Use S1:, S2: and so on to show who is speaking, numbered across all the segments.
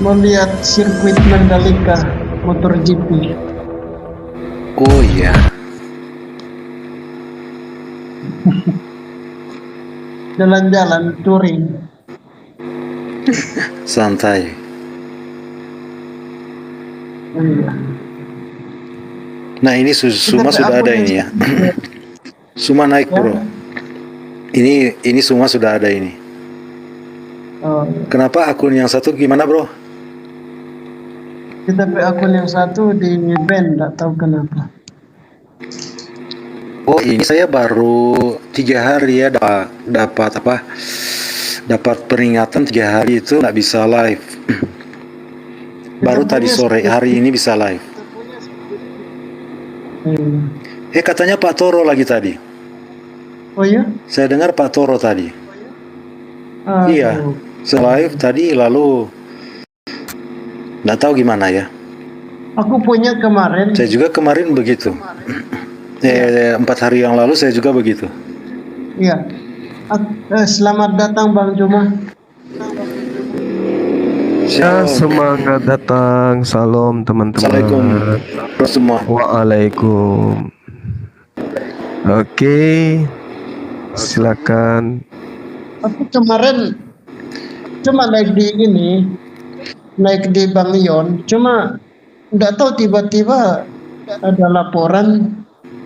S1: melihat sirkuit Mandalika MotoGP.
S2: Oh iya.
S1: Jalan-jalan touring.
S2: Santai.
S1: Iya.
S2: Nah ini Suma
S1: Tapi
S2: sudah
S1: aku
S2: ada
S1: nih,
S2: ini ya. Suma naik
S1: ya.
S2: bro. Ini Suma sudah ada ini.
S1: Oh,
S2: Kenapa akun yang satu gimana bro?
S1: tapi akun yang satu di band, nggak tahu kenapa.
S2: Oh ini saya baru 3 hari ya dapat apa? Dapat peringatan 3 hari itu nggak bisa live. Baru tadi sore, hari ini bisa live. Katanya Pak Toro lagi tadi.
S1: Oh iya?
S2: Saya dengar Pak Toro tadi. Iya, live tadi lalu nggak tahu gimana ya.
S1: Aku punya kemarin.
S2: Saya juga kemarin begitu. 4 hari yang lalu saya juga begitu.
S1: Iya. Selamat datang Bang Juma.
S3: Ya, semangat datang. Salam teman-teman.
S2: Assalamualaikum bro semua.
S3: Waalaikum. Oke, silakan.
S1: Aku kemarin cuma naik di Bang Ion, cuma nggak tahu tiba-tiba ada laporan,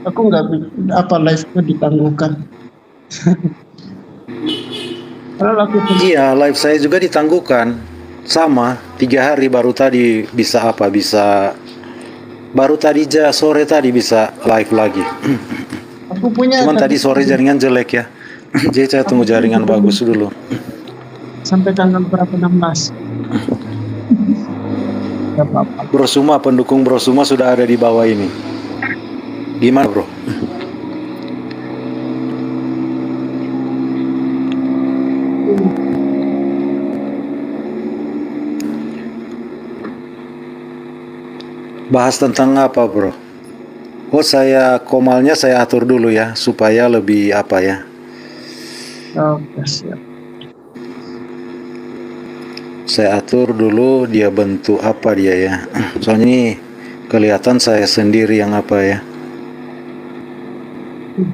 S1: aku nggak live-nya ditangguhkan.
S2: Iya, live saya juga ditangguhkan. Sama, 3 hari baru tadi bisa baru tadi sore tadi bisa live lagi.
S1: Aku punya.
S2: Cuman tadi sore jaringan jelek ya. Jadi saya tunggu jaringan bagus dulu.
S1: Sampai tanggal berapa? 16. Gak apa-apa.
S2: Bro Suma, pendukung Bro Suma sudah ada di bawah ini. Gimana bro? Bahas tentang apa bro? Oh komalnya saya atur dulu ya supaya lebih apa ya.
S1: Oke, siap.
S2: Saya atur dulu dia bentuk apa dia ya. Soalnya ini kelihatan saya sendiri yang apa ya.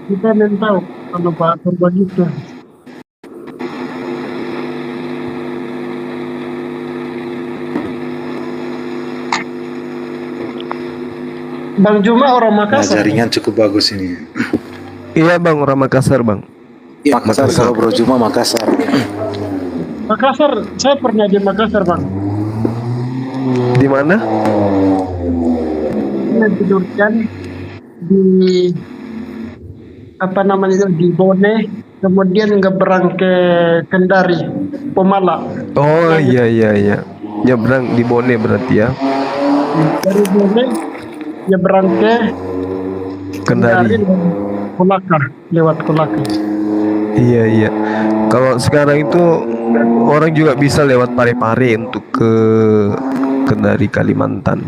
S1: Kita belum tahu kalau Pak atur begitu. Bang Juma orang Makassar.
S2: Nah, jaringan cukup bagus ini.
S3: Iya bang, orang Makassar bang.
S2: Iya, Makassar. Kalau Bro Juma Makassar.
S1: Makassar, saya pernah di Makassar bang.
S3: Di mana?
S1: Saya tidurkan di di Bone, kemudian ngebrang ke Kendari, Pemala.
S3: Oh iya. Nyebrang di Bone berarti ya.
S1: Dari Bone nyebrang ke
S3: Kendari.
S1: Kolaka, lewat Kolaka.
S3: Iya. Kalau sekarang itu orang juga bisa lewat Parepare untuk ke Kendari Kalimantan.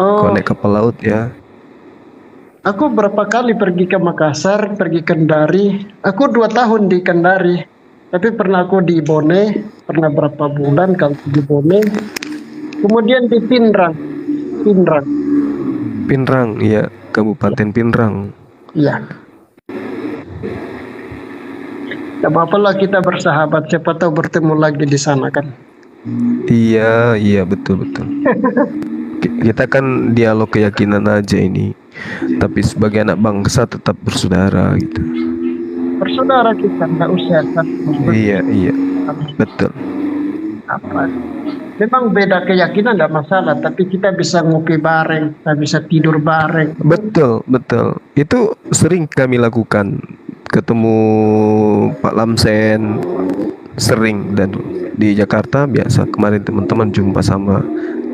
S3: Naik kapal laut ya.
S1: Aku berapa kali pergi ke Makassar, pergi Kendari. Aku 2 tahun di Kendari. Tapi pernah aku di Bone, pernah berapa bulan kalau di Bone. Kemudian di
S3: Pinrang, iya, Kabupaten Pinrang.
S1: Iya. Tidak apa-apa lah kita bersahabat, siapa tahu bertemu lagi di sana kan.
S3: Iya betul. Kita kan dialog keyakinan aja ini. Tapi sebagai anak bangsa tetap bersaudara gitu.
S1: Bersaudara kita, nggak usah.
S3: Iya, betul.
S1: Apa? Memang beda keyakinan nggak masalah, tapi kita bisa ngopi bareng, kita bisa tidur bareng.
S3: Betul. Itu sering kami lakukan. Ketemu Pak Lamsen sering, dan di Jakarta biasa. Kemarin teman-teman jumpa sama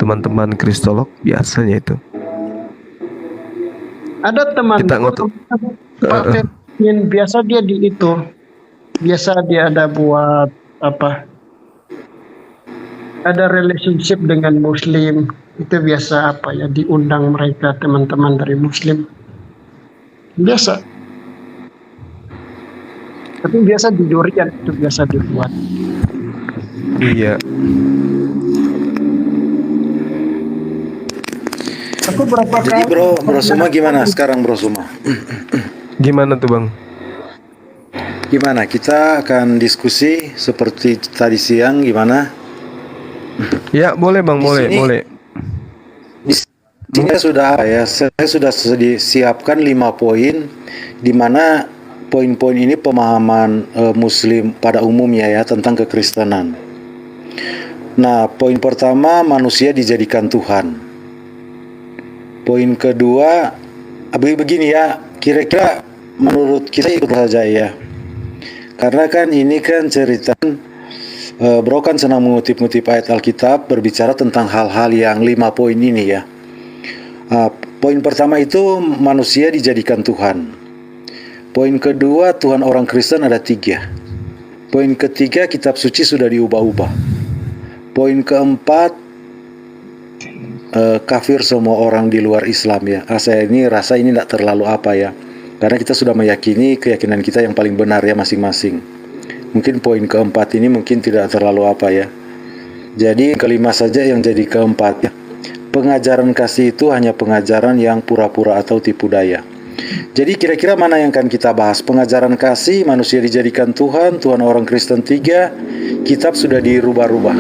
S3: teman-teman kristolog biasanya itu.
S1: Ada teman
S3: Kita ngotot.
S1: Pak Fermin, biasa dia ada buat apa? Ada relationship dengan Muslim, itu biasa apa ya, diundang mereka teman-teman dari Muslim. Biasa. Tapi biasa di durian itu biasa dibuat.
S3: Iya.
S1: Aku berapa
S2: Jadi
S1: kali
S2: bro Suma gimana sekarang bro Suma?
S3: Gimana tuh bang?
S2: Gimana? Kita akan diskusi seperti tadi siang gimana?
S3: Ya boleh bang,
S2: Di
S3: boleh,
S2: sini-
S3: boleh.
S2: Di sini sudah saya sudah disiapkan 5 poin di mana poin-poin ini pemahaman Muslim pada umumnya ya tentang kekristenan. Nah, poin pertama manusia dijadikan Tuhan. Poin kedua begini ya, kira-kira menurut kita ikut saja ya. Karena kan ini kan cerita Bro kan senang mengutip-ngutip ayat Alkitab berbicara tentang hal-hal yang 5 poin ini ya. Poin pertama itu manusia dijadikan Tuhan. Poin kedua Tuhan orang Kristen ada 3. Poin ketiga kitab suci sudah diubah-ubah. Poin keempat kafir semua orang di luar Islam ya. Saya ini rasa ini tidak terlalu apa ya. Karena kita sudah meyakini keyakinan kita yang paling benar ya masing-masing. Mungkin poin keempat ini mungkin tidak terlalu apa ya. Jadi kelima saja yang jadi keempat ya. Pengajaran kasih itu hanya pengajaran yang pura-pura atau tipu daya. Jadi kira-kira mana yang akan kita bahas? Pengajaran kasih, manusia dijadikan Tuhan, Tuhan orang Kristen 3, kitab sudah dirubah-rubah.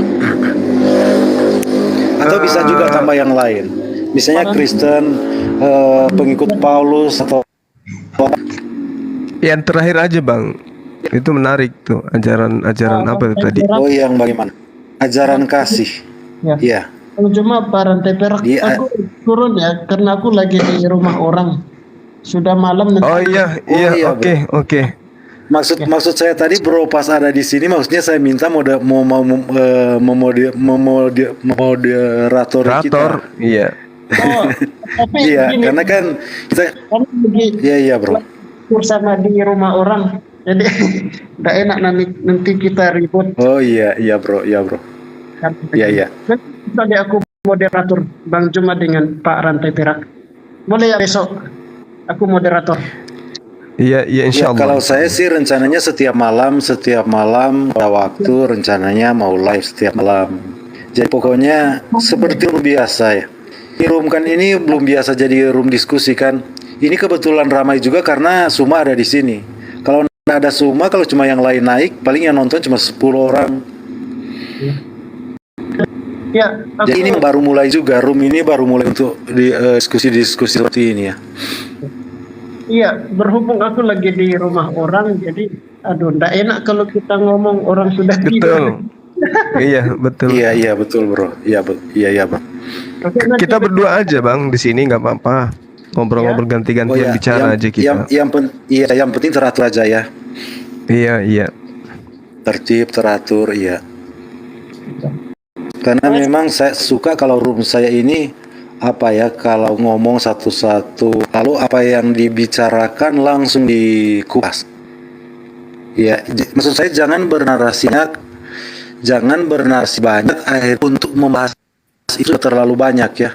S2: Atau bisa juga tambah yang lain. Misalnya Kristen, pengikut Paulus atau
S3: Yang terakhir aja bang, itu menarik tuh ajaran apa tuh tadi?
S2: oh yang bagaimana? Ajaran kasih.
S1: Ya.
S2: Iya.
S1: Kalau cuma Pak Rantai Perak, aku turun ya karena aku lagi di rumah orang. Sudah malam nanti.
S3: Oh iya,
S2: iya,
S3: oke.
S2: Maksud saya tadi bro pas ada di sini maksudnya saya minta moderator kita.
S3: Iya.
S1: Oh, tapi
S2: Iya,
S1: begini,
S2: karena kan kita
S1: kami lagi
S2: iya bro.
S1: bersama di rumah orang. Jadi tidak enak nanti kita ribut.
S2: Oh iya bro. Iya.
S1: Nanti tadi aku moderator Bang Juma dengan Pak Rantai Perak. Boleh ya besok? Aku moderator.
S3: Iya, insya Allah.
S2: Kalau saya sih rencananya setiap malam ada waktu rencananya mau live setiap malam. Jadi pokoknya seperti room biasa ya. Ini room kan ini belum biasa jadi room diskusi kan. Ini kebetulan ramai juga karena Suma ada di sini. Kalau nggak ada Suma, kalau cuma yang lain naik, paling yang nonton cuma 10 orang.
S1: Ya,
S2: Jadi ini baru mulai juga, room ini baru mulai untuk diskusi-diskusi seperti ini ya.
S1: Iya, berhubung aku lagi di rumah orang, jadi aduh, ndak enak kalau kita ngomong orang sudah
S3: Betul.
S1: tidur.
S3: Iya, betul.
S2: Iya betul bro. Iya bang.
S1: Oke, nanti
S3: Kita berdua aja bang di sini nggak apa-apa. Ngobrol-ngobrol ganti-gantian bicara aja kita.
S2: Yang penting teratur aja ya.
S3: Iya.
S2: Tertib, teratur, iya. Karena memang saya suka kalau room saya ini apa ya, kalau ngomong satu-satu, lalu apa yang dibicarakan langsung dikupas. Ya, maksud saya jangan bernarasi banyak akhir untuk membahas itu terlalu banyak ya.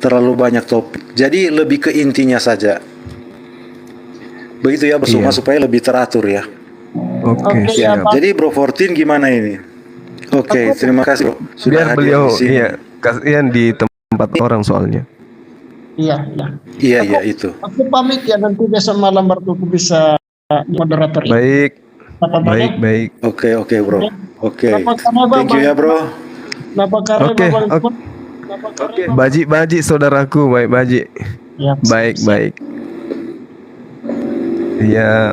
S2: Terlalu banyak topik. Jadi lebih ke intinya saja. Begitu ya, bersama supaya lebih teratur ya.
S3: Oke,
S1: ya,
S3: siap.
S1: Pak.
S2: Jadi Bro 14 gimana ini? Oke, terima kasih Bro.
S3: Biar
S2: hadir
S3: beliau
S2: di sini.
S3: kasihan di tempat orang soalnya.
S1: Iya.
S2: Iya itu.
S1: Aku pamit ya, nanti besok malam baru aku bisa moderator.
S3: Baik.
S1: Apa-apa,
S3: Baik.
S2: Oke Bro. Oke.
S1: Sama-sama,
S2: Thank you ya Bro.
S3: Oke. Baji saudaraku, baik Baji.
S1: Ya,
S3: Baik. Iya.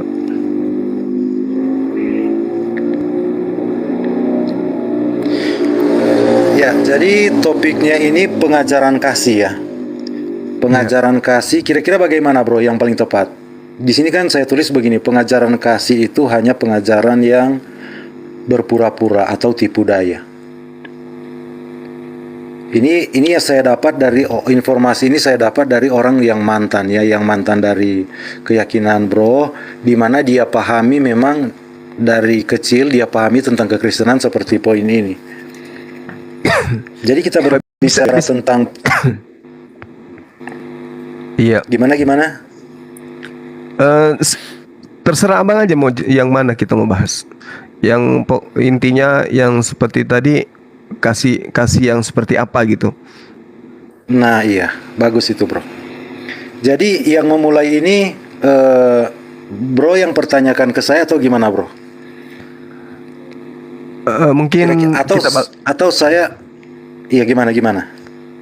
S2: Ya, jadi topiknya ini pengajaran kasih ya. Pengajaran kasih kira-kira bagaimana Bro yang paling tepat? Di sini kan saya tulis begini, pengajaran kasih itu hanya pengajaran yang berpura-pura atau tipu daya. Ini yang saya dapat dari informasi ini saya dapat dari orang yang mantan ya, yang mantan dari keyakinan Bro, di mana dia pahami memang dari kecil dia pahami tentang kekristenan seperti poin ini. Jadi kita berbicara tentang
S3: Iya.
S2: gimana?
S3: Terserah abang aja mau yang mana kita mau bahas. Yang intinya yang seperti tadi kasih yang seperti apa gitu.
S2: Nah, iya, bagus itu, Bro. Jadi yang memulai ini Bro yang pertanyakan ke saya atau gimana, Bro?
S3: Mungkin
S2: Kira-kira
S3: kita
S2: atau saya iya gimana?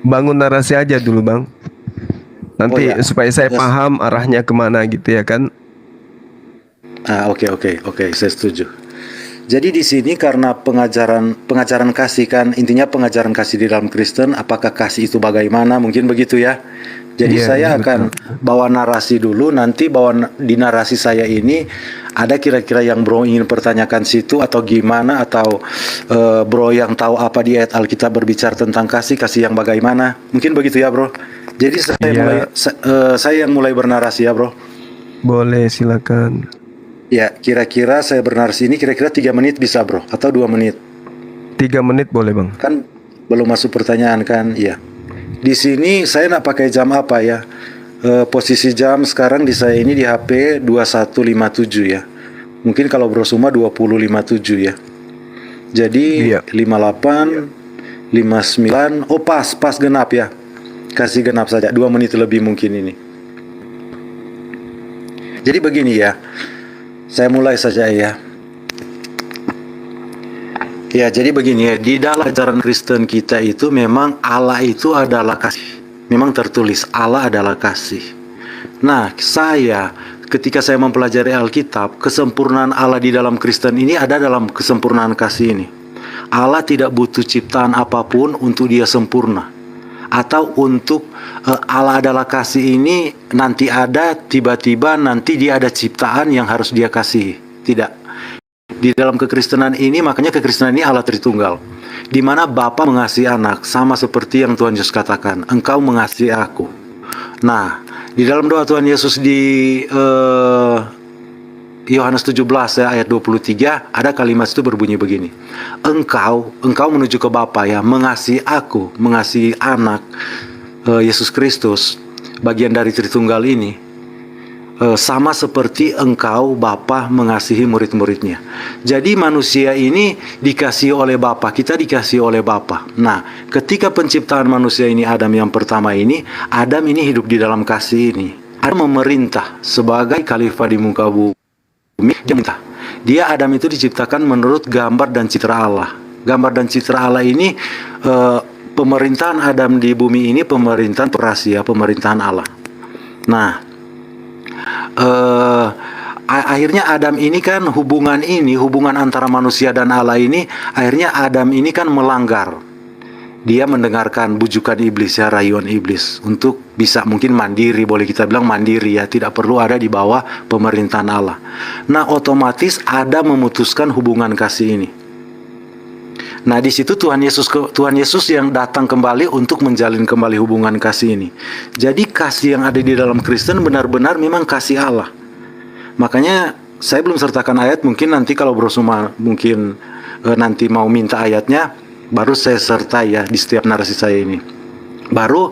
S3: bangun narasi aja dulu Bang.
S2: Oh
S3: Nanti
S2: ya.
S3: supaya saya
S2: Yes.
S3: paham arahnya kemana gitu ya kan.
S2: Oke, saya setuju. Jadi di sini karena pengajaran kasih kan, intinya pengajaran kasih di dalam Kristen, apakah kasih itu bagaimana, mungkin begitu ya. Jadi
S3: Iya,
S2: saya akan
S3: betul.
S2: bawa narasi dulu, nanti di narasi saya ini ada kira-kira yang Bro ingin pertanyakan situ atau gimana, atau Bro yang tahu apa di ayat Alkitab berbicara tentang kasih yang bagaimana, mungkin begitu ya, Bro. Jadi
S3: Iya,
S2: saya yang mulai bernarasi ya, Bro.
S3: boleh silakan.
S2: Ya, kira-kira saya bernarasi ini kira-kira 3 menit bisa, Bro, atau 2 menit.
S3: 3 menit boleh Bang.
S2: Kan belum masuk pertanyaan kan? Iya. Di sini saya nak pakai jam apa ya? Posisi jam sekarang di saya ini di HP 21.57 ya. Mungkin kalau Bro Suma 20.57 ya. Jadi
S3: Iya.
S2: 58 59. Oh, pas genap ya. Kasih genap saja 2 menit lebih mungkin ini. Jadi begini ya. Saya mulai saja ya. Ya, jadi begini ya, di dalam ajaran Kristen kita itu memang Allah itu adalah kasih. Memang tertulis Allah adalah kasih. Nah, ketika saya mempelajari Alkitab, kesempurnaan Allah di dalam Kristen ini ada dalam kesempurnaan kasih ini. Allah tidak butuh ciptaan apapun untuk dia sempurna. Atau untuk Allah adalah kasih ini nanti ada tiba-tiba nanti dia ada ciptaan yang harus dia kasih. Tidak. Di dalam kekristenan ini, makanya kekristenan ini Allah Tritunggal, di mana Bapa mengasihi anak sama seperti yang Tuhan Yesus katakan, engkau mengasihi aku. Nah, di dalam doa Tuhan Yesus di Yohanes 17 ya, ayat 23 ada kalimat itu berbunyi begini. Engkau menuju ke Bapa ya, mengasihi aku, mengasihi anak Yesus Kristus, bagian dari Tritunggal ini, sama seperti engkau Bapa mengasihi murid-muridnya. Jadi manusia ini dikasihi oleh Bapa, kita dikasihi oleh Bapa. Nah, ketika penciptaan manusia ini Adam yang pertama ini, Adam ini hidup di dalam kasih ini. Adam memerintah sebagai khalifah di muka bumi. Dia Adam itu diciptakan menurut gambar dan citra Allah. Gambar dan citra Allah ini pemerintahan Adam di bumi ini pemerintahan rahasia, pemerintahan Allah. Nah, akhirnya Adam ini kan hubungan antara manusia dan Allah ini, akhirnya Adam ini kan melanggar. Dia mendengarkan bujukan iblis ya, rayuan iblis untuk bisa mungkin mandiri, boleh kita bilang mandiri ya, tidak perlu ada di bawah pemerintahan Allah. Nah, otomatis Adam memutuskan hubungan kasih ini. Nah, di situ Tuhan Yesus yang datang kembali untuk menjalin kembali hubungan kasih ini. Jadi kasih yang ada di dalam Kristen benar-benar memang kasih Allah. Makanya saya belum sertakan ayat, mungkin nanti kalau Bro Suma mungkin nanti mau minta ayatnya, baru saya sertai ya di setiap narasi saya ini. Baru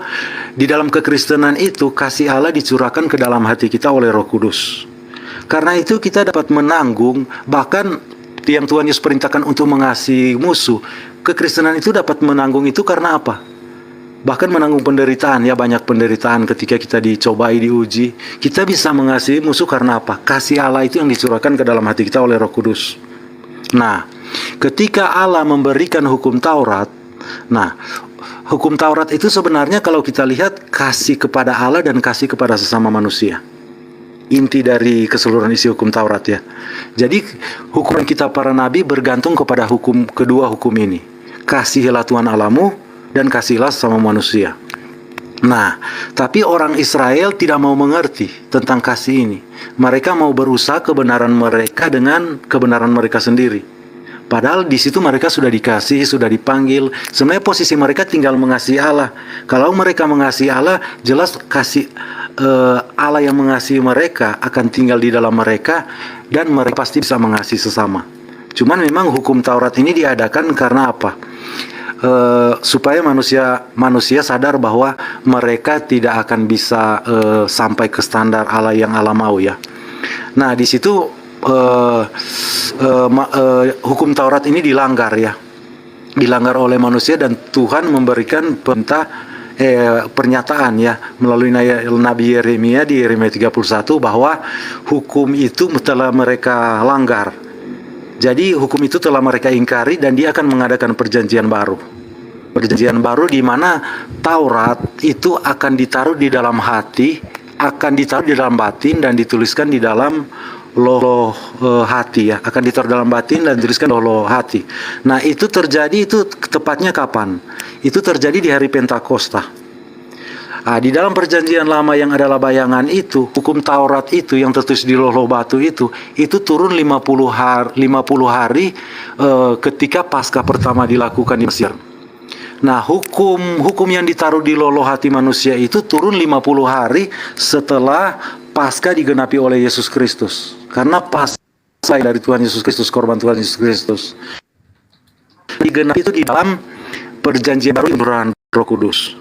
S2: di dalam kekristenan itu kasih Allah dicurahkan ke dalam hati kita oleh Roh Kudus. Karena itu kita dapat menanggung, bahkan yang Tuhan Yesus perintahkan untuk mengasihi musuh. Kekristenan itu dapat menanggung itu karena apa? Bahkan menanggung penderitaan ya, banyak penderitaan ketika kita dicobai, diuji. Kita bisa mengasihi musuh karena apa? Kasih Allah itu yang dicurahkan ke dalam hati kita oleh Roh Kudus. Nah, ketika Allah memberikan hukum Taurat, nah, hukum Taurat itu sebenarnya kalau kita lihat kasih kepada Allah dan kasih kepada sesama manusia. Inti dari keseluruhan isi hukum Taurat ya. Jadi hukum kita para nabi bergantung kepada kedua hukum ini. Kasihilah Tuhan Allahmu dan kasihilah sesama manusia. Nah, tapi orang Israel tidak mau mengerti tentang kasih ini. Mereka mau berusaha kebenaran mereka dengan kebenaran mereka sendiri. Padahal di situ mereka sudah dikasih, sudah dipanggil. Sebenarnya posisi mereka tinggal mengasihi Allah. Kalau mereka mengasihi Allah, jelas kasih Allah yang mengasihi mereka akan tinggal di dalam mereka, dan mereka pasti bisa mengasihi sesama. Cuman memang hukum Taurat ini diadakan karena apa? Supaya manusia sadar bahwa mereka tidak akan bisa sampai ke standar Allah yang Allah mau ya. Nah, di situ hukum Taurat ini dilanggar ya, dilanggar oleh manusia, dan Tuhan memberikan perintah pernyataan ya melalui Nabi Yeremia di Yeremia 31 bahwa hukum itu telah mereka langgar. Jadi hukum itu telah mereka ingkari dan dia akan mengadakan perjanjian baru. Perjanjian baru di mana Taurat itu akan ditaruh di dalam hati, akan ditaruh di dalam batin dan dituliskan di dalam loh hati ya, akan ditaruh dalam batin dan dituliskan loh hati. Nah, itu terjadi itu tepatnya kapan? Itu terjadi di hari Pentakosta. Nah, di dalam perjanjian lama yang adalah bayangan itu, hukum Taurat itu yang tertulis di loh batu itu turun 50 hari ketika Paskah pertama dilakukan di Mesir. Nah, hukum yang ditaruh di loh hati manusia itu turun 50 hari setelah Paskah digenapi oleh Yesus Kristus. Karena Paskah dari Tuhan Yesus Kristus, korban Tuhan Yesus Kristus, digenapi itu di dalam perjanjian baru yang Roh Kudus.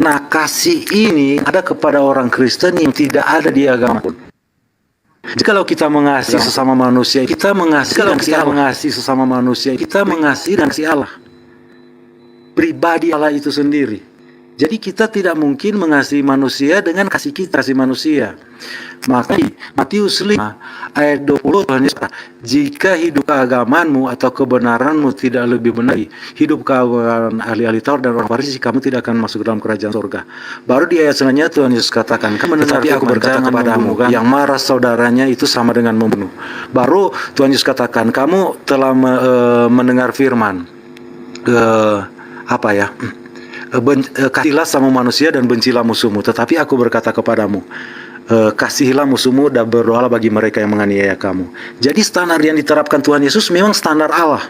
S2: Nah, kasih ini ada kepada orang Kristen yang tidak ada di agama pun. Jadi kalau kita mengasihi sesama manusia, kita mengasihi dan kita mengasihi sesama manusia, kita mengasihi dan kasih Allah. Pribadi Allah itu sendiri. Jadi kita tidak mungkin mengasihi manusia dengan kasih kita kasih manusia. Maka Matius 5 ayat 20 Tuhan Yesus, jika hidup keagamanmu atau kebenaranmu tidak lebih benar, hidup keagamaan ahli-ahli Taurat dan orang Farisi, kamu tidak akan masuk dalam kerajaan surga. Baru di ayat selanjutnya Tuhan Yesus katakan, tetapi aku berkata kepadamu, yang marah saudaranya itu sama dengan membunuh. Baru Tuhan Yesus katakan, kamu telah mendengar firman, kasihlah sama manusia dan bencilah musuhmu. Tetapi aku berkata kepadamu, kasihilah musuhmu dan berdoalah bagi mereka yang menganiaya kamu. Jadi standar yang diterapkan Tuhan Yesus memang standar Allah.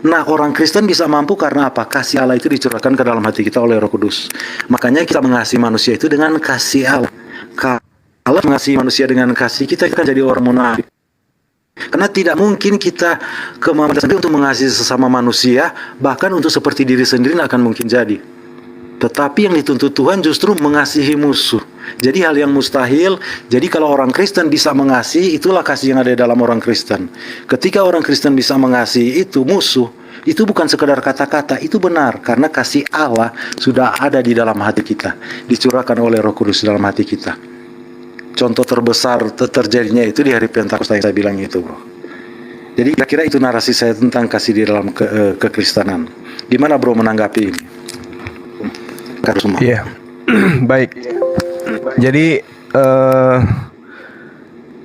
S2: Nah, orang Kristen bisa mampu karena apa? Kasih Allah itu dicurahkan ke dalam hati kita oleh Roh Kudus. Makanya kita mengasihi manusia itu dengan kasih Allah. Allah mengasihi manusia dengan kasih, kita akan jadi orang munafik. Karena tidak mungkin kita kemampuan sendiri untuk mengasihi sesama manusia, bahkan untuk seperti diri sendiri akan mungkin jadi. Tetapi yang dituntut Tuhan justru mengasihi musuh. Jadi hal yang mustahil. Jadi kalau orang Kristen bisa mengasihi, itulah kasih yang ada dalam orang Kristen. Ketika orang Kristen bisa mengasihi itu musuh, itu bukan sekadar kata-kata, itu benar. Karena kasih Allah sudah ada di dalam hati kita, dicurahkan oleh Roh Kudus dalam hati kita. Contoh terbesar terjadinya itu di hari Pentakosta yang saya bilang itu, bro. Jadi kira-kira itu narasi saya tentang kasih di dalam kekristenan. Gimana bro menanggapi ini?
S3: Iya, baik. Jadi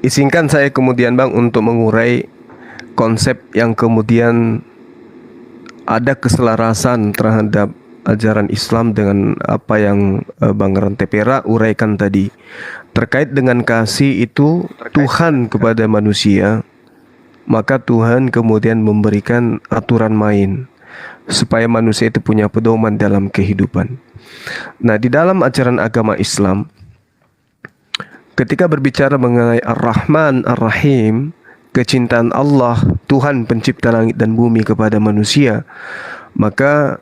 S3: izinkan saya kemudian Bang untuk mengurai konsep yang kemudian ada keselarasan terhadap ajaran Islam dengan apa yang Bang Rantepera uraikan tadi. Terkait dengan kasih itu Tuhan kepada manusia, maka Tuhan kemudian memberikan aturan main supaya manusia itu punya pedoman dalam kehidupan. Nah, di dalam ajaran agama Islam, ketika berbicara mengenai Ar-Rahman Ar-Rahim, kecintaan Allah, Tuhan pencipta langit dan bumi kepada manusia, maka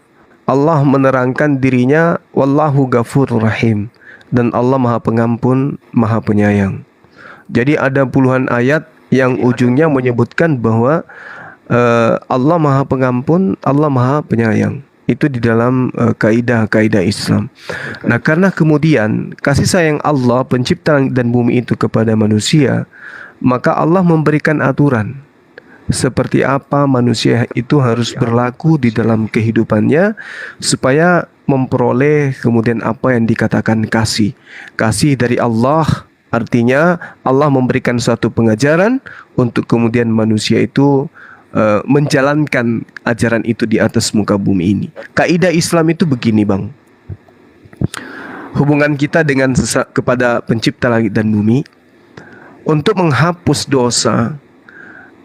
S3: Allah menerangkan dirinya Wallahu Ghafurur Rahim, dan Allah Maha Pengampun, Maha Penyayang. Jadi ada puluhan ayat yang ujungnya menyebutkan bahwa Allah Maha Pengampun, Allah Maha Penyayang. Itu di dalam kaidah-kaidah Islam. Nah, karena kemudian kasih sayang Allah pencipta langit dan bumi itu kepada manusia, maka Allah memberikan aturan seperti apa manusia itu harus berlaku di dalam kehidupannya supaya memperoleh kemudian apa yang dikatakan kasih. Kasih dari Allah artinya Allah memberikan suatu pengajaran untuk kemudian manusia itu menjalankan ajaran itu di atas muka bumi ini. Kaidah Islam itu begini, Bang. Hubungan kita dengan kepada pencipta langit dan bumi untuk menghapus dosa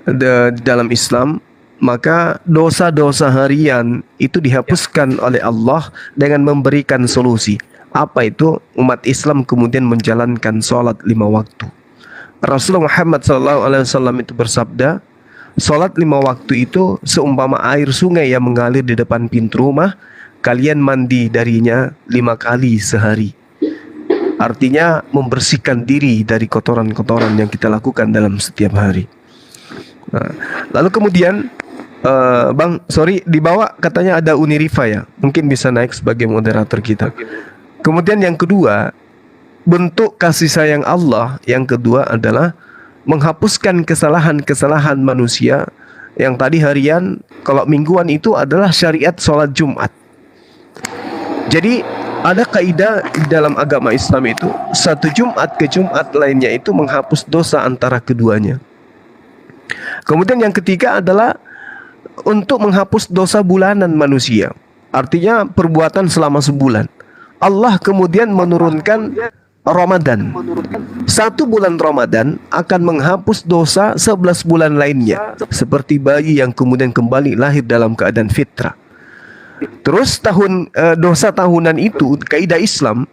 S3: di dalam Islam, maka dosa-dosa harian itu dihapuskan oleh Allah dengan memberikan solusi. Apa itu? Umat Islam kemudian menjalankan sholat 5 waktu. Rasulullah Muhammad SAW itu bersabda, sholat 5 waktu itu seumpama air sungai yang mengalir di depan pintu rumah, kalian mandi darinya 5 kali sehari. Artinya membersihkan diri dari kotoran-kotoran yang kita lakukan dalam setiap hari. Nah, lalu kemudian Bang, sorry, di bawah katanya ada Unirifa ya. Mungkin bisa naik sebagai moderator kita. Kemudian yang kedua, bentuk kasih sayang Allah yang kedua adalah menghapuskan kesalahan-kesalahan manusia yang tadi harian, kalau mingguan itu adalah syariat sholat Jumat. Jadi ada kaidah di dalam agama Islam itu, satu Jumat ke Jumat lainnya itu menghapus dosa antara keduanya. Kemudian yang ketiga adalah untuk menghapus dosa bulanan manusia. Artinya perbuatan selama sebulan. Allah kemudian menurunkan Ramadan. Satu bulan Ramadan akan menghapus dosa 11 bulan lainnya. Seperti bayi yang kemudian kembali lahir dalam keadaan fitrah. Terus dosa tahunan itu, kaidah Islam,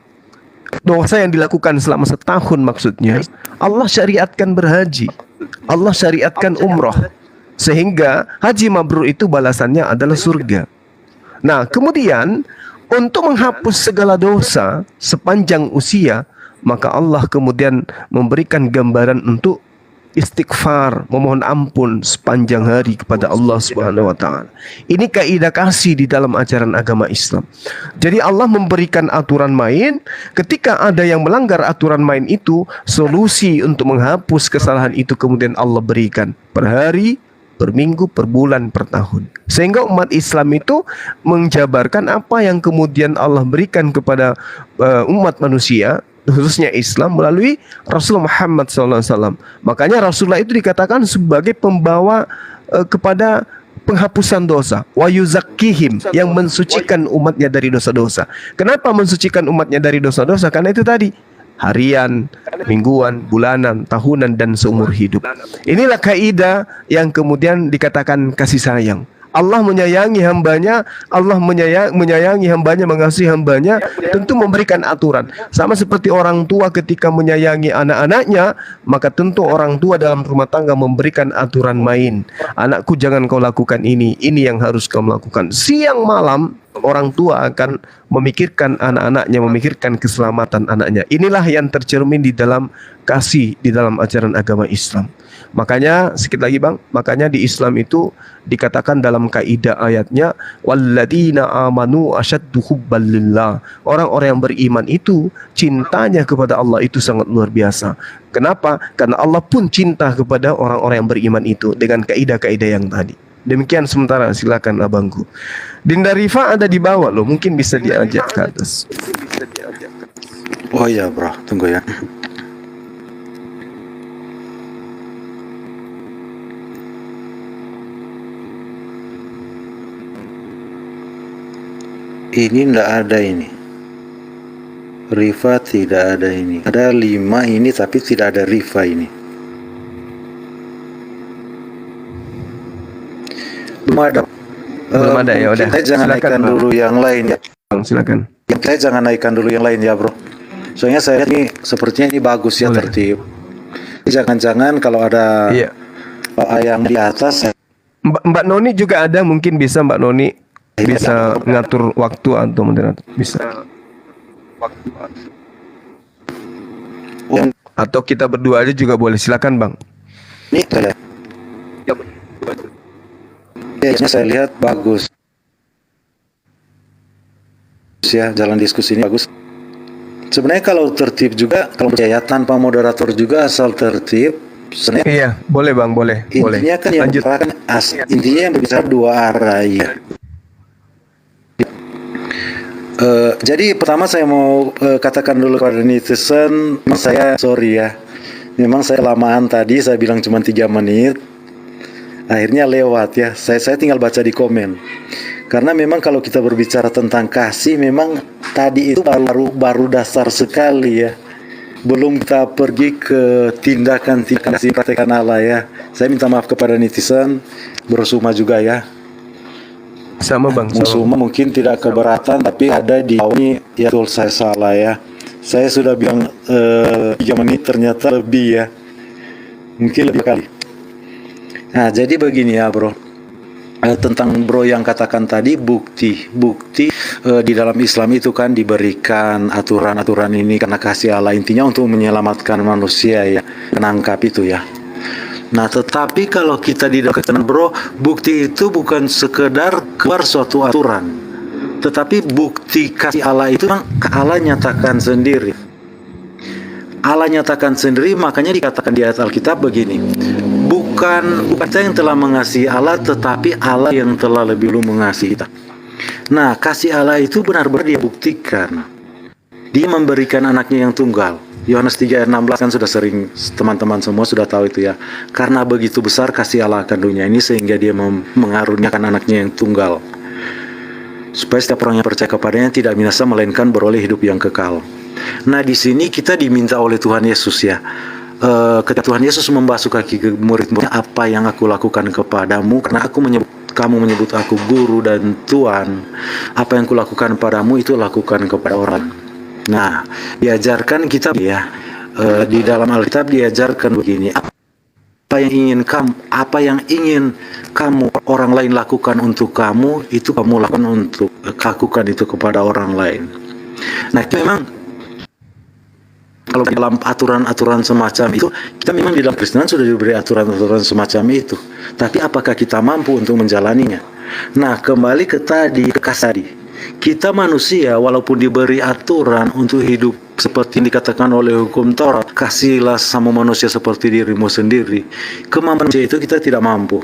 S3: dosa yang dilakukan selama setahun maksudnya, Allah syariatkan berhaji, Allah syariatkan umroh, sehingga haji mabrur itu balasannya adalah surga. Nah, kemudian untuk menghapus segala dosa sepanjang usia, maka Allah kemudian memberikan gambaran untuk istighfar, memohon ampun sepanjang hari kepada Allah Subhanahu wa taala. Ini kaidah kasih di dalam ajaran agama Islam. Jadi Allah memberikan aturan main, ketika ada yang melanggar aturan main itu, solusi untuk menghapus kesalahan itu kemudian Allah berikan per hari, per minggu, per bulan, per tahun. Sehingga umat Islam itu menjabarkan apa yang kemudian Allah berikan kepada umat manusia, khususnya Islam, melalui Rasulullah Muhammad SAW. Makanya Rasulullah itu dikatakan sebagai pembawa kepada penghapusan dosa, wa yuzakkihim, yang mensucikan umatnya dari dosa-dosa. Kenapa mensucikan umatnya dari dosa-dosa? Karena itu tadi, harian, mingguan, bulanan, tahunan, dan seumur hidup. Inilah kaidah yang kemudian dikatakan kasih sayang. Allah menyayangi hambanya, Allah menyayangi hambanya, mengasihi hambanya, tentu memberikan aturan. Sama seperti orang tua ketika menyayangi anak-anaknya, maka tentu orang tua dalam rumah tangga memberikan aturan main. Anakku, jangan kau lakukan ini yang harus kau lakukan. Siang malam orang tua akan memikirkan anak-anaknya, memikirkan keselamatan anaknya. Inilah yang tercermin di dalam kasih di dalam ajaran agama Islam. Makanya sekali lagi Bang, makanya di Islam itu dikatakan dalam kaidah ayatnya, walladzina amanu asyaddu hubban lillah. Orang-orang yang beriman itu cintanya kepada Allah itu sangat luar biasa. Kenapa? Karena Allah pun cinta kepada orang-orang yang beriman itu dengan kaidah-kaidah yang tadi. Demikian sementara, silakan abangku. Dinda Rifa ada di bawah loh, mungkin bisa diajak ke atas.
S2: Oh iya bro, tunggu ya. Ini enggak ada ini. Rifa tidak ada ini. Ada 5 ini tapi tidak ada Rifa ini. Belum ada.
S3: Belum ada, ya udah.
S2: Kita jangan
S3: Silakan,
S2: naikkan
S3: Bang.
S2: dulu yang lain ya.
S3: Bang, silakan.
S2: Kita jangan naikkan dulu yang lain ya bro. Soalnya saya lihat ini sepertinya ini bagus ya,
S3: Boleh.
S2: tertib. Jangan-jangan kalau ada
S3: Iya.
S2: yang di atas
S3: Mbak Noni juga ada, mungkin bisa Mbak Noni bisa ngatur waktu atau moderator bisa. Atau kita berdua aja juga boleh, silakan Bang.
S2: ini saya saya lihat bagus ya, jalan diskusi ini bagus. Sebenarnya kalau tertib juga, kalau percaya tanpa moderator juga asal tertib, sebenarnya
S3: Iya, boleh Bang, boleh.
S2: intinya kan yang
S3: Lanjut.
S2: berbicara intinya yang berbicara dua arah ya. Jadi pertama saya mau katakan dulu kepada netizen, saya sorry ya, memang saya lamaan tadi, saya bilang cuma 3 menit, akhirnya lewat ya. Saya tinggal baca di komen, karena memang kalau kita berbicara tentang kasih, memang tadi itu baru dasar sekali ya, belum kita pergi ke tindakan kasih praktekan Allah ya. Saya minta maaf kepada netizen, Brosuma juga ya.
S3: Sama Bang, sama.
S2: Musuma mungkin tidak keberatan, tapi ada di ini ya, betul saya salah ya. Saya sudah bilang 3 menit, ternyata lebih ya, mungkin lebih kali. Nah jadi begini ya bro, tentang bro yang katakan tadi, bukti di dalam Islam itu kan diberikan aturan-aturan ini karena kasih Allah, intinya untuk menyelamatkan manusia ya, menangkap itu ya. Nah, tetapi kalau kita di dalam ketentuan, bro, bukti itu bukan sekedar keluar suatu aturan, tetapi bukti kasih Allah itu Allah nyatakan sendiri. Allah nyatakan sendiri, makanya dikatakan di ayat Alkitab begini, bukan kita yang telah mengasihi Allah, tetapi Allah yang telah lebih dulu mengasihi kita. Nah, kasih Allah itu benar-benar dia buktikan. Dia memberikan anaknya yang tunggal. Yohanes 3 ayat 16 kan sudah sering teman-teman semua sudah tahu itu ya. Karena begitu besar kasih Allah akan dunia ini sehingga dia mengaruniakan anaknya yang tunggal, supaya setiap orang yang percaya kepadanya tidak binasa melainkan beroleh hidup yang kekal. Nah, di sini kita diminta oleh Tuhan Yesus ya. Ketika Tuhan Yesus membasuh kaki ke murid-muridnya, apa yang aku lakukan kepadamu, karena kamu menyebut aku guru dan Tuhan, apa yang kulakukan padamu itu lakukan kepada orang. Nah, diajarkan kita ya, di dalam Alkitab diajarkan begini, apa yang ingin kamu orang lain lakukan untuk kamu, itu kamu lakukan itu kepada orang lain. Nah, itu memang kalau dalam aturan-aturan semacam itu, kita memang di dalam Kristen sudah diberi aturan-aturan semacam itu. Tapi apakah kita mampu untuk menjalaninya? Nah, kembali ke tadi, kita manusia walaupun diberi aturan untuk hidup seperti yang dikatakan oleh hukum Taurat, kasihlah sama manusia seperti dirimu sendiri, kemampuan itu kita tidak mampu.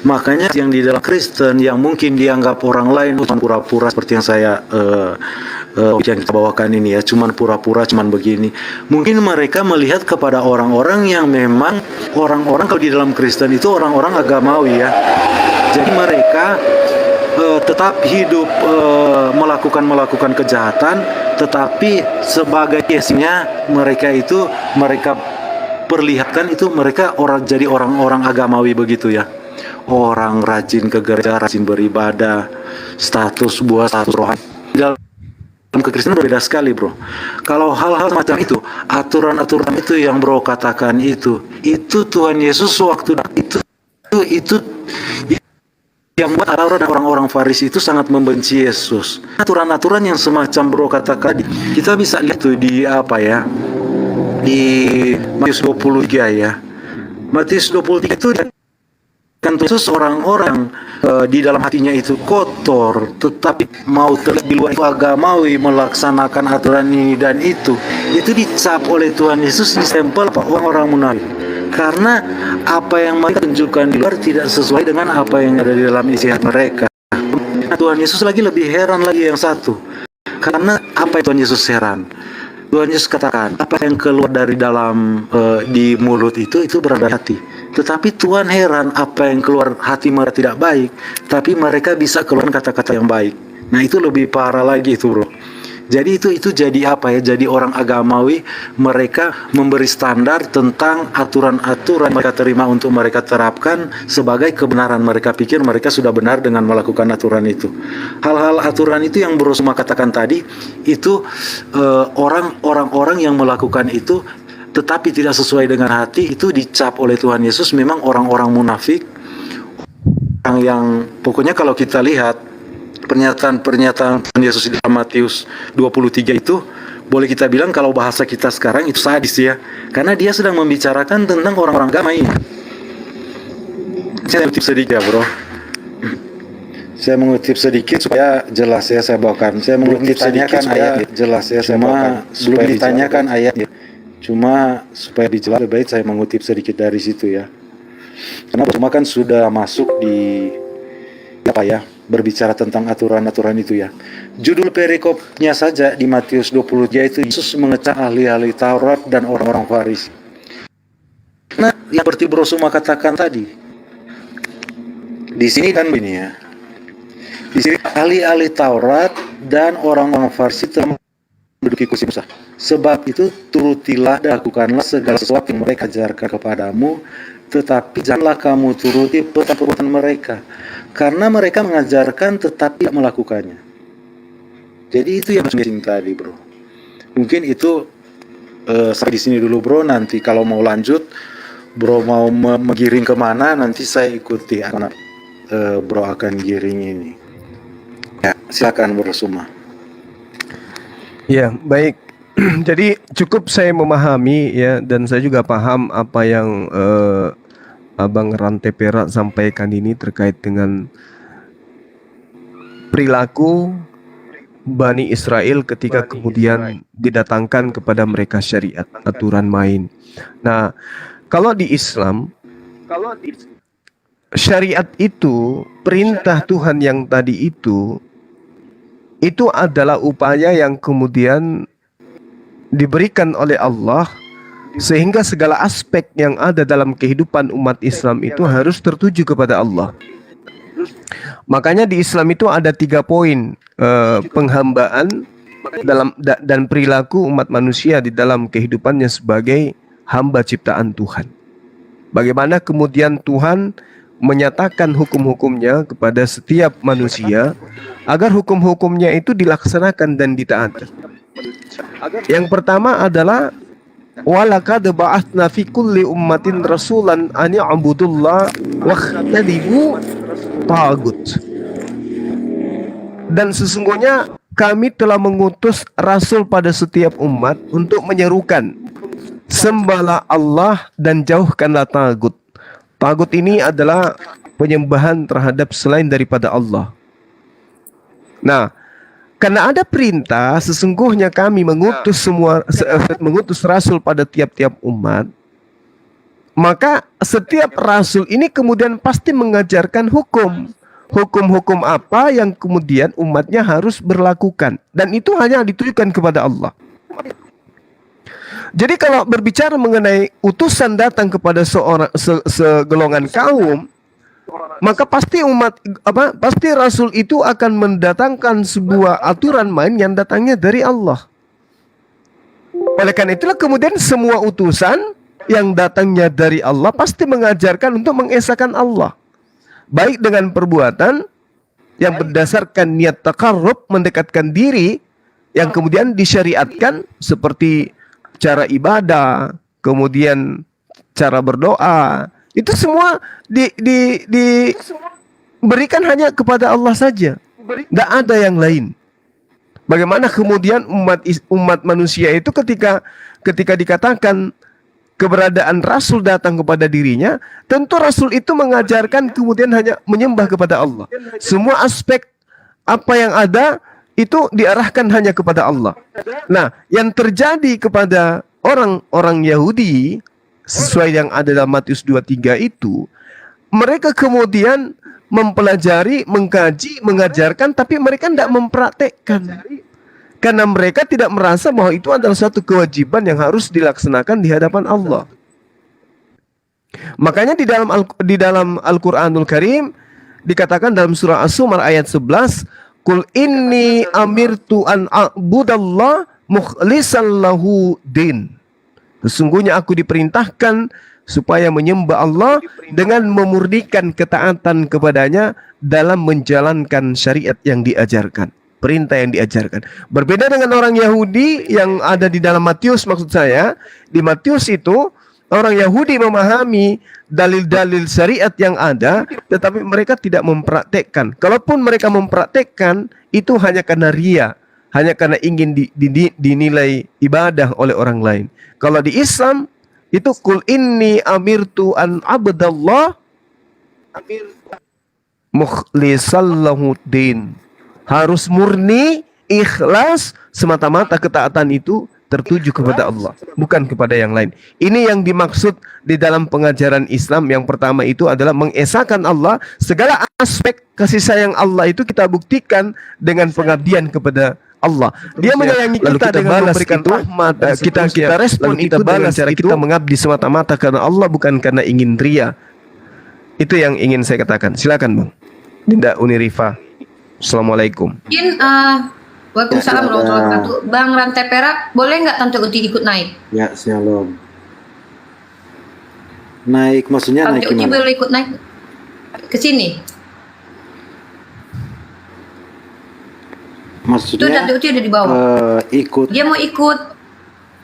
S2: Makanya yang di dalam Kristen yang mungkin dianggap orang lain cuma pura-pura seperti yang saya yang kita bawakan ini ya, cuman pura-pura, cuman begini. Mungkin mereka melihat kepada orang-orang yang memang orang-orang kalau di dalam Kristen itu orang-orang agamawi ya. Jadi mereka tetap hidup melakukan kejahatan, tetapi sebagai casingnya mereka perlihatkan itu mereka jadi orang-orang agamawi begitu ya. Orang rajin ke gereja, rajin beribadah, status rohani. Dalam kekristenan berbeda sekali, bro. Kalau hal-hal macam itu, aturan-aturan itu yang bro katakan itu Tuhan Yesus waktu itu yang buat orang-orang Farisi itu sangat membenci Yesus. Aturan-aturan yang semacam bro katakan, kita bisa lihat tuh di di Matius 23 ya. Matius 23 itu kan Yesus orang-orang di dalam hatinya itu kotor, tetapi mau terlebih luar itu agamawi, melaksanakan aturan ini dan itu dicap oleh Tuhan Yesus, distempel orang-orang munafik. Karena apa yang mereka tunjukkan di luar tidak sesuai dengan apa yang ada di dalam isi hati mereka. Tuhan Yesus lebih heran lagi yang satu. Karena apa yang Tuhan Yesus heran? Tuhan Yesus katakan, apa yang keluar dari dalam di mulut itu berada di hati. Tetapi Tuhan heran apa yang keluar hati mereka tidak baik, tapi mereka bisa keluar kata-kata yang baik. Nah, itu lebih parah lagi itu, bro. Jadi itu jadi apa ya? Jadi orang agamawi, mereka memberi standar tentang aturan-aturan mereka terima untuk mereka terapkan sebagai kebenaran. Mereka pikir mereka sudah benar dengan melakukan aturan itu. Hal-hal aturan itu yang Bro Suma katakan tadi, itu orang-orang yang melakukan itu tetapi tidak sesuai dengan hati, itu dicap oleh Tuhan Yesus memang orang-orang munafik, orang yang pokoknya kalau kita lihat pernyataan Tuhan Yesus di dalam Matius 23 itu boleh kita bilang kalau bahasa kita sekarang itu sadis ya, karena dia sedang membicarakan tentang orang-orang agama ini. Saya mengutip sedikit ya, bro. Saya mengutip sedikit supaya jelas ya saya bawakan. Saya mengutip sedikit supaya jelas ya saya bawakan. Belum ditanyakan ayatnya. Cuma supaya dijelaskan lebih baik saya mengutip sedikit dari situ ya. Karena cuma kan sudah masuk di berbicara tentang aturan-aturan itu ya. Judul perikopnya saja di Matius 23 itu Yesus mengecam ahli-ahli Taurat dan orang-orang Farisi. Nah, yang seperti Bro Suma katakan tadi. Di sini kan begini ya. Di sini ahli-ahli Taurat dan orang-orang Farisi telah menduduki kursi Musa. Sebab itu turutilah dan lakukanlah segala sesuatu yang mereka ajarkan kepadamu, tetapi janganlah kamu turuti perbuatan mereka, karena mereka mengajarkan tetapi tidak melakukannya. Jadi itu yang penting tadi, bro. Mungkin itu saya di sini dulu, bro. Nanti kalau mau lanjut, bro mau menggiring kemana, nanti saya ikuti. Bro akan giring ini. Ya, silakan Bro Suma.
S3: Ya, baik. Jadi cukup saya memahami ya, dan saya juga paham apa yang Abang Rantai Perak sampaikan ini terkait dengan perilaku Bani Israel ketika kemudian didatangkan kepada mereka syariat, aturan main. Nah, kalau di Islam, syariat itu, perintah Tuhan yang tadi itu adalah upaya yang kemudian diberikan oleh Allah sehingga segala aspek yang ada dalam kehidupan umat Islam itu harus tertuju kepada Allah. Makanya di Islam itu ada 3 poin penghambaan dan perilaku umat manusia di dalam kehidupannya sebagai hamba ciptaan Tuhan. Bagaimana kemudian Tuhan menyatakan hukum-hukumnya kepada setiap manusia agar hukum-hukumnya itu dilaksanakan dan ditaati. Yang pertama adalah walaqad ba'atsna fi kulli ummatin rasulan an ya'budullah wajtanibu tagut. Dan sesungguhnya kami telah mengutus rasul pada setiap umat untuk menyerukan sembahlah Allah dan jauhkanlah tagut. Tagut ini adalah penyembahan terhadap selain daripada Allah. Nah, karena ada perintah, sesungguhnya kami mengutus rasul pada tiap-tiap umat, maka setiap rasul ini kemudian pasti mengajarkan hukum-hukum apa yang kemudian umatnya harus berlakukan, dan itu hanya ditujukan kepada Allah. Jadi kalau berbicara mengenai utusan datang kepada segolongan kaum, maka pasti pasti rasul itu akan mendatangkan sebuah aturan main yang datangnya dari Allah. Oleh karena itulah kemudian semua utusan yang datangnya dari Allah pasti mengajarkan untuk mengesahkan Allah, baik dengan perbuatan yang berdasarkan niat taqarrub, mendekatkan diri, yang kemudian disyariatkan seperti cara ibadah, kemudian cara berdoa, itu semua diberikan hanya kepada Allah saja, tidak ada yang lain. Bagaimana kemudian umat manusia itu ketika dikatakan keberadaan Rasul datang kepada dirinya, tentu Rasul itu mengajarkan kemudian hanya menyembah kepada Allah. Semua aspek apa yang ada itu diarahkan hanya kepada Allah. Nah, yang terjadi kepada orang-orang Yahudi sesuai yang ada dalam Matius 23 itu, mereka kemudian mempelajari, mengkaji, mengajarkan, tapi mereka tidak mempraktekkan. Karena mereka tidak merasa bahwa itu adalah suatu kewajiban yang harus dilaksanakan di hadapan Allah. Makanya di dalam Al-Qur'anul Karim dikatakan dalam surah As-Zumar ayat 11, Qul inni amirtu an a'budallah mukhlishan lahu din. Sesungguhnya aku diperintahkan supaya menyembah Allah dengan memurnikan ketaatan kepadanya dalam menjalankan syariat yang diajarkan, perintah yang diajarkan. Berbeda dengan orang Yahudi yang ada di dalam Matius, maksud saya, di Matius itu orang Yahudi memahami dalil-dalil syariat yang ada, tetapi mereka tidak mempraktekkan. Kalaupun mereka mempraktekkan, itu hanya karena ria, hanya karena ingin dinilai ibadah oleh orang lain. Kalau di Islam, itu Qul inni amirtu an abdallah mukhlishallahu din. Harus murni, ikhlas, semata-mata ketaatan itu tertuju kepada Allah, bukan kepada yang lain. Ini yang dimaksud di dalam pengajaran Islam. Yang pertama itu adalah mengesahkan Allah. Segala aspek kasih sayang Allah itu kita buktikan dengan pengabdian kepada Allah. Dia menyayangi kita dengan memberikan rahmat. Kita respon itu dengan cara kita mengabdi semata-mata karena Allah, bukan karena ingin ria. Itu yang ingin saya katakan. Silakan Bang Dinda Unirifa. Assalamualaikum.
S4: Mungkin Waalaikumsalam warahmatullahi wabarakatuh. Bang Rantai Perak, boleh nggak Tante Uti ikut naik?
S2: Ya, shalom. Naik maksudnya
S4: Tante
S2: naik
S4: Uti
S2: gimana?
S4: boleh ikut naik ke sini. Itu
S2: Maksudnya
S4: Tante Uti ada di bawah.
S2: ikut.
S4: Dia mau ikut.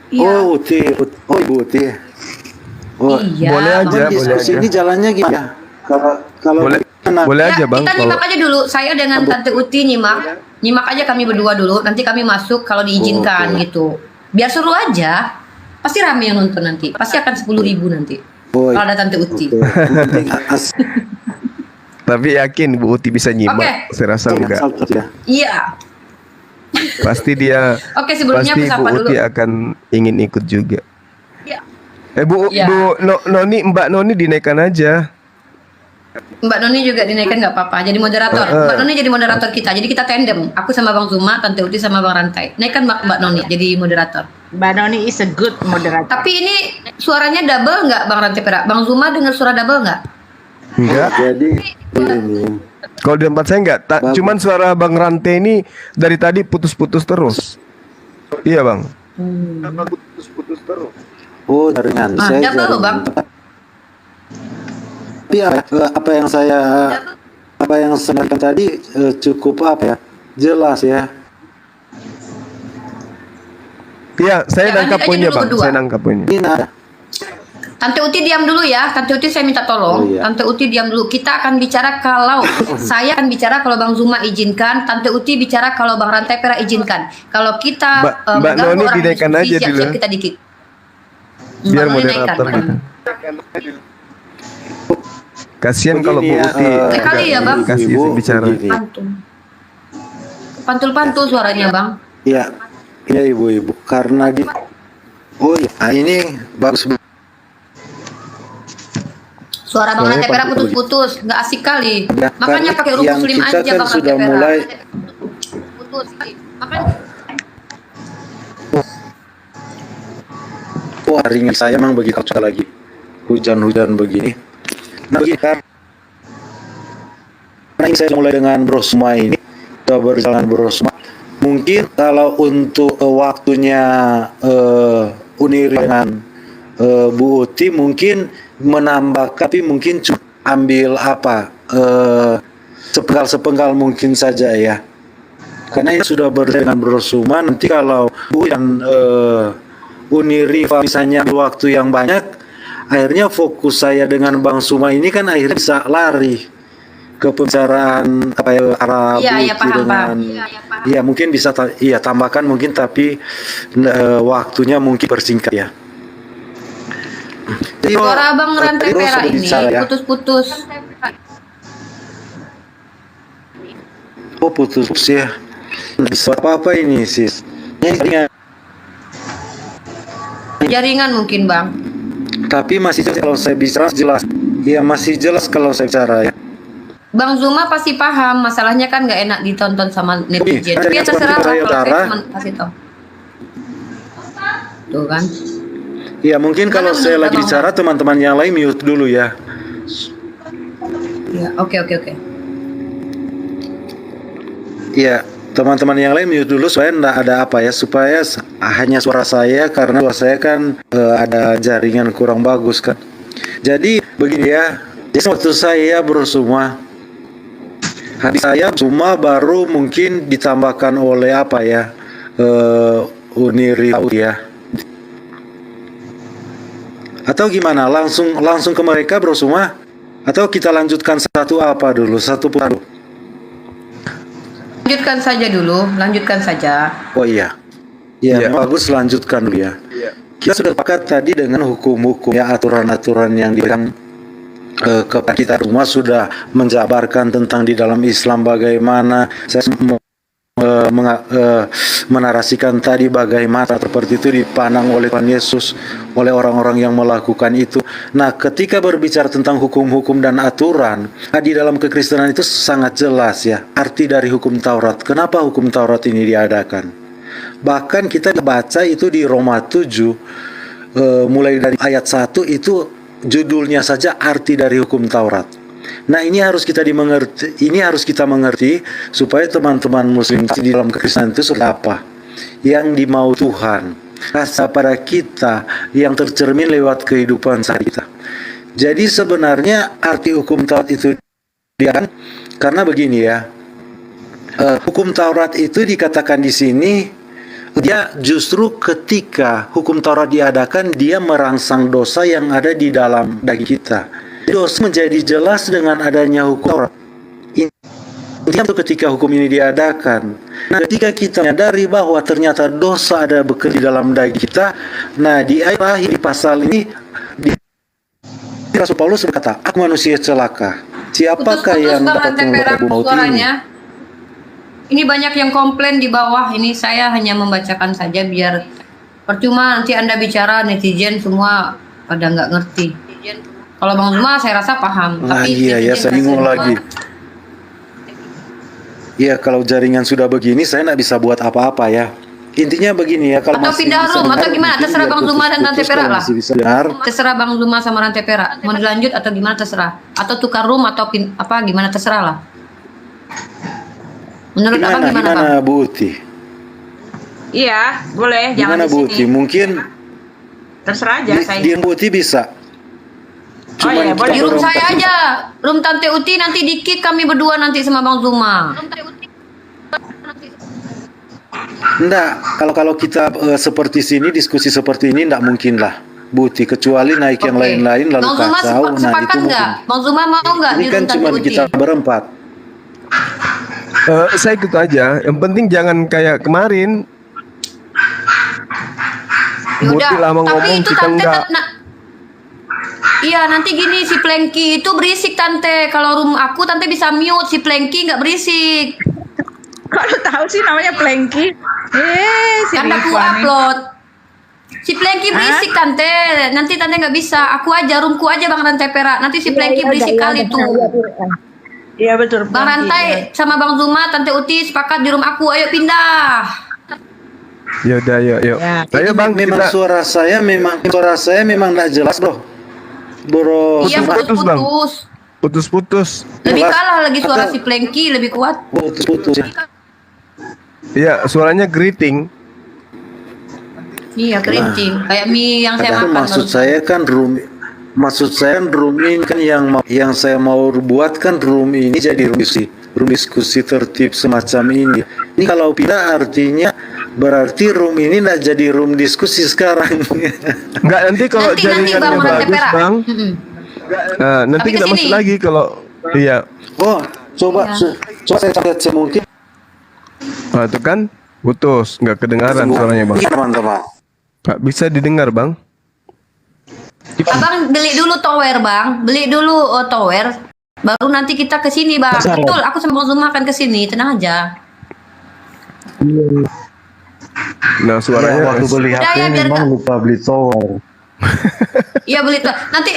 S4: Iya.
S2: Oh, Ibu Uti. Oh,
S4: Iya.
S3: boleh aja,
S2: Emang
S3: boleh
S2: diskusi
S3: aja.
S2: ini jalannya gimana? Kalau
S3: Boleh,
S2: gimana?
S3: boleh
S4: Ya,
S3: aja Bang.
S4: kita nyimak aja dulu. Saya dengan Tante Uti nyimak aja kami berdua dulu. Nanti kami masuk kalau diizinkan
S2: Oh, oke.
S4: gitu. Biar seru aja. Pasti rame yang nonton nanti. Pasti akan 10.000 nanti.
S2: Oh,
S4: Kalau ada Tante Uti.
S2: oke. Yang penting
S3: Tapi yakin Bu Uti bisa nyimak?
S4: Oke.
S3: Saya rasa enggak.
S2: ya.
S4: Iya.
S3: Pasti dia
S4: Oke, sebelumnya
S3: pasti
S4: aku sapa
S3: Bu
S4: dulu.
S3: Uti akan ingin ikut juga.
S4: Iya.
S3: Bu
S4: Iya.
S3: Mbak Noni dinaikkan aja.
S4: Mbak Noni juga dinaikkan nggak apa-apa. Jadi moderator. Mbak Noni jadi moderator kita. Jadi kita tandem. Aku sama Bang Zuma, Tante Uti sama Bang Rantai. Naikkan Mbak Noni jadi moderator.
S5: Mbak Noni is a good moderator.
S4: Tapi ini suaranya double nggak Bang Rantai Perak? Bang Zuma dengar suara double nggak?
S3: Enggak.
S2: Jadi ini
S3: Kalau di tempat saya enggak.
S2: Bagus.
S3: Cuman suara Bang Rante ini dari tadi putus-putus terus. Iya, Bang. Putus-putus terus.
S2: oh jaringan
S4: Ah,
S2: saya
S4: double loh, Bang.
S2: Tapi apa yang saya sampaikan tadi cukup apa ya? Jelas ya.
S3: Iya, saya
S4: Ya,
S3: nangkap
S4: lanjut aja
S3: poinnya,
S4: dulu
S3: Bang.
S4: kedua.
S3: Saya nangkap poinnya.
S2: Ini ada.
S4: Tante Uti diam dulu ya. Tante Uti saya minta tolong.
S2: Oh, iya.
S4: Tante Uti diam dulu. Kita akan bicara kalau saya akan bicara kalau Bang Zuma izinkan. Tante Uti bicara kalau Bang Rantai Perak izinkan. Kalau kita
S3: Mbak
S4: mengganggu
S3: Noni
S4: orang
S3: dinaikkan
S4: diskusi,
S3: aja
S4: siap-siap
S3: dulu.
S4: kita dikit.
S3: Biar
S4: Mbak Noni naikkan.
S3: moderator gitu. Kasihan kalau Bu
S2: Begini ya,
S3: Uti
S4: Sekali ya, Bang.
S3: kasih
S2: Ibu,
S3: bicara.
S2: begini.
S4: Pantul suaranya Bang.
S2: Iya, iya ibu-ibu. Karena oh iya, ini bagus.
S4: Suara Bang
S3: Suaranya
S4: Rantai Perak
S3: pantul.
S4: putus-putus, nggak asik kali.
S2: Ya,
S4: Makanya
S2: kan
S4: pakai rumus
S2: yang
S4: muslim
S2: kita
S4: aja
S2: kan
S4: Bang
S2: sudah
S4: Rantai Perak.
S2: mulai-
S4: Putus. Makanya
S2: Wah, ringan saya memang begitu lagi. Hujan-hujan begini. Nah, begini kan. Karena ini saya mulai dengan Brosma ini. Kita berjalan Brosma. Mungkin kalau untuk waktunya Uniri dengan Bu Uti mungkin menambah, tapi mungkin cuma ambil apa sepenggal-sepenggal mungkin saja ya. Karena ini sudah berjalan dengan Brosma. Nanti kalau Bu dan Uniri misalnya waktu yang banyak, akhirnya fokus saya dengan Bang Suma ini kan akhirnya bisa lari ke pembicaraan apa ya Arab
S4: Iya, iya,
S2: itu
S4: paham,
S2: dengan
S4: paham.
S2: iya mungkin bisa tambahkan mungkin tapi waktunya mungkin bersingkat ya. Jadi,
S4: suara Bang Rantai
S2: tadi Ros
S4: Perak
S2: sudah
S4: ini
S2: bicara ya.
S4: putus-putus.
S2: Oh putus ya. Bisa apa ini sis? Ini
S4: Jaringan mungkin Bang.
S2: tapi masih jelas kalau saya bicara jelas. Iya masih jelas kalau saya bicara ya.
S4: Bang Zuma pasti paham, masalahnya kan nggak enak ditonton sama netizen.
S2: Oke,
S4: Tapi ya
S2: seperti
S4: terserah Bang,
S2: saya
S4: kalau saya
S2: utara.
S4: cuma kasih tahu. Tuh kan.
S2: Ya mungkin kalau
S4: Mana
S2: saya
S4: menurut
S2: lagi
S4: Abang,
S2: bicara teman-teman yang lain mute dulu ya.
S4: Ya, oke.
S2: Iya, teman-teman yang lain mute dulu supaya enggak ada apa ya, supaya hanya suara saya karena suara saya kan ada jaringan kurang bagus kan. Jadi begini ya, jadi waktu saya semua habis saya cuma baru mungkin ditambahkan oleh apa ya Uniri ya. Atau gimana? Langsung ke mereka bro semua? Atau kita lanjutkan satu apa dulu? Satu dulu.
S4: Lanjutkan saja.
S2: Oh iya. Ya,
S3: Iya.
S2: bagus lanjutkan dulu ya. Kita sudah sepakat tadi dengan hukum-hukum ya aturan-aturan yang diberikan kepada kita semua sudah menjabarkan tentang di dalam Islam bagaimana saya menarasikan tadi bagaimana seperti itu dipandang oleh Tuhan Yesus oleh orang-orang yang melakukan itu. Nah, ketika berbicara tentang hukum-hukum dan aturan, di dalam kekristenan itu sangat jelas ya arti dari hukum Taurat. Kenapa hukum Taurat ini diadakan? Bahkan kita baca itu di Roma 7 mulai dari ayat 1 itu judulnya saja arti dari hukum Taurat. Nah, ini harus kita mengerti supaya teman-teman muslim di dalam kekristenan itu seperti apa yang dimau Tuhan rasa pada kita yang tercermin lewat kehidupan sehari kita. Jadi sebenarnya arti hukum Taurat itu dia karena begini ya, hukum Taurat itu dikatakan di sini dia justru ketika hukum Taurat diadakan dia merangsang dosa yang ada di dalam daging kita. Dosa menjadi jelas dengan adanya hukum Taurat. Ini itu ketika hukum ini diadakan. Nah, ketika kita menyadari bahwa ternyata dosa ada bekerja di dalam daging kita, nah di ayat akhir di pasal ini di Rasul Paulus berkata, aku manusia celaka. Siapakah
S4: Putus-putus
S2: yang
S4: Bang
S2: dapat
S4: Rantai Perak
S2: memberitahu maut ini?
S4: suaranya. Ini banyak yang komplain di bawah. Ini saya hanya membacakan saja biar percuma nanti Anda bicara netizen semua pada nggak ngerti. Kalau Bang Zuma saya rasa paham.
S2: Ah,
S4: tapi
S2: iya ya,
S4: netizen
S2: saya bingung
S4: semua-
S2: lagi. Ya, kalau jaringan sudah begini, saya nggak bisa buat apa-apa ya. Intinya begini ya, kalau
S4: Atau
S2: masih
S4: pindah
S2: bisa
S4: room, atau
S2: dengar,
S4: gimana?
S2: mungkin
S4: Terserah
S2: ya
S4: Bang Zuma dan Rantai
S2: putus-putus
S4: Perak
S2: kalau
S4: lah.
S2: masih bisa dengar.
S4: Terserah Bang Zuma sama Rantai Perak. Mau dilanjut atau gimana terserah. Atau tukar room atau apa gimana terserah lah. Menurut Abang gimana Bang?
S2: Gimana Bu Uti?
S5: Iya, boleh. Jangan
S2: Gimana
S5: di
S2: Bu
S5: sini.
S2: Uti? Mungkin
S5: Terserah aja saya.
S2: di Bu Uti bisa.
S5: Oh iya, boleh.
S4: Di room
S2: berempat.
S4: saya aja. Room Tante Uti nanti dikit kami berdua nanti sama Bang Zuma.
S2: Enggak, kalau kita seperti sini, diskusi seperti ini enggak mungkin lah, Bu Uti, kecuali naik yang
S4: Oke.
S2: lain-lain lalu
S4: Bang Zuma
S2: kacau. Nah,
S4: sepakat
S2: itu
S4: nggak?
S2: mungkin.
S4: Bang Zuma mau nggak
S2: Ini
S4: di
S2: kan
S4: room Tante
S2: cuma
S4: Uti?
S2: kita berempat.
S3: Saya ikut aja. Yang penting jangan kayak kemarin.
S4: Yaudah,
S3: Bukti lama
S4: tapi
S3: ngomong
S4: itu
S3: kita
S4: Tante
S3: enggak.
S4: Iya nanti gini si Plengki itu berisik Tante. Kalau room aku Tante bisa mute, si Plengki nggak berisik.
S5: Kok lu tahu sih namanya Plengki? Si
S4: Kan aku
S5: Rifa nih.
S4: upload. Si Plengki berisik Tante. Nanti Tante nggak bisa. Aku aja roomku aja Bang Rantai Perak. Nanti si Plengki berisik kali tuh.
S5: Iya betul.
S4: Bang
S5: Plengki,
S4: Rantai sama Bang Zuma, Tante Uti sepakat di room aku. Ayo pindah.
S3: Ya udah, yuk.
S5: Ya.
S3: Ayo Bang,
S2: Memang
S3: kita
S2: suara saya memang enggak jelas, Bro.
S4: Iya
S3: putus, Bang.
S4: putus-putus.
S3: putus-putus.
S4: Lebih
S2: Jelas.
S4: kalah lagi suara
S2: Atau-
S4: si Plengki lebih kuat.
S2: Putus-putus ya.
S3: Iya, suaranya greeting.
S4: Iya kerincing. Kayak mie yang saya
S2: Padahal
S4: makan.
S2: maksud
S4: barusan.
S2: saya kan room ini kan yang saya mau buat kan room ini jadi room diskusi tertib semacam ini. Ini kalau pindah artinya berarti room ini enggak jadi room diskusi sekarang.
S3: Enggak, nanti kalau
S4: Nanti
S3: jaringannya
S4: Bang Rantai
S3: bagus,
S4: Perak.
S3: Bang.
S4: Mm-mm.
S3: Nanti
S4: Tapi
S3: kita
S4: kesini.
S3: masuk lagi kalau iya.
S2: Oh, coba
S4: Iya.
S2: coba saya lihat mungkin
S3: Nah, itu kan putus, nggak kedengaran suaranya, Bang.
S2: teman-teman.
S3: Nggak bisa didengar, Bang.
S4: Abang beli dulu tower Bang, beli dulu tower. Baru nanti kita ke sini Bang.
S1: Besar,
S4: Betul, aku sama Bang Zuma akan ke sini, tenang aja.
S3: Nah, suaranya
S6: waktu beli
S4: Udah
S6: HP
S4: ya, biar
S6: memang lupa beli tower.
S4: Iya beli tower. Nanti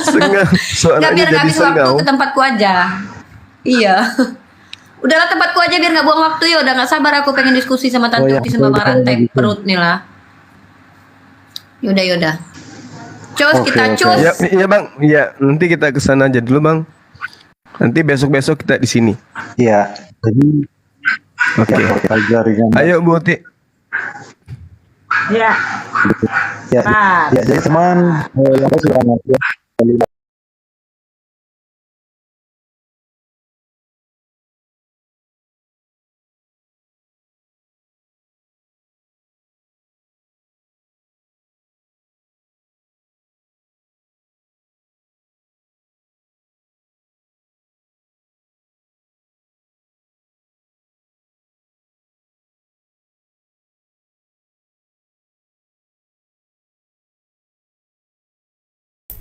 S3: sengau,
S4: nggak
S3: suaranya
S4: biar nggak
S3: jadi
S4: habis waktu
S3: sengau.
S4: ke tempatku aja. Iya. Udahlah tempatku aja biar nggak buang waktu ya. Udah nggak sabar aku pengen diskusi sama Tante
S6: Oh, ya,
S4: Uti sama Bang
S6: betul,
S4: Rantai
S6: gitu.
S4: perut nih lah. Yaudah. Cus
S6: Oke,
S4: kita
S6: oke.
S4: cus.
S3: Ya, iya, Bang. Iya, nanti kita ke sana aja dulu, Bang. Nanti besok-besok kita di sini.
S6: Iya. Jadi
S3: Oke.
S6: jaringan.
S3: Ayo, Bu Uti.
S5: Ya.
S6: Ya,
S5: Nah.
S6: ya, jadi teman yang sudah ngerti.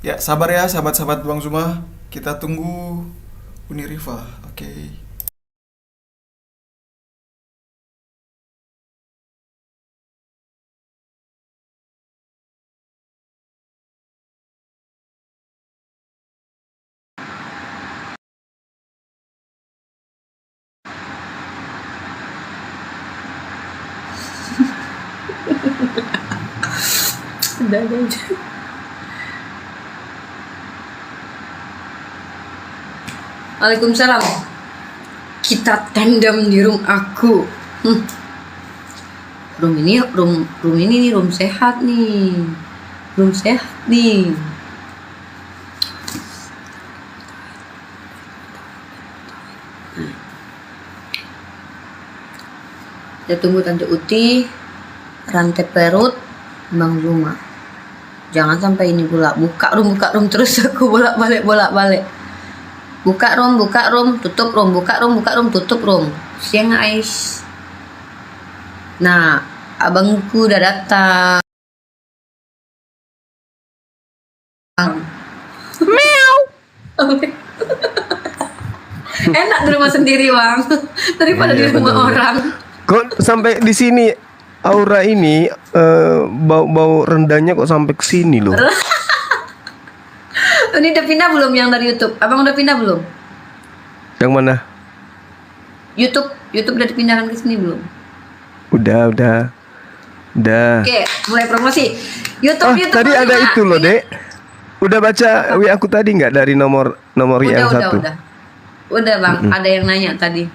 S7: Ya, sabar ya sahabat-sahabat Bang Zuma. Kita tunggu Uni Rifa. Oke.
S4: Udah. Waalaikumsalam. Kita tandem di room aku. Room ini nih room sehat nih. Room sehat nih. Kita tunggu Tante Uti, Rantai Perut, Bang Zuma. Jangan sampai ini buka room terus aku bolak-balik. Buka room, tutup room, buka room, tutup room. Siang guys. Nah, abangku udah datang. Meow. Enak di rumah sendiri, Bang. Daripada di
S3: Iya,
S4: rumah
S3: benar.
S4: orang.
S3: Kok sampai di sini aura ini bau rendangnya kok sampai ke sini loh.
S4: Ini udah pindah belum yang dari YouTube? Abang udah pindah belum?
S3: Yang mana?
S4: YouTube udah dipindahkan ke sini belum?
S3: Udah.
S4: Oke, mulai promosi. YouTube
S3: Tadi
S4: Bang
S3: ada
S4: Zuma.
S3: itu loh, Dek. Udah baca WA aku tadi nggak dari nomor yang satu?
S4: Udah Bang, ada yang nanya tadi.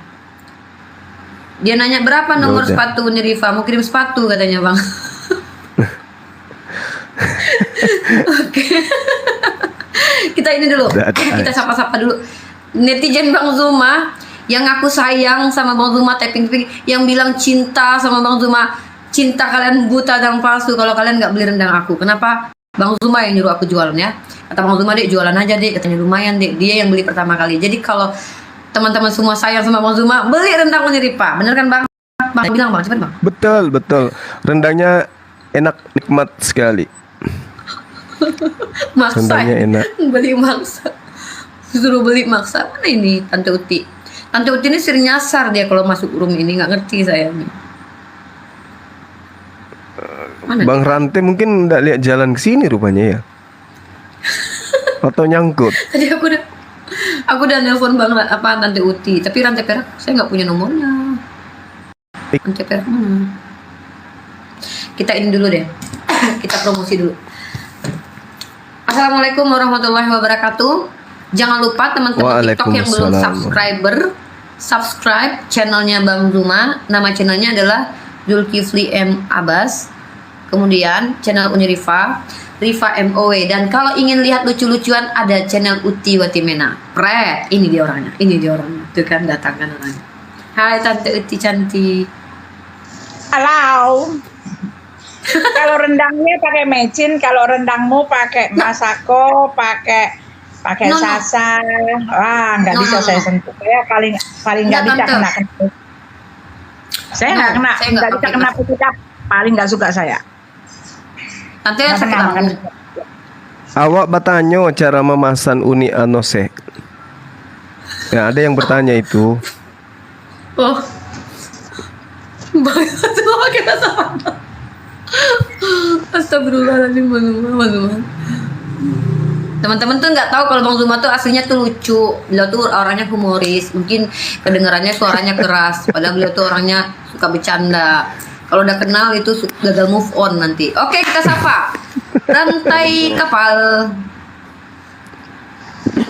S4: Dia nanya berapa nomor
S3: udah.
S4: sepatu nih Riva? Mau kirim sepatu katanya Bang. Oke. Kita ini dulu. Kita sapa-sapa dulu. Netizen Bang Zuma yang aku sayang sama Bang Zuma tapping yang bilang cinta sama Bang Zuma. Cinta kalian buta dan palsu kalau kalian nggak beli rendang aku. Kenapa? Bang Zuma yang nyuruh aku jualan ya. Kata Bang Zuma, Dek jualan aja Dek. Katanya lumayan Dek. Dia yang beli pertama kali. Jadi kalau teman-teman semua sayang sama Bang Zuma, beli rendang Uniripa. Bener kan Bang? Bang bilang Bang, cepet Bang.
S3: Betul. Rendangnya enak, nikmat sekali.
S4: Maksa.
S3: Rendangnya enak.
S4: Beli maksa. Suruh beli maksa. Mana ini Tante Uti? Tante Uti ini sering nyasar dia kalau masuk room ini. Nggak ngerti saya nih. Mana
S3: Bang Rante mungkin nggak lihat jalan ke sini rupanya ya. Atau nyangkut.
S4: Tadi aku udah nelpon Tante Uti, tapi Rantai Perak saya nggak punya nomornya. Rantai Perak mana? Kita ini dulu deh. Kita promosi dulu. Assalamualaikum warahmatullahi wabarakatuh. Jangan lupa teman-teman TikTok yang belum subscribe channelnya Bang Zuma. Nama channelnya adalah Zulkifli M Abbas. Kemudian channel Uniriva, Riva MOW. Dan kalau ingin lihat lucu-lucuan ada channel Uti Watimena. Pret, ini dia orangnya. Tuh kan datangkan orangnya. Hai Tante Uti cantik.
S5: Halo. Kalau rendangnya pakai mecin, kalau rendangmu pakai masako, pakai
S4: No.
S5: sasa. Wah, nggak
S4: No,
S5: bisa
S4: no,
S5: saya
S4: no.
S5: sentuh. Saya paling nggak
S4: Nggak,
S5: bisa
S4: Tante.
S5: kena. Saya
S4: No,
S5: nggak kena,
S4: saya
S5: nggak
S4: nggak
S5: bisa
S4: pakai
S5: kena
S4: masako.
S5: pucat. Paling nggak suka saya.
S4: Tante
S5: Nggak
S4: sakit
S5: pernah makan.
S4: lambung.
S3: Awak bertanya cara memasan uni anose. Ya, ada yang bertanya itu.
S4: Oh. Bang Zuma pakai bahasa apa? Astagfirullahaladzim Bang Zuma. Teman-teman tuh nggak tahu kalau Bang Zuma tuh aslinya tuh lucu. Beliau tuh orangnya humoris. Mungkin kedengarannya suaranya keras. Padahal beliau tuh orangnya suka bercanda. Kalau udah kenal itu gagal move on nanti. Oke, kita sapa. Rantai kapal.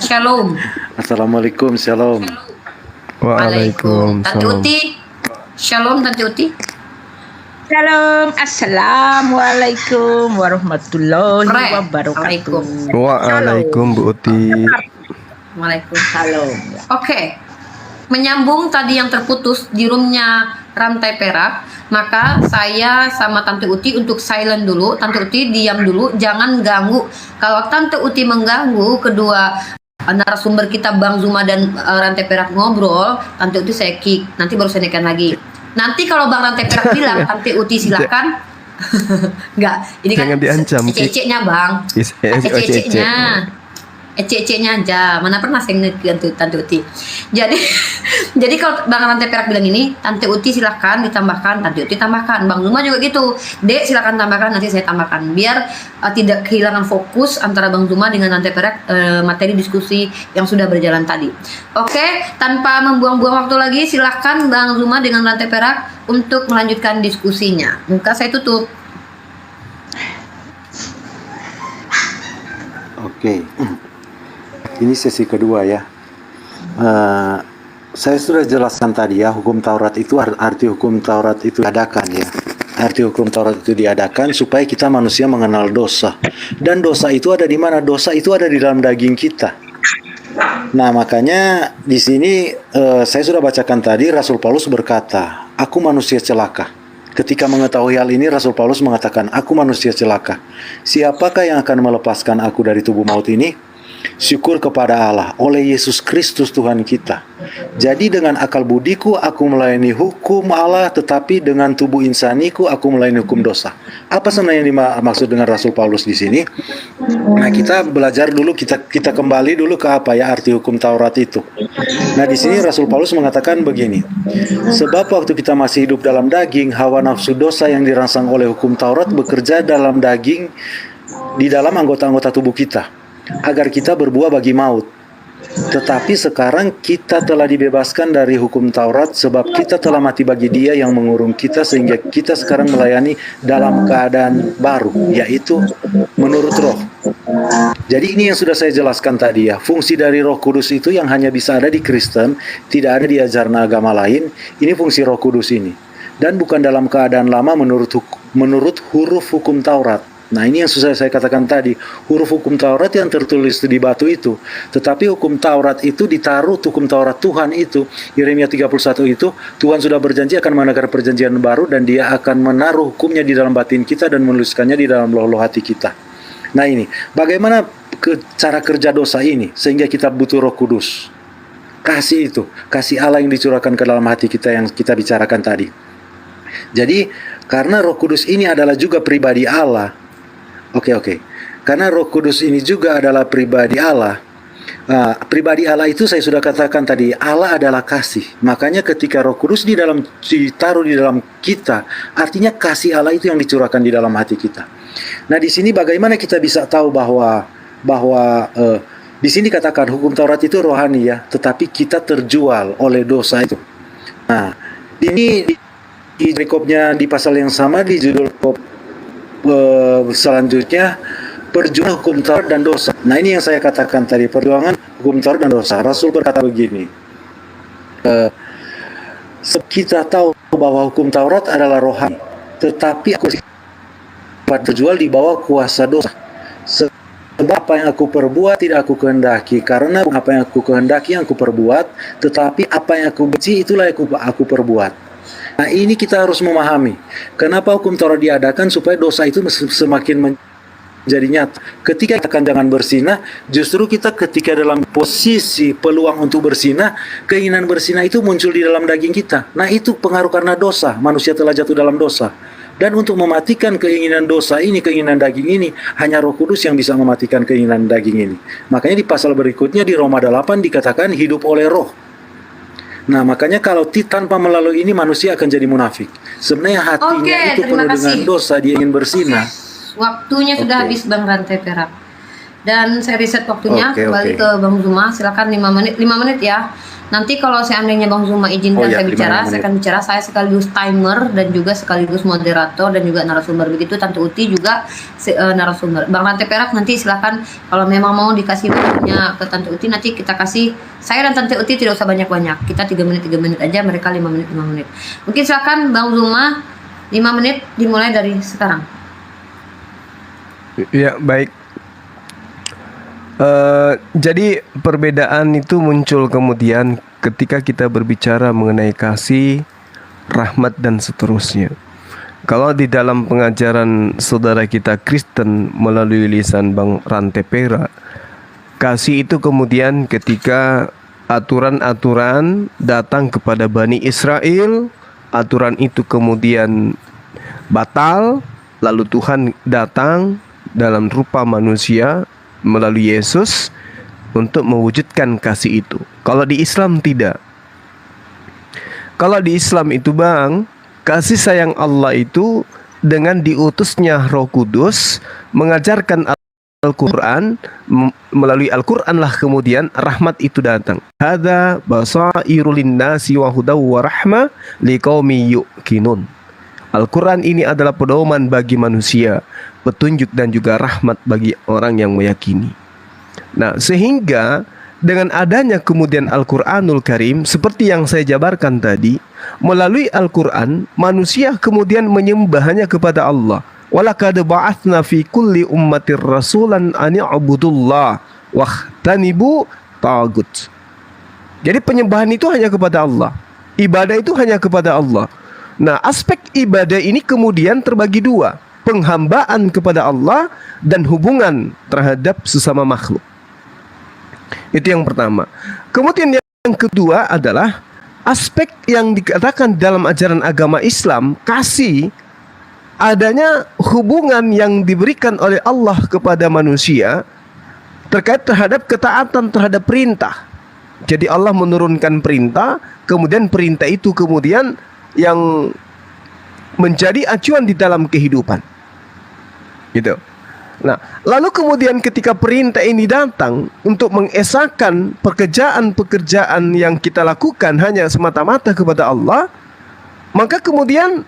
S4: Shalom.
S2: Assalamualaikum, shalom.
S3: Waalaikumsalam.
S4: Tante Uti. Shalom Tante Uti.
S5: Shalom, assalamualaikum warahmatullahi wabarakatuh.
S3: Waalaikum Bu Uti.
S4: Waalaikumsalam. Oke. Menyambung tadi yang terputus di roomnya Rantai Perak, maka saya sama Tante Uti untuk silent dulu. Tante Uti diam dulu, jangan ganggu. Kalau Tante Uti mengganggu kedua narasumber kita Bang Zuma dan Rantai Perak ngobrol, Tante Uti saya kick. Nanti baru saya naikkan lagi. Nanti kalau Bang Rantai Perak bilang Tante Uti silakan. Enggak, ini kan
S3: Jangan diancam, Ki.
S4: ecek-eceknya Bang. Ecek-eceknya. Ecek-eceknya aja. Mana pernah saya ngeganti Tante Uti. Jadi kalau Bang Rantai Perak bilang ini, Tante Uti silahkan ditambahkan, Tante Uti tambahkan. Bang Zuma juga gitu. Dek silahkan tambahkan, nanti saya tambahkan. Biar tidak kehilangan fokus antara Bang Zuma dengan Rantai Perak materi diskusi yang sudah berjalan tadi. Oke, tanpa membuang-buang waktu lagi, silahkan Bang Zuma dengan Rantai Perak untuk melanjutkan diskusinya. Muka saya tutup.
S2: Oke. Ini sesi kedua ya. Saya sudah jelaskan tadi ya, hukum Taurat itu arti hukum Taurat itu diadakan ya. Arti hukum Taurat itu diadakan supaya kita manusia mengenal dosa. Dan dosa itu ada di mana? Dosa itu ada di dalam daging kita. Nah, makanya di sini saya sudah bacakan tadi Rasul Paulus berkata, "Aku manusia celaka." Ketika mengetahui hal ini, Rasul Paulus mengatakan, "Aku manusia celaka. Siapakah yang akan melepaskan aku dari tubuh maut ini?" syukur kepada Allah oleh Yesus Kristus Tuhan kita. Jadi dengan akal budiku aku melayani hukum Allah, tetapi dengan tubuh insaniku aku melayani hukum dosa. Apa sebenarnya yang dimaksud dengan Rasul Paulus di sini? Nah, kita belajar dulu, kita kembali dulu ke apa ya arti hukum Taurat itu. Nah, di sini Rasul Paulus mengatakan begini. Sebab waktu kita masih hidup dalam daging, hawa nafsu dosa yang dirangsang oleh hukum Taurat bekerja dalam daging, di dalam anggota-anggota tubuh kita, agar kita berbuah bagi maut. Tetapi sekarang kita telah dibebaskan dari hukum Taurat, sebab kita telah mati bagi Dia yang mengurung kita, sehingga kita sekarang melayani dalam keadaan baru, yaitu menurut roh. Jadi ini yang sudah saya jelaskan tadi ya, fungsi dari Roh Kudus itu yang hanya bisa ada di Kristen, tidak ada di ajaran agama lain. Ini fungsi Roh Kudus ini, dan bukan dalam keadaan lama menurut huruf hukum Taurat. Nah, ini yang sudah saya katakan tadi, huruf hukum Taurat yang tertulis di batu itu. Tetapi hukum Taurat itu ditaruh, hukum Taurat Tuhan itu, Yeremia 31 itu, Tuhan sudah berjanji akan menegar perjanjian baru, dan Dia akan menaruh hukumnya di dalam batin kita dan menuliskannya di dalam loh-loh hati kita. Nah, ini bagaimana cara kerja dosa ini sehingga kita butuh Roh Kudus. Kasih itu, kasih Allah yang dicurahkan ke dalam hati kita yang kita bicarakan tadi. Jadi karena Roh Kudus ini adalah juga pribadi Allah. Oke. Karena Roh Kudus ini juga adalah pribadi Allah. Pribadi Allah itu saya sudah katakan tadi, Allah adalah kasih. Makanya ketika Roh Kudus ditaruh di dalam kita, artinya kasih Allah itu yang dicurahkan di dalam hati kita. Nah, di sini bagaimana kita bisa tahu bahwa di sini dikatakan hukum Taurat itu rohani ya, tetapi kita terjual oleh dosa itu. Nah, ini di perikopnya di pasal yang sama, di judul selanjutnya, perjuangan hukum Taurat dan dosa. Nah, ini yang saya katakan tadi, perjuangan hukum Taurat dan dosa. Rasul berkata begini, kita tahu bahwa hukum Taurat adalah rohani, tetapi aku terjual di bawah kuasa dosa. Sebab apa yang aku perbuat tidak aku kehendaki, karena apa yang aku kehendaki yang aku perbuat, tetapi apa yang aku benci itulah yang aku perbuat. Nah, ini kita harus memahami kenapa hukum Taurat diadakan, supaya dosa itu semakin menjadi nyata. Ketika kita jangan bersinah, justru kita ketika dalam posisi peluang untuk bersinah, keinginan bersinah itu muncul di dalam daging kita. Nah, itu pengaruh karena dosa, manusia telah jatuh dalam dosa. Dan untuk mematikan keinginan dosa ini, keinginan daging ini, hanya Roh Kudus yang bisa mematikan keinginan daging ini. Makanya di pasal berikutnya di Roma 8 dikatakan hidup oleh roh. Nah, makanya kalau tanpa melalui ini manusia akan jadi munafik. Sebenarnya hatinya itu penuh dengan dosa, dia ingin bersinah.
S4: Waktunya sudah habis Bang Rantai Perak. Dan saya riset waktunya, kembali ke Bang Zuma, silakan 5 menit ya. Nanti kalau seandainya Bang Zuma izinkan saya bicara, saya akan bicara. Saya sekaligus timer dan juga sekaligus moderator dan juga narasumber. Begitu Tante Uti juga narasumber. Bang Rantai Perak nanti silakan kalau memang mau dikasih waktunya ke Tante Uti, nanti kita kasih. Saya dan Tante Uti tidak usah banyak-banyak. Kita 3 menit aja, mereka 5 menit. Mungkin silakan Bang Zuma 5 menit dimulai dari sekarang.
S3: Ya, baik. Jadi perbedaan itu muncul kemudian ketika kita berbicara mengenai kasih, rahmat dan seterusnya. Kalau di dalam pengajaran saudara kita Kristen melalui lisan Bang Rantai Perak, kasih itu kemudian ketika aturan-aturan datang kepada Bani Israel, aturan itu kemudian batal, lalu Tuhan datang dalam rupa manusia melalui Yesus untuk mewujudkan kasih itu. Kalau di Islam tidak. Kalau di Islam itu Bang, kasih sayang Allah itu dengan diutusnya Roh Kudus mengajarkan Al-Quran, melalui Al-Quran lah kemudian rahmat itu datang. Hadza basairul linnasi wa hudaw wa rahmah liqaumi yuqinun. Al-Quran ini adalah pedoman bagi manusia, petunjuk dan juga rahmat bagi orang yang meyakini. Nah, sehingga dengan adanya kemudian Al-Quranul Karim, seperti yang saya jabarkan tadi, melalui Al-Quran manusia kemudian menyembahnya kepada Allah. Walaqad ba'atsna fi kulli ummatir rasulan an i'budullah wahtanibu tagut. Jadi penyembahan itu hanya kepada Allah, ibadah itu hanya kepada Allah. Nah, aspek ibadah ini kemudian terbagi dua, penghambaan kepada Allah dan hubungan terhadap sesama makhluk. Itu yang pertama. Kemudian yang kedua adalah aspek yang dikatakan dalam ajaran agama Islam, kasih, adanya hubungan yang diberikan oleh Allah kepada manusia terkait terhadap ketaatan terhadap perintah. Jadi Allah menurunkan perintah, kemudian perintah itu kemudian yang menjadi acuan di dalam kehidupan. Gitu. Nah, lalu kemudian ketika perintah ini datang untuk mengesahkan pekerjaan-pekerjaan yang kita lakukan hanya semata-mata kepada Allah, maka kemudian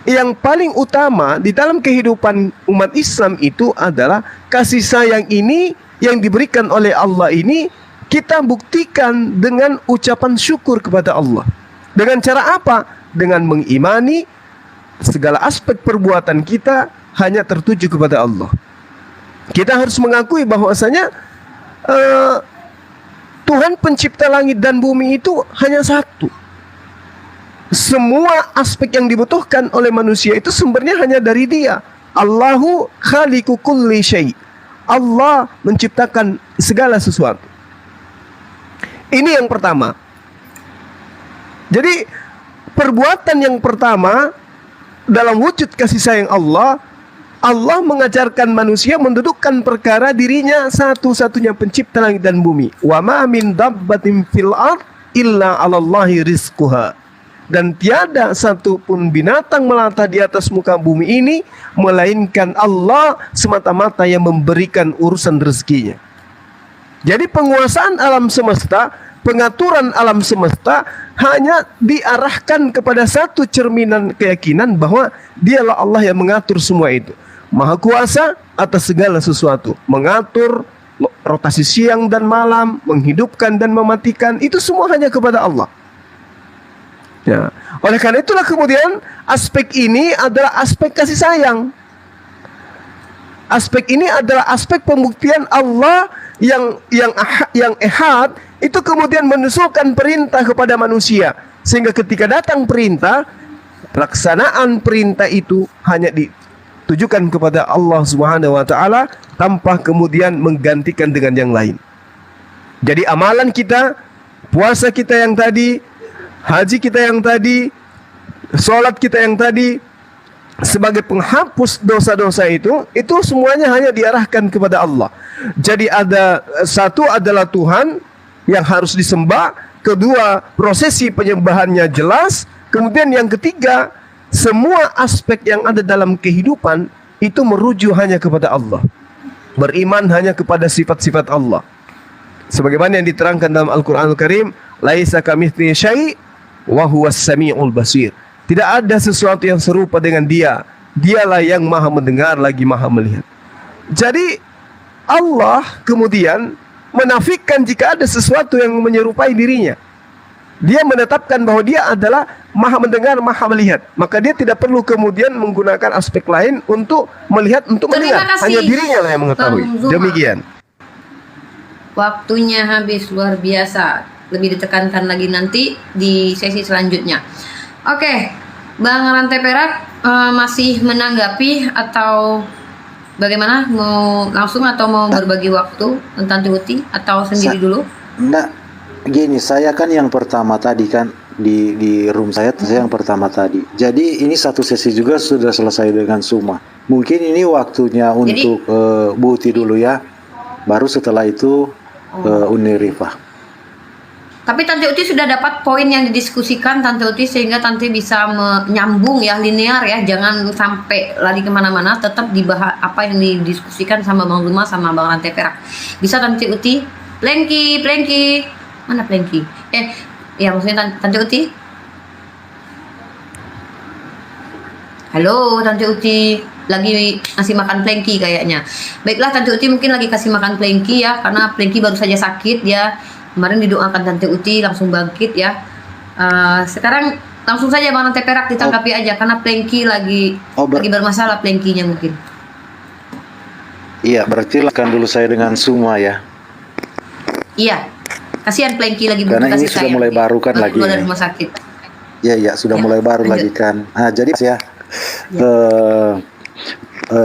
S3: yang paling utama di dalam kehidupan umat Islam itu adalah kasih sayang ini yang diberikan oleh Allah ini kita buktikan dengan ucapan syukur kepada Allah. Dengan cara apa? Dengan mengimani segala aspek perbuatan kita hanya tertuju kepada Allah. Kita harus mengakui bahwasanya Tuhan pencipta langit dan bumi itu hanya satu. Semua aspek yang dibutuhkan oleh manusia itu sumbernya hanya dari Dia. Allahu khaliqu kulli syai'. Allah menciptakan segala sesuatu. Ini yang pertama. Jadi perbuatan yang pertama dalam wujud kasih sayang Allah, Allah mengajarkan manusia mendudukkan perkara dirinya satu-satunya pencipta langit dan bumi. Wa ma min dabbatin fil ard illa 'alallahi rizquha. Dan tiada satupun binatang melata di atas muka bumi ini melainkan Allah semata-mata yang memberikan urusan rezekinya. Jadi penguasaan alam semesta, pengaturan alam semesta hanya diarahkan kepada satu cerminan keyakinan bahwa Dialah Allah yang mengatur semua itu. Maha kuasa atas segala sesuatu, mengatur rotasi siang dan malam, menghidupkan dan mematikan, itu semua hanya kepada Allah. Ya. Oleh karena itulah kemudian aspek ini adalah aspek kasih sayang. Aspek ini adalah aspek pembuktian Allah yang ehad itu kemudian menusulkan perintah kepada manusia, sehingga ketika datang perintah, pelaksanaan perintah itu hanya ditujukan kepada Allah Subhanahu wa taala tanpa kemudian menggantikan dengan yang lain. Jadi amalan kita, puasa kita yang tadi, haji kita yang tadi, sholat kita yang tadi, sebagai penghapus dosa-dosa itu semuanya hanya diarahkan kepada Allah. Jadi ada satu adalah Tuhan yang harus disembah, kedua prosesi penyembahannya jelas, kemudian yang ketiga semua aspek yang ada dalam kehidupan itu merujuk hanya kepada Allah. Beriman hanya kepada sifat-sifat Allah. Sebagaimana yang diterangkan dalam Al-Qur'anul Karim, laisa kamitslihi syai' wa huwas samiul basir. Tidak ada sesuatu yang serupa dengan Dia. Dialah yang maha mendengar lagi maha melihat. Jadi Allah kemudian menafikan jika ada sesuatu yang menyerupai dirinya. Dia menetapkan bahwa Dia adalah maha mendengar, maha melihat. Maka Dia tidak perlu kemudian menggunakan aspek lain untuk melihat, untuk mendengar. Hanya dirinya lah yang mengetahui. Demikian.
S4: Waktunya habis, luar biasa. Lebih ditekankan lagi nanti di sesi selanjutnya. Oke, Bang Rantai Perak masih menanggapi atau bagaimana? Mau langsung atau mau berbagi waktu tentang Uti atau sendiri dulu?
S2: Enggak, gini, saya kan yang pertama tadi kan di room saya yang pertama tadi. Jadi ini satu sesi juga sudah selesai dengan Suma. Mungkin ini waktunya untuk Bu Uti dulu ya. Baru setelah itu Uni Rifah.
S4: Tapi Tante Uti sudah dapat poin yang didiskusikan Tante Uti, sehingga Tante bisa menyambung ya, linear ya, jangan sampai lari kemana-mana, tetap dibahas apa yang didiskusikan sama Bang Zuma sama Bang Rantai Perak. Bisa Tante Uti? Plengki, mana Plengki? Ya maksudnya Tante Uti? Halo Tante Uti, lagi ngasih makan Plengki kayaknya. Baiklah Tante Uti mungkin lagi kasih makan Plengki ya, karena Plengki baru saja sakit ya. Kemarin didoakan Tante Uti langsung bangkit ya. Sekarang langsung saja Bang Rantai Perak ditanggapi aja, karena Plengki lagi bermasalah Plengkinya mungkin.
S2: Iya, berarti lakukan dulu saya dengan Suma ya.
S4: Iya, kasihan Plengki lagi butuh
S2: karena
S4: kasih
S2: ini sudah mulai baru kan lagi.
S4: Keluar dari rumah sakit.
S2: Iya, sudah mulai baru
S4: lanjut
S2: lagi kan. Nah, jadi ya.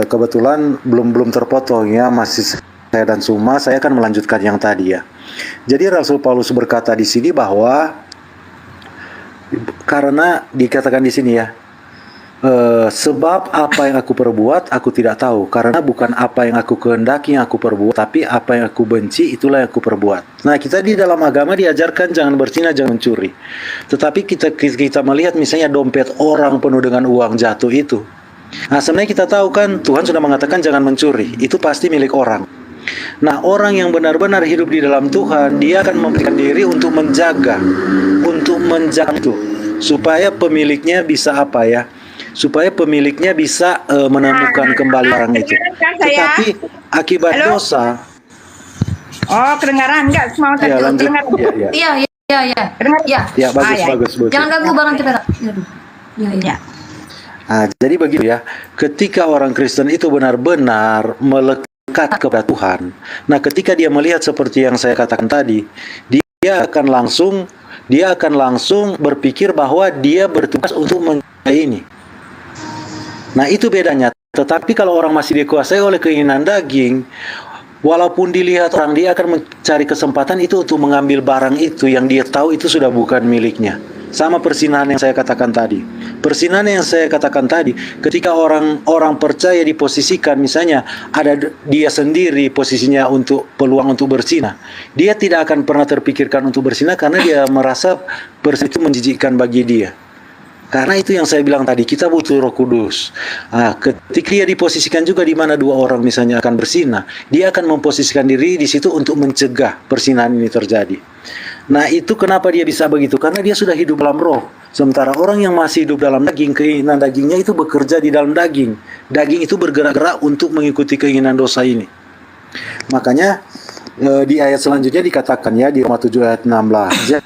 S2: Kebetulan belum terpotong ya, masih saya dan Suma, saya akan melanjutkan yang tadi ya. Jadi Rasul Paulus berkata di sini bahwa karena dikatakan di sini ya, sebab apa yang aku perbuat aku tidak tahu, karena bukan apa yang aku kehendaki yang aku perbuat, tapi apa yang aku benci itulah yang aku perbuat. Nah, kita di dalam agama diajarkan jangan berzina, jangan mencuri. Tetapi kita melihat misalnya dompet orang penuh dengan uang jatuh itu. Nah, sebenarnya kita tahu kan Tuhan sudah mengatakan jangan mencuri, itu pasti milik orang. Nah, orang yang benar-benar hidup di dalam Tuhan, dia akan memberikan diri untuk menjaga itu, supaya pemiliknya bisa apa ya? Supaya pemiliknya bisa menemukan kembali barang itu. Tetapi akibat
S5: Halo?
S2: dosa,
S5: Oh, kedengaran enggak? Mau
S2: ya lanjut,
S5: kedengaran.
S2: ya. Ya, bagus.
S4: Jangan ganggu barang kita.
S5: Ya.
S2: Nah, jadi begitu ya. Ketika orang Kristen itu benar-benar melekat kepada Tuhan. Nah, ketika dia melihat seperti yang saya katakan tadi, dia akan langsung berpikir bahwa dia bertugas untuk mencapai ini. Nah, itu bedanya. Tetapi kalau orang masih dikuasai oleh keinginan daging, walaupun dilihat orang, dia akan mencari kesempatan itu untuk mengambil barang itu yang dia tahu itu sudah bukan miliknya. Sama persinahan yang saya katakan tadi. Persinahan yang saya katakan tadi, ketika orang percaya diposisikan, misalnya ada dia sendiri posisinya untuk peluang untuk berzina, dia tidak akan pernah terpikirkan untuk berzina karena dia merasa berzina itu menjijikkan bagi dia. Karena itu yang saya bilang tadi, kita butuh Roh Kudus. Nah, ketika dia diposisikan juga di mana dua orang misalnya akan berzina, dia akan memposisikan diri di situ untuk mencegah perzinahan ini terjadi. Nah, itu kenapa dia bisa begitu? Karena dia sudah hidup dalam roh. Sementara orang yang masih hidup dalam daging, keinginan dagingnya itu bekerja di dalam daging. Daging itu bergerak-gerak untuk mengikuti keinginan dosa ini. Makanya di ayat selanjutnya dikatakan ya, di Roma 7 ayat 16.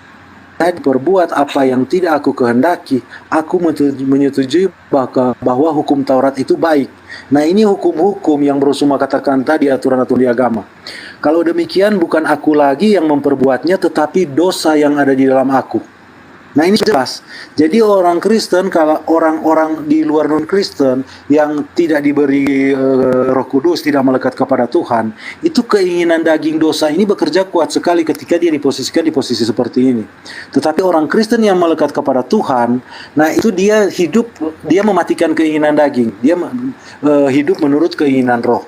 S2: Jadi berbuat apa yang tidak aku kehendaki, aku menyetujui bahwa hukum Taurat itu baik. Nah, ini hukum-hukum yang Brosuma katakan tadi, aturan-aturan di agama. Kalau demikian bukan aku lagi yang memperbuatnya, tetapi dosa yang ada di dalam aku. Nah, ini jelas. Jadi orang Kristen, kalau orang-orang di luar non-Kristen yang tidak diberi Roh Kudus, tidak melekat kepada Tuhan, itu keinginan daging dosa ini bekerja kuat sekali ketika dia diposisikan di posisi seperti ini. Tetapi orang Kristen yang melekat kepada Tuhan, nah itu dia hidup, dia mematikan keinginan daging, dia hidup menurut keinginan roh.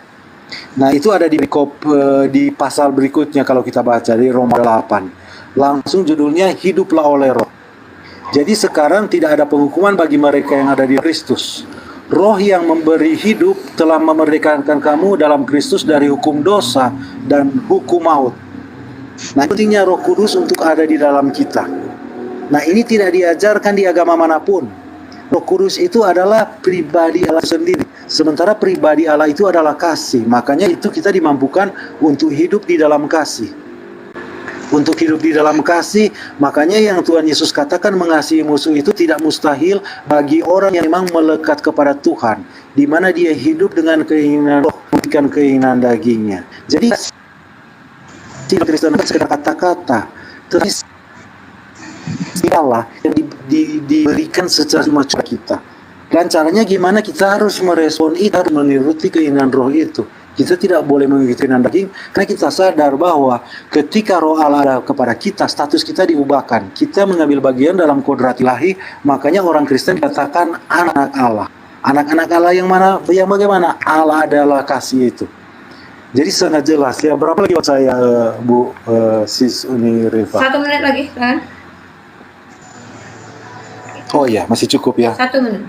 S2: Nah, itu ada di pasal berikutnya kalau kita baca di Roma 8. Langsung judulnya hiduplah oleh roh. Jadi sekarang tidak ada penghukuman bagi mereka yang ada di Kristus. Roh yang memberi hidup telah memerdekakan kamu dalam Kristus dari hukum dosa dan hukum maut. Nah, pentingnya Roh Kudus untuk ada di dalam kita. Nah, ini tidak diajarkan di agama manapun. Roh Kudus itu adalah pribadi Allah sendiri. Sementara pribadi Allah itu adalah kasih. Makanya itu kita dimampukan untuk hidup di dalam kasih. Untuk hidup di dalam kasih, makanya yang Tuhan Yesus katakan mengasihi musuh itu tidak mustahil bagi orang yang memang melekat kepada Tuhan, di mana dia hidup dengan keinginan roh, bukan keinginan dagingnya. Jadi tidak Kristen bukan sekedar kata-kata, tetapi Allah yang diberikan secara cuma-cuma kita. Dan caranya gimana? Kita harus merespon itu, harus menuruti keinginan roh itu. Kita tidak boleh mengikuti keinginan daging, karena kita sadar bahwa ketika roh Allah ada kepada kita, status kita diubahkan. Kita mengambil bagian dalam kodrat ilahi, makanya orang Kristen dikatakan anak Allah. Anak-anak Allah yang mana? Yang bagaimana? Allah adalah kasih itu. Jadi sangat jelas ya. Berapa lagi waktu saya, Bu Sis Uni Rifa?
S4: 1 menit lagi, kan?
S2: Oh iya, masih cukup ya.
S4: 1 menit.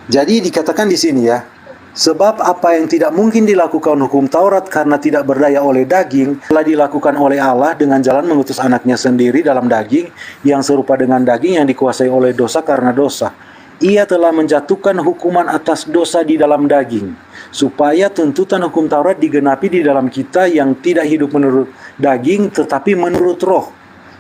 S2: Jadi dikatakan di sini ya, sebab apa yang tidak mungkin dilakukan hukum Taurat karena tidak berdaya oleh daging, telah dilakukan oleh Allah dengan jalan mengutus anaknya sendiri dalam daging, yang serupa dengan daging yang dikuasai oleh dosa karena dosa. Ia telah menjatuhkan hukuman atas dosa di dalam daging, supaya tuntutan hukum Taurat digenapi di dalam kita yang tidak hidup menurut daging, tetapi menurut roh.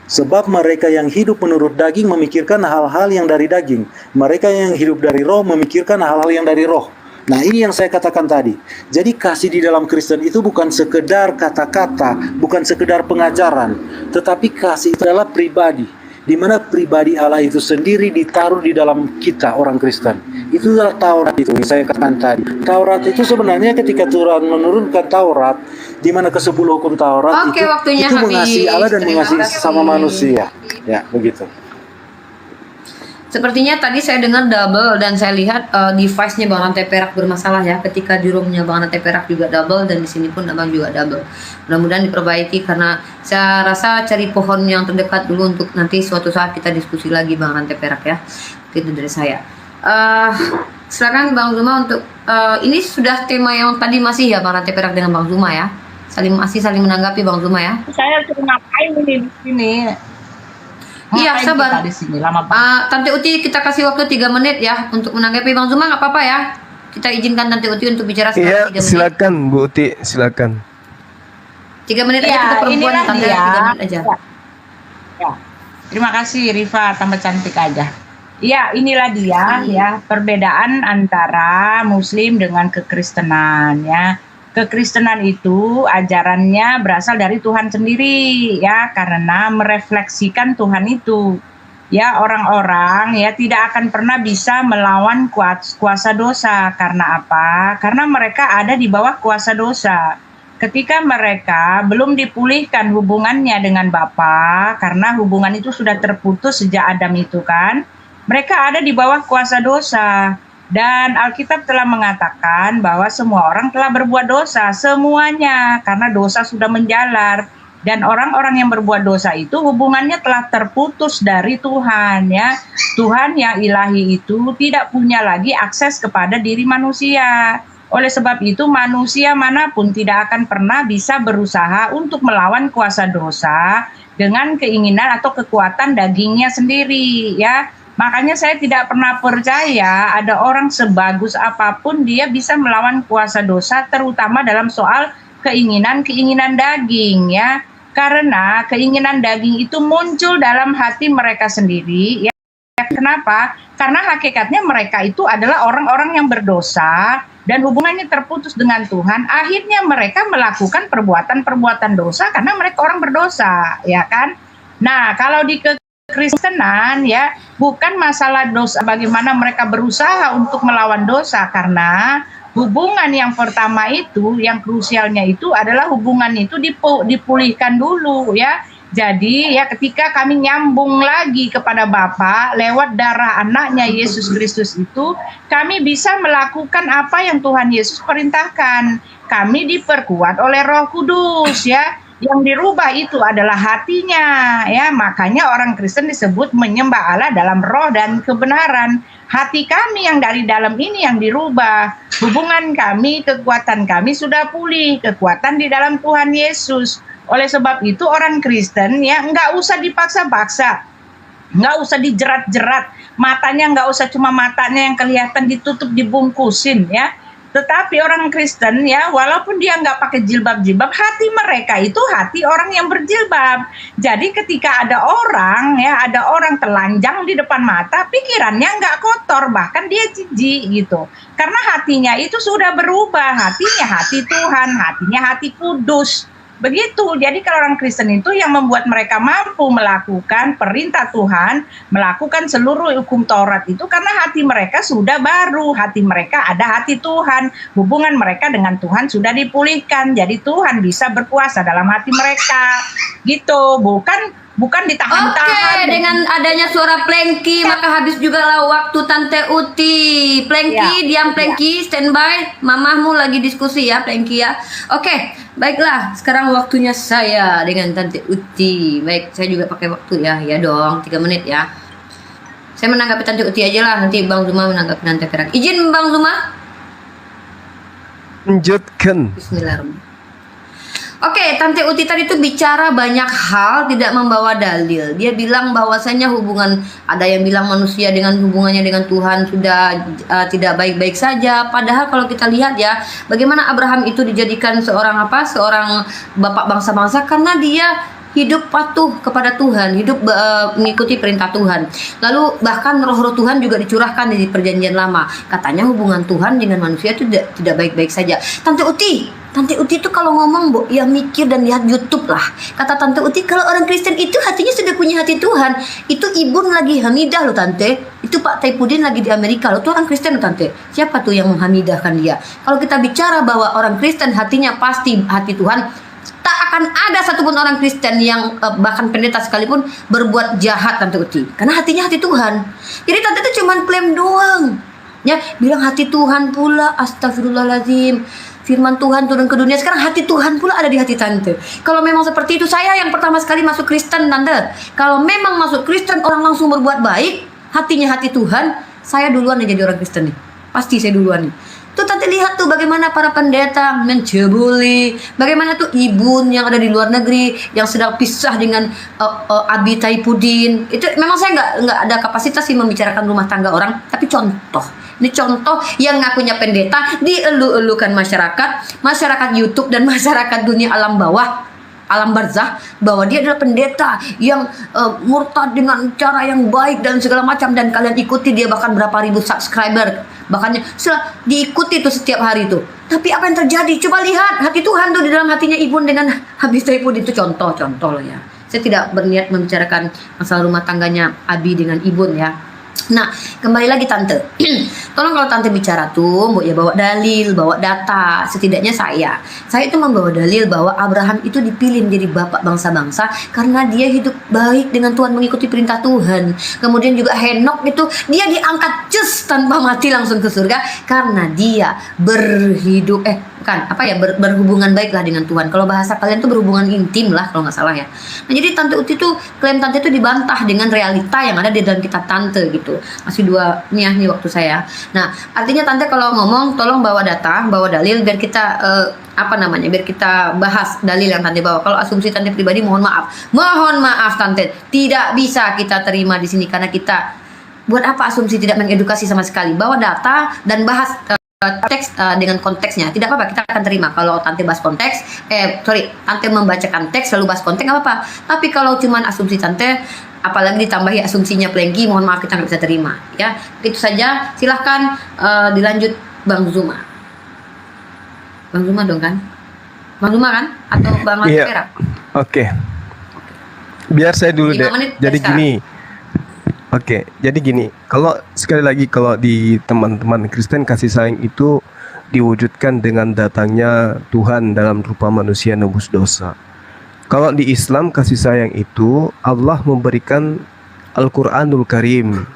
S2: Sebab mereka yang hidup menurut daging memikirkan hal-hal yang dari daging. Mereka yang hidup dari roh memikirkan hal-hal yang dari roh. Nah, ini yang saya katakan tadi. Jadi kasih di dalam Kristen itu bukan sekedar kata-kata, bukan sekedar pengajaran, tetapi kasih itu adalah pribadi, di mana pribadi Allah itu sendiri ditaruh di dalam kita orang Kristen. Itu adalah Taurat itu yang saya katakan tadi. Taurat itu sebenarnya ketika Tuhan menurunkan Taurat, di mana ke-10 hukum Taurat
S4: Oke, waktunya
S2: itu
S4: habis.
S2: mengasihi Allah dan
S4: Terima
S2: mengasihi
S4: kasih.
S2: sesama manusia. Ya, begitu.
S4: Sepertinya tadi saya dengar double dan saya lihat device-nya Bang Rantai Perak bermasalah ya. Ketika di room-nya Bang Rantai Perak juga double dan di sini pun Abang juga double. Mudah-mudahan diperbaiki karena saya rasa cari pohon yang terdekat dulu untuk nanti suatu saat kita diskusi lagi Bang Rantai Perak ya. Itu dari saya. Silakan Bang Zuma untuk ini sudah tema yang tadi masih ya Bang Rantai Perak dengan Bang Zuma ya. Saling menanggapi Bang Zuma ya.
S5: Saya suruh ngapain ini di sini?
S4: Iya,
S5: Ngapain
S4: sabar.
S5: kita di sini lama banget.
S4: Tante Uti kita kasih waktu 3 menit ya untuk menanggapi Bang Zuma, nggak apa-apa ya. Kita izinkan Tante Uti untuk bicara
S3: Iya,
S4: 3 menit.
S3: silakan Bu Uti, silakan.
S4: 3 menit aja
S5: Ya,
S4: kita perempuan
S5: inilah
S4: Tante
S5: dia.
S4: 3 menit aja.
S5: Ya. Terima kasih Rifa, tambah cantik aja. Ya, inilah dia ya perbedaan antara Muslim dengan kekristenan ya. Kekristenan itu ajarannya berasal dari Tuhan sendiri ya, karena merefleksikan Tuhan itu. Ya, orang-orang ya tidak akan pernah bisa melawan kuasa dosa. Karena apa? Karena mereka ada di bawah kuasa dosa. Ketika mereka belum dipulihkan hubungannya dengan Bapa, karena hubungan itu sudah terputus sejak Adam itu kan, mereka ada di bawah kuasa dosa. Dan Alkitab telah mengatakan bahwa semua orang telah berbuat dosa, semuanya, karena dosa sudah menjalar. Dan orang-orang yang berbuat dosa itu hubungannya telah terputus dari Tuhan ya. Tuhan yang ilahi itu tidak punya lagi akses kepada diri manusia. Oleh sebab itu manusia manapun tidak akan pernah bisa berusaha untuk melawan kuasa dosa dengan keinginan atau kekuatan dagingnya sendiri ya. Makanya saya tidak pernah percaya ada orang sebagus apapun dia bisa melawan kuasa dosa, terutama dalam soal keinginan-keinginan daging ya. Karena keinginan daging itu muncul dalam hati mereka sendiri ya. Kenapa? Karena hakikatnya mereka itu adalah orang-orang yang berdosa dan hubungannya terputus dengan Tuhan. Akhirnya mereka melakukan perbuatan-perbuatan dosa karena mereka orang berdosa, ya kan? Nah, kalau di kekristenan ya, bukan masalah dosa bagaimana mereka berusaha untuk melawan dosa, karena hubungan yang pertama itu, yang krusialnya itu adalah hubungan itu dipulihkan dulu ya. Jadi ya ketika kami nyambung lagi kepada Bapa lewat darah anaknya Yesus Kristus itu, kami bisa melakukan apa yang Tuhan Yesus perintahkan. Kami diperkuat oleh Roh Kudus ya. Yang dirubah itu adalah hatinya ya. Makanya orang Kristen disebut menyembah Allah dalam roh dan kebenaran. Hati kami yang dari dalam ini yang dirubah. Hubungan kami, kekuatan kami sudah pulih. Kekuatan di dalam Tuhan Yesus. Oleh sebab itu orang Kristen ya nggak usah dipaksa-paksa, nggak usah dijerat-jerat, matanya nggak usah cuma matanya yang kelihatan ditutup dibungkusin ya. Tetapi orang Kristen ya walaupun dia nggak pakai jilbab-jilbab, hati mereka itu hati orang yang berjilbab. Jadi ketika ada orang telanjang di depan mata, pikirannya nggak kotor, bahkan dia jijik gitu. Karena hatinya itu sudah berubah, hatinya hati Tuhan, hatinya hati kudus. Begitu, jadi kalau orang Kristen itu yang membuat mereka mampu melakukan perintah Tuhan, melakukan seluruh hukum Taurat itu karena hati mereka sudah baru, hati mereka ada hati Tuhan, hubungan mereka dengan Tuhan sudah dipulihkan, jadi Tuhan bisa berkuasa dalam hati mereka, gitu, bukan ditahan-tahan.
S4: Oke, dengan adanya suara Plengki maka habis juga lah waktu Tante Uti. Plengki, diam Plengki, standby. Mamahmu lagi diskusi ya Plengki ya. Oke, baiklah. Sekarang waktunya saya dengan Tante Uti. Baik, saya juga pakai waktu ya. Ya dong, 3 menit ya. Saya menanggapi Tante Uti aja lah. Nanti Bang Zuma menanggapi Tante Perak. Izin Bang Zuma.
S3: Lanjutkan.
S4: Bismillahirrahmanirrahim. Oke, Tante Uti tadi itu bicara banyak hal tidak membawa dalil. Dia bilang bahwasanya hubungan, ada yang bilang manusia dengan hubungannya dengan Tuhan sudah tidak baik-baik saja. Padahal kalau kita lihat ya, bagaimana Abraham itu dijadikan seorang bapak bangsa-bangsa karena dia hidup patuh kepada Tuhan, hidup mengikuti perintah Tuhan. Lalu bahkan roh-roh Tuhan juga dicurahkan di perjanjian lama. Katanya hubungan Tuhan dengan manusia itu tidak baik-baik saja. Tante Tante Uti tuh kalau ngomong, Bu, ya mikir dan lihat YouTube lah. Kata Tante Uti, kalau orang Kristen itu hatinya sudah punya hati Tuhan. Itu Ibun lagi hamidah loh, Tante. Itu Pak Taipudin lagi di Amerika loh. Itu orang Kristen loh, Tante. Siapa tuh yang menghamidahkan dia? Kalau kita bicara bahwa orang Kristen hatinya pasti hati Tuhan, tak akan ada satupun orang Kristen yang bahkan pendeta sekalipun berbuat jahat, Tante Uti. Karena hatinya hati Tuhan. Jadi Tante itu cuma klaim doang. Ya, bilang hati Tuhan pula, astagfirullahaladzim. Firman Tuhan turun ke dunia, sekarang hati Tuhan pula ada di hati Tante. Kalau memang seperti itu, saya yang pertama sekali masuk Kristen, Tante. Kalau memang masuk Kristen, orang langsung berbuat baik, hatinya hati Tuhan, saya duluan yang jadi orang Kristen nih. Pasti saya duluan nih. Tuh Tante lihat tuh bagaimana para pendeta mencebuli, bagaimana tuh ibun yang ada di luar negeri yang sedang pisah dengan Abi Taipudin. Itu memang saya nggak ada kapasitas sih membicarakan rumah tangga orang, tapi contoh. Ini contoh yang ngakunya pendeta dielu-elukan masyarakat YouTube dan masyarakat dunia alam bawah, alam barzah, bahwa dia adalah pendeta yang murtad dengan cara yang baik dan segala macam, dan kalian ikuti dia bahkan berapa ribu subscriber, bahkan diikuti tuh setiap hari tuh. Tapi apa yang terjadi? Coba lihat hati Tuhan tuh di dalam hatinya Ibun dengan Habis Taipudin. Itu contoh loh ya. Saya tidak berniat membicarakan masalah rumah tangganya Abi dengan Ibun ya. Nah, kembali lagi Tante. Tolong kalau Tante bicara tuh, ya bawa dalil, bawa data. Setidaknya saya itu membawa dalil bahwa Abraham itu dipilih menjadi bapak bangsa-bangsa karena dia hidup baik dengan Tuhan, mengikuti perintah Tuhan. Kemudian juga Henok itu dia diangkat cus tanpa mati langsung ke surga karena dia berhubungan baiklah dengan Tuhan. Kalau bahasa kalian tuh berhubungan intim lah kalau nggak salah ya. Nah, jadi Tante Uti tuh klaim Tante itu dibantah dengan realita yang ada di dalam kitab Tante gitu. Masih 2 nih waktu saya. Nah, artinya Tante kalau ngomong tolong bawa data, bawa dalil biar kita biar kita bahas dalil yang Tante bawa. Kalau asumsi Tante pribadi mohon maaf Tante, tidak bisa kita terima di sini karena kita buat apa asumsi tidak mengedukasi sama sekali. Bawa data dan bahas teks dengan konteksnya, tidak apa-apa, kita akan terima. Kalau Tante bahas konteks, Tante membacakan teks lalu bahas konteks nggak apa-apa. Tapi kalau cuman asumsi Tante, apalagi ditambahi asumsinya Plengki, mohon maaf kita nggak bisa terima. Ya, itu saja. Silahkan dilanjut Bang Zuma. Bang Zuma dong kan? Bang Zuma kan? Atau Bang Mas Perak?
S3: Oke. Biar saya dulu
S4: 5
S3: deh.
S4: menit
S3: Jadi gini. Oke, jadi gini, kalau sekali lagi kalau di teman-teman Kristen kasih sayang itu diwujudkan dengan datangnya Tuhan dalam rupa manusia nebus dosa. Kalau di Islam kasih sayang itu Allah memberikan Al-Quranul Karim,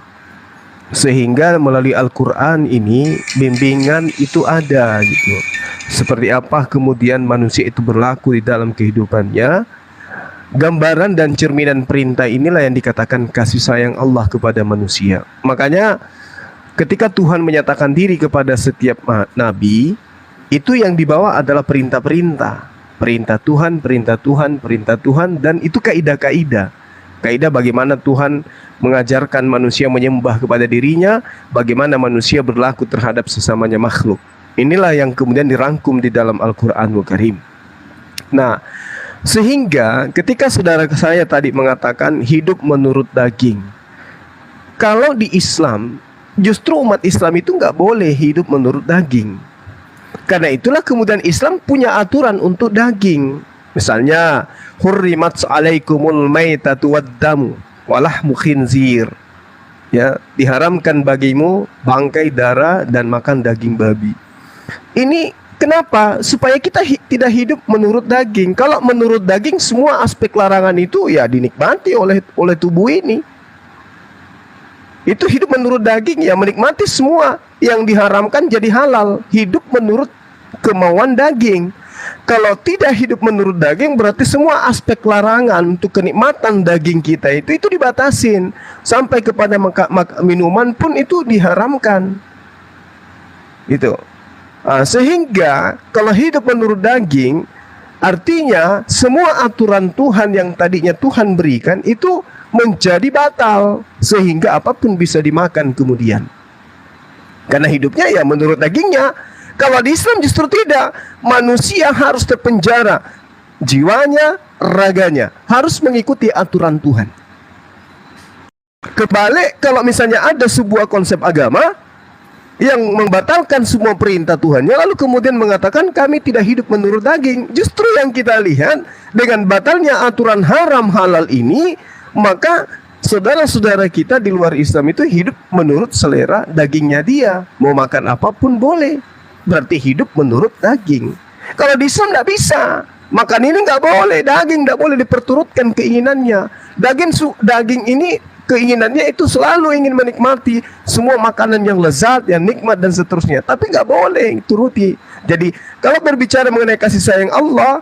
S3: sehingga melalui Al-Quran ini bimbingan itu ada gitu. Seperti apa kemudian manusia itu berlaku di dalam kehidupannya. Gambaran dan cerminan perintah inilah yang dikatakan kasih sayang Allah kepada manusia. Makanya ketika Tuhan menyatakan diri kepada setiap nabi, itu yang dibawa adalah perintah-perintah. Perintah Tuhan, dan itu kaidah-kaidah. Kaidah bagaimana Tuhan mengajarkan manusia menyembah kepada dirinya, bagaimana manusia berlaku terhadap sesamanya makhluk. Inilah yang kemudian dirangkum di dalam Al-Quranul Karim. Nah, sehingga ketika saudara saya tadi mengatakan hidup menurut daging, kalau di Islam justru umat Islam itu nggak boleh hidup menurut daging. Karena itulah kemudian Islam punya aturan untuk daging. Misalnya hurrimat alaikumul maitatu waddamu walahmu khinzir. Ya, diharamkan bagimu bangkai, darah dan makan daging babi. Ini kenapa? Supaya kita tidak hidup menurut daging. Kalau menurut daging, semua aspek larangan itu ya dinikmati oleh tubuh ini. Itu hidup menurut daging, ya menikmati semua yang diharamkan jadi halal. Hidup menurut kemauan daging. Kalau tidak hidup menurut daging, berarti semua aspek larangan untuk kenikmatan daging kita itu dibatasin. Sampai kepada minuman pun itu diharamkan. Itu. Sehingga kalau hidup menurut daging, artinya semua aturan Tuhan yang tadinya Tuhan berikan itu menjadi batal, sehingga apapun bisa dimakan kemudian. Karena hidupnya ya menurut dagingnya. Kalau di Islam justru tidak. Manusia harus terpenjara, jiwanya, raganya harus mengikuti aturan Tuhan. Kebalik kalau misalnya ada sebuah konsep agama yang membatalkan semua perintah Tuhannya, lalu kemudian mengatakan kami tidak hidup menurut daging. Justru yang kita lihat dengan batalnya aturan haram halal ini, maka saudara-saudara kita di luar Islam itu hidup menurut selera dagingnya dia. Mau makan apapun boleh, berarti hidup menurut daging. Kalau di Islam tidak bisa, makan ini nggak boleh, daging nggak boleh diperturutkan keinginannya. Daging ini keinginannya itu selalu ingin menikmati semua makanan yang lezat, yang nikmat dan seterusnya. Tapi nggak boleh turuti. Jadi kalau berbicara mengenai kasih sayang Allah,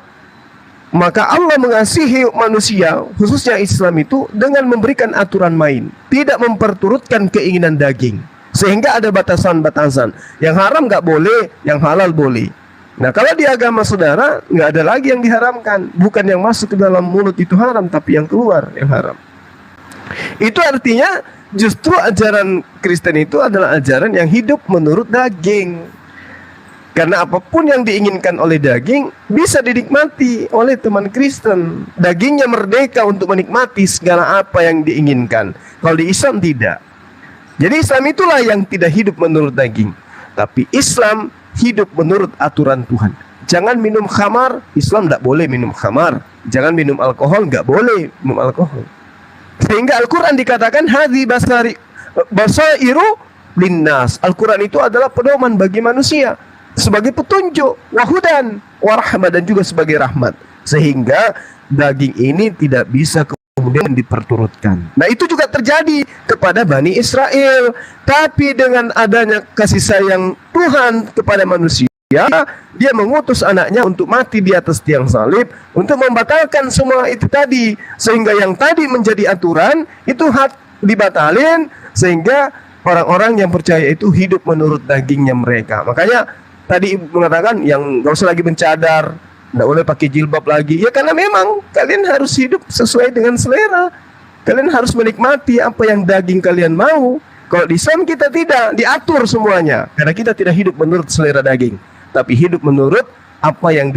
S3: maka Allah mengasihi manusia, khususnya Islam itu, dengan memberikan aturan main, tidak memperturutkan keinginan daging, sehingga ada batasan-batasan. Yang haram nggak boleh, yang halal boleh. Nah, kalau di agama saudara nggak ada lagi yang diharamkan. Bukan yang masuk ke dalam mulut itu haram, tapi yang keluar yang haram. Itu artinya justru ajaran Kristen itu adalah ajaran yang hidup menurut daging. Karena apapun yang diinginkan oleh daging bisa dinikmati oleh teman Kristen. Dagingnya merdeka untuk menikmati segala apa yang diinginkan. Kalau di Islam tidak. Jadi Islam itulah yang tidak hidup menurut daging. Tapi Islam hidup menurut aturan Tuhan. Jangan minum khamar, Islam tidak boleh minum khamar. Jangan minum alkohol, nggak boleh minum alkohol. Sehingga Al-Quran dikatakan hadzi basairu linnas. Al-Quran itu adalah pedoman bagi manusia, sebagai petunjuk, wahudan, warahmah, dan juga sebagai rahmat. Sehingga daging ini tidak bisa kemudian diperturutkan. Nah, itu juga terjadi kepada Bani Israel. Tapi dengan adanya kasih sayang Tuhan kepada manusia, dia mengutus anaknya untuk mati di atas tiang salib, untuk membatalkan semua itu tadi. Sehingga yang tadi menjadi aturan itu dibatalin, sehingga orang-orang yang percaya itu hidup menurut dagingnya mereka. Makanya tadi mengatakan yang gak usah lagi mencadar, tidak boleh pakai jilbab lagi. Ya karena memang kalian harus hidup sesuai dengan selera. Kalian harus menikmati apa yang daging kalian mau. Kalau di Islam kita tidak diatur semuanya, karena kita tidak hidup menurut selera daging, tapi hidup menurut apa yang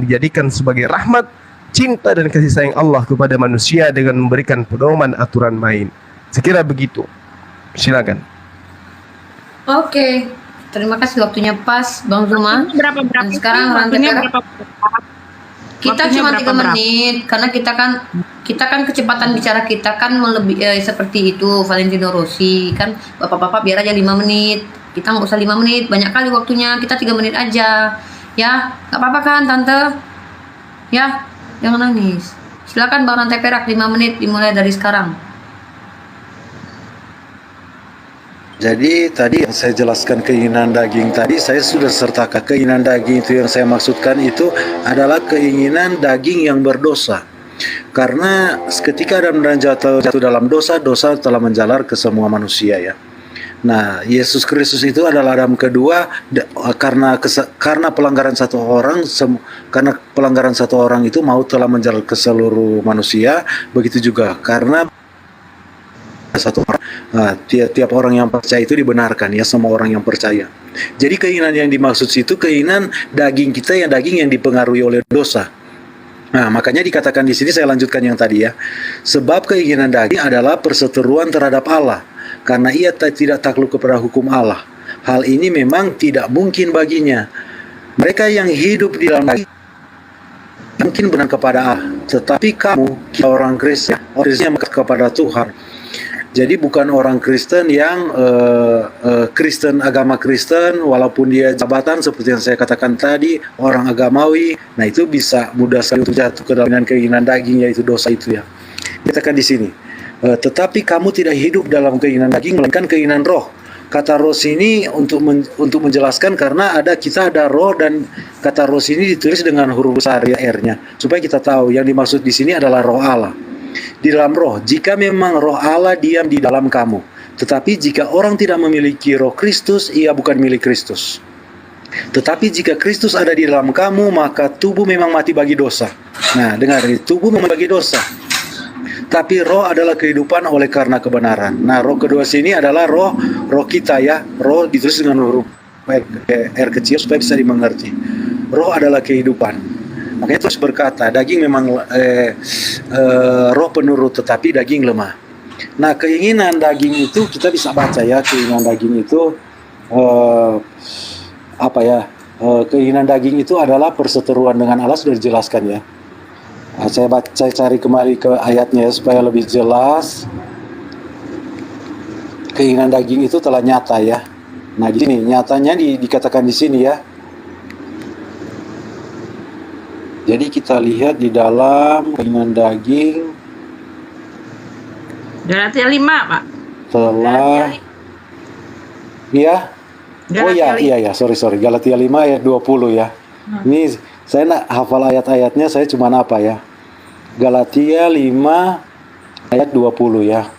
S3: dijadikan sebagai rahmat, cinta dan kasih sayang Allah kepada manusia dengan memberikan pedoman aturan main. Sekira begitu. Silakan.
S4: Oke, terima kasih waktunya pas Bang Zuma. Dan sekarang rantai perak. Kita cuma 3 menit karena kita kan kecepatan bicara kita kan melebihi seperti itu Valentino Rossi kan. Bapak-bapak biar aja 5 menit. Kita nggak usah 5 menit, banyak kali waktunya, kita 3 menit aja. Ya, nggak apa-apa kan Tante? Ya, jangan nangis. Silakan Bang Rantai Perak 5 menit dimulai dari sekarang.
S2: Jadi tadi yang saya jelaskan keinginan daging tadi, saya sudah sertakan keinginan daging itu yang saya maksudkan itu adalah keinginan daging yang berdosa. Karena ketika Adam dan jatuh dalam dosa, dosa telah menjalar ke semua manusia ya. Nah, Yesus Kristus itu adalah Adam kedua karena pelanggaran satu orang, karena pelanggaran satu orang itu maut telah menjalar ke seluruh manusia. Begitu juga karena satu orang, tiap orang yang percaya itu dibenarkan ya, semua orang yang percaya. Jadi keinginan yang dimaksud itu keinginan daging kita, yang daging yang dipengaruhi oleh dosa. Nah, makanya dikatakan di sini, saya lanjutkan yang tadi ya. Sebab keinginan daging adalah perseteruan terhadap Allah, karena ia tidak takluk kepada hukum Allah. Hal ini memang tidak mungkin baginya. Mereka yang hidup di dalam daging mungkin benar kepada Allah, tetapi kamu orang Kristen, orang kepada Tuhan. Jadi bukan orang Kristen yang Kristen, agama Kristen, walaupun dia jabatan seperti yang saya katakan tadi, orang agamawi, nah itu bisa mudah sekali untuk jatuh ke dalam keinginan daging, yaitu dosa itu ya. Katakan di sini, tetapi kamu tidak hidup dalam keinginan daging, melainkan keinginan roh. Kata roh sini untuk menjelaskan karena kita ada roh, dan kata roh sini ditulis dengan huruf besar ya, R-nya, supaya kita tahu yang dimaksud di sini adalah roh Allah. Di dalam roh, jika memang roh Allah diam di dalam kamu. Tetapi jika orang tidak memiliki roh Kristus, ia bukan milik Kristus. Tetapi jika Kristus ada di dalam kamu, maka tubuh memang mati bagi dosa. Nah, dengar, tubuh memang bagi dosa. Tapi roh adalah kehidupan oleh karena kebenaran. Nah, roh kedua sini adalah roh kita ya. Roh ditulis dengan huruf R kecil supaya bisa dimengerti. Roh adalah kehidupan. Makanya terus berkata, daging memang roh penurut, tetapi daging lemah. Nah, keinginan daging itu kita bisa baca ya, keinginan daging itu eh, apa ya, keinginan daging itu adalah perseteruan dengan Allah, sudah dijelaskan ya. Nah, saya cari kembali ke ayatnya ya, supaya lebih jelas. Keinginan daging itu telah nyata ya. Nah, gini nyatanya dikatakan di sini ya. Jadi kita lihat di dalam keinginan daging
S5: Galatia 5, Pak.
S2: telah ya. Oh
S5: Galatia
S2: iya, sorry. Galatia 5 ayat 20 ya. Ini saya nak hafal ayat-ayatnya, saya cuma apa ya. Galatia 5 ayat 20 ya.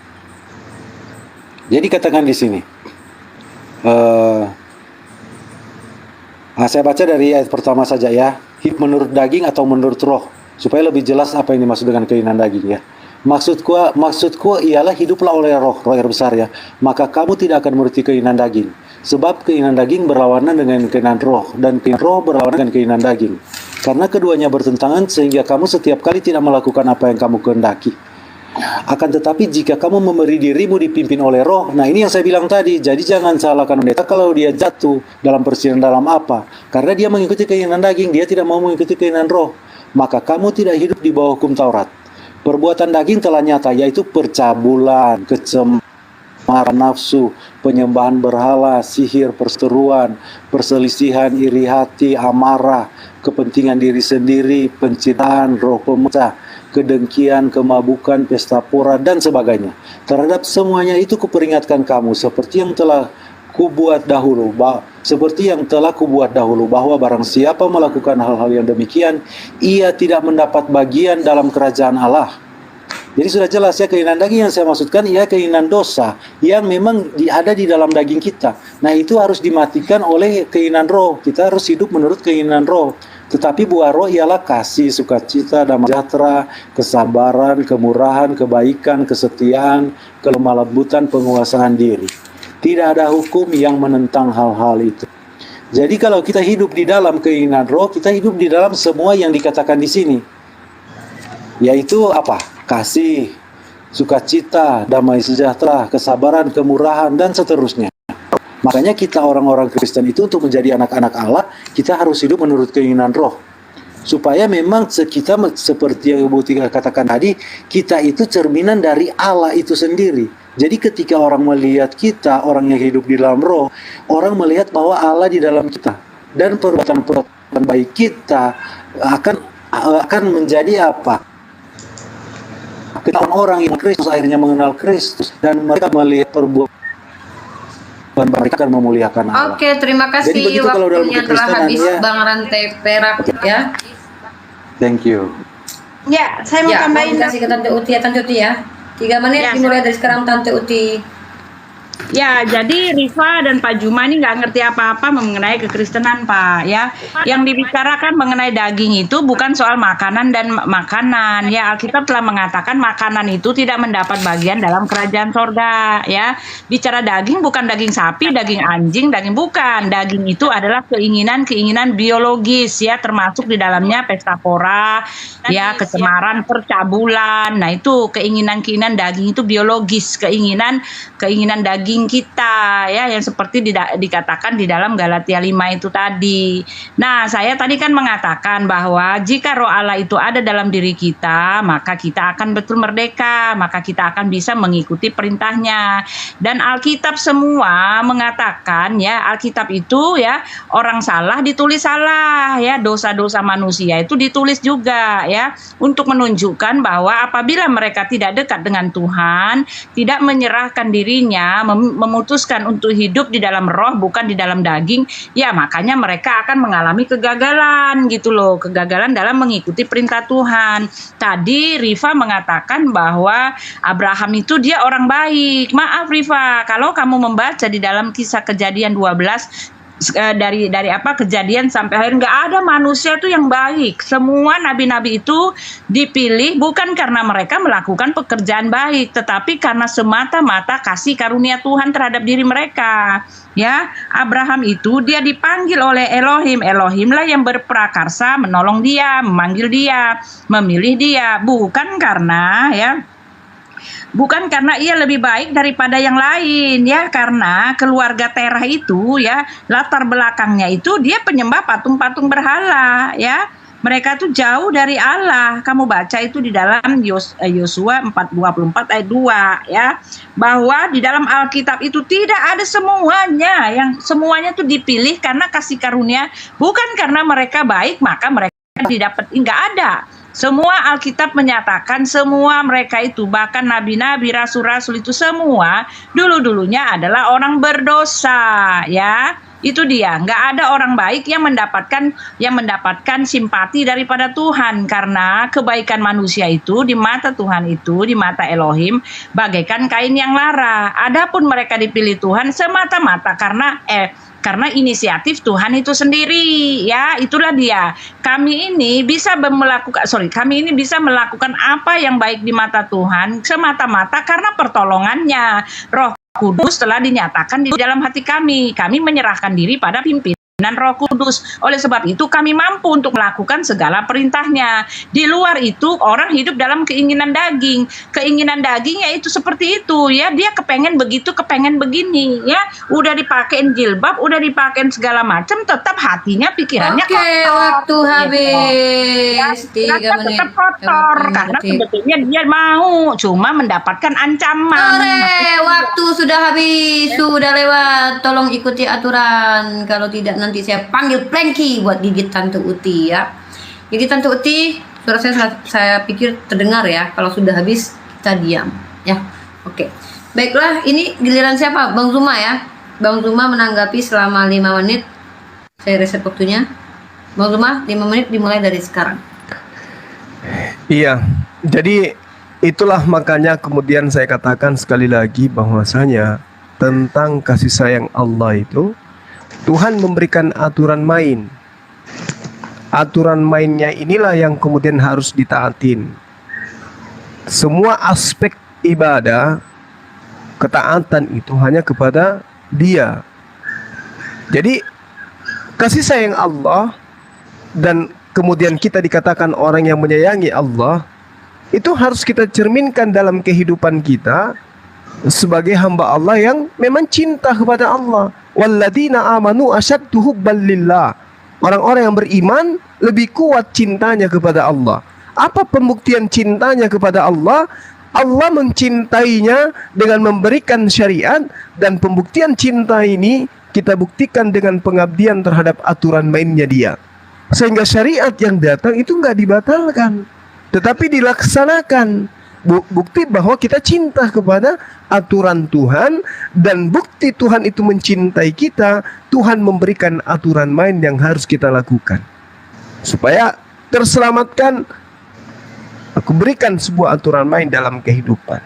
S2: Jadi katakan di sini. Saya baca dari ayat pertama saja ya. Hidup menurut daging atau menurut roh, supaya lebih jelas apa yang dimaksud dengan keinginan daging ya. Maksudku ialah hiduplah oleh roh yang besar ya. Maka kamu tidak akan menuruti keinginan daging. Sebab keinginan daging berlawanan dengan keinginan roh, dan keinginan roh berlawanan dengan keinginan daging. Karena keduanya bertentangan, sehingga kamu setiap kali tidak melakukan apa yang kamu kehendaki. Akan tetapi jika kamu memberi dirimu dipimpin oleh roh, nah ini yang saya bilang tadi, jadi jangan salahkan pendeta kalau dia jatuh dalam persidangan dalam apa, karena dia mengikuti keinginan daging, dia tidak mau mengikuti keinginan roh. Maka kamu tidak hidup di bawah hukum Taurat. Perbuatan daging telah nyata, yaitu percabulan, kecemaran nafsu, penyembahan berhala, sihir, perseteruan, perselisihan, iri hati, amarah, kepentingan diri sendiri, pencitraan, roh pemecah, kedengkian, kemabukan, pesta pora, dan sebagainya. Terhadap semuanya itu kuperingatkan kamu, seperti yang telah kubuat dahulu, bahwa barang siapa melakukan hal-hal yang demikian, ia tidak mendapat bagian dalam kerajaan Allah. Jadi sudah jelas ya, keinginan daging yang saya maksudkan ia keinginan dosa yang memang ada di dalam daging kita. Nah, itu harus dimatikan oleh keinginan roh. Kita harus hidup menurut keinginan roh. Tetapi buah roh ialah kasih, sukacita, damai sejahtera, kesabaran, kemurahan, kebaikan, kesetiaan, kelemah lembutan, penguasaan diri. Tidak ada hukum yang menentang hal-hal itu. Jadi kalau kita hidup di dalam keinginan roh, kita hidup di dalam semua yang dikatakan di sini. Yaitu apa? Kasih, sukacita, damai sejahtera, kesabaran, kemurahan, dan seterusnya. Makanya kita orang-orang Kristen itu untuk menjadi anak-anak Allah, kita harus hidup menurut keinginan roh. Supaya memang kita seperti yang Ibu Tika katakan tadi, kita itu cerminan dari Allah itu sendiri. Jadi ketika orang melihat kita, orang yang hidup di dalam roh, orang melihat bahwa Allah di dalam kita. Dan perbuatan baik kita akan menjadi apa? Ketika orang yang Kristus akhirnya mengenal Kristus, dan mereka melihat perbuatan mereka akan memuliakan Allah.
S4: Oke, terima kasih.
S2: Jadi begitu kalau dalam
S4: Waktunya telah
S2: kekristenan
S4: habis,
S2: ya.
S4: Bang Rantai Perak ya.
S2: Thank you.
S5: Ya, saya mau
S4: Ya, mau
S5: tambahin.
S4: dikasih ke Tante Uti ya, Tante Uti ya. 3 menit
S5: Ya,
S4: dimulai dari sekarang, Tante Uti.
S5: Ya, jadi Rifa dan Pak Juma ini nggak ngerti apa-apa mengenai kekristenan, Pak. Ya, yang dibicarakan mengenai daging itu bukan soal makanan dan makanan. Ya, Alkitab telah mengatakan makanan itu tidak mendapat bagian dalam kerajaan sorga. Ya, bicara daging bukan daging sapi, daging anjing, daging bukan. Daging itu adalah keinginan biologis, ya, termasuk di dalamnya pesta pora, ya, kecemaran, percabulan. Nah, itu keinginan daging itu biologis, keinginan daging kita, ya, yang seperti dikatakan di dalam Galatia 5 itu tadi. Nah, saya tadi kan mengatakan bahwa jika roh Allah itu ada dalam diri kita, maka kita akan betul merdeka, maka kita akan bisa mengikuti perintahnya. Dan Alkitab semua mengatakan, ya, Alkitab itu, ya, orang salah ditulis salah, ya, dosa-dosa manusia itu ditulis juga, ya, untuk menunjukkan bahwa apabila mereka tidak dekat dengan Tuhan, tidak menyerahkan dirinya, memutuskan untuk hidup di dalam roh bukan di dalam daging, ya makanya mereka akan mengalami kegagalan gitu loh, kegagalan dalam mengikuti perintah Tuhan. Tadi Rifa mengatakan bahwa Abraham itu dia orang baik. Maaf Rifa, kalau kamu membaca di dalam Kisah Kejadian 12 dari Kejadian sampai akhir, nggak ada manusia itu yang baik. Semua nabi-nabi itu dipilih bukan karena mereka melakukan pekerjaan baik, tetapi karena semata-mata kasih karunia Tuhan terhadap diri mereka. Ya, Abraham itu dia dipanggil oleh Elohim. Elohimlah yang berprakarsa menolong dia, memanggil dia, memilih dia, bukan karena, ya, bukan karena ia lebih baik daripada yang lain ya, karena keluarga Terah itu ya latar belakangnya itu dia penyembah patung-patung berhala ya. Mereka tuh jauh dari Allah. Kamu baca itu di dalam Yosua 4:24 ayat 2 ya, bahwa di dalam Alkitab itu tidak ada semuanya, yang semuanya tuh dipilih karena kasih karunia, bukan karena mereka baik maka mereka didapat, enggak ada. Semua Alkitab menyatakan semua mereka itu, bahkan nabi-nabi, rasul-rasul itu semua dulu-dulunya adalah orang berdosa ya. Itu dia, nggak ada orang baik yang mendapatkan simpati daripada Tuhan, karena kebaikan manusia itu di mata Tuhan itu, di mata Elohim bagaikan kain yang lara. Adapun mereka dipilih Tuhan semata-mata karena inisiatif Tuhan itu sendiri ya. Itulah dia, kami ini bisa melakukan apa yang baik di mata Tuhan semata-mata karena pertolongannya. Roh Kudus telah dinyatakan di dalam hati kami. Kami menyerahkan diri pada pimpinan Roh Kudus. Oleh sebab itu kami mampu untuk melakukan segala perintahnya. Di luar itu orang hidup dalam keinginan daging. Keinginan dagingnya itu seperti itu ya. Dia kepengen begitu, kepengen begini ya. Udah dipakein jilbab, udah dipakein segala macam, tetap hatinya, pikirannya
S4: Oke,
S5: kotor.
S4: waktu habis.
S5: Ya,
S4: 3 menit.
S5: tetap kotor karena sebetulnya dia mau cuma mendapatkan ancaman.
S4: Sore, waktu sudah habis, sudah lewat. Tolong ikuti aturan. Kalau tidak nanti saya panggil Planky buat gigit Tante Uti ya. Gigit Tante Uti, suara saya pikir terdengar ya. Kalau sudah habis kita diam ya. Oke. Baiklah, ini giliran siapa? Bang Zuma ya. Bang Zuma menanggapi selama 5 menit. Saya reset waktunya. Bang Zuma, 5 menit dimulai dari sekarang.
S3: Iya, jadi itulah makanya kemudian saya katakan sekali lagi bahwasanya tentang kasih sayang Allah itu Tuhan memberikan aturan main. Aturan mainnya inilah yang kemudian harus ditaatin. Semua aspek ibadah, ketaatan itu hanya kepada Dia. Jadi kasih sayang Allah dan kemudian kita dikatakan orang yang menyayangi Allah, itu harus kita cerminkan dalam kehidupan kita sebagai hamba Allah yang memang cinta kepada Allah. Walladzina amanu asyaddu hubban lillah. Orang-orang yang beriman lebih kuat cintanya kepada Allah. Apa pembuktian cintanya kepada Allah? Allah mencintainya dengan memberikan syariat, dan pembuktian cinta ini kita buktikan dengan pengabdian terhadap aturan mainnya Dia. Sehingga syariat yang datang itu nggak dibatalkan, tetapi dilaksanakan. Bukti bahwa kita cinta kepada aturan Tuhan, dan bukti Tuhan itu mencintai kita, Tuhan memberikan aturan main yang harus kita lakukan supaya terselamatkan. Aku berikan sebuah aturan main dalam kehidupan.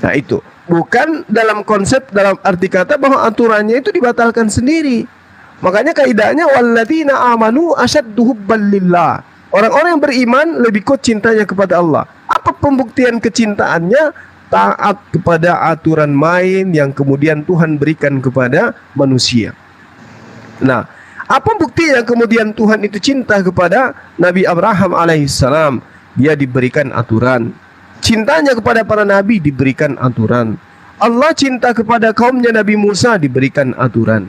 S3: Nah itu bukan dalam konsep, dalam arti kata bahwa aturannya itu dibatalkan sendiri. Makanya kaidahnya walladzina amanu asyaddu hubban lillah. Orang-orang yang beriman lebih kuat cintanya kepada Allah. Apa pembuktian kecintaannya? Taat kepada aturan main yang kemudian Tuhan berikan kepada manusia. Nah, apa bukti yang kemudian Tuhan itu cinta kepada Nabi Abraham alaihissalam? Dia diberikan aturan. Cintanya kepada para nabi diberikan aturan. Allah cinta kepada kaumnya Nabi Musa diberikan aturan.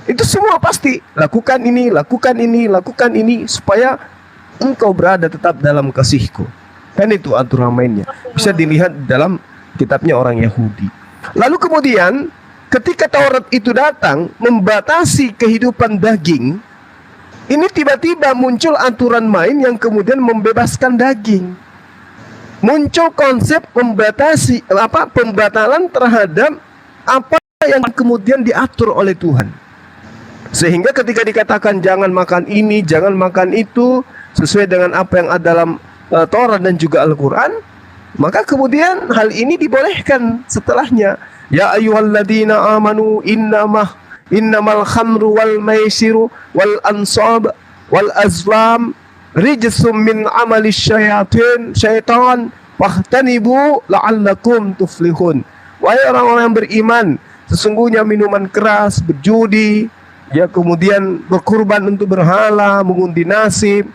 S3: Itu semua pasti lakukan ini, lakukan ini, lakukan ini supaya engkau berada tetap dalam kasihku. Kan itu aturan mainnya. Bisa dilihat dalam kitabnya orang Yahudi. Lalu kemudian ketika Taurat itu datang membatasi kehidupan daging, ini tiba-tiba muncul aturan main yang kemudian membebaskan daging. Muncul konsep pembatalan terhadap apa yang kemudian diatur oleh Tuhan. Sehingga ketika dikatakan jangan makan ini, jangan makan itu, sesuai dengan apa yang ada dalam Taurat dan juga Al-Quran, maka kemudian hal ini dibolehkan setelahnya. Ya ayyuhalladzina amanu innamal khamru wal maisiru wal ansab wal azlam rijsum min amali syaitan fahtanibu la'allakum tuflihun. Wahai orang-orang yang beriman, sesungguhnya minuman keras, berjudi, ya kemudian berkurban untuk berhala, mengundi nasib,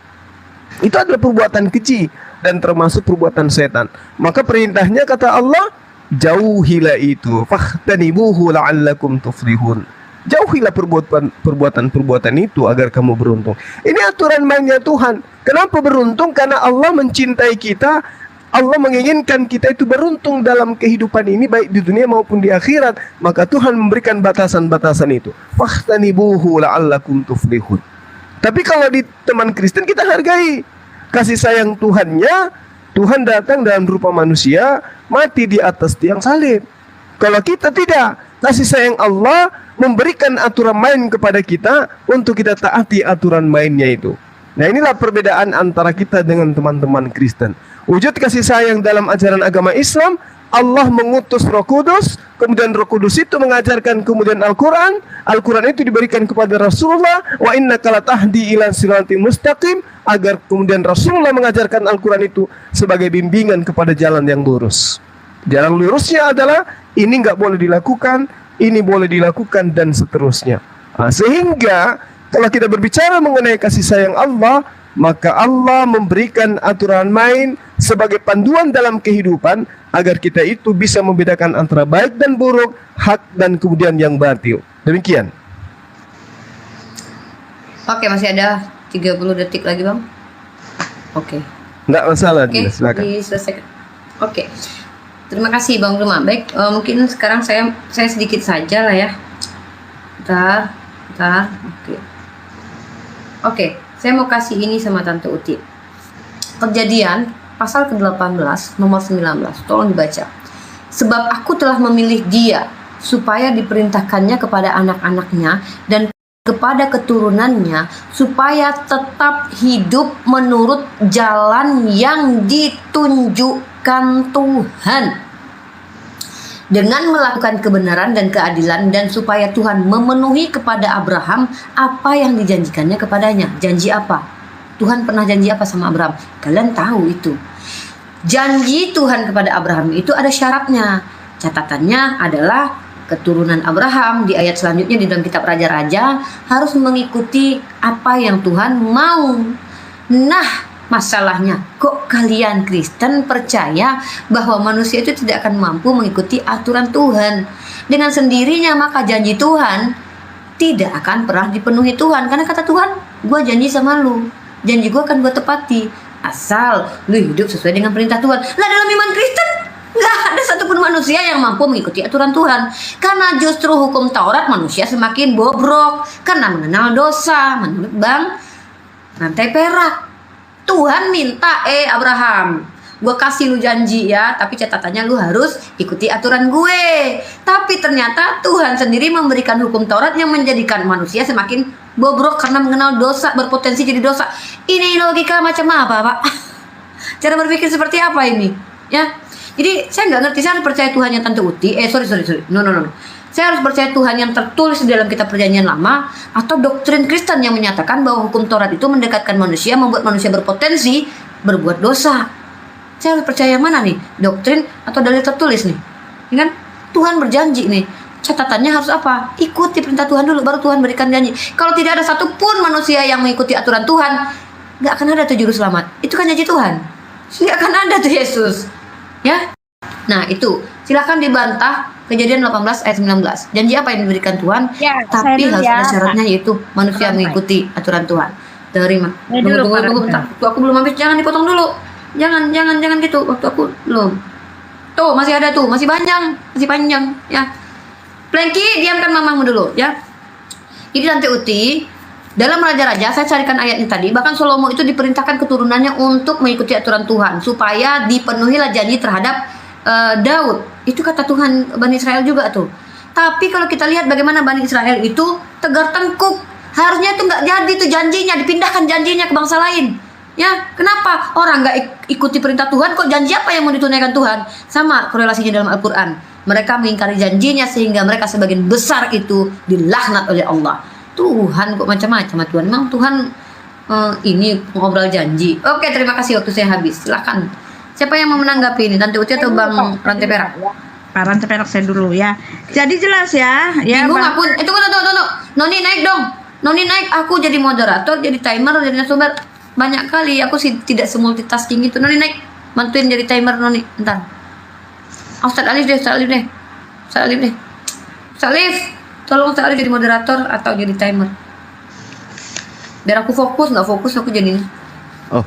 S3: itu adalah perbuatan keji. dan termasuk perbuatan setan. Maka perintahnya kata Allah, jauhilah itu, fahtanibuhu la'allakum tuflihun. Jauhilah perbuatan itu agar kamu beruntung. Ini aturan mainnya Tuhan. Kenapa beruntung? Karena Allah mencintai kita. Allah menginginkan kita itu beruntung dalam kehidupan ini, baik di dunia maupun di akhirat. Maka Tuhan memberikan batasan-batasan itu. Fahtanibuhu la'allakum tuflihun. Tapi kalau di teman Kristen kita hargai kasih sayang Tuhannya. Tuhan datang dalam rupa manusia, mati di atas tiang salib. Kalau kita tidak, kasih sayang Allah memberikan aturan main kepada kita untuk kita taati aturan mainnya itu. Nah, inilah perbedaan antara kita dengan teman-teman Kristen. Wujud kasih sayang dalam ajaran agama Islam, Allah mengutus Roh Kudus, kemudian Roh Kudus itu mengajarkan kemudian Al-Quran. Al-Quran itu diberikan kepada Rasulullah, wa innaka latahdi ila siratim mustaqim, agar kemudian Rasulullah mengajarkan Al-Quran itu sebagai bimbingan kepada jalan yang lurus. Jalan lurusnya adalah ini nggak boleh dilakukan, ini boleh dilakukan, dan seterusnya. Nah, sehingga kalau kita berbicara mengenai kasih sayang Allah, maka Allah memberikan aturan main sebagai panduan dalam kehidupan agar kita itu bisa membedakan antara baik dan buruk, hak dan kemudian yang batil. Demikian.
S4: Oke, masih ada 30 detik lagi, Bang. Oke.
S3: Enggak masalah,
S4: Oke,
S3: silakan.
S4: diselesaikan. Oke. Terima kasih Bang Ruma. Baik, mungkin sekarang saya sedikit saja lah ya. Bentar. Oke, saya mau kasih ini sama Tante Uti. Kejadian pasal ke-18 nomor 19. Tolong dibaca. Sebab aku telah memilih dia supaya diperintahkannya kepada anak-anaknya dan kepada keturunannya supaya tetap hidup menurut jalan yang ditunjukkan Tuhan, dengan melakukan kebenaran dan keadilan, dan supaya Tuhan memenuhi kepada Abraham apa yang dijanjikannya kepadanya. Janji apa? Tuhan pernah janji apa sama Abraham? Kalian tahu itu. Janji Tuhan kepada Abraham itu ada syaratnya. Catatannya adalah keturunan Abraham di ayat selanjutnya di dalam kitab Raja-Raja harus mengikuti apa yang Tuhan mau. Nah, masalahnya kok kalian Kristen percaya bahwa manusia itu tidak akan mampu mengikuti aturan Tuhan. Dengan sendirinya maka janji Tuhan tidak akan pernah dipenuhi Tuhan. Karena kata Tuhan, gua janji sama lu, janji gua akan gua tepati asal lu hidup sesuai dengan perintah Tuhan. Lah, dalam iman Kristen nggak ada satupun manusia yang mampu mengikuti aturan Tuhan. Karena justru hukum Taurat manusia semakin bobrok karena mengenal dosa. Menurut Bang Rantai Perak, Tuhan minta, Abraham, gue kasih lu janji ya, tapi catatannya lu harus ikuti aturan gue. Tapi ternyata Tuhan sendiri memberikan hukum Taurat yang menjadikan manusia semakin bobrok karena mengenal dosa, berpotensi jadi dosa. Ini logika macam apa, Pak? Cara berpikir seperti apa ini? Ya, jadi saya nggak ngerti. Saya harus percaya Tuhan yang Tante Uti. Sorry. No. Saya harus percaya Tuhan yang tertulis di dalam kitab Perjanjian Lama, atau doktrin Kristen yang menyatakan bahwa hukum Taurat itu mendekatkan manusia, membuat manusia berpotensi berbuat dosa. Saya harus percaya yang mana nih? Doktrin atau dalil tertulis nih? Ya kan? Tuhan berjanji nih. Catatannya harus apa? Ikuti perintah Tuhan dulu, baru Tuhan berikan janji. Kalau tidak ada satupun manusia yang mengikuti aturan Tuhan, nggak akan ada tuh juru selamat. Itu kan janji Tuhan. Nggak akan ada tuh Yesus. Ya? Nah itu, silahkan dibantah Kejadian 18 ayat 19. Janji apa yang diberikan Tuhan? Ya, tapi harus ada syaratnya, yaitu manusia mengikuti aturan Tuhan. Terima. Tunggu bentar. Waktu aku belum habis, jangan dipotong dulu. Jangan gitu. Waktu aku belum. Tuh, masih ada tuh, masih panjang ya. Planky, diamkan mamamu dulu ya. Jadi Tante Uti, dalam Raja-Raja saya carikan ayatnya tadi, bahkan Salomo itu diperintahkan keturunannya untuk mengikuti aturan Tuhan supaya dipenuhilah janji terhadap Daud. Itu kata Tuhan Bani Israel juga tuh. Tapi kalau kita lihat bagaimana Bani Israel itu tegar tengkuk, harusnya itu nggak jadi tuh janjinya, dipindahkan janjinya ke bangsa lain. Ya, kenapa orang nggak ikuti perintah Tuhan, kok janji apa yang mau ditunaikan Tuhan? Sama korelasinya dalam Al-Quran. Mereka mengingkari janjinya sehingga mereka sebagian besar itu dilaknat oleh Allah. Tuhan kok macam-macam Tuhan. Memang Tuhan ini ngobrol janji. Oke, terima kasih, waktu saya habis. Silakan. Siapa yang mau menanggapi ini? Tante Uti atau Bang Rantai Perak?
S5: Pak Rantai Perak saya dulu ya. Jadi jelas ya.
S4: Bingung aku. Tunggu. Noni naik dong. Noni naik. Aku jadi moderator, jadi timer, jadi narasumber. banyak kali. Aku sih tidak semultitasking itu. Noni naik, bantuin jadi timer Noni. Bentar. Ustaz Alif deh. Ustaz Alif, tolong Ustaz Alif jadi moderator atau jadi timer. Biar aku fokus, nggak fokus aku jadinya.
S8: Oh,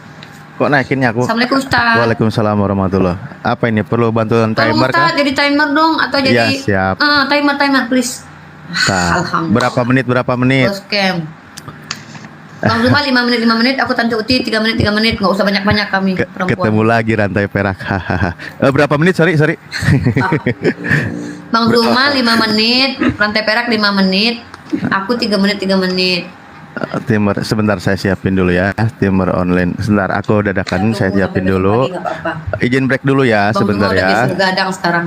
S8: kok naikinnya aku?
S4: Assalamualaikum Ustaz.
S8: Waalaikumsalam warahmatullah. Apa ini perlu bantuan
S4: Tolong
S8: timer
S4: Ustaz
S8: kah?
S4: jadi timer dong atau jadi
S8: Iya, siap.
S4: timer please.
S8: Tah,
S4: Alhamdulillah.
S8: berapa menit?
S4: Bos Cam. Bang Zuma 5 menit, aku Tante Uti 3 menit, nggak usah banyak-banyak kami perempuan.
S8: Ketemu lagi rantai perak. Hahaha. Berapa menit? Sorry.
S4: Bang Zuma 5 menit, rantai perak 5 menit, aku 3 menit.
S8: Timer, sebentar saya siapin dulu ya. Timer online. Sebentar, aku dadakan saya siapin dulu.
S4: Nggak apa-apa.
S8: Izin break dulu ya,
S4: Bang
S8: sebentar
S4: Zuma udah
S8: ya.
S4: bisa gadang sekarang.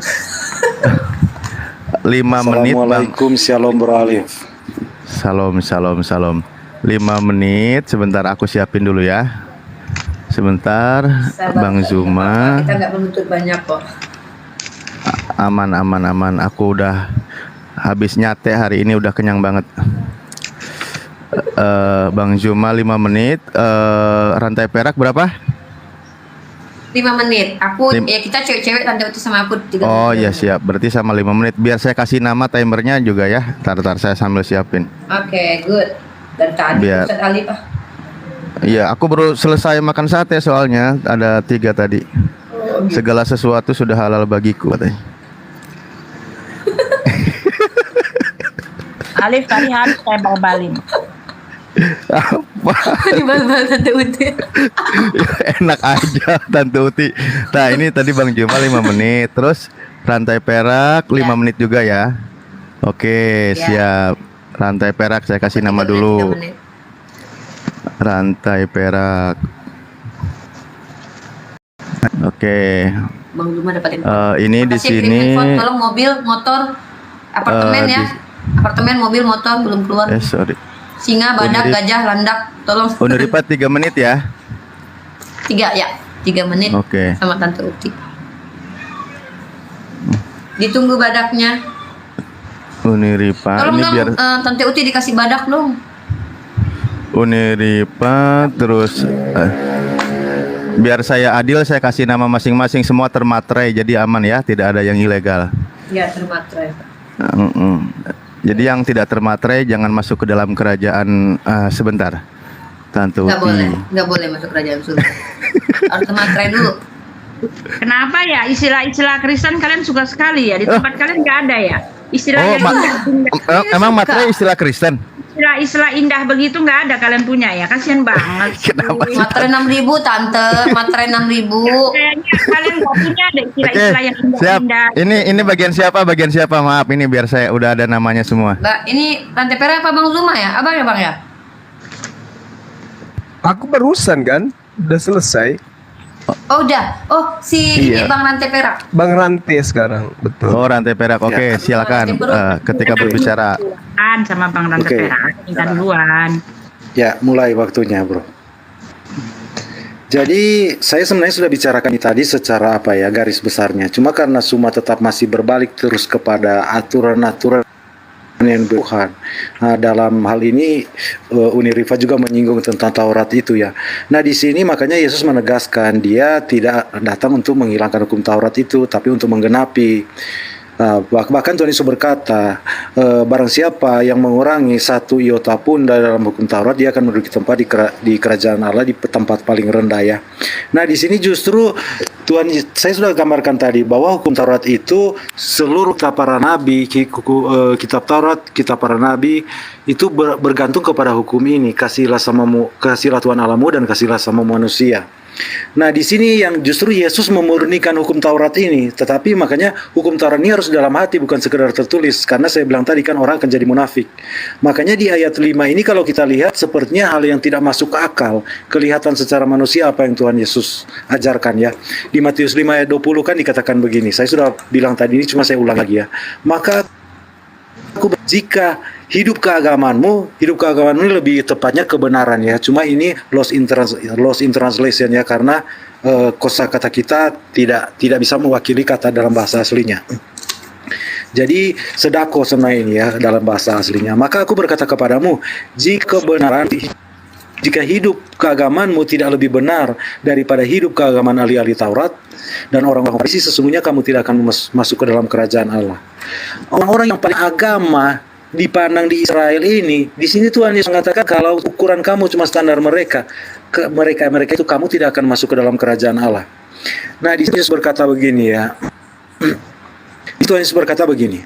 S8: 5 menit Bang.
S2: Assalamualaikum, shalom Bro Alif.
S8: Salam. 5 menit, sebentar aku siapin dulu ya. Sebentar,
S4: Sabar,
S8: Bang
S4: nggak
S8: Zuma.
S4: apa-apa. Kita nggak menuntut banyak kok.
S8: Aman. Aku udah habis nyate hari ini, udah kenyang banget. Bang Zuma 5 menit. Rantai perak berapa?
S4: 5 menit. Aku
S8: Lim-
S4: ya kita cewek-cewek Tante Uti sama aku 3
S8: Oh
S4: menit.
S8: ya siap, berarti sama 5 menit. Biar saya kasih nama timernya juga ya. Tar saya sambil siapin.
S4: Oke, good. Dan tadi
S8: Biar-
S4: Ustaz Alif
S8: Iya, aku baru selesai makan sate soalnya ada 3 tadi. Segala sesuatu sudah halal bagiku katanya.
S5: Alif tadi harus saya balbalin.
S8: Apa?
S4: dibal-bal Tante Uti.
S8: Enak aja Tante Uti. Nah ini tadi Bang Juma 5 menit. Terus rantai perak 5 menit juga ya. Oke
S4: Ya.
S8: siap. Rantai perak saya kasih nama
S4: 3
S8: dulu.
S4: menit.
S8: Rantai perak. Oke.
S4: Bang Zuma dapatin.
S8: Ini di
S4: Makasih, kirim
S8: sini.
S4: handphone, tolong mobil, motor, apartemen ya. Apartemen, mobil, motor belum keluar.
S8: Sorry.
S4: Singa, badak,
S8: Unirip.
S4: gajah, landak, tolong.
S8: Uniripat 3 menit ya.
S4: 3 menit
S8: Oke.
S4: sama Tante Uti. Ditunggu badaknya.
S8: Uniripat.
S4: Tolong
S8: Ini
S4: dong,
S8: biar
S4: Tante Uti dikasih badak dong.
S8: Uniripat terus. Biar saya adil, saya kasih nama masing-masing, semua termaterai, jadi aman ya, tidak ada yang ilegal.
S4: Ya, termaterai.
S8: Jadi yang tidak termaterai jangan masuk ke dalam kerajaan. Sebentar, Tante
S4: Nggak
S8: Uti.
S4: boleh masuk kerajaan surga. Harus termaterai dulu.
S5: Kenapa ya istilah-istilah Kristen kalian suka sekali ya? Di tempat kalian nggak ada ya? Istilah
S8: Oh,
S5: yang indah,
S8: emang materai istilah Kristen?
S5: istilah indah begitu nggak ada kalian punya ya? Kasian banget.
S8: Kenapa sih?
S4: Materai 6.000 Tante, materai 6.000.
S5: Kayaknya kalian nggak punya ada
S8: Oke,
S5: istilah-istilah yang
S8: siap.
S5: indah-indah.
S8: Ini bagian siapa? Bagian siapa? Maaf, ini biar saya udah ada namanya semua.
S4: Mbak, ini rantai perak apa Bang Zuma ya? Abang ya Bang ya?
S3: Aku barusan kan udah selesai.
S4: Oh udah. Oh si ini
S3: Iya.
S4: Bang rantai perak.
S3: Bang Rantai sekarang, betul.
S8: Oh, rantai perak. Oke, silakan. Ketika berbicara.
S5: Sama Bang Rante
S2: Oke.
S5: Perak, minta duluan.
S2: Ya, mulai waktunya, Bro. Jadi, saya sebenarnya sudah bicarakan ini tadi secara apa ya, garis besarnya. Cuma karena semua tetap masih berbalik terus kepada aturan-aturan yang Tuhan. Nah, dalam hal ini Unirifa juga menyinggung tentang Taurat itu ya. Nah, di sini makanya Yesus menegaskan dia tidak datang untuk menghilangkan hukum Taurat itu, tapi untuk menggenapi. Bahkan Tuhan Yesus berkata, barang siapa yang mengurangi satu iota pun dalam hukum Taurat, dia akan menduduki tempat di kerajaan Allah di tempat paling rendah ya. Nah, di sini justru saya sudah gambarkan tadi bahwa hukum Taurat itu seluruh kitab para nabi, kitab Taurat, kitab para nabi itu bergantung kepada hukum ini, kasihlah Tuhan Allahmu dan kasihlah sama manusia. Nah, di sini yang justru Yesus memurnikan hukum Taurat ini, tetapi makanya hukum Taurat ini harus dalam hati, bukan sekedar tertulis, karena saya bilang tadi kan orang akan jadi munafik. Makanya di ayat 5 ini kalau kita lihat sepertinya hal yang tidak masuk akal, kelihatan secara manusia apa yang Tuhan Yesus ajarkan ya. Di Matius 5 ayat 20 kan dikatakan begini, saya sudah bilang tadi ini, cuma saya ulang lagi ya. Maka jika hidup keagamanmu ini lebih tepatnya kebenaran ya. Cuma ini lost in translation ya, karena kosakata kita tidak bisa mewakili kata dalam bahasa aslinya. Jadi sedako sebenarnya ini ya dalam bahasa aslinya. Maka aku berkata kepadamu, jika kebenaran Jika hidup keagamaanmu tidak lebih benar daripada hidup keagamaan ahli-ahli Taurat dan orang-orang Farisi, sesungguhnya kamu tidak akan masuk ke dalam kerajaan Allah. Orang-orang yang paling agama dipandang di Israel ini, di sini Tuhan Yesus mengatakan kalau ukuran kamu cuma standar mereka itu, kamu tidak akan masuk ke dalam kerajaan Allah. Nah, di sini Yesus berkata begini ya. Tuhan Yesus berkata begini.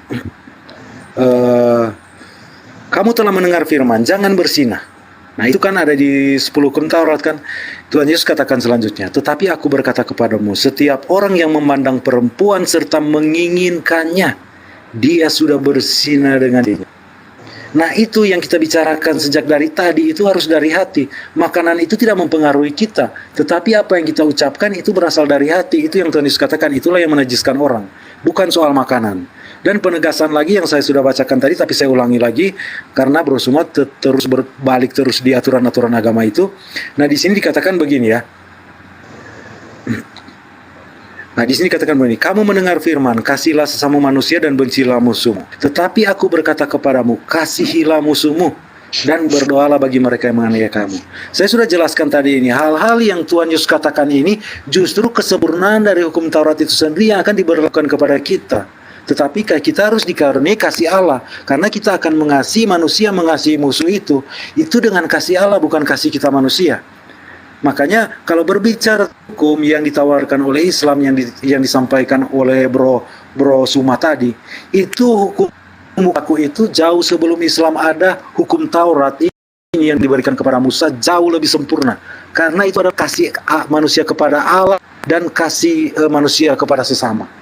S2: Kamu telah mendengar firman, jangan berzinah. Nah, itu kan ada di 10 hukum Taurat kan. Tuhan Yesus katakan selanjutnya, tetapi aku berkata kepadamu, setiap orang yang memandang perempuan serta menginginkannya, dia sudah berzina dengan dirinya. Nah, itu yang kita bicarakan sejak dari tadi, itu harus dari hati. Makanan itu tidak mempengaruhi kita, tetapi apa yang kita ucapkan itu berasal dari hati. Itu yang Tuhan Yesus katakan, itulah yang menajiskan orang, bukan soal makanan. Dan penegasan lagi yang saya sudah bacakan tadi, tapi saya ulangi lagi karena Bro Suma terus berbalik terus di aturan-aturan agama itu. Nah, di sini dikatakan begini ya. Nah, di sini dikatakan begini, kamu mendengar firman, kasihlah sesama manusia dan bencilah musuhmu. Tetapi aku berkata kepadamu, kasihilah musuhmu dan berdoalah bagi mereka yang menganiaya kamu. Saya sudah jelaskan tadi ini, hal-hal yang Tuhan Yesus katakan ini justru kesempurnaan dari hukum Taurat itu sendiri yang akan diberlakukan kepada kita. Tetapi kita harus dikaruniai kasih Allah, karena kita akan mengasihi manusia, mengasihi musuh itu dengan kasih Allah, bukan kasih kita manusia. Makanya kalau berbicara hukum yang ditawarkan oleh Islam, yang disampaikan oleh Bro Suma tadi, itu hukum aku itu jauh sebelum Islam ada. Hukum Taurat ini yang diberikan kepada Musa jauh lebih sempurna, karena itu adalah kasih manusia kepada Allah dan kasih manusia kepada sesama.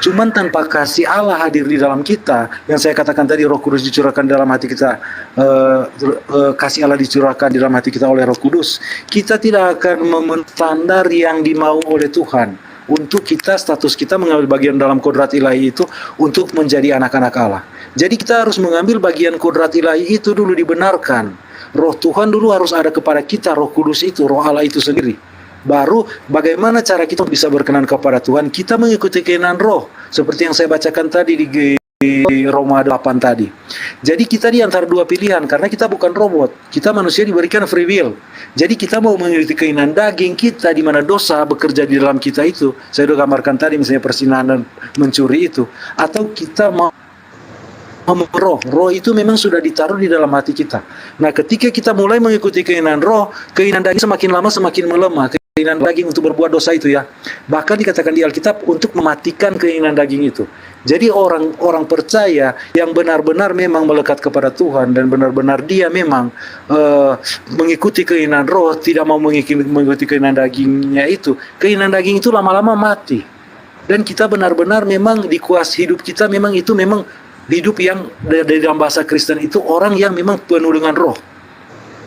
S2: Cuman tanpa kasih Allah hadir di dalam kita, yang saya katakan tadi, Roh Kudus dicurahkan dalam hati kita, kasih Allah dicurahkan di dalam hati kita oleh Roh Kudus, kita tidak akan memenuhi standar yang dimau oleh Tuhan untuk kita, status kita mengambil bagian dalam kodrat ilahi itu untuk menjadi anak-anak Allah. Jadi kita harus mengambil bagian kodrat ilahi itu dulu dibenarkan. Roh Tuhan dulu harus ada kepada kita, Roh Kudus itu, Roh Allah itu sendiri. Baru bagaimana cara kita bisa berkenan kepada Tuhan? Kita mengikuti keinginan roh, seperti yang saya bacakan tadi di Roma 8 tadi. Jadi kita di antara dua pilihan, karena kita bukan robot, kita manusia diberikan free will. Jadi kita mau mengikuti keinginan daging kita, di mana dosa bekerja di dalam kita itu. Saya sudah gambarkan tadi, misalnya perzinahan dan mencuri itu. Atau kita mau roh itu memang sudah ditaruh di dalam hati kita. Nah, ketika kita mulai mengikuti keinginan roh, keinginan daging semakin lama semakin melemah. Keinginan daging untuk berbuat dosa itu ya. Bahkan dikatakan di Alkitab untuk mematikan keinginan daging itu. Jadi orang percaya yang benar-benar memang melekat kepada Tuhan dan benar-benar dia memang mengikuti keinginan roh, tidak mau mengikuti keinginan dagingnya itu. Keinginan daging itu lama-lama mati. Dan kita benar-benar memang dikuasai, hidup kita memang itu memang hidup yang dari dalam bahasa Kristen itu orang yang memang penuh dengan roh.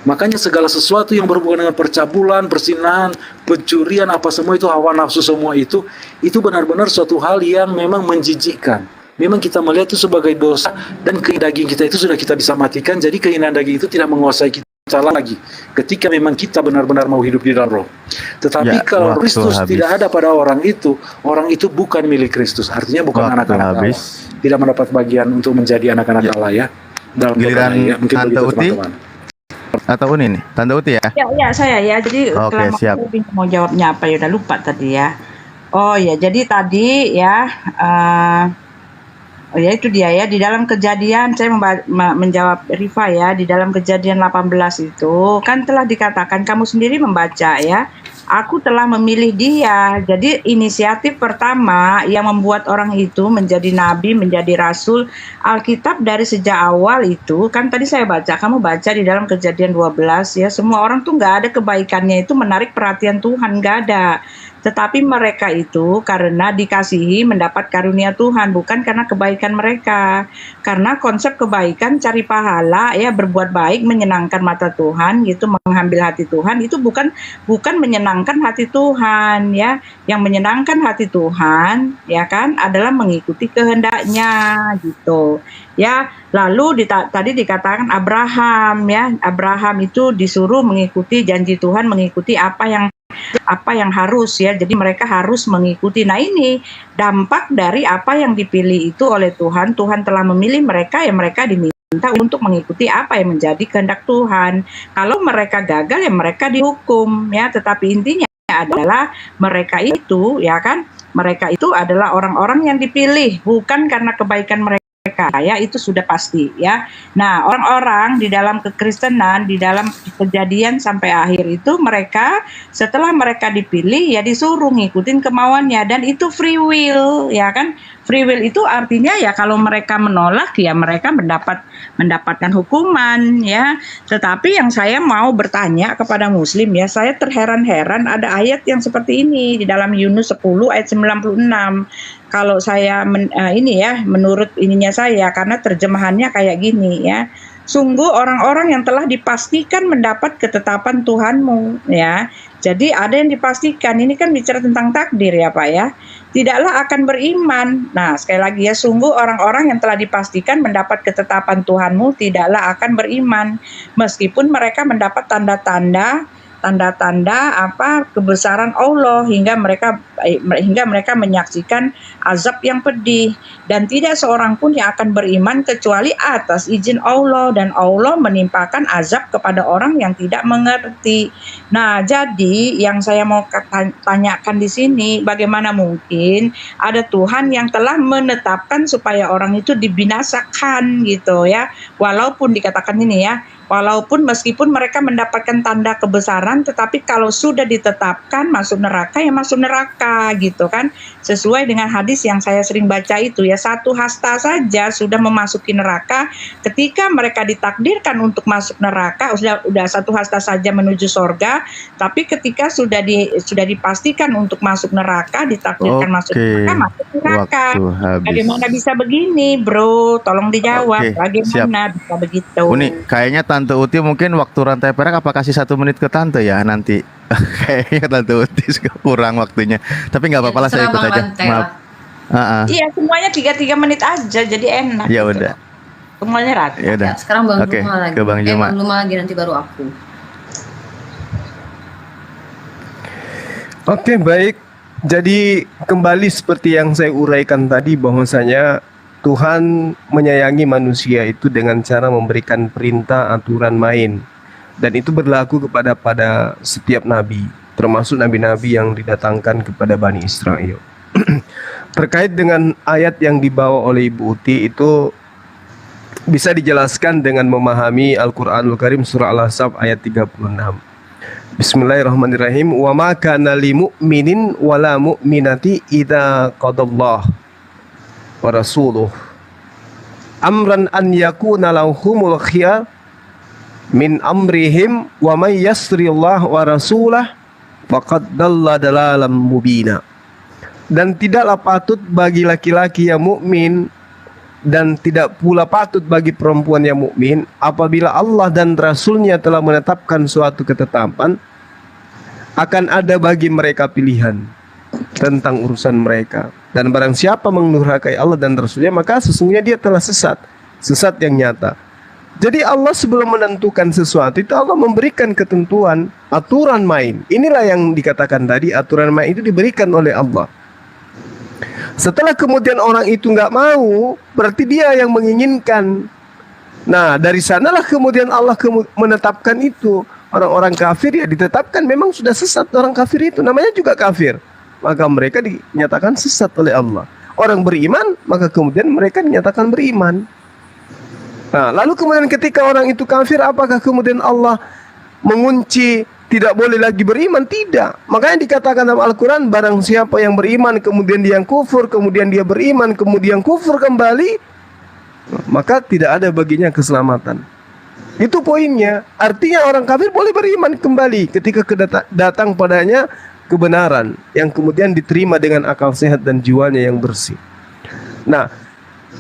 S2: Makanya segala sesuatu yang berhubungan dengan percabulan, persinahan, pencurian, apa semua itu, hawa nafsu semua itu benar-benar suatu hal yang memang menjijikkan. Memang kita melihat itu sebagai dosa, dan keinginan daging kita itu sudah kita bisa matikan. Jadi keinginan daging itu tidak menguasai kita lagi ketika memang kita benar-benar mau hidup di dalam roh. Tetapi kalau Kristus tidak ada pada orang itu bukan milik Kristus. Artinya bukan anak-anak Allah, tidak mendapat bagian untuk menjadi anak-anak Allah ya. Dalam
S8: giliran
S2: ya. Mungkin
S8: Tante
S2: begitu,
S8: Uti
S2: teman-teman.
S8: atau Uni nih, Tante Uti ya?
S5: Ya saya ya. Jadi
S8: Oke, siap.
S5: aku mau jawabnya apa ya, udah lupa tadi ya. Oh ya, jadi tadi ya, oh ya itu dia ya, di dalam Kejadian, saya menjawab Rifa ya, di dalam Kejadian 18 itu kan telah dikatakan, kamu sendiri membaca ya, aku telah memilih dia. Jadi inisiatif pertama yang membuat orang itu menjadi nabi, menjadi rasul, Alkitab dari sejak awal itu, kan tadi saya baca, kamu baca di dalam Kejadian 12 ya, semua orang tuh nggak ada kebaikannya itu menarik perhatian Tuhan, nggak ada. Tetapi mereka itu karena dikasihi mendapat karunia Tuhan, bukan karena kebaikan mereka. Karena konsep kebaikan, cari pahala, ya berbuat baik, menyenangkan mata Tuhan, gitu, mengambil hati Tuhan, itu bukan menyenangkan hati Tuhan, ya. Yang menyenangkan hati Tuhan, ya kan, adalah mengikuti kehendaknya, gitu. Ya, lalu tadi dikatakan Abraham, ya, Abraham itu disuruh mengikuti janji Tuhan, mengikuti apa yang harus ya, jadi mereka harus mengikuti. Nah, ini dampak dari apa yang dipilih itu oleh Tuhan. Tuhan telah memilih mereka, ya mereka dimilih untuk mengikuti apa yang menjadi kehendak Tuhan. Kalau mereka gagal ya mereka dihukum ya, tetapi intinya adalah mereka itu ya kan, mereka itu adalah orang-orang yang dipilih bukan karena kebaikan mereka ya, itu sudah pasti ya. Nah, orang-orang di dalam kekristenan, di dalam Kejadian sampai akhir itu mereka setelah mereka dipilih ya disuruh ngikutin kemauannya, dan itu free will ya kan. Free will itu artinya ya kalau mereka menolak ya mereka mendapatkan hukuman ya. Tetapi yang saya mau bertanya kepada muslim ya, saya terheran-heran ada ayat yang seperti ini di dalam Yunus 10 ayat 96. Kalau saya ini ya menurut ininya saya, karena terjemahannya kayak gini ya. Sungguh orang-orang yang telah dipastikan mendapat ketetapan Tuhanmu ya. Jadi ada yang dipastikan, ini kan bicara tentang takdir ya Pak ya. Tidaklah akan beriman. Nah, sekali lagi ya, sungguh orang-orang yang telah dipastikan mendapat ketetapan Tuhanmu tidaklah akan beriman, meskipun mereka mendapat tanda-tanda kebesaran Allah hingga mereka menyaksikan azab yang pedih, dan tidak seorang pun yang akan beriman kecuali atas izin Allah, dan Allah menimpakan azab kepada orang yang tidak mengerti. Nah, jadi yang saya mau tanyakan di sini, bagaimana mungkin ada Tuhan yang telah menetapkan supaya orang itu dibinasakan gitu ya, walaupun dikatakan ini ya, walaupun meskipun mereka mendapatkan tanda kebesaran, tetapi kalau sudah ditetapkan masuk neraka ya masuk neraka gitu kan. Sesuai dengan hadis yang saya sering baca itu ya, satu hasta saja sudah memasuki neraka. Ketika mereka ditakdirkan untuk masuk neraka, sudah satu hasta saja menuju sorga, tapi ketika sudah dipastikan untuk masuk neraka, ditakdirkan masuk neraka. Bagaimana bisa begini, bro? Tolong dijawab. Bagaimana bisa begitu?
S8: Uni, kayaknya Tante Uti mungkin waktu rantai perak apa kasih 1 menit ke Tante ya nanti. Kayaknya Tante Uti kurang waktunya. Tapi nggak apa-apa lah, saya ikut aja. Maaf.
S5: Iya, semuanya 3 menit aja, jadi enak.
S8: Ya
S5: gitu.
S8: udah.
S5: Semuanya rata.
S8: Ya udah.
S4: Sekarang Bang Juma lagi.
S8: Ke Bang Juma.
S4: Bang Juma lagi, nanti baru aku.
S3: Oke, baik. Jadi kembali seperti yang saya uraikan tadi, bahwasanya Tuhan menyayangi manusia itu dengan cara memberikan perintah aturan main, dan itu berlaku pada setiap nabi, termasuk nabi-nabi yang didatangkan kepada Bani Israel. Terkait dengan ayat yang dibawa oleh Ibu Uti itu bisa dijelaskan dengan memahami Al-Qur'anul Karim surah Al-Ahzab ayat 36. Bismillahirrahmanirrahim. Wa ma kana lil mu'minin wala mu'minati idza qadallahu wa rasuluh amran an yakuna lahumul khiyar min amrihim wa may yasrillah wa rasulah faqad dalla dalalan mubina. Dan tidaklah patut bagi laki-laki yang mukmin dan tidak pula patut bagi perempuan yang mukmin apabila Allah dan Rasulnya telah menetapkan suatu ketetapan, akan ada bagi mereka pilihan tentang urusan mereka. Dan barang siapa mendurhakai Allah dan Rasulnya, maka sesungguhnya dia telah sesat yang nyata. Jadi Allah sebelum menentukan sesuatu itu Allah memberikan ketentuan, aturan main. Inilah yang dikatakan tadi, aturan main itu diberikan oleh Allah. Setelah kemudian orang itu nggak mau, berarti dia yang menginginkan. Nah, dari sanalah kemudian Allah menetapkan itu. Orang-orang kafir ya ditetapkan memang sudah sesat. Orang kafir itu namanya juga kafir, maka mereka dinyatakan sesat oleh Allah. Orang beriman, maka kemudian mereka dinyatakan beriman. Nah, lalu kemudian ketika orang itu kafir, apakah kemudian Allah mengunci tidak boleh lagi beriman? Tidak. Makanya dikatakan dalam Al-Quran, barang siapa yang beriman kemudian dia yang kufur, kemudian dia beriman kemudian kufur kembali, maka tidak ada baginya keselamatan. Itu poinnya. Artinya orang kafir boleh beriman kembali ketika datang padanya kebenaran yang kemudian diterima dengan akal sehat dan jiwanya yang bersih. Nah,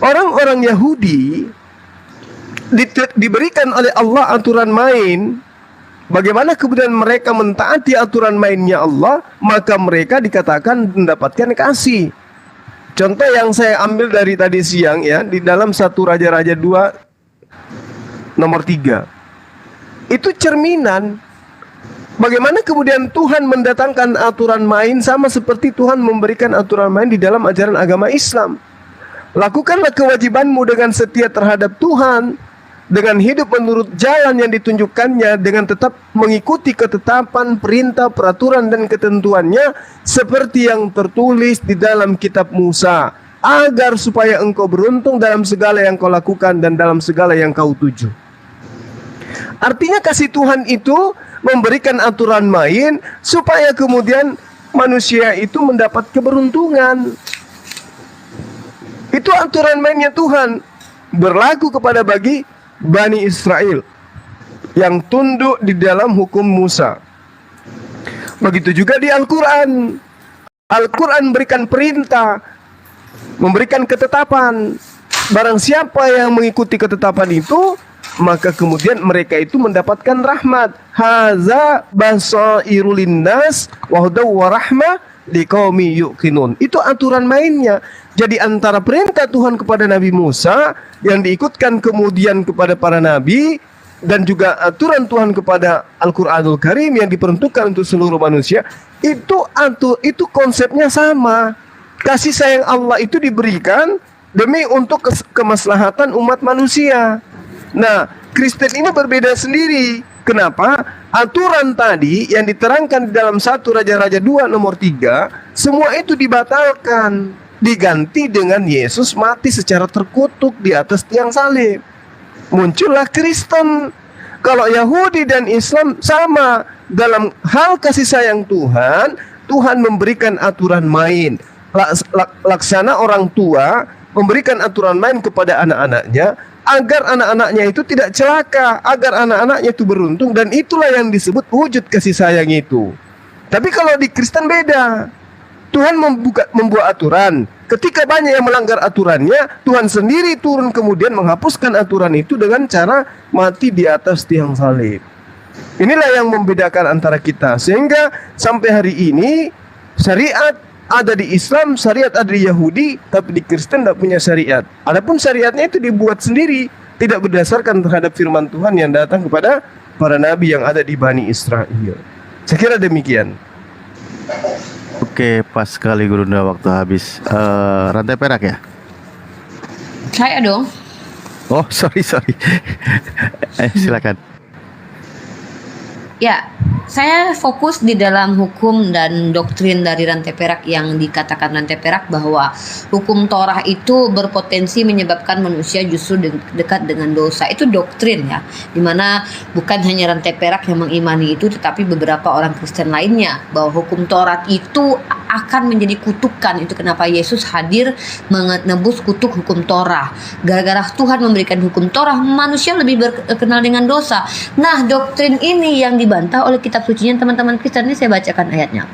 S3: orang-orang Yahudi diberikan oleh Allah aturan main. Bagaimana kemudian mereka mentaati aturan mainnya Allah, maka mereka dikatakan mendapatkan kasih. Contoh yang saya ambil dari tadi siang ya, di dalam 1 Raja-Raja 2 nomor 3. Itu cerminan bagaimana kemudian Tuhan mendatangkan aturan main sama seperti Tuhan memberikan aturan main di dalam ajaran agama Islam. Lakukanlah kewajibanmu dengan setia terhadap Tuhan, dengan hidup menurut jalan yang ditunjukkannya, dengan tetap mengikuti ketetapan, perintah, peraturan, dan ketentuannya seperti yang tertulis di dalam kitab Musa, agar supaya engkau beruntung dalam segala yang kau lakukan dan dalam segala yang kau tuju. Artinya kasih Tuhan itu memberikan aturan main supaya kemudian manusia itu mendapat keberuntungan. Itu aturan mainnya Tuhan, berlaku kepada bagi Bani Israel yang tunduk di dalam hukum Musa. Begitu juga di Al-Quran. Al-Quran memberikan perintah, memberikan ketetapan. Barang siapa yang mengikuti ketetapan itu, maka kemudian mereka itu mendapatkan rahmat. Haza basairul linnas wa hudaw wa rahmah liqaumi yuqinun. Itu aturan mainnya. Jadi antara perintah Tuhan kepada Nabi Musa yang diikutkan kemudian kepada para nabi, dan juga aturan Tuhan kepada Al-Qur'anul Karim yang diperuntukkan untuk seluruh manusia, itu konsepnya sama. Kasih sayang Allah itu diberikan demi untuk kemaslahatan umat manusia. Nah, Kristen ini berbeda sendiri. Kenapa? Aturan tadi yang diterangkan di dalam 1 Raja-Raja 2 nomor 3, semua itu dibatalkan, diganti dengan Yesus mati secara terkutuk di atas tiang salib. Muncullah Kristen. Kalau Yahudi dan Islam sama dalam hal kasih sayang Tuhan, Tuhan memberikan aturan main. Laksana orang tua memberikan aturan main kepada anak-anaknya, agar anak-anaknya itu tidak celaka, agar anak-anaknya itu beruntung, dan itulah yang disebut wujud kasih sayang itu. Tapi kalau di Kristen beda. Tuhan membuat aturan. Ketika banyak yang melanggar aturannya, Tuhan sendiri turun kemudian menghapuskan aturan itu dengan cara mati di atas tiang salib. Inilah yang membedakan antara kita. Sehingga sampai hari ini syariat ada di Islam, syariat ada di Yahudi, tapi di Kristen tidak punya syariat. Adapun syariatnya itu dibuat sendiri, tidak berdasarkan terhadap firman Tuhan yang datang kepada para nabi yang ada di Bani Israel. Saya kira demikian.
S8: Oke, pas sekali Gurunda, waktu habis. Rantai perak ya?
S4: Saya dong.
S8: Oh, sorry. Silakan.
S4: Ya, saya fokus di dalam hukum dan doktrin dari rantai perak yang dikatakan rantai perak, bahwa hukum Torah itu berpotensi menyebabkan manusia justru dekat dengan dosa. Itu doktrin ya, dimana bukan hanya rantai perak yang mengimani itu, tetapi beberapa orang Kristen lainnya, bahwa hukum Torah itu akan menjadi kutukan. Itu kenapa Yesus hadir menebus kutuk hukum Torah. Gara-gara Tuhan memberikan hukum Torah, manusia lebih berkenal dengan dosa. Nah, doktrin ini yang dibantah oleh kitab sucinya teman-teman Kristen. Ini saya bacakan ayatnya.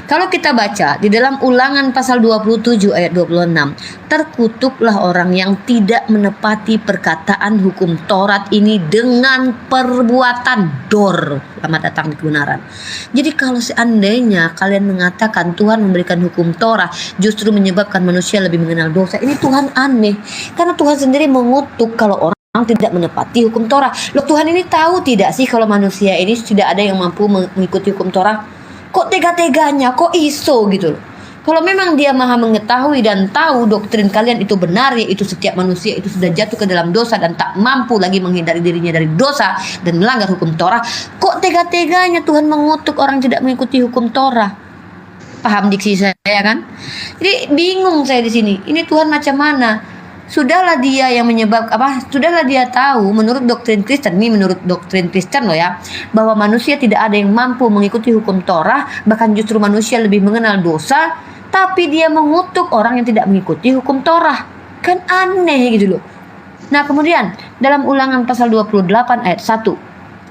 S4: Kalau kita baca di dalam Ulangan pasal 27 ayat 26, terkutuklah orang yang tidak menepati perkataan hukum Taurat ini dengan perbuatan dor. Selamat datang di kebenaran. Jadi kalau seandainya kalian mengatakan Tuhan memberikan hukum Torah justru menyebabkan manusia lebih mengenal dosa, ini Tuhan aneh. Karena Tuhan sendiri mengutuk kalau orang tidak menepati hukum Torah. Loh, Tuhan ini tahu tidak sih kalau manusia ini tidak ada yang mampu mengikuti hukum Torah? Kok tega-teganya, kok iso gitu loh. Kalau memang dia maha mengetahui dan tahu doktrin kalian itu benar, yaitu setiap manusia itu sudah jatuh ke dalam dosa dan tak mampu lagi menghindari dirinya dari dosa dan melanggar hukum Torah, kok tega-teganya Tuhan mengutuk orang tidak mengikuti hukum Torah? Paham diksi saya kan? Jadi bingung saya di sini. Ini Tuhan macam mana? Sudahlah dia yang sudahlah dia tahu menurut doktrin Kristen, ini menurut doktrin Kristen loh ya, bahwa manusia tidak ada yang mampu mengikuti hukum Torah, bahkan justru manusia lebih mengenal dosa, tapi dia mengutuk orang yang tidak mengikuti hukum Torah. Kan aneh gitu loh. Nah, kemudian dalam Ulangan pasal 28 ayat 1,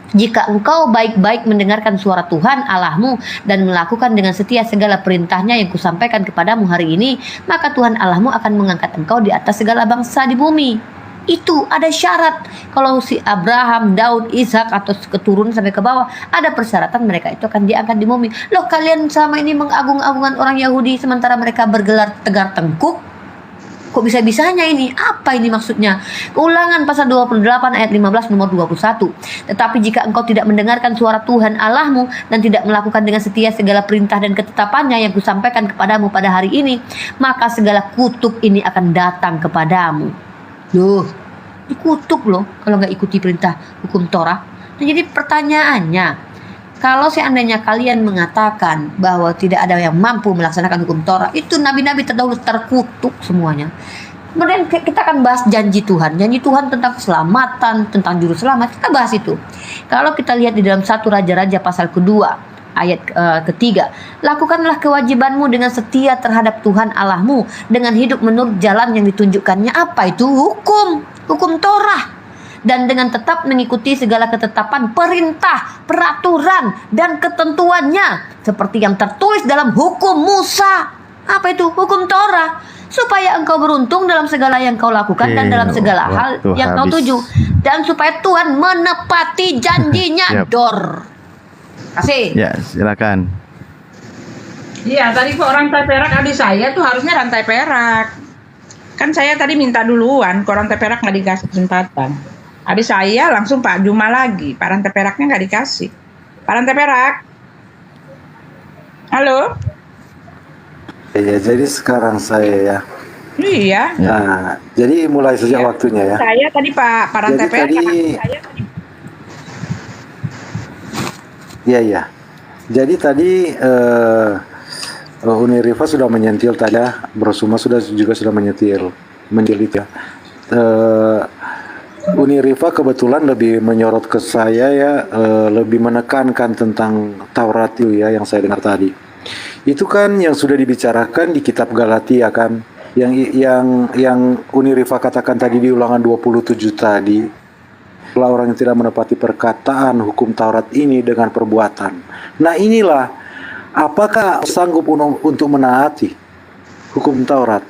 S4: jika engkau baik-baik mendengarkan suara Tuhan Allahmu dan melakukan dengan setia segala perintahnya yang kusampaikan kepadamu hari ini, maka Tuhan Allahmu akan mengangkat engkau di atas segala bangsa di bumi. Itu ada syarat. Kalau si Abraham, Daud, Ishak atau keturunan sampai ke bawah, ada persyaratan mereka itu akan diangkat di bumi. Loh, kalian selama ini mengagung-agungkan orang Yahudi sementara mereka bergelar tegar tengkuk. Kok bisa-bisanya ini? Apa ini maksudnya? Ulangan pasal 28 ayat 15 nomor 21. Tetapi jika engkau tidak mendengarkan suara Tuhan Allahmu dan tidak melakukan dengan setia segala perintah dan ketetapannya yang kusampaikan kepadamu pada hari ini, maka segala kutuk ini akan datang kepadamu. Loh, dikutuk loh kalau nggak ikuti perintah hukum Torah. Nah, jadi pertanyaannya, kalau seandainya kalian mengatakan bahwa tidak ada yang mampu melaksanakan hukum Torah, itu nabi-nabi terdahulu terkutuk semuanya. Kemudian kita akan bahas janji Tuhan tentang keselamatan, tentang juru selamat, kita bahas itu. Kalau kita lihat di dalam 1 Raja-Raja pasal kedua, ayat ketiga, lakukanlah kewajibanmu dengan setia terhadap Tuhan Allahmu, dengan hidup menurut jalan yang ditunjukkannya. Apa itu? Hukum Torah. Dan dengan tetap mengikuti segala ketetapan, perintah, peraturan, dan ketentuannya, seperti yang tertulis dalam hukum Musa. Apa itu? Hukum Torah. Supaya engkau beruntung dalam segala yang kau lakukan dan dalam segala hal yang kau tuju, dan supaya Tuhan menepati janjinya. Dor. Kasih.
S8: Ya, silakan.
S5: Iya, tadi kok rantai perak adik saya tuh harusnya rantai perak. Kan saya tadi minta duluan, kok rantai perak nggak dikasih kesempatan. Adik saya langsung Pak Juma lagi, Pak rantai peraknya nggak dikasih. Pak rantai perak. Halo?
S2: Ya, jadi sekarang saya ya.
S5: Iya.
S2: Nah, jadi mulai saja waktunya ya.
S5: Saya tadi Pak rantai
S2: Jadi
S5: perak.
S2: Iya. Jadi tadi Uni Rifa sudah menyentil tadi ya, Bro Suma juga sudah menyentil itu ya. Uni Rifa kebetulan lebih menyorot ke saya ya, lebih menekankan tentang Taurat itu ya, yang saya dengar tadi. Itu kan yang sudah dibicarakan di kitab Galatia kan, yang Uni Rifa katakan tadi di Ulangan 27 tadi. Kalau orang yang tidak menepati perkataan hukum Taurat ini dengan perbuatan. Nah inilah, apakah sanggup untuk menaati hukum Taurat?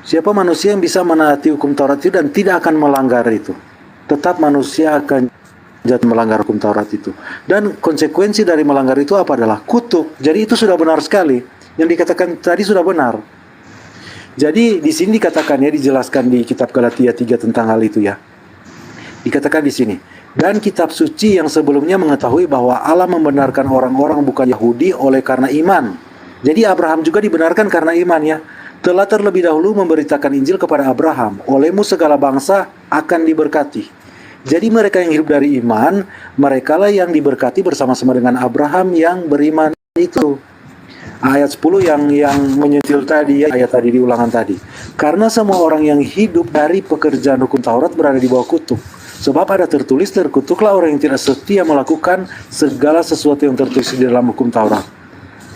S2: Siapa manusia yang bisa menaati hukum Taurat itu dan tidak akan melanggar itu? Tetap manusia akan jatuh melanggar hukum Taurat itu. Dan konsekuensi dari melanggar itu apa? Adalah kutuk. Jadi itu sudah benar sekali. Yang dikatakan tadi sudah benar. Jadi di sini dikatakan ya, dijelaskan di kitab Galatia 3 tentang hal itu ya. Dikatakan di sini, dan kitab suci yang sebelumnya mengetahui bahwa Allah membenarkan orang-orang bukan Yahudi oleh karena iman. Jadi Abraham juga dibenarkan karena iman ya. Telah terlebih dahulu memberitakan Injil kepada Abraham, olehmu segala bangsa akan diberkati. Jadi mereka yang hidup dari iman, merekalah yang diberkati bersama-sama dengan Abraham yang beriman itu. Ayat 10 yang menyentil tadi ya, ayat tadi di Ulangan tadi. Karena semua orang yang hidup dari pekerjaan hukum Taurat berada di bawah kutuk. Sebab ada tertulis, terkutuklah orang yang tidak setia melakukan segala sesuatu yang tertulis di dalam hukum Taurat.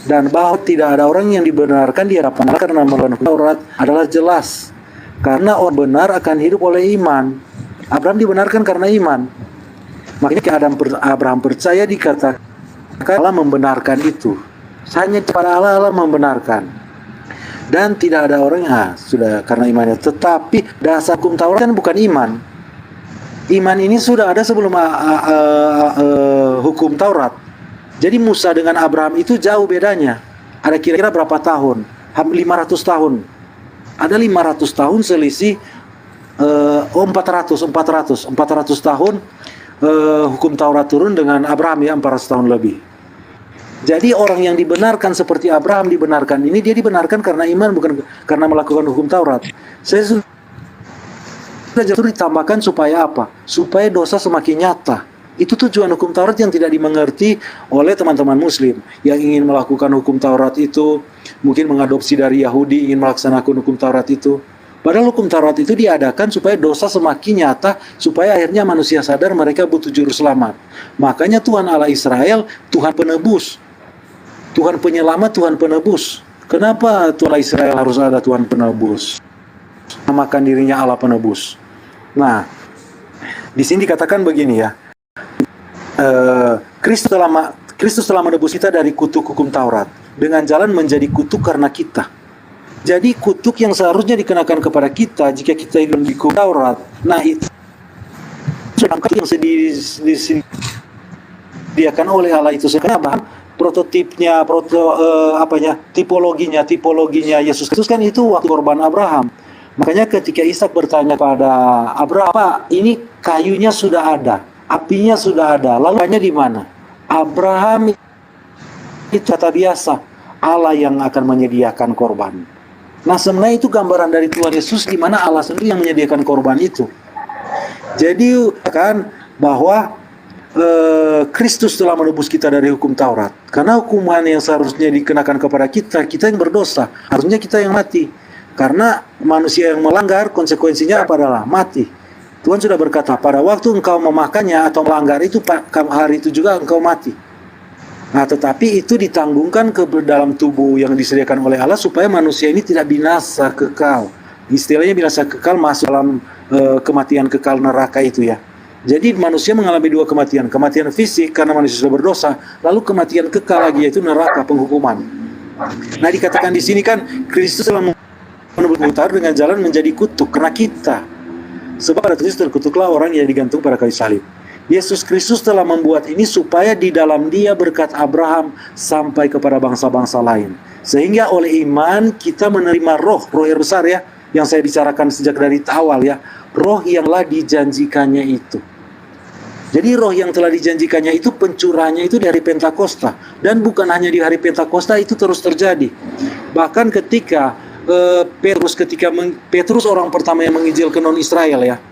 S2: Dan bahwa tidak ada orang yang dibenarkan di hadapan Allah karena melakukan hukum Taurat adalah jelas. Karena orang benar akan hidup oleh iman. Abraham dibenarkan karena iman. Makanya Abraham percaya dikatakan Allah membenarkan itu. Hanya kepada Allah membenarkan. Dan tidak ada orang sudah karena imannya. Tetapi dasar hukum Taurat kan bukan iman. Iman ini sudah ada sebelum hukum Taurat. Jadi Musa dengan Abraham itu jauh bedanya. Ada kira-kira berapa tahun? 500 tahun. Ada 500 tahun selisih 400 tahun hukum Taurat turun dengan Abraham ya, 400 tahun lebih. Jadi orang yang dibenarkan seperti Abraham dibenarkan ini, dia dibenarkan karena iman, bukan karena melakukan hukum Taurat. Saya sudah ditambahkan supaya apa? Supaya dosa semakin nyata. Itu tujuan hukum Taurat yang tidak dimengerti oleh teman-teman Muslim yang ingin melakukan hukum Taurat itu, mungkin mengadopsi dari Yahudi, ingin melaksanakan hukum Taurat itu. Padahal hukum Taurat itu diadakan supaya dosa semakin nyata, supaya akhirnya manusia sadar mereka butuh juru selamat. Makanya Tuhan Allah Israel, Tuhan penebus, Tuhan penyelamat, Tuhan penebus. Kenapa Tuhan Israel harus ada Tuhan penebus? Namakan dirinya Allah penebus. Nah, di sini dikatakan begini ya. Kristus telah menebus kita dari kutuk hukum Taurat dengan jalan menjadi kutuk karena kita. Jadi kutuk yang seharusnya dikenakan kepada kita jika kita hidup di hukum Taurat. Nah, itu yang disediakan oleh Allah itu. Kenapa? Prototipnya, tipologinya Yesus Kristus kan itu waktu korban Abraham. Makanya ketika Ishak bertanya pada Abraham, "Pak, ini kayunya sudah ada, apinya sudah ada, lalu hanya di mana?" Abraham itu kata biasa, Allah yang akan menyediakan korban. Nah, sebenarnya itu gambaran dari Tuhan Yesus di mana Allah sendiri yang menyediakan korban itu. Jadi kan bahwa Kristus telah menebus kita dari hukum Taurat. Karena hukuman yang seharusnya dikenakan kepada kita, kita yang berdosa, harusnya kita yang mati. Karena manusia yang melanggar, konsekuensinya apa adalah mati. Tuhan sudah berkata, pada waktu engkau memakannya atau melanggar itu, hari itu juga engkau mati. Nah, tetapi itu ditanggungkan ke dalam tubuh yang disediakan oleh Allah supaya manusia ini tidak binasa kekal. Istilahnya binasa kekal masuk dalam kematian kekal neraka itu ya. Jadi manusia mengalami dua kematian. Kematian fisik karena manusia sudah berdosa, lalu kematian kekal lagi yaitu neraka, penghukuman. Nah, dikatakan di sini kan Kristus telah menebus dengan jalan menjadi kutuk karena kita. Sebab ada tulis terkutuklah orang yang digantung pada kayu salib. Yesus Kristus telah membuat ini supaya di dalam Dia berkat Abraham sampai kepada bangsa-bangsa lain. Sehingga oleh iman kita menerima roh yang besar ya, yang saya bicarakan sejak dari awal ya, roh yang telah dijanjikannya itu. Jadi roh yang telah dijanjikannya itu pencurahannya itu di hari Pentakosta, dan bukan hanya di hari Pentakosta, itu terus terjadi. Bahkan ketika Petrus orang pertama yang menginjil ke non Israel ya,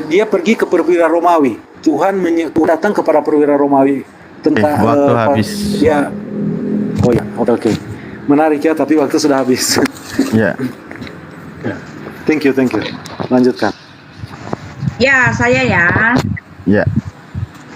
S2: dia pergi ke perwira Romawi. Tuhan datang kepada perwira Romawi tentang
S8: waktu habis.
S2: Ya, oh ya, oke. Menarik ya, tapi waktu sudah habis.
S8: Ya.
S2: Thank you. Lanjutkan.
S5: Ya, saya ya.
S8: Ya.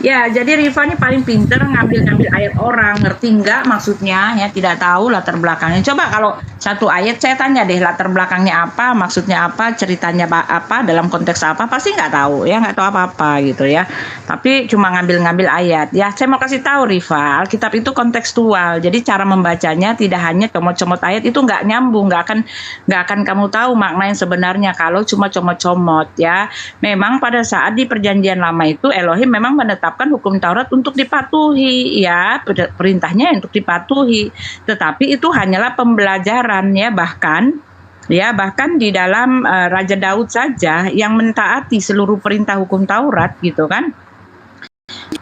S5: Ya, jadi Riva ini paling pinter ngambil ayat orang, ngerti nggak maksudnya? Ya, tidak tahu latar belakangnya. Coba kalau satu ayat saya tanya deh latar belakangnya apa, maksudnya apa, ceritanya apa, dalam konteks apa, pasti nggak tahu, ya nggak tahu apa-apa gitu ya. Tapi cuma ngambil ayat. Ya, saya mau kasih tahu Riva, Alkitab itu kontekstual. Jadi cara membacanya tidak hanya comot-comot ayat, itu nggak nyambung, nggak akan kamu tahu makna yang sebenarnya kalau cuma comot-comot ya. Memang pada saat di Perjanjian Lama itu Elohim memang menetapkan hukum Taurat untuk dipatuhi ya, perintahnya untuk dipatuhi, tetapi itu hanyalah pembelajaran ya. Bahkan di dalam Raja Daud saja yang mentaati seluruh perintah hukum Taurat gitu kan,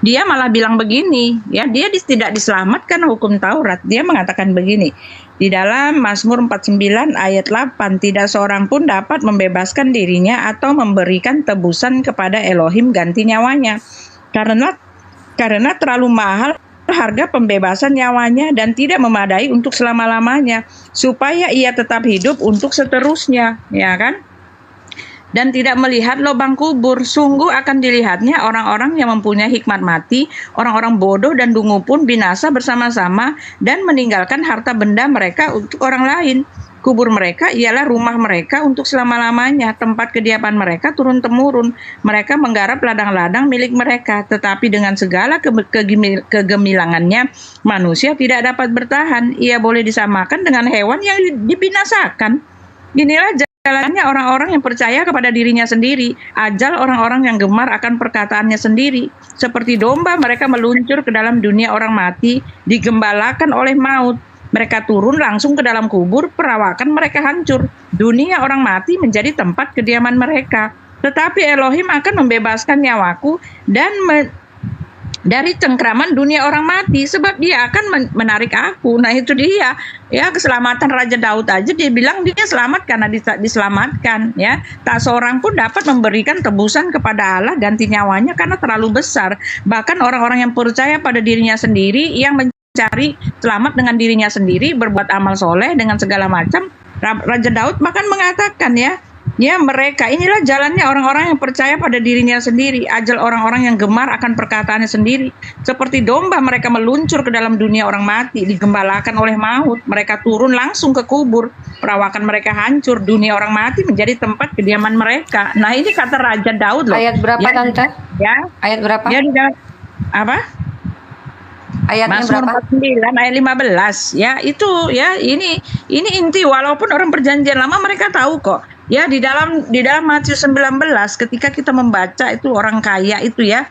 S5: dia malah bilang begini ya, dia tidak diselamatkan hukum Taurat. Dia mengatakan begini di dalam Mazmur 49 ayat 8, tidak seorang pun dapat membebaskan dirinya atau memberikan tebusan kepada Elohim ganti nyawanya. Karena terlalu mahal harga pembebasan nyawanya dan tidak memadai untuk selama-lamanya, supaya ia tetap hidup untuk seterusnya, ya kan? Dan tidak melihat lubang kubur. Sungguh akan dilihatnya orang-orang yang mempunyai hikmat mati, orang-orang bodoh dan dungu pun binasa bersama-sama dan meninggalkan harta benda mereka untuk orang lain. Kubur mereka ialah rumah mereka untuk selama-lamanya, tempat kediaman mereka turun-temurun. Mereka menggarap ladang-ladang milik mereka, tetapi dengan segala kegemilangannya, manusia tidak dapat bertahan. Ia boleh disamakan dengan hewan yang dibinasakan. Inilah jalannya orang-orang yang percaya kepada dirinya sendiri, ajal orang-orang yang gemar akan perkataannya sendiri. Seperti domba mereka meluncur ke dalam dunia orang mati, digembalakan oleh maut. Mereka turun langsung ke dalam kubur, perawakan mereka hancur. Dunia orang mati menjadi tempat kediaman mereka. Tetapi Elohim akan membebaskan nyawaku dan dari cengkraman dunia orang mati, sebab dia akan menarik aku. Nah itu dia ya, keselamatan Raja Daud aja dia bilang dia selamat karena diselamatkan ya. Tak seorang pun dapat memberikan tebusan kepada Allah ganti nyawanya karena terlalu besar. Bahkan orang-orang yang percaya pada dirinya sendiri, yang cari selamat dengan dirinya sendiri, berbuat amal soleh dengan segala macam. Raja Daud bahkan mengatakan ya mereka inilah jalannya orang-orang yang percaya pada dirinya sendiri, ajal orang-orang yang gemar akan perkataannya sendiri. Seperti domba mereka meluncur ke dalam dunia orang mati, digembalakan oleh maut. Mereka turun langsung ke kubur, perawakan mereka hancur, dunia orang mati menjadi tempat kediaman mereka. Nah ini kata Raja Daud loh.
S4: Ayat berapa
S5: ya,
S4: Tante?
S5: Ya.
S4: Ayat berapa?
S5: Ya di dalam apa?
S4: Ayatnya
S5: Mazmur
S4: berapa?
S5: 49 ayat 15 ya, itu ya ini inti. Walaupun orang Perjanjian Lama mereka tahu kok ya, di dalam Matius 19 ketika kita membaca itu orang kaya itu ya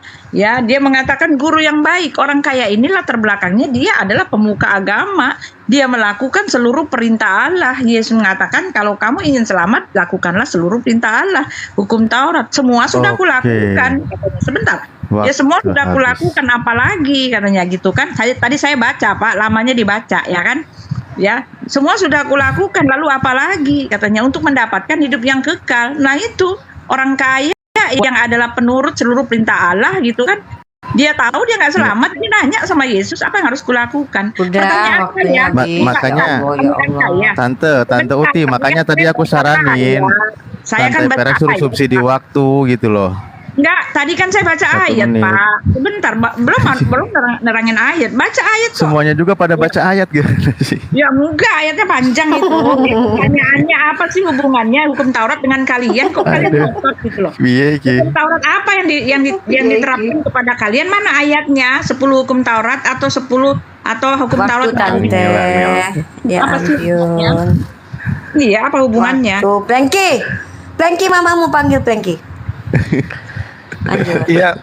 S5: dia mengatakan guru yang baik. Orang kaya ini latar belakangnya dia adalah pemuka agama, dia melakukan seluruh perintah Allah. Yesus mengatakan kalau kamu ingin selamat, lakukanlah seluruh perintah Allah, hukum Taurat semua sudah kulakukan. Sebentar.
S8: Wah,
S5: ya semua sudah
S8: habis.
S5: kulakukan, apalagi katanya gitu kan. Tadi saya baca Pak, lamanya dibaca ya kan. Ya, Semua sudah aku lakukan, lalu apa lagi? Katanya untuk mendapatkan hidup yang kekal. Nah itu orang kaya yang adalah penurut seluruh perintah Allah gitu kan. Dia tahu dia nggak selamat, dia nanya sama Yesus, apa yang harus kulakukan?
S4: Udah,
S5: Pertanyaannya
S4: waktunya
S5: ya,
S4: habis.
S8: makanya,
S4: Oh, ya Allah.
S8: Tante Uti, makanya tadi aku saranin
S5: Saya kan
S8: Santai
S5: baca
S8: Perak suruh
S5: ayat.
S8: subsidi waktu gitu loh.
S5: Enggak, tadi kan saya baca
S8: 1
S5: ayat,
S8: menit.
S5: Pak. Sebentar, belum nerangin ayat. Baca ayat kok.
S8: Semuanya juga pada baca ayat gitu sih.
S5: Ya enggak, ayatnya panjang itu. Pertanyaannya apa sih hubungannya hukum Taurat dengan kalian? Kok kalian ngotot gitu loh?
S8: Piye iki?
S5: Hukum Taurat apa yang diterapkan kepada kalian? Mana ayatnya? 10 hukum Taurat atau 10 atau hukum Taurat?
S4: Waktu tante. Ya
S5: Apa sih
S4: ampun.
S5: Iya, apa hubungannya?
S4: Tuh, Plengki. Plengki, mamamu panggil Plengki. Lanjut.
S3: Iya.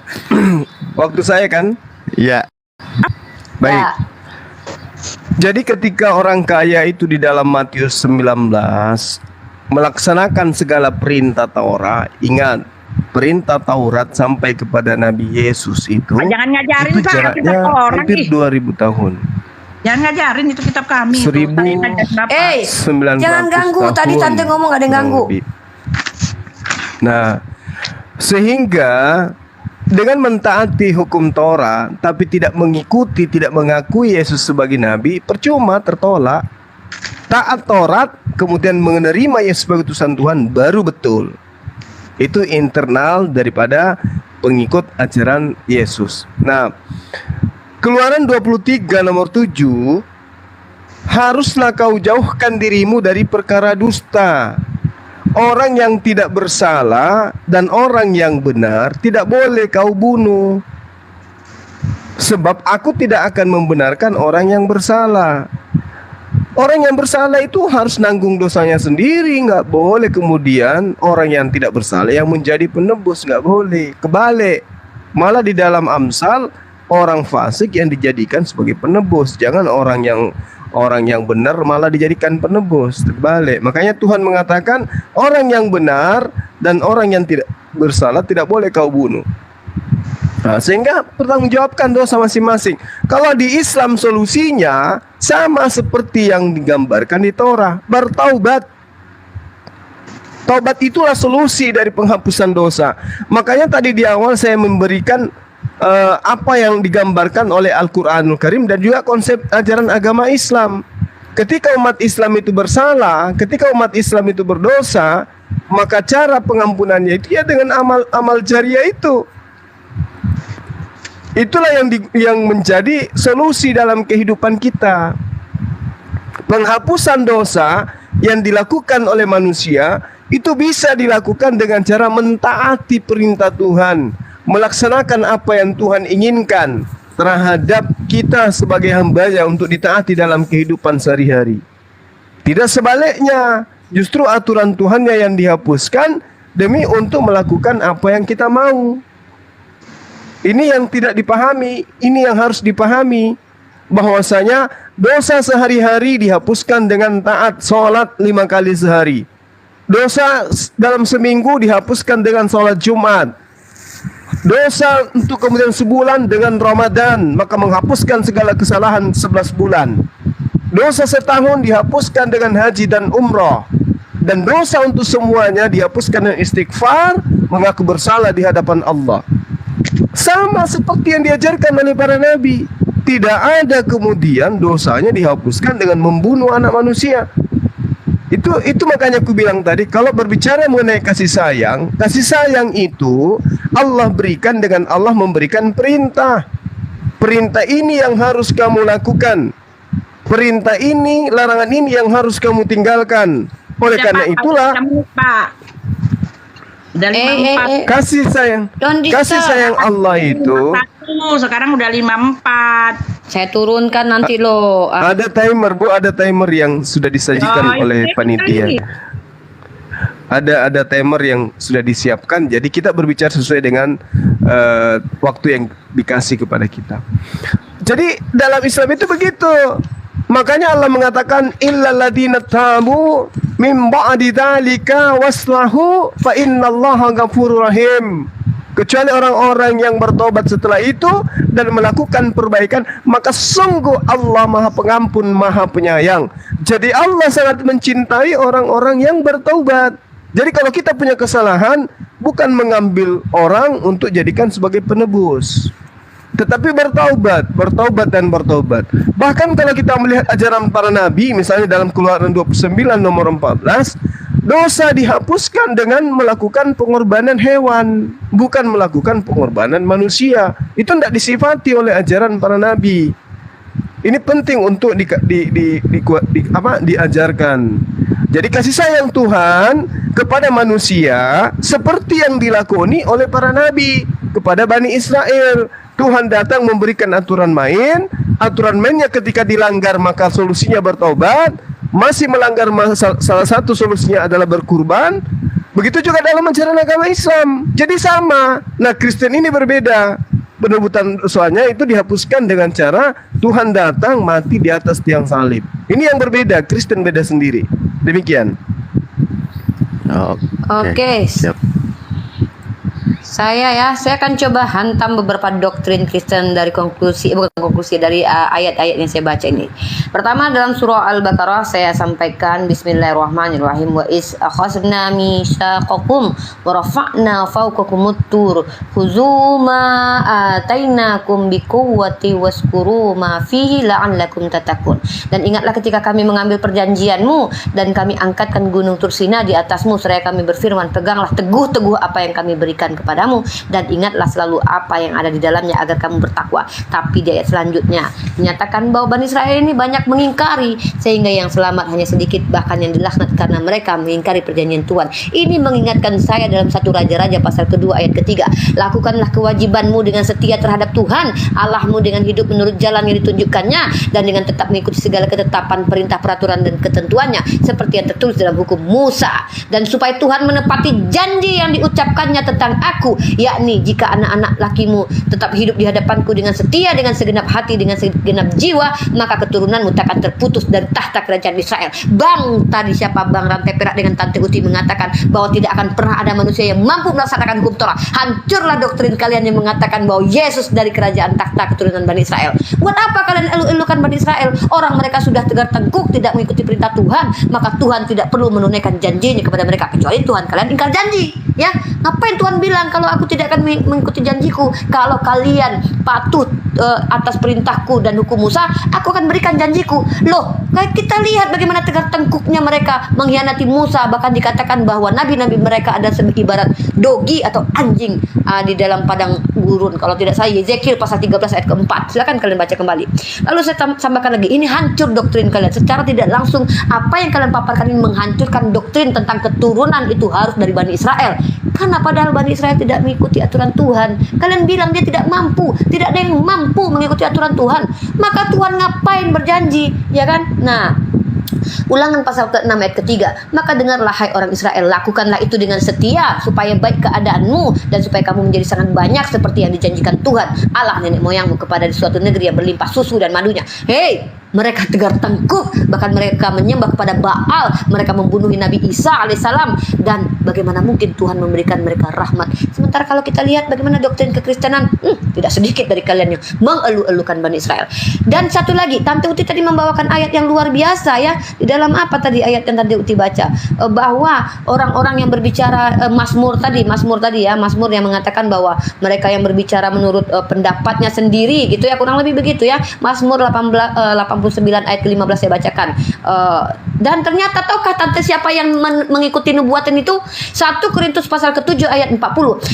S3: Waktu saya kan.
S8: Iya.
S3: Baik.
S4: Ya.
S3: Jadi ketika orang kaya itu di dalam Matius 19 melaksanakan segala perintah Taurat, ingat perintah Taurat sampai kepada Nabi Yesus itu
S5: Jangan ngajarin
S3: itu
S5: Pak,
S3: jaraknya
S5: kitab orang
S3: hampir
S5: nih.
S3: 2000 tahun.
S5: Jangan ngajarin itu kitab kami. itu.
S3: 1900
S4: Jangan ganggu. Tadi
S3: tahun,
S4: tante ngomong ada yang
S3: kurang
S4: ganggu.
S3: lebih. Nah, sehingga dengan mentaati hukum Taurat tapi tidak mengikuti, tidak mengakui Yesus sebagai nabi, percuma, tertolak. Taat Taurat kemudian menerima Yesus sebagai utusan Tuhan baru betul. Itu internal daripada pengikut ajaran Yesus. Nah, Keluaran 23 nomor 7, haruslah kau jauhkan dirimu dari perkara dusta. Orang yang tidak bersalah dan orang yang benar tidak boleh kau bunuh. Sebab aku tidak akan membenarkan orang yang bersalah. Orang yang bersalah itu harus nanggung dosanya sendiri. Nggak boleh kemudian orang yang tidak bersalah yang menjadi penebus. Nggak boleh. Kebalik. Malah di dalam Amsal, orang fasik yang dijadikan sebagai penebus. Jangan orang yang benar malah dijadikan penebus. Terbalik. Makanya Tuhan mengatakan orang yang benar dan orang yang tidak bersalah tidak boleh kau bunuh. Nah, sehingga pertanggungjawabkan dosa masing-masing. Kalau di Islam solusinya sama seperti yang digambarkan di Torah, bertaubat. Taubat itulah solusi dari penghapusan dosa. Makanya tadi di awal saya memberikan apa yang digambarkan oleh Al-Quranul Karim dan juga konsep ajaran agama Islam. Ketika umat Islam itu bersalah, ketika umat Islam itu berdosa, maka cara pengampunannya itu ya dengan amal jariah itu. Itulah yang menjadi solusi dalam kehidupan kita. Penghapusan dosa yang dilakukan oleh manusia itu bisa dilakukan dengan cara mentaati perintah Tuhan, melaksanakan apa yang Tuhan inginkan terhadap kita sebagai hamba-Nya untuk ditaati dalam kehidupan sehari-hari. Tidak sebaliknya, justru aturan Tuhannya yang dihapuskan demi untuk melakukan apa yang kita mau. Ini yang tidak dipahami, ini yang harus dipahami, bahwasanya dosa sehari-hari dihapuskan dengan taat sholat 5 kali sehari. Dosa dalam seminggu dihapuskan dengan sholat Jumat. Dosa untuk kemudian sebulan dengan Ramadan, maka menghapuskan segala kesalahan 11 bulan. Dosa setahun dihapuskan dengan haji dan umrah. Dan dosa untuk semuanya dihapuskan dengan istighfar, mengaku bersalah di hadapan Allah. Sama seperti yang diajarkan oleh para nabi. Tidak ada kemudian dosanya dihapuskan dengan membunuh anak manusia. Itu makanya aku bilang tadi, kalau berbicara mengenai kasih sayang itu Allah berikan dengan Allah memberikan perintah. Perintah ini yang harus kamu lakukan. Perintah ini, larangan ini yang harus kamu tinggalkan. Oleh karena itulah kasih sayang Allah itu
S5: sekarang udah 54.
S4: Saya turunkan nanti loh.
S3: ada timer Bu, ada timer yang sudah disajikan oleh panitia. Ada timer yang sudah disiapkan, jadi kita berbicara sesuai dengan waktu yang dikasih kepada kita. Jadi dalam Islam itu begitu. Makanya Allah mengatakan illal ladzina tabu mim ba'di dzalika waslahu fa innallaha ghafurur rahim. kecuali orang-orang yang bertobat setelah itu dan melakukan perbaikan, maka sungguh Allah Maha Pengampun, Maha Penyayang. Jadi Allah sangat mencintai orang-orang yang bertobat. Jadi kalau kita punya kesalahan, bukan mengambil orang untuk jadikan sebagai penebus, tetapi bertaubat dan bertobat. Bahkan kalau kita melihat ajaran para nabi, misalnya dalam Keluaran 29 nomor 14, dosa dihapuskan dengan melakukan pengorbanan hewan, bukan melakukan pengorbanan manusia. Itu tidak disifati oleh ajaran para nabi. Ini penting untuk diajarkan. Jadi kasih sayang Tuhan kepada manusia seperti yang dilakoni oleh para nabi kepada Bani Israel. Tuhan datang memberikan aturan main. Aturan mainnya ketika dilanggar maka solusinya bertobat. Masih melanggar salah satu solusinya adalah berkurban. Begitu juga dalam ajaran agama Islam. Jadi sama. Nah, Kristen ini berbeda. Penebutan dosanya itu dihapuskan dengan cara Tuhan datang mati di atas tiang salib. Ini yang berbeda. Kristen beda sendiri. Demikian.
S4: Oke.
S8: Siap.
S4: Saya akan coba hantam beberapa doktrin Kristen dari dari ayat-ayat yang saya baca ini. Pertama, dalam surah Al-Baqarah saya sampaikan bismillahirrahmanirrahim, wa is akhadna mitsaqakum wa rafa'na fawqakumut tur khuzu ma atainakum biquwwati waskuru ma fihi la'allakum tattaqun. Dan ingatlah ketika kami mengambil perjanjianmu dan kami angkatkan gunung Tursina di atasmu, seraya kami berfirman, peganglah teguh-teguh apa yang kami berikan kepadamu dan ingatlah selalu apa yang ada di dalamnya agar kamu bertakwa. Tapi di ayat selanjutnya dinyatakan bahwa Bani Israel ini banyak mengingkari sehingga yang selamat hanya sedikit, bahkan yang dilaknat karena mereka mengingkari perjanjian Tuhan. Ini mengingatkan saya dalam 1 Raja-Raja pasal kedua ayat ketiga, lakukanlah kewajibanmu dengan setia terhadap Tuhan Allahmu dengan hidup menurut jalan yang ditunjukkannya dan dengan tetap mengikuti segala ketetapan, perintah, peraturan dan ketentuannya seperti yang tertulis dalam hukum Musa, dan supaya Tuhan menepati janji yang diucapkannya tentang aku, yakni jika anak-anak lakimu tetap hidup di hadapanku dengan setia, dengan segenap hati, dengan segenap jiwa, maka keturunanmu tak akan terputus dari tahta kerajaan Israel. Bang Rantai Perak dengan Tante Uti mengatakan bahwa tidak akan pernah ada manusia yang mampu melaksanakan hukum Torah. Hancurlah doktrin kalian yang mengatakan bahwa Yesus dari kerajaan tahta keturunan Bani Israel. Buat apa kalian elu-elukan Bani Israel? Orang mereka sudah tegar tengkuk tidak mengikuti perintah Tuhan, maka Tuhan tidak perlu menunaikan janjinya kepada mereka, kecuali Tuhan kalian ingkar janji. Ya, ngapain Tuhan bilang kalau aku tidak akan mengikuti janjiku? Kalau kalian patuh atas perintahku dan hukum Musa, aku akan berikan janjiku. Loh, kita lihat bagaimana tegar tengkuknya mereka mengkhianati Musa. Bahkan dikatakan bahwa nabi-nabi mereka ada ibarat dogi atau anjing di dalam padang gurun. Kalau tidak salah Yezekiel pasal 13 ayat keempat. Silakan kalian baca kembali. Lalu saya tambahkan lagi, ini hancur doktrin kalian. Secara tidak langsung apa yang kalian paparkan ini menghancurkan doktrin tentang keturunan itu harus dari Bani Israel. Karena padahal Bani Israel tidak mengikuti aturan Tuhan. Kalian bilang dia tidak mampu, tidak ada yang mampu mengikuti aturan Tuhan. Maka Tuhan ngapain berjanji, ya kan? Nah, Ulangan pasal ke-6 ayat ketiga, maka dengarlah hai orang Israel, lakukanlah itu dengan setia supaya baik keadaanmu dan supaya kamu menjadi sangat banyak seperti yang dijanjikan Tuhan Allah nenek moyangmu kepada di suatu negeri yang berlimpah susu dan madunya. Hei, mereka tegar tengkuk, bahkan mereka menyembah kepada Baal, mereka membunuh Nabi Isa alaihissalam, dan bagaimana mungkin Tuhan memberikan mereka rahmat? Sementara kalau kita lihat bagaimana doktrin kekristenan, tidak sedikit dari kalian yang mengelu-elukan Bani Israel. Dan satu lagi, Tante Uti tadi membawakan ayat yang luar biasa ya. Di dalam apa tadi ayat yang Tante Uti baca? Bahwa orang-orang yang berbicara Mazmur yang mengatakan bahwa mereka yang berbicara menurut pendapatnya sendiri gitu ya, kurang lebih begitu ya. Mazmur 89 ayat ke-15 saya bacakan. Dan ternyata tahukah Tante siapa yang mengikuti nubuatan itu? 1 Korintus pasal ke-7 ayat 40.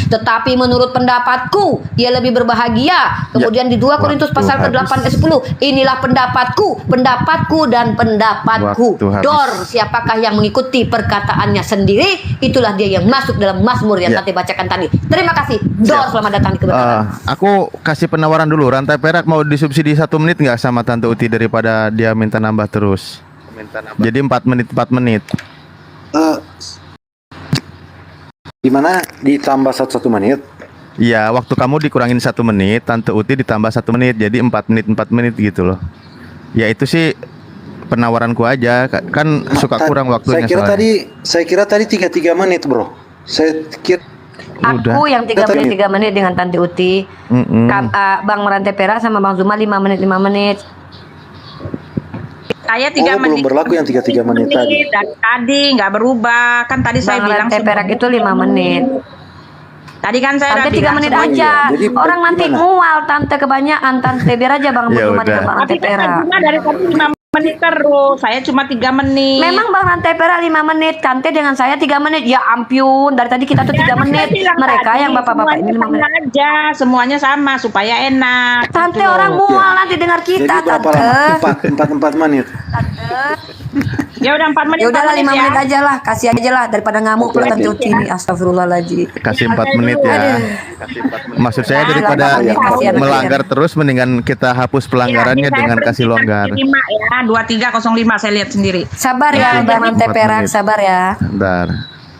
S4: Tetapi menurut pendapatku ia lebih berbahagia. Kemudian di 2 Korintus pasal ke-8 ayat 10, inilah pendapatku dan pendapatku. Dor, siapakah yang mengikuti perkataannya sendiri, itulah dia yang masuk dalam Mazmur yang Tante bacakan tadi. Terima kasih. Dor, selamat datang di kebenaran.
S8: Aku kasih penawaran dulu. Rantai Perak mau disubsidi 1 menit nggak sama Tante Uti daripada dia minta nambah terus? Jadi 4 menit.
S2: Gimana ditambah 1 menit?
S8: Iya, waktu kamu dikurangin 1 menit, Tante Uti ditambah 1 menit, jadi 4 menit gitu loh. Ya itu sih penawaranku aja, kan suka kurang waktunya.
S2: Saya kira tadi 3 menit, bro. Saya kira
S4: Aku yang 3 menit 3 menit dengan Tante Uti. Bang Rantai Perak sama Bang Zuma 5 menit 5 menit.
S5: Saya 3
S2: belum
S5: menit.
S2: berlaku yang 3 menit tadi.
S5: Dari tadi nggak berubah. Kan tadi saya
S4: Bang
S5: bilang
S4: Rantai Perak itu 5 menit.
S5: Tadi kan saya
S4: Tante
S5: udah
S4: 3
S5: bilang
S4: menit
S5: semuanya.
S4: aja.
S2: Jadi,
S4: Orang nanti
S2: gimana?
S4: mual Tante kebanyakan. Tante biar aja Bang
S8: Ya
S4: Zuma
S8: udah.
S4: dengan Bang Rantai
S5: Tapi kan
S4: Perak.
S5: cuma dari tadi 5 menit terus. Saya cuma 3 menit.
S4: Memang Bang Rantai Perak 5 menit, Tante dengan saya 3 menit. Ya ampun, dari tadi kita tuh 3 menit. Mereka yang bapak-bapak ini 5 menit.
S5: aja, semuanya sama supaya enak.
S4: Tante
S5: Gitu loh.
S4: orang mual nanti dengar
S2: Jadi
S4: kita,
S2: berapa
S4: Tante.
S2: lama? 4 menit.
S5: Ya udah 4 menit.
S4: Ya udahlah
S5: 4
S4: 5
S5: menit
S4: menit aja lah, kasih aja lah daripada ngamuk pula Tante Uti ini. Astagfirullahaladzim.
S8: Kasih 4 menit ya. Maksud saya daripada
S4: kasihan.
S8: melanggar terus, mendingan kita hapus pelanggarannya dengan kasih longgar.
S5: 5 ya, 2305 saya lihat sendiri.
S4: Sabar ya Bang Rantai
S8: 4
S4: Perak,
S8: menit.
S4: sabar ya.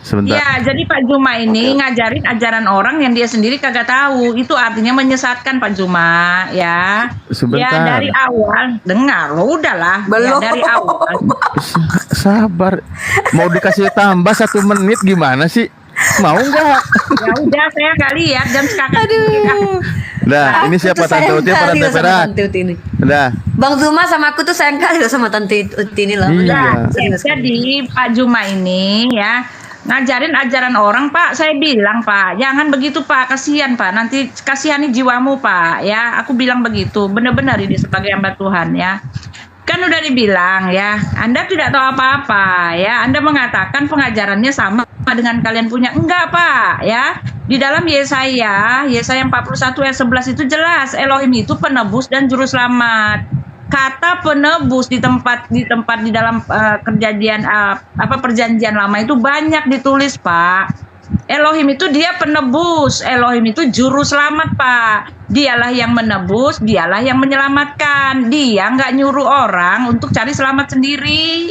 S8: Sebentar.
S5: Ya, jadi Pak Juma ini ngajarin ajaran orang yang dia sendiri kagak tahu. Itu artinya menyesatkan Pak Juma, ya.
S8: Sebentar.
S5: Ya dari awal, dengar lo udahlah.
S4: Belum.
S5: Ya, dari awal.
S8: Sabar. Mau dikasih tambah 1 menit gimana sih? Mau nggak?
S5: Ya udah saya nggak lihat jam sekarang.
S8: Nah, ini siapa Tante Uti apa Rantai Perak?
S4: Tante Uti ini.
S8: Udah.
S4: Bang Zuma sama aku tuh sayang kali loh sama Tante Uti ini loh.
S8: Iya.
S5: Jadi Pak Juma ini ya ngajarin ajaran orang Pak, saya bilang Pak, jangan begitu Pak, kasihan Pak, nanti kasihani jiwamu Pak, ya, aku bilang begitu, benar-benar ini sebagai hamba Tuhan ya. Kan udah dibilang ya, Anda tidak tahu apa-apa ya, Anda mengatakan pengajarannya sama dengan kalian punya, enggak Pak ya. Di dalam Yesaya 41 ayat 11 itu jelas, Elohim itu penebus dan juru selamat. Kata penebus di tempat di dalam perjanjian lama itu banyak ditulis Pak. Elohim itu dia penebus, Elohim itu juru selamat Pak. Dialah yang menebus, dialah yang menyelamatkan. Dia nggak nyuruh orang untuk cari selamat sendiri.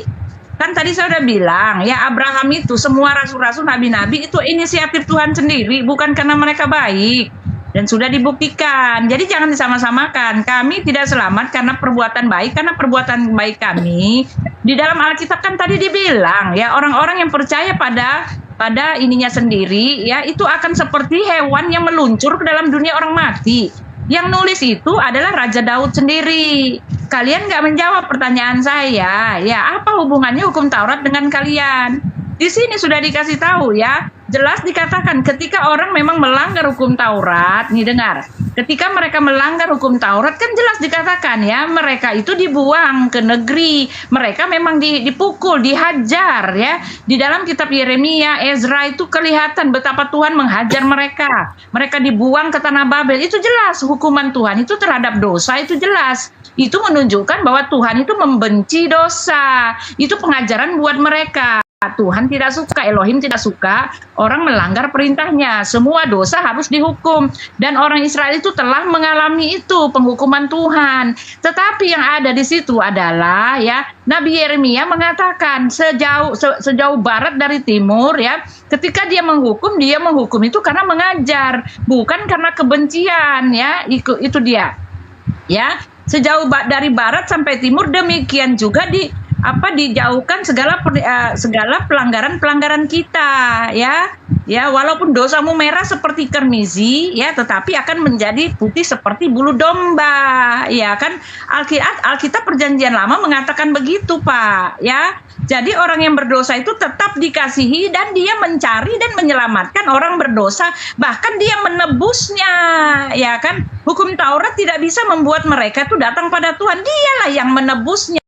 S5: Kan tadi saya udah bilang ya, Abraham itu semua rasul-rasul, nabi-nabi itu inisiatif Tuhan sendiri, bukan karena mereka baik. Dan sudah dibuktikan. Jadi jangan disama-samakan. Kami tidak selamat karena perbuatan baik, karena perbuatan baik kami di dalam Alkitab kan tadi dibilang ya, orang-orang yang percaya pada ininya sendiri ya, itu akan seperti hewan yang meluncur ke dalam dunia orang mati. Yang nulis itu adalah Raja Daud sendiri. Kalian nggak menjawab pertanyaan saya. Ya, apa hubungannya hukum Taurat dengan kalian? Di sini sudah dikasih tahu ya, jelas dikatakan ketika orang memang melanggar hukum Taurat, nih dengar, ketika mereka melanggar hukum Taurat kan jelas dikatakan ya, mereka itu dibuang ke negeri, mereka memang dipukul, dihajar ya. Di dalam kitab Yeremia, Ezra itu kelihatan betapa Tuhan menghajar mereka. Mereka dibuang ke tanah Babel, itu jelas hukuman Tuhan itu terhadap dosa, itu jelas. Itu menunjukkan bahwa Tuhan itu membenci dosa. Itu pengajaran buat mereka. Tuhan tidak suka, Elohim tidak suka orang melanggar perintahnya. Semua dosa harus dihukum. Dan orang Israel itu telah mengalami itu, penghukuman Tuhan. Tetapi yang ada di situ adalah ya, Nabi Yeremia mengatakan sejauh barat dari timur ya, ketika dia menghukum itu karena mengajar, bukan karena kebencian ya. Itu dia. Ya, sejauh dari barat sampai timur, demikian juga dijauhkan segala pelanggaran kita ya walaupun dosamu merah seperti kermizi ya, tetapi akan menjadi putih seperti bulu domba ya kan. Alkitab Perjanjian Lama mengatakan begitu Pak ya. Jadi orang yang berdosa itu tetap dikasihi dan dia mencari dan menyelamatkan orang berdosa, bahkan dia menebusnya ya kan. Hukum Taurat tidak bisa membuat mereka itu datang pada Tuhan, dialah yang menebusnya.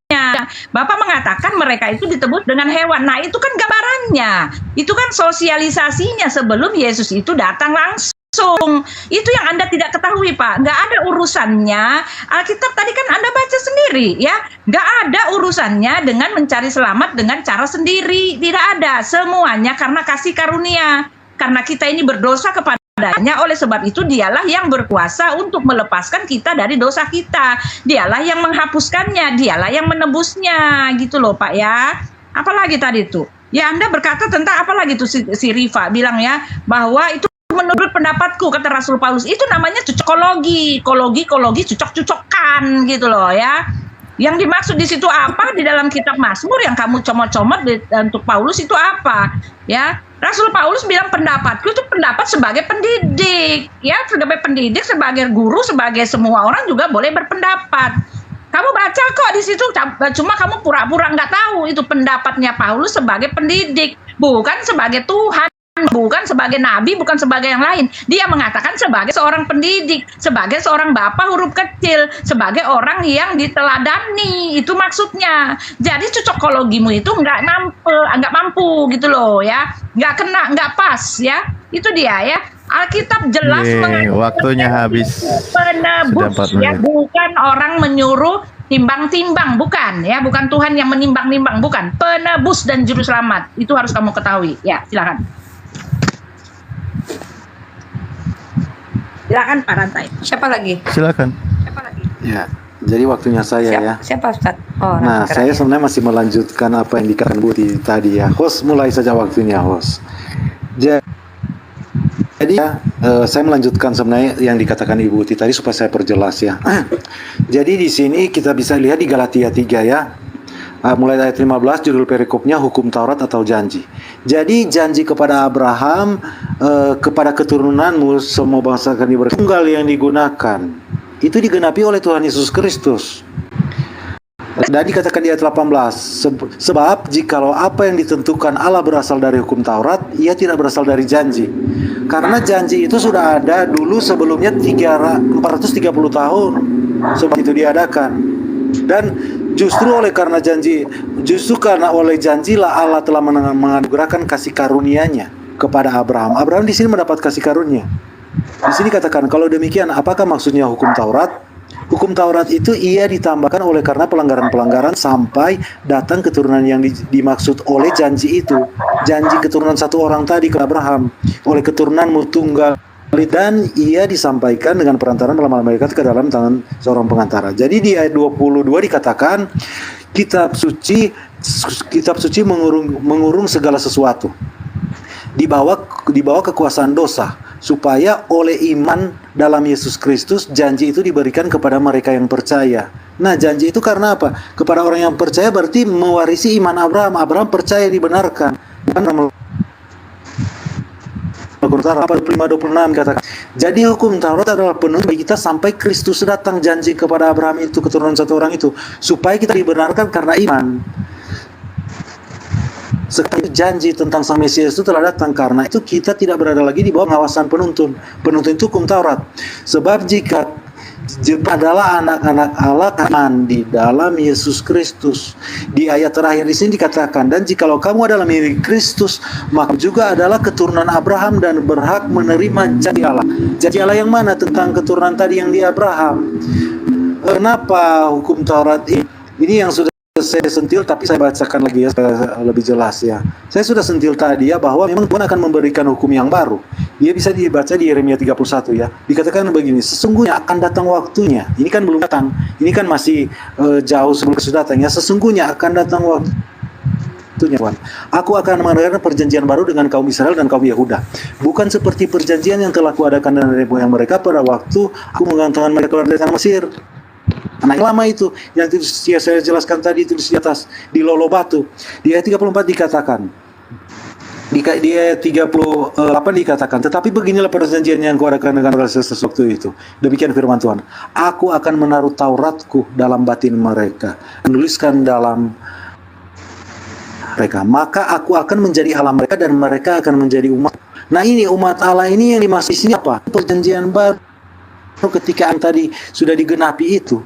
S5: Bapak mengatakan mereka itu ditebus dengan hewan. Nah itu kan gambarannya, itu kan sosialisasinya sebelum Yesus itu datang langsung. Itu yang Anda tidak ketahui Pak. Nggak ada urusannya. Alkitab tadi kan Anda baca sendiri ya. Nggak ada urusannya dengan mencari selamat dengan cara sendiri. Tidak ada. Semuanya karena kasih karunia. Karena kita ini berdosa kepadanya, oleh sebab itu dialah yang berkuasa untuk melepaskan kita dari dosa kita. Dialah yang menghapuskannya, dialah yang menebusnya, gitu loh Pak ya. Apalagi tadi itu? Ya Anda berkata tentang apalagi itu si Rifa bilang ya, bahwa itu menurut pendapatku, kata Rasul Paulus, itu namanya cocokologi, cocok-cocokan gitu loh ya. Yang dimaksud di situ apa di dalam kitab Mazmur yang kamu comot-comot untuk Paulus itu apa? Ya, Rasul Paulus bilang pendapatku itu pendapat sebagai pendidik, ya, sebagai pendidik, sebagai guru, sebagai semua orang juga boleh berpendapat. Kamu baca kok di situ, cuma kamu pura-pura nggak tahu itu pendapatnya Paulus sebagai pendidik, bukan sebagai Tuhan, bukan sebagai nabi, bukan sebagai yang lain. Dia mengatakan sebagai seorang pendidik, sebagai seorang bapak huruf kecil, sebagai orang yang diteladani. Itu maksudnya. Jadi cocokologimu itu nggak mampu gitu loh ya, nggak kena, nggak pas ya. Itu dia ya. Alkitab jelas
S8: waktunya habis.
S5: Penebus
S8: Sudah 4
S5: ya,
S8: menit.
S5: bukan orang menyuruh timbang-timbang, bukan ya, bukan Tuhan yang menimbang-nimbang, bukan. Penebus dan juru selamat. Itu harus kamu ketahui. Ya, silakan. Silakan Pak Rantai.
S4: Siapa lagi?
S8: Silakan.
S2: Ya, jadi waktunya saya ya.
S4: Siapa Ustaz? Oh,
S2: Nah,
S4: nanti
S2: saya
S4: terakhir.
S2: sebenarnya masih melanjutkan apa yang dikatakan Bu tadi ya. Host, mulai saja waktunya, host. Jadi ya, saya melanjutkan sebenarnya yang dikatakan Ibu Uti tadi supaya saya perjelas ya. Jadi di sini kita bisa lihat di Galatia 3 ya. Mulai ayat 15 judul perikopnya hukum Taurat atau janji. Jadi janji kepada Abraham, kepada keturunanmu semua bangsa akan diberi tunggal yang digunakan. Itu digenapi oleh Tuhan Yesus Kristus. Dan dikatakan di ayat 18, sebab jikalau apa yang ditentukan Allah berasal dari hukum Taurat, ia tidak berasal dari janji. Karena janji itu sudah ada dulu sebelumnya 430 tahun sebelum itu diadakan. Dan justru karena oleh janjilah Allah telah menganugerahkan kasih karunia-Nya kepada Abraham. Abraham di sini mendapat kasih karunia. Di sini katakan, kalau demikian apakah maksudnya hukum Taurat? Hukum Taurat itu ia ditambahkan oleh karena pelanggaran-pelanggaran sampai datang keturunan yang dimaksud oleh janji itu. Janji keturunan satu orang tadi ke Abraham, oleh keturunanmu tunggal, dan ia disampaikan dengan perantaran malaikat ke dalam tangan seorang pengantara. Jadi di ayat 22 dikatakan kitab suci mengurung segala sesuatu di bawah kekuasaan dosa, supaya oleh iman dalam Yesus Kristus janji itu diberikan kepada mereka yang percaya. Nah, janji itu karena apa? Kepada orang yang percaya berarti mewarisi iman Abraham. Abraham percaya dibenarkan. Al-Qur'an 45:26 katakan. Jadi hukum Taurat adalah penuh bagi kita sampai Kristus datang. Janji kepada Abraham itu, keturunan satu orang itu, supaya kita dibenarkan karena iman. Sekarang janji tentang Sang Mesias itu telah datang, karena itu kita tidak berada lagi di bawah pengawasan penuntun. Penuntun itu hukum Taurat. Sebab jika adalah anak-anak Allah kan di dalam Yesus Kristus. Di ayat terakhir di sini dikatakan, dan jikalau kamu adalah milik Kristus, maka juga adalah keturunan Abraham dan berhak menerima janji Allah. Janji Allah yang mana? Tentang keturunan tadi yang di Abraham. Kenapa hukum Taurat ini yang sudah saya sentil, tapi saya bacakan lagi ya supaya lebih jelas ya. Saya sudah sentil tadi ya, bahwa memang Tuhan akan memberikan hukum yang baru. Dia bisa dibaca di Yeremia 31 ya. Dikatakan begini, sesungguhnya akan datang waktunya. Ini kan belum datang. Ini kan masih jauh sebelum Kristus datang ya. Sesungguhnya akan datang waktunya, Tuhan. Aku akan mengadakan perjanjian baru dengan kaum Israel dan kaum Yehuda. Bukan seperti perjanjian yang telah kuadakan dengan nenek moyang mereka pada waktu aku mengantarkan mereka keluar dari tanah Mesir. Nah, yang lama itu yang saya jelaskan tadi, itu di atas di lolo batu. Di ayat 34 dikatakan, di ayat 38 dikatakan, tetapi beginilah perjanjian yang kuadakan dengan sesuatu itu. Demikian firman Tuhan. Aku akan menaruh Tauratku dalam batin mereka, menuliskan dalam mereka. Maka aku akan menjadi Allah mereka dan mereka akan menjadi umat. Nah, ini umat Allah ini yang dimaksud di sini apa? Perjanjian baru ketika yang tadi sudah digenapi itu.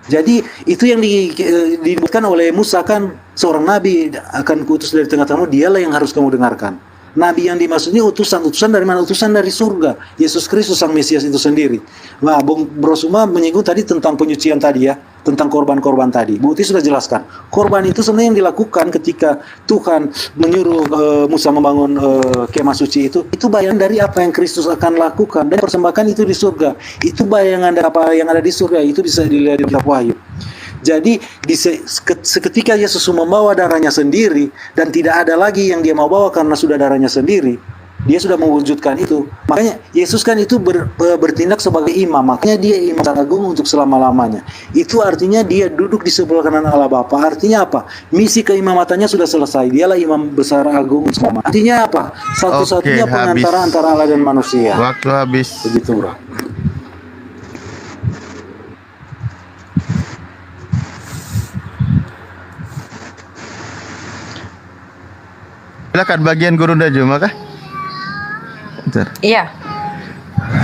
S2: Jadi itu yang dibuatkan oleh Musa, kan seorang nabi akan kuutus dari tengah-tengahmu, dialah yang harus kamu dengarkan. Nabi yang dimaksudnya utusan dari mana? Utusan dari surga, Yesus Kristus Sang Mesias itu sendiri. Nah, Bro Suma menyinggung tadi tentang penyucian tadi ya, tentang korban-korban tadi. Bu Uti sudah jelaskan. Korban itu sebenarnya yang dilakukan ketika Tuhan menyuruh Musa membangun kemah suci itu bayangan dari apa yang Kristus akan lakukan, dan persembahkan itu di surga. Itu bayangan dari apa yang ada di surga, itu bisa dilihat di kitab Wahyu. Jadi seketika Yesus membawa darahnya sendiri, dan tidak ada lagi yang dia mau bawa karena sudah darahnya sendiri, Dia sudah mewujudkan itu. Makanya Yesus kan itu bertindak sebagai imam. Makanya dia imam agung untuk selama-lamanya. Itu artinya dia duduk di sebelah kanan Allah Bapa. Artinya apa? Misi keimamatannya sudah selesai. Dialah imam besar agung selama. Artinya apa? Satu-satunya
S8: Oke,
S2: pengantara
S8: habis.
S2: antara Allah dan manusia.
S8: Waktu habis.
S2: Begitu, bro.
S8: Silakan bagian Guru Dajuma kah? Bentar.
S4: Iya.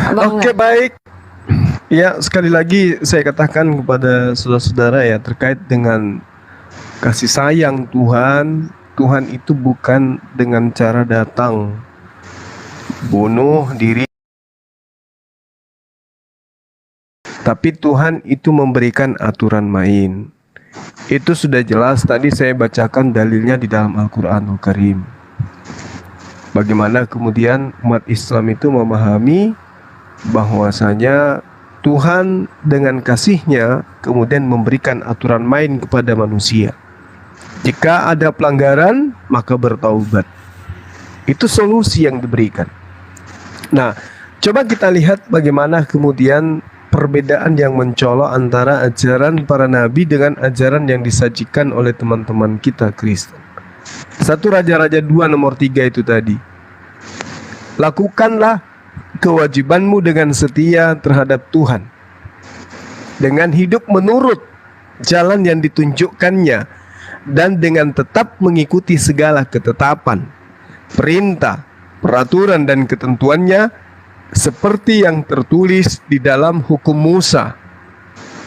S4: Abang
S3: Oke, baik. Ya, sekali lagi saya katakan kepada saudara-saudara ya, terkait dengan kasih sayang Tuhan. Tuhan itu bukan dengan cara datang bunuh diri, tapi Tuhan itu memberikan aturan main. Itu sudah jelas, tadi saya bacakan dalilnya di dalam Al-Quranul Karim. Bagaimana kemudian umat Islam itu memahami bahwasanya Tuhan dengan kasih-Nya kemudian memberikan aturan main kepada manusia. Jika ada pelanggaran, maka bertaubat. Itu solusi yang diberikan. Nah, coba kita lihat bagaimana kemudian perbedaan yang mencolok antara ajaran para nabi dengan ajaran yang disajikan oleh teman-teman kita Kristen. 1 Raja-Raja 2 nomor 3 itu tadi. Lakukanlah kewajibanmu dengan setia terhadap Tuhan, dengan hidup menurut jalan yang ditunjukkannya, dan dengan tetap mengikuti segala ketetapan, perintah, peraturan dan ketentuannya seperti yang tertulis di dalam hukum Musa.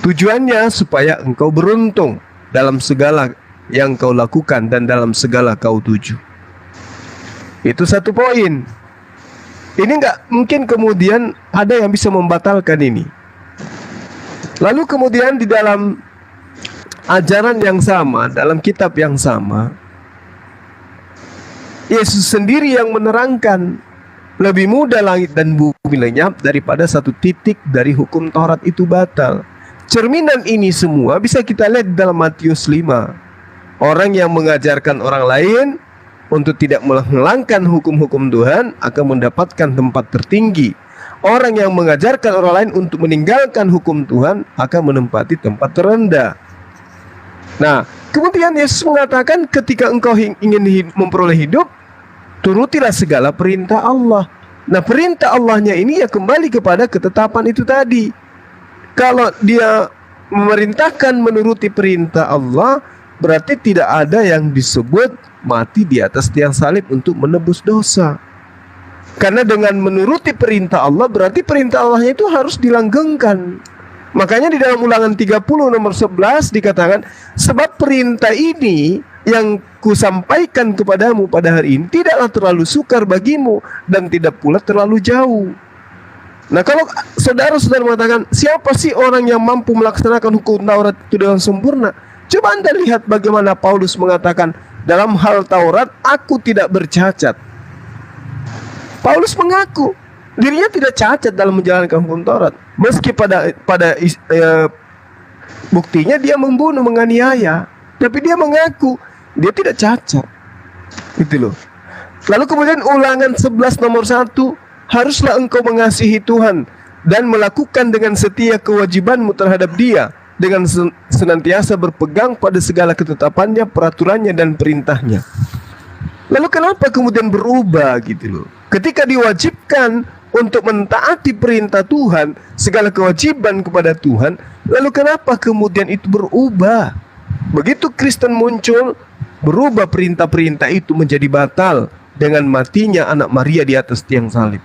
S3: Tujuannya supaya engkau beruntung dalam segala yang kau lakukan dan dalam segala kau tuju. Itu satu poin. Ini nggak mungkin kemudian ada yang bisa membatalkan ini. Lalu kemudian di dalam ajaran yang sama, dalam kitab yang sama, Yesus sendiri yang menerangkan lebih mudah langit dan bumi lenyap daripada satu titik dari hukum Taurat itu batal. Cerminan ini semua bisa kita lihat dalam Matius 5. Orang yang mengajarkan orang lain untuk tidak menghilangkan hukum-hukum Tuhan akan mendapatkan tempat tertinggi. Orang yang mengajarkan orang lain untuk meninggalkan hukum Tuhan akan menempati tempat terendah. Nah, kemudian Yesus mengatakan ketika engkau ingin memperoleh hidup, turutilah segala perintah Allah. Nah, perintah Allahnya ini ya kembali kepada ketetapan itu tadi. Kalau dia memerintahkan menuruti perintah Allah, berarti tidak ada yang disebut mati di atas tiang salib untuk menebus dosa. Karena dengan menuruti perintah Allah, berarti perintah Allahnya itu harus dilanggengkan. Makanya di dalam Ulangan 30 nomor 11 dikatakan, sebab perintah ini yang kusampaikan kepadamu pada hari ini tidaklah terlalu sukar bagimu dan tidak pula terlalu jauh. Nah, kalau saudara-saudara mengatakan, siapa sih orang yang mampu melaksanakan hukum Taurat itu dengan sempurna? Coba Anda lihat bagaimana Paulus mengatakan, dalam hal Taurat aku tidak bercacat. Paulus mengaku dirinya tidak cacat dalam menjalankan hukum Taurat, meski pada buktinya dia membunuh, menganiaya, tapi dia mengaku dia tidak cacat. Gitu loh. Lalu kemudian Ulangan 11 nomor 1, haruslah engkau mengasihi Tuhan dan melakukan dengan setia kewajibanmu terhadap Dia dengan senantiasa berpegang pada segala ketetapannya, peraturannya dan perintahnya. Lalu kenapa kemudian berubah gitu loh? Ketika diwajibkan untuk mentaati perintah Tuhan, segala kewajiban kepada Tuhan, lalu kenapa kemudian itu berubah? Begitu Kristen muncul, berubah perintah-perintah itu menjadi batal dengan matinya anak Maria di atas tiang salib.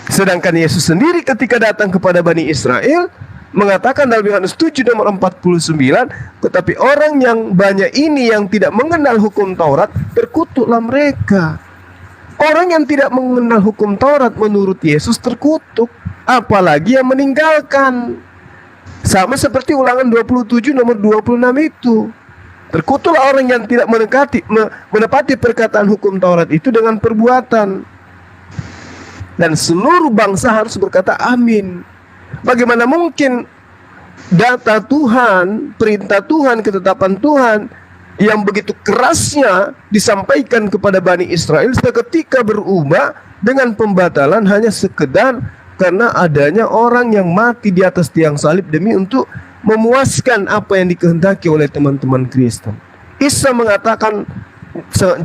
S3: Sedangkan Yesus sendiri ketika datang kepada Bani Israel mengatakan dalam Yohanes 7 nomor 49, tetapi orang yang banyak ini yang tidak mengenal hukum Taurat, terkutuklah mereka. Orang yang tidak mengenal hukum Taurat menurut Yesus terkutuk, apalagi yang meninggalkan. Sama seperti Ulangan 27 nomor 26 itu. Terkutuklah orang yang tidak menepati perkataan hukum Taurat itu dengan perbuatan. Dan seluruh bangsa harus berkata amin. Bagaimana mungkin data Tuhan, perintah Tuhan, ketetapan Tuhan yang begitu kerasnya disampaikan kepada Bani Israel seketika berubah dengan pembatalan hanya sekedar karena adanya orang yang mati di atas tiang salib demi untuk memuaskan apa yang dikehendaki oleh teman-teman Kristen. Isa mengatakan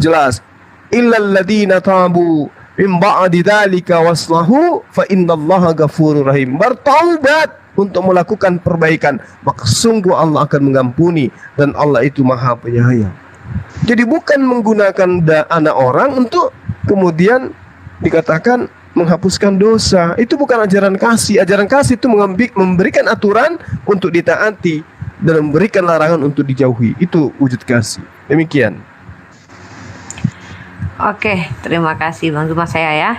S3: jelas, illal ladzina tabu min ba'di dzalika waslahu fa innallaha ghafurur rahim. Bertaubat untuk melakukan perbaikan, maka sungguh Allah akan mengampuni dan Allah itu Maha Penyayang. Jadi bukan menggunakan anak orang untuk kemudian dikatakan menghapuskan dosa. Itu bukan ajaran kasih. Ajaran kasih itu memberikan aturan untuk ditaati dan memberikan larangan untuk dijauhi. Itu wujud kasih. Demikian.
S4: Oke, terima kasih Bang Zuma saya ya.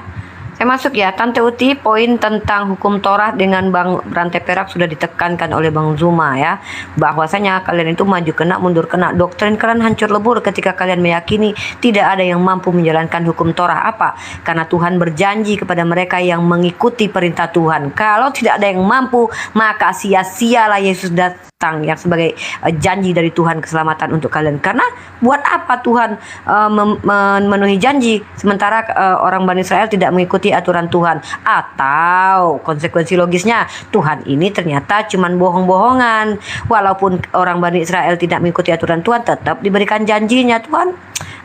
S4: Saya masuk ya, Tante Uti, poin tentang hukum Torah dengan Bang Rantai Perak sudah ditekankan oleh Bang Zuma ya. Bahwasanya kalian itu maju kena, mundur kena. Doktrin kalian hancur lebur ketika kalian meyakini tidak ada yang mampu menjalankan hukum Torah. Apa? Karena Tuhan berjanji kepada mereka yang mengikuti perintah Tuhan. Kalau tidak ada yang mampu, maka sia-sialah Yesus datang yang sebagai janji dari Tuhan keselamatan untuk kalian. Karena buat apa Tuhan memenuhi janji sementara orang Bani Israel tidak mengikuti aturan Tuhan? Atau konsekuensi logisnya, Tuhan ini ternyata cuman bohong-bohongan. Walaupun orang Bani Israel tidak mengikuti aturan Tuhan, tetap diberikan janjinya. Tuhan,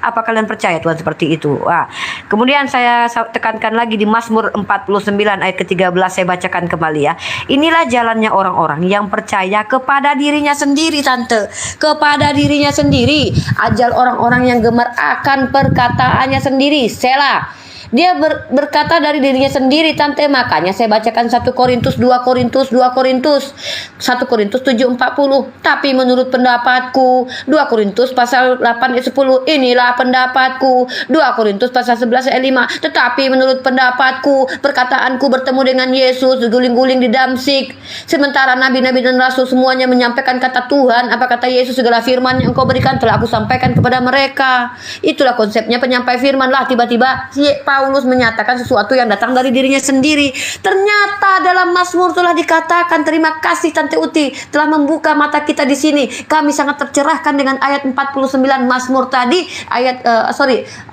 S4: apa kalian percaya Tuhan seperti itu? Wah. Kemudian saya tekankan lagi di Mazmur 49 ayat ke-13, saya bacakan kembali ya. Inilah jalannya orang-orang yang percaya kepada dirinya sendiri, Tante. Kepada dirinya sendiri. Ajal orang-orang yang gemar akan perkataannya sendiri. Selah. Dia berkata dari dirinya sendiri, Tante. Makanya saya bacakan 1 Korintus 2 Korintus 1 Korintus 7:40. Tapi menurut pendapatku, 2 Korintus pasal 8 ayat 10. Inilah pendapatku. 2 Korintus pasal 11 ayat 5. Tetapi menurut pendapatku, perkataanku bertemu dengan Yesus guling-guling di Damsik. Sementara nabi-nabi dan rasul semuanya menyampaikan kata Tuhan. Apa kata Yesus? Segala firman yang engkau berikan telah aku sampaikan kepada mereka. Itulah konsepnya penyampai firman lah. Tiba-tiba si Paulus menyatakan sesuatu yang datang dari dirinya sendiri. Ternyata dalam Mazmur telah dikatakan, terima kasih Tante Uti telah membuka mata kita di sini. Kami sangat tercerahkan dengan ayat 49 Mazmur tadi,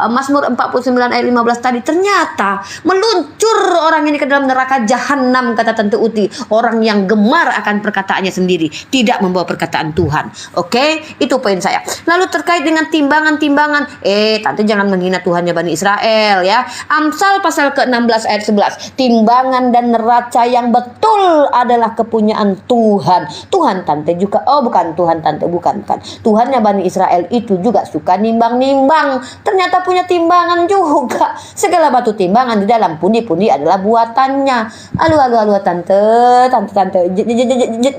S4: Mazmur 49 ayat 15 tadi. Ternyata meluncur orang ini ke dalam neraka jahanam, kata Tante Uti. Orang yang gemar akan perkataannya sendiri, tidak membawa perkataan Tuhan. Oke, itu poin saya. Lalu terkait dengan timbangan-timbangan, Tante jangan menghina Tuhannya Bani Israel ya. Amsal pasal ke-16 ayat 11. Timbangan dan neraca yang betul adalah kepunyaan Tuhan. Tuhan Tante juga, bukan Tuhan Tante, bukan. Tuhannya Bani Israel itu juga suka nimbang-nimbang. Ternyata punya timbangan juga. Segala batu timbangan di dalam pundi-pundi adalah buatannya. Aduh Tante.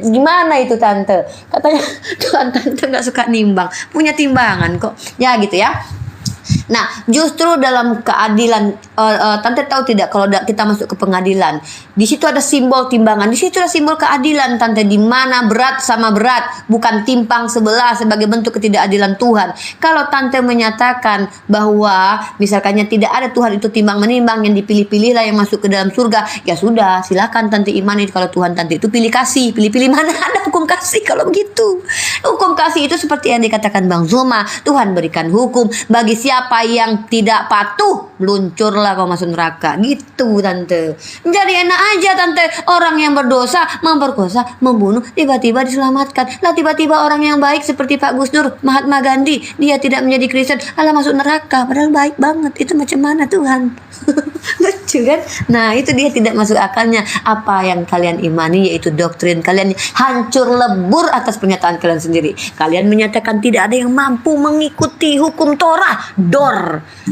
S4: Gimana itu Tante? Katanya Tuhan Tante gak suka nimbang. Punya timbangan kok. Ya gitu ya. Nah, justru dalam keadilan, Tante tahu tidak kalau kita masuk ke pengadilan, di situ ada simbol timbangan, di situ ada simbol keadilan, Tante, di mana berat sama berat, bukan timpang sebelah sebagai bentuk ketidakadilan Tuhan. Kalau Tante menyatakan bahwa misalkannya tidak ada Tuhan itu timbang menimbang, yang dipilih-pilihlah yang masuk ke dalam surga, ya sudah, silakan Tante imani kalau Tuhan Tante itu pilih kasih, pilih-pilih, mana ada hukum kasih kalau begitu. Hukum kasih itu seperti yang dikatakan Bang Zuma, Tuhan berikan hukum bagi siapa yang tidak patuh, luncurlah kau masuk neraka. Gitu Tante. Jadi enak aja Tante. Orang yang berdosa, memperkosa, membunuh, tiba-tiba diselamatkan. Lah tiba-tiba orang yang baik seperti Pak Gus Dur, Mahatma Gandhi, dia tidak menjadi Kristen, alah masuk neraka. Padahal baik banget. Itu macam mana Tuhan? Lucu kan? Nah itu dia tidak masuk akalnya. Apa yang kalian imani yaitu doktrin kalian hancur lebur atas pernyataan kalian sendiri. Kalian menyatakan tidak ada yang mampu mengikuti hukum Torah.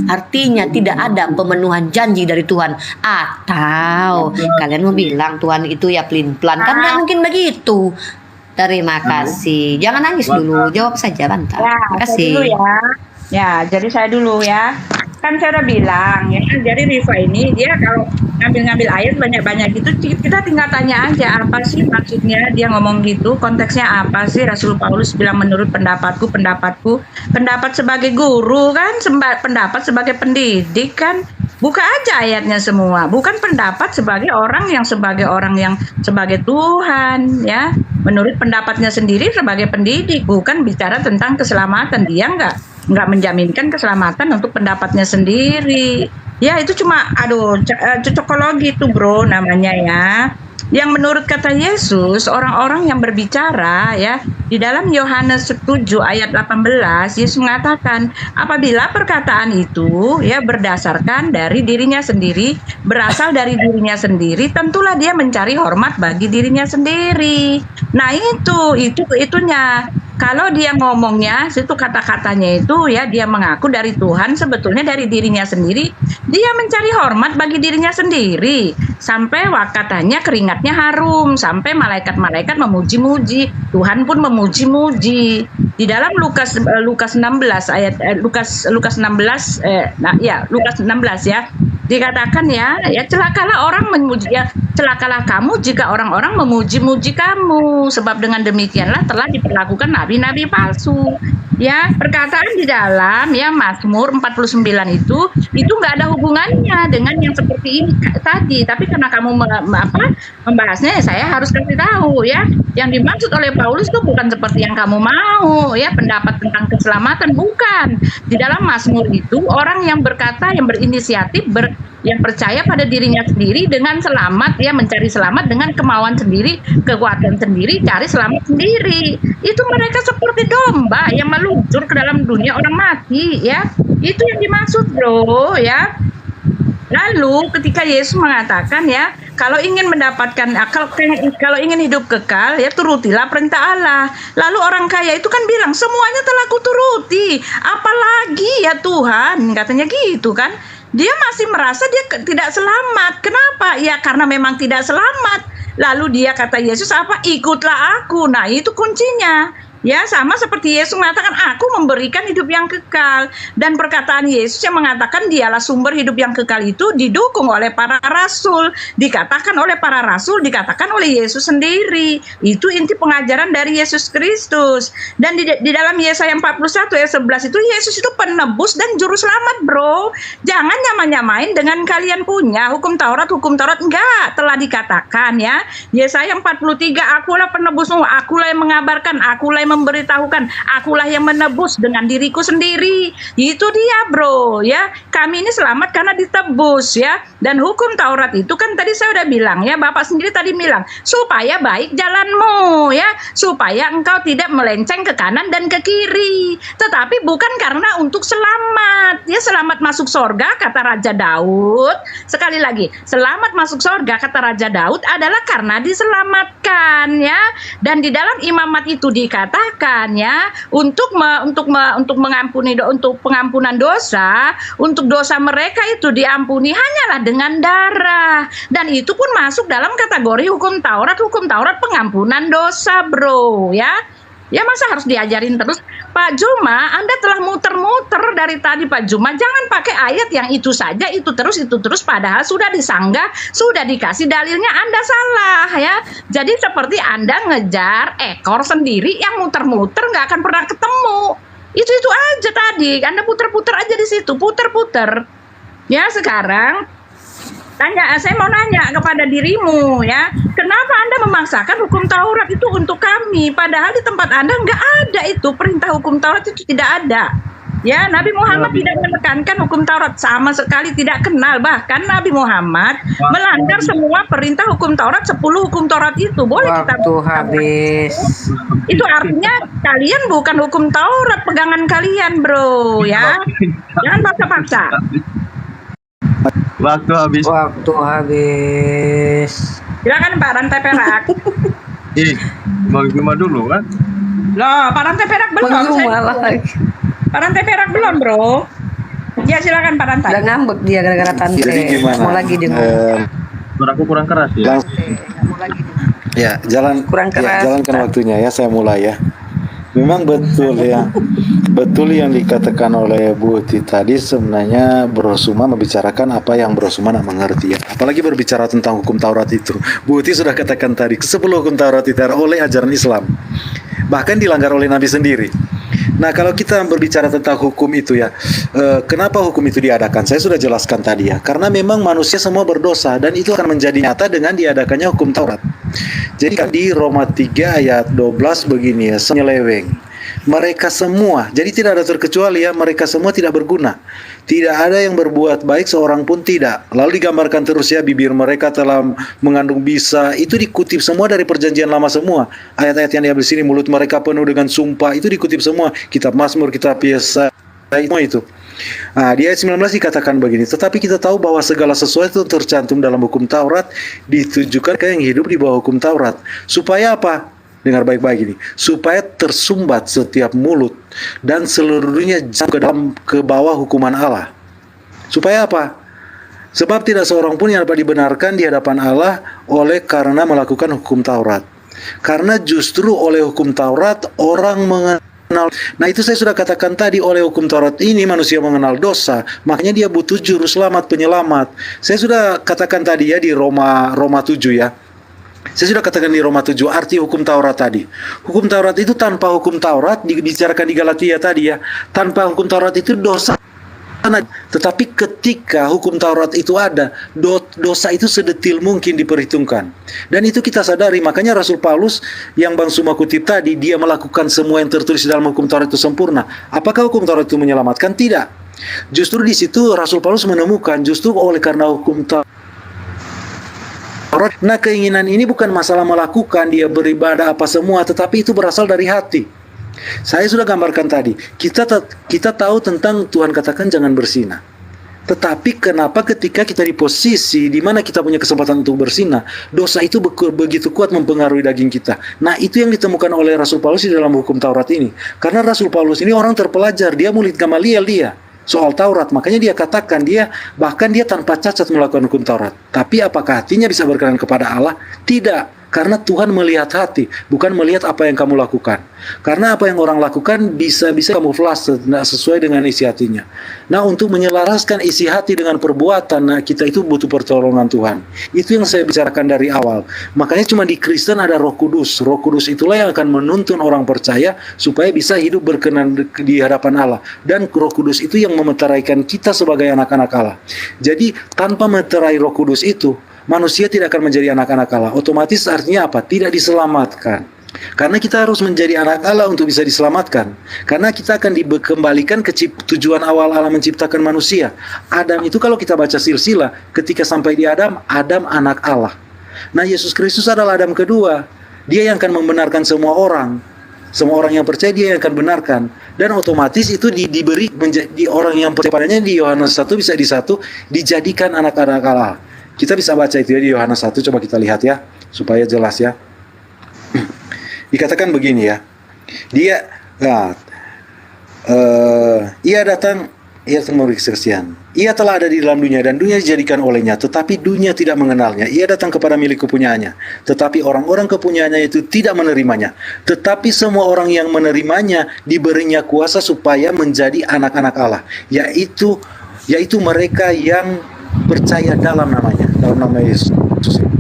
S4: Artinya tidak ada pemenuhan janji dari Tuhan. Atau kalian mau bilang Tuhan itu ya pelin-pelan, kan nggak mungkin begitu. Terima kasih. Jangan nangis dulu, jawab saja Banta. Terima kasih.
S5: Jadi saya dulu ya. Kan saya udah bilang ya, jadi Riva ini dia kalau ngambil ayat banyak-banyak gitu, kita tinggal tanya aja apa sih maksudnya dia ngomong gitu, konteksnya apa sih. Rasul Paulus bilang menurut pendapatku, pendapat sebagai guru kan, pendapat sebagai pendidik kan. Buka aja ayatnya semua. Bukan pendapat sebagai orang yang sebagai Tuhan, ya. Menurut pendapatnya sendiri sebagai pendidik, bukan bicara tentang keselamatan. Dia nggak menjaminkan keselamatan untuk pendapatnya sendiri. Ya itu cuma cocokologi itu bro namanya ya. Yang menurut kata Yesus, orang-orang yang berbicara ya, di dalam Yohanes 7 ayat 18, Yesus mengatakan, apabila perkataan itu ya berdasarkan dari dirinya sendiri, berasal dari dirinya sendiri, tentulah dia mencari hormat bagi dirinya sendiri. Nah, itunya. Kalau dia ngomongnya, itu kata-katanya itu ya dia mengaku dari Tuhan, sebetulnya dari dirinya sendiri, dia mencari hormat bagi dirinya sendiri. Sampai katanya keringatnya harum, sampai malaikat-malaikat memuji-muji, Tuhan pun memuji-muji. Di dalam Lukas 16 ayat Lukas 16 Lukas 16 ya. Dikatakan ya celakalah orang memuji ya, celakalah kamu jika orang-orang memuji-muji kamu, sebab dengan demikianlah telah diperlakukan nabi-nabi palsu. Ya, perkataan di dalam ya Mazmur 49 itu nggak ada hubungannya dengan yang seperti ini tadi, tapi karena kamu membahasnya, saya harus kasih tahu ya, yang dimaksud oleh Paulus itu bukan seperti yang kamu mau ya, pendapat tentang keselamatan bukan. Di dalam Mazmur itu orang yang berkata, yang berinisiatif, yang percaya pada dirinya sendiri dengan selamat ya, mencari selamat dengan kemauan sendiri, kekuatan sendiri, cari selamat sendiri. Itu mereka seperti domba yang meluncur ke dalam dunia orang mati ya. Itu yang dimaksud bro ya. Lalu ketika Yesus mengatakan ya, kalau ingin mendapatkan kalau ingin hidup kekal ya turutilah perintah Allah. Lalu orang kaya itu kan bilang, semuanya telah kuturuti, apalagi ya Tuhan, katanya gitu kan. Dia masih merasa dia tidak selamat. Kenapa? Ya karena memang tidak selamat. Lalu dia kata Yesus apa? Ikutlah aku. Nah itu kuncinya. Ya sama seperti Yesus mengatakan, aku memberikan hidup yang kekal. Dan perkataan Yesus yang mengatakan dialah sumber hidup yang kekal itu didukung oleh para rasul. Dikatakan oleh para rasul, dikatakan oleh Yesus sendiri. Itu inti pengajaran dari Yesus Kristus. Dan di dalam Yesaya 41 ayat 11 itu, Yesus itu penebus dan juru selamat bro. Jangan nyamain dengan kalian punya hukum Taurat. Enggak, telah dikatakan ya. Yesaya 43, akulah penebusmu, akulah yang mengabarkan, akulah yang memberitahukan, akulah yang menebus dengan diriku sendiri. Itu dia bro ya, kami ini selamat karena ditebus ya. Dan hukum Taurat itu kan tadi saya udah bilang ya, Bapak sendiri tadi bilang supaya baik jalanmu ya, supaya engkau tidak melenceng ke kanan dan ke kiri, tetapi bukan karena untuk selamat ya. Selamat masuk sorga kata Raja Daud, sekali lagi, selamat masuk sorga kata Raja Daud adalah karena diselamatkan ya. Dan di dalam imamat itu dikatakan ya, untuk pengampunan dosa, untuk dosa mereka itu diampuni hanyalah dengan darah. Dan itu pun masuk dalam kategori hukum Taurat pengampunan dosa bro ya. Ya masa harus diajarin terus? Pak Juma, Anda telah muter-muter dari tadi Pak Juma. Jangan pakai ayat yang itu saja, itu terus, padahal sudah disanggah, sudah dikasih dalilnya, Anda salah ya. Jadi seperti Anda ngejar ekor sendiri yang muter-muter nggak akan pernah ketemu. Itu aja tadi, Anda puter-puter aja di situ, puter-puter. Ya sekarang saya mau nanya kepada dirimu ya, kenapa Anda memaksakan hukum Taurat itu untuk kami, padahal di tempat Anda nggak ada itu perintah hukum Taurat, itu tidak ada. Ya, Nabi Muhammad tidak menekankan hukum Taurat, sama sekali tidak kenal. Bahkan Nabi Muhammad melanggar semua perintah hukum Taurat, 10 hukum Taurat itu. Boleh kita
S9: habis.
S5: Itu artinya kalian bukan hukum Taurat pegangan kalian, bro ya. Jangan paksa-paksa.
S8: Waktu habis.
S5: Silakan Pak Rantai Perak.
S8: Bang Juma dulu kan?
S5: Loh, Pak Rantai Perak belum. Pak Rantai Perak belum, bro. Ya silakan Pak Rantai.
S9: Udah ngambek dia gara-gara tante.
S2: Jadi gimana?
S9: Mau lagi dia ngomong.
S8: Suaraku kurang keras ya.
S2: Ya, jalankan waktunya ya, saya mulai ya. Memang betul ya. Betul yang dikatakan oleh Bu Uti tadi, sebenarnya Bro Suma membicarakan apa yang Bro Suma nak mengerti ya. Apalagi berbicara tentang hukum Taurat itu. Bu Uti sudah katakan tadi, 10 hukum Taurat itu oleh ajaran Islam. Bahkan dilanggar oleh Nabi sendiri. Nah, kalau kita berbicara tentang hukum itu ya, kenapa hukum itu diadakan? Saya sudah jelaskan tadi ya, karena memang manusia semua berdosa dan itu akan menjadi nyata dengan diadakannya hukum Taurat. Jadi kan di Roma 3 ayat 12 begini ya, menyeleweng. Mereka semua, jadi tidak ada terkecuali ya, mereka semua tidak berguna. Tidak ada yang berbuat baik seorang pun tidak. Lalu digambarkan terus ya, bibir mereka telah mengandung bisa. Itu dikutip semua dari perjanjian lama semua. Ayat-ayat yang diambil sini, mulut mereka penuh dengan sumpah. Itu dikutip semua. Kitab Mazmur, kitab Yesaya, semua itu. Nah, di ayat 19 dikatakan begini, tetapi kita tahu bahwa segala sesuatu yang tercantum dalam hukum Taurat ditujukan ke yang hidup di bawah hukum Taurat. Supaya apa? Dengar baik-baik ini, supaya tersumbat setiap mulut dan seluruh dunia jatuh ke bawah hukuman Allah. Supaya apa? Sebab tidak seorang pun yang dapat dibenarkan di hadapan Allah oleh karena melakukan hukum Taurat. Karena justru oleh hukum Taurat orang mengenal. Nah, itu saya sudah katakan tadi, oleh hukum Taurat ini manusia mengenal dosa, makanya dia butuh juru selamat, penyelamat. Saya sudah katakan tadi ya di Roma 7 ya. Saya sudah katakan di Roma 7 arti hukum Taurat tadi. Hukum Taurat itu tanpa hukum Taurat, dibicarakan di Galatia tadi ya. Tanpa hukum Taurat itu dosa. Tetapi ketika hukum Taurat itu ada, dosa itu sedetil mungkin diperhitungkan. Dan itu kita sadari, makanya Rasul Paulus yang Bang Suma kutip tadi, dia melakukan semua yang tertulis dalam hukum Taurat itu sempurna. Apakah hukum Taurat itu menyelamatkan? Tidak. Justru di situ Rasul Paulus menemukan, justru oleh karena hukum Taurat, nah keinginan ini bukan masalah melakukan, dia beribadah apa semua, tetapi itu berasal dari hati. Saya sudah gambarkan tadi, kita tahu tentang Tuhan katakan jangan berzina. Tetapi kenapa ketika kita di posisi di mana kita punya kesempatan untuk berzina, dosa itu begitu kuat mempengaruhi daging kita. Nah, itu yang ditemukan oleh Rasul Paulus di dalam hukum Taurat ini. Karena Rasul Paulus ini orang terpelajar, dia murid Gamaliel dia. Soal Taurat, makanya dia katakan bahkan dia tanpa cacat melakukan hukum Taurat. Tapi apakah hatinya bisa berkenan kepada Allah? Tidak. Karena Tuhan melihat hati, bukan melihat apa yang kamu lakukan. Karena apa yang orang lakukan bisa kamuflase, tidak sesuai dengan isi hatinya. Nah, untuk menyelaraskan isi hati dengan perbuatan, nah kita itu butuh pertolongan Tuhan. Itu yang saya bicarakan dari awal. Makanya cuma di Kristen ada Roh Kudus. Roh Kudus itulah yang akan menuntun orang percaya supaya bisa hidup berkenan di hadapan Allah. Dan Roh Kudus itu yang memeteraikan kita sebagai anak-anak Allah. Jadi tanpa meterai Roh Kudus itu, manusia tidak akan menjadi anak-anak Allah. Otomatis artinya apa? Tidak diselamatkan. Karena kita harus menjadi anak Allah untuk bisa diselamatkan. Karena kita akan dikembalikan ke tujuan awal Allah menciptakan manusia. Adam itu kalau kita baca silsilah, ketika sampai di Adam anak Allah. Nah, Yesus Kristus adalah Adam kedua. Dia yang akan membenarkan semua orang. Semua orang yang percaya dia yang akan benarkan. Dan otomatis itu diberi menjadi orang yang percaya padanya di Yohanes 1 bisa dijadikan anak-anak Allah. Kita bisa baca itu ya di Yohanes 1, coba kita lihat ya, supaya jelas ya. Dikatakan begini ya, ia datang memberi kesaksian. Ia telah ada di dalam dunia dan dunia dijadikan olehnya, tetapi dunia tidak mengenalnya. Ia datang kepada milik kepunyaannya, tetapi orang-orang kepunyaannya itu tidak menerimanya. Tetapi semua orang yang menerimanya diberinya kuasa supaya menjadi anak-anak Allah, yaitu mereka yang percaya dalam namanya, dalam nama Yesus.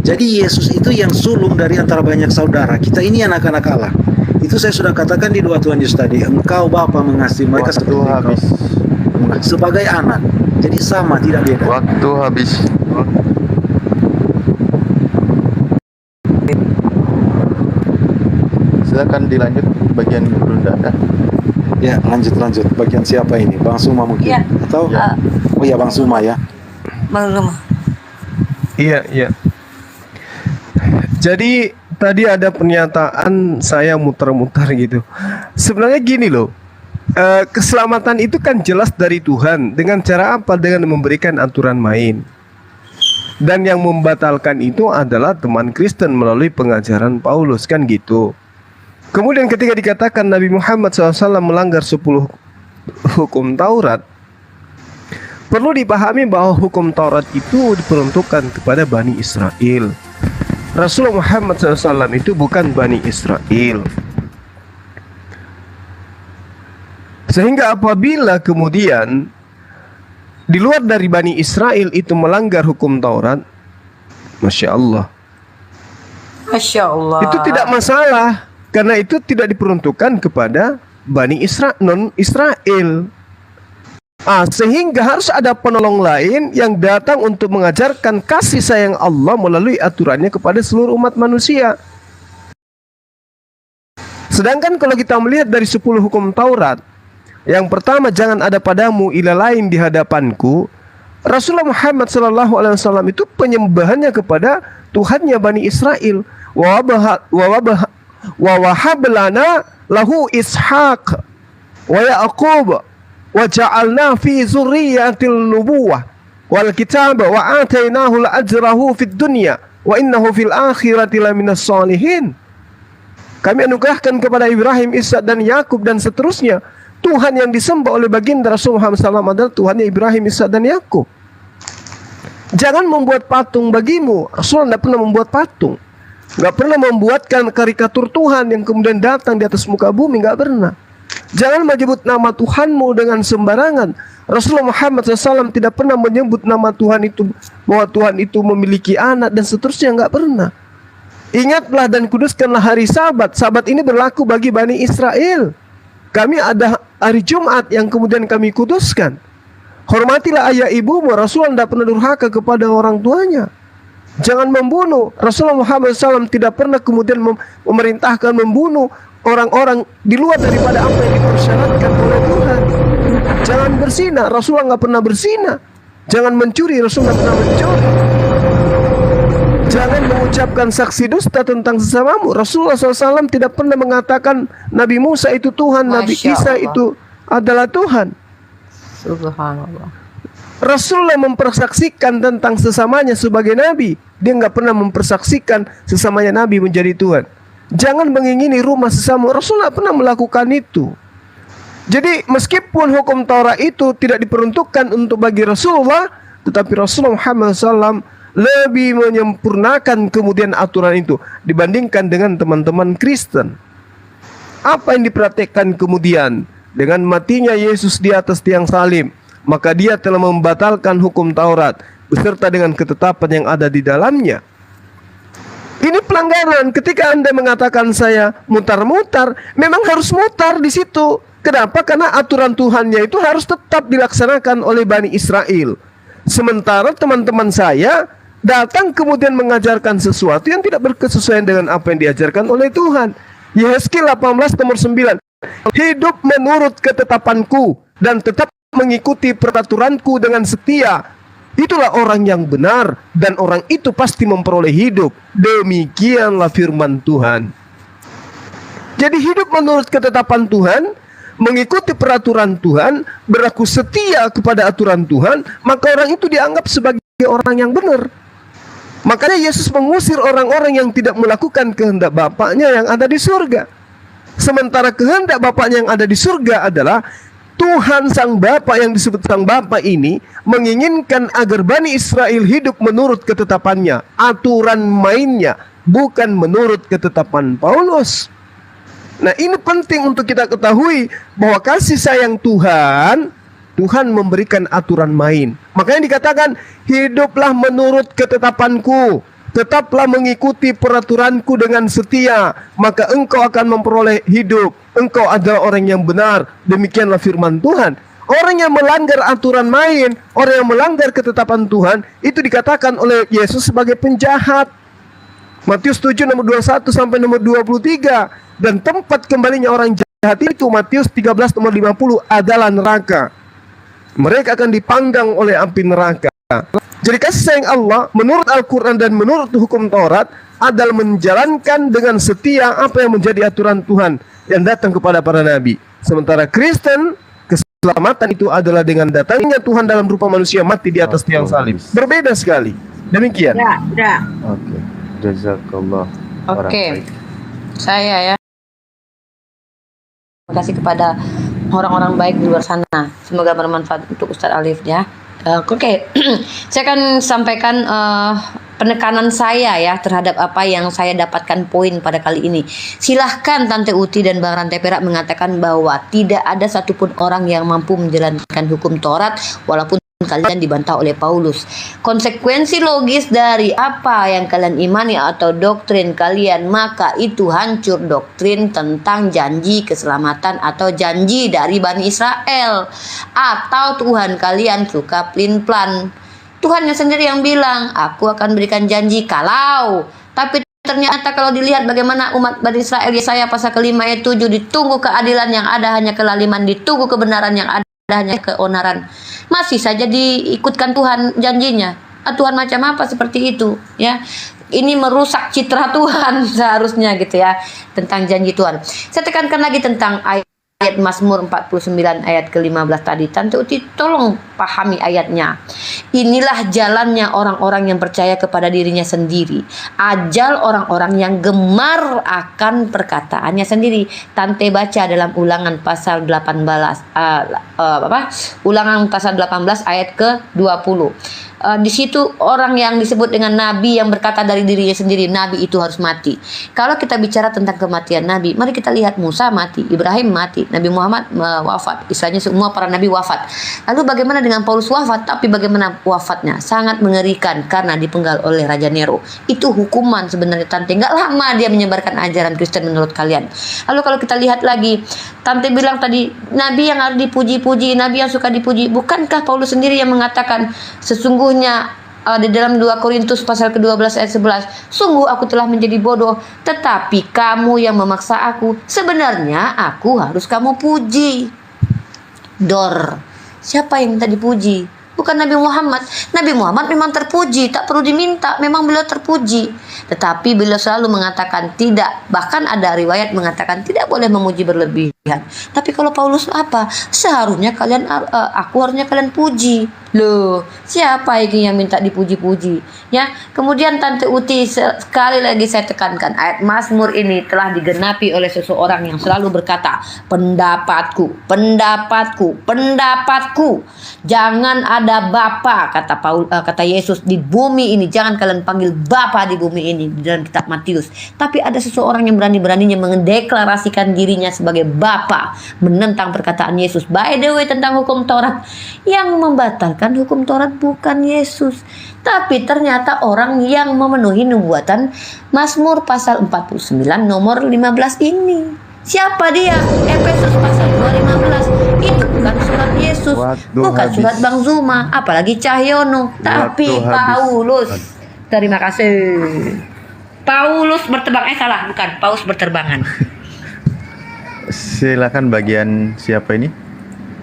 S2: Jadi Yesus itu yang sulung dari antara banyak saudara. Kita ini anak-anak Allah. Itu saya sudah katakan di doa Tuhan Yesus tadi. Engkau Bapa mengasihi mereka seperti habis sebagai anak. Jadi sama, tidak beda.
S3: Waktu habis.
S8: Silakan dilanjut bagian Bunda.
S2: Ya, lanjut. Bagian siapa ini? Bang Suma mungkin?
S9: Ya.
S2: Atau oh ya, Bang Suma ya.
S9: Bang Suma.
S3: Iya. Jadi tadi ada pernyataan saya muter-muter gitu. Sebenarnya gini loh, keselamatan itu kan jelas dari Tuhan. Dengan cara apa? Dengan memberikan aturan main. Dan yang membatalkan itu adalah teman Kristen melalui pengajaran Paulus, kan gitu. Kemudian ketika dikatakan Nabi Muhammad SAW melanggar 10 hukum Taurat, perlu dipahami bahwa hukum Taurat itu diperuntukkan kepada Bani Israel. Rasulullah Muhammad SAW itu bukan Bani Israel. Sehingga apabila kemudian di luar dari Bani Israel itu melanggar hukum Taurat, Masya Allah,
S9: Masya Allah.
S3: itu tidak masalah. Karena itu tidak diperuntukkan kepada non Israel. Sehingga harus ada penolong lain yang datang untuk mengajarkan kasih sayang Allah melalui aturannya kepada seluruh umat manusia. Sedangkan kalau kita melihat dari 10 hukum Taurat, yang pertama, jangan ada padamu ilah lain di hadapanku. Rasulullah Muhammad SAW itu penyembahannya kepada Tuhannya Bani Israel. Wa wahablana lahu Ishaq wa Yaqub wa ja'alna fi zurriyatil nubuwah wal kitab wa atainahu al-ajrahu fid dunya wa innahu fil akhirati laminas salihin. Kami anugerahkan kepada Ibrahim, Ishak dan Yakub dan seterusnya. Tuhan yang disembah oleh baginda Rasulullah SAW adalah Tuhannya Ibrahim, Ishak dan Yakub. Jangan membuat patung bagimu. Rasulullah tidak pernah membuat patung, nggak pernah membuatkan karikatur Tuhan yang kemudian datang di atas muka bumi, nggak pernah. Jangan menyebut nama Tuhanmu dengan sembarangan. Rasulullah Muhammad SAW tidak pernah menyebut nama Tuhan itu, bahwa Tuhan itu memiliki anak dan seterusnya, nggak pernah. Ingatlah dan kuduskanlah hari Sabat. Sabat ini berlaku bagi Bani Israel. Kami ada hari Jumat yang kemudian kami kuduskan. Hormatilah ayah ibumu. Rasulullah tidak pernah durhaka kepada orang tuanya. Jangan membunuh. Rasulullah Muhammad SAW tidak pernah kemudian memerintahkan membunuh orang-orang di luar daripada apa yang dipersyaratkan oleh Tuhan. Jangan berzina. Rasulullah nggak pernah berzina. Jangan mencuri. Rasulullah nggak pernah mencuri. Jangan mengucapkan saksi dusta tentang sesamamu. Rasulullah SAW tidak pernah mengatakan Nabi Musa itu Tuhan, Nabi Isa itu adalah Tuhan.
S4: Subhanallah.
S3: Rasulullah mempersaksikan tentang sesamanya sebagai Nabi. Dia nggak pernah mempersaksikan sesamanya Nabi menjadi Tuhan. Jangan mengingini rumah sesama. Rasulullah pernah melakukan itu. Jadi meskipun hukum Taurat itu tidak diperuntukkan untuk bagi Rasulullah, tetapi Rasulullah Muhammad SAW lebih menyempurnakan kemudian aturan itu dibandingkan dengan teman-teman Kristen. Apa yang diperhatikan kemudian? Dengan matinya Yesus di atas tiang salib, maka dia telah membatalkan hukum Taurat beserta dengan ketetapan yang ada di dalamnya. Ini pelanggaran. Ketika Anda mengatakan saya mutar-mutar, memang harus mutar di situ. Kenapa? Karena aturan Tuhannya itu harus tetap dilaksanakan oleh Bani Israel. Sementara teman-teman saya datang kemudian mengajarkan sesuatu yang tidak berkesesuaian dengan apa yang diajarkan oleh Tuhan. Yehezkiel 18 nomor 9. Hidup menurut ketetapanku dan tetap mengikuti peraturanku dengan setia. Itulah orang yang benar dan orang itu pasti memperoleh hidup. Demikianlah firman Tuhan. Jadi hidup menurut ketetapan Tuhan, mengikuti peraturan Tuhan, berlaku setia kepada aturan Tuhan, maka orang itu dianggap sebagai orang yang benar. Makanya Yesus mengusir orang-orang yang tidak melakukan kehendak Bapaknya yang ada di surga. Sementara kehendak Bapaknya yang ada di surga adalah Tuhan Sang Bapa yang disebut Sang Bapa ini menginginkan agar Bani Israel hidup menurut ketetapannya, aturan mainnya, bukan menurut ketetapan Paulus. Nah, ini penting untuk kita ketahui bahwa kasih sayang Tuhan memberikan aturan main. Makanya dikatakan, hiduplah menurut ketetapanku, tetaplah mengikuti peraturanku dengan setia, maka engkau akan memperoleh hidup. Engkau adalah orang yang benar. Demikianlah firman Tuhan. Orang yang melanggar aturan main, orang yang melanggar ketetapan Tuhan, itu dikatakan oleh Yesus sebagai penjahat. Matius 7 nomor 21 sampai nomor 23. Dan tempat kembalinya orang jahat itu, Matius 13 nomor 50, adalah neraka. Mereka akan dipanggang oleh api neraka. Jadi kasih sayang Allah menurut Al-Quran dan menurut hukum Taurat adalah menjalankan dengan setia apa yang menjadi aturan Tuhan yang datang kepada para nabi. Sementara Kristen, keselamatan itu adalah dengan datangnya Tuhan dalam rupa manusia mati di atas tiang salib. Berbeda sekali. Demikian.
S5: Ya.
S8: Oke. Jazakallah.
S4: Oke. Saya ya. Terima kasih kepada orang-orang baik di luar sana. Semoga bermanfaat untuk Ustadz Alif ya. Oke. Saya akan sampaikan penekanan saya ya terhadap apa yang saya dapatkan poin pada kali ini. Silahkan Tante Uti dan Bang Rantai Perak mengatakan bahwa tidak ada satupun orang yang mampu menjalankan hukum Taurat walaupun kalian dibantah oleh Paulus. Konsekuensi logis dari apa yang kalian imani atau doktrin kalian, maka itu hancur doktrin tentang janji keselamatan atau janji dari Bani Israel. Atau Tuhan kalian suka plin-plan. Tuhannya sendiri yang bilang, aku akan berikan janji kalau. Tapi ternyata kalau dilihat bagaimana umat Bani Israel, Yesaya pasal ke-5 ayat 7, ditunggu keadilan yang ada hanya kelaliman, ditunggu kebenaran yang ada hanya keonaran. Masih saja diikutkan Tuhan janjinya. Tuhan macam apa seperti itu, ya? Ini merusak citra Tuhan seharusnya gitu ya, tentang janji Tuhan. Saya tekankan lagi tentang ayat Mazmur 49 ayat ke-15 tadi. Tante Uti tolong pahami ayatnya. Inilah jalannya orang-orang yang percaya kepada dirinya sendiri. Ajal orang-orang yang gemar akan perkataannya sendiri. Tante baca dalam Ulangan pasal 18 Ulangan pasal 18 ayat ke-20. Di situ orang yang disebut dengan nabi yang berkata dari dirinya sendiri, nabi itu harus mati. Kalau kita bicara tentang kematian nabi, mari kita lihat Musa mati, Ibrahim mati, Nabi Muhammad wafat, istilahnya semua para nabi wafat. Lalu bagaimana dengan Paulus wafat? Tapi bagaimana wafatnya? Sangat mengerikan karena dipenggal oleh Raja Nero. Itu hukuman sebenarnya Tante. Nggak lama dia menyebarkan ajaran Kristen menurut kalian. Lalu kalau kita lihat lagi, Tante bilang tadi, nabi yang harus dipuji-puji, nabi yang suka dipuji. Bukankah Paulus sendiri yang mengatakan sesungguhnya di dalam 2 Korintus pasal ke-12 ayat 11, sungguh aku telah menjadi bodoh, tetapi kamu yang memaksa aku, sebenarnya aku harus kamu puji. Dor, siapa yang minta dipuji? Bukan Nabi Muhammad. Nabi Muhammad memang terpuji, tak perlu diminta, memang beliau terpuji. Tetapi beliau selalu mengatakan tidak. Bahkan ada riwayat mengatakan tidak boleh memuji berlebihan. Tapi kalau Paulus apa? Seharusnya kalian, harusnya kalian puji. Loh, siapa ini yang minta dipuji-puji? Ya, kemudian Tante Uti sekali lagi saya tekankan, ayat Mazmur ini telah digenapi oleh seseorang yang selalu berkata, pendapatku, pendapatku, pendapatku. Jangan ada Bapa, kata Yesus, di bumi ini. Jangan kalian panggil Bapa di bumi ini di dalam kitab Matius. Tapi ada seseorang yang berani-beraninya mendeklarasikan dirinya sebagai Bapa, menentang perkataan Yesus. By the way, tentang hukum Taurat, yang membatalkan hukum Taurat bukan Yesus, tapi ternyata orang yang memenuhi nubuatan Mazmur pasal 49 nomor 15 ini. Siapa dia? Efesus pasal 2:15. Itu bukan surat Yesus, bukan surat Bang Zuma, apalagi Cahyono, tapi Paulus. Terima kasih. Paulus berterbangan, salah, bukan, Paulus berterbangan.
S8: Silakan bagian siapa ini?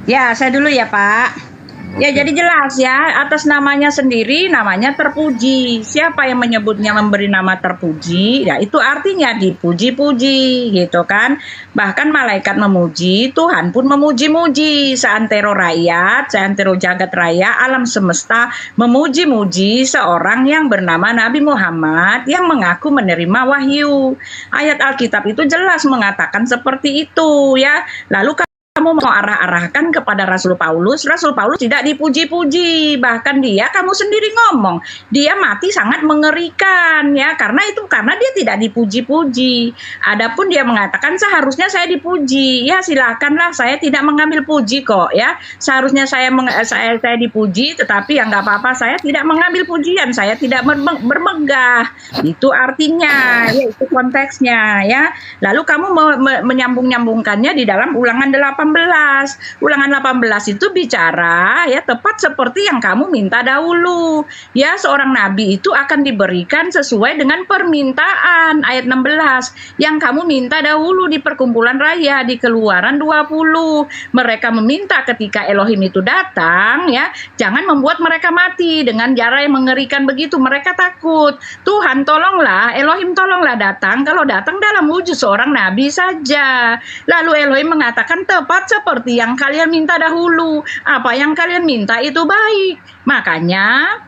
S5: Ya, saya dulu ya Pak. Ya, jadi jelas ya, atas namanya sendiri namanya terpuji. Siapa yang menyebutnya memberi nama terpuji? Ya, itu artinya dipuji-puji, gitu kan. Bahkan malaikat memuji, Tuhan pun memuji-muji. Seantero rakyat, seantero jagat raya, alam semesta memuji-muji seorang yang bernama Nabi Muhammad yang mengaku menerima wahyu. Ayat Alkitab itu jelas mengatakan seperti itu ya. Lalu kamu mau arah-arahkan kepada Rasul Paulus tidak dipuji-puji, bahkan kamu sendiri ngomong, dia mati sangat mengerikan ya, karena dia tidak dipuji-puji. Adapun dia mengatakan seharusnya saya dipuji, ya silakanlah, saya tidak mengambil puji kok ya. Seharusnya saya dipuji, tetapi ya nggak apa-apa, saya tidak mengambil pujian, saya tidak bermegah. Itu artinya, ya itu konteksnya ya. Lalu kamu menyambung-nyambungkannya di dalam Ulangan 18. Ulangan 18 itu bicara ya tepat seperti yang kamu minta dahulu. Ya, seorang nabi itu akan diberikan sesuai dengan permintaan. Ayat 16 yang kamu minta dahulu di perkumpulan raya di Keluaran 20. Mereka meminta ketika Elohim itu datang ya, jangan membuat mereka mati dengan cara yang mengerikan begitu. Mereka takut. Tuhan tolonglah, Elohim tolonglah datang, kalau datang dalam wujud seorang nabi saja. Lalu Elohim mengatakan tepat seperti yang kalian minta dahulu. Apa yang kalian minta itu baik. Makanya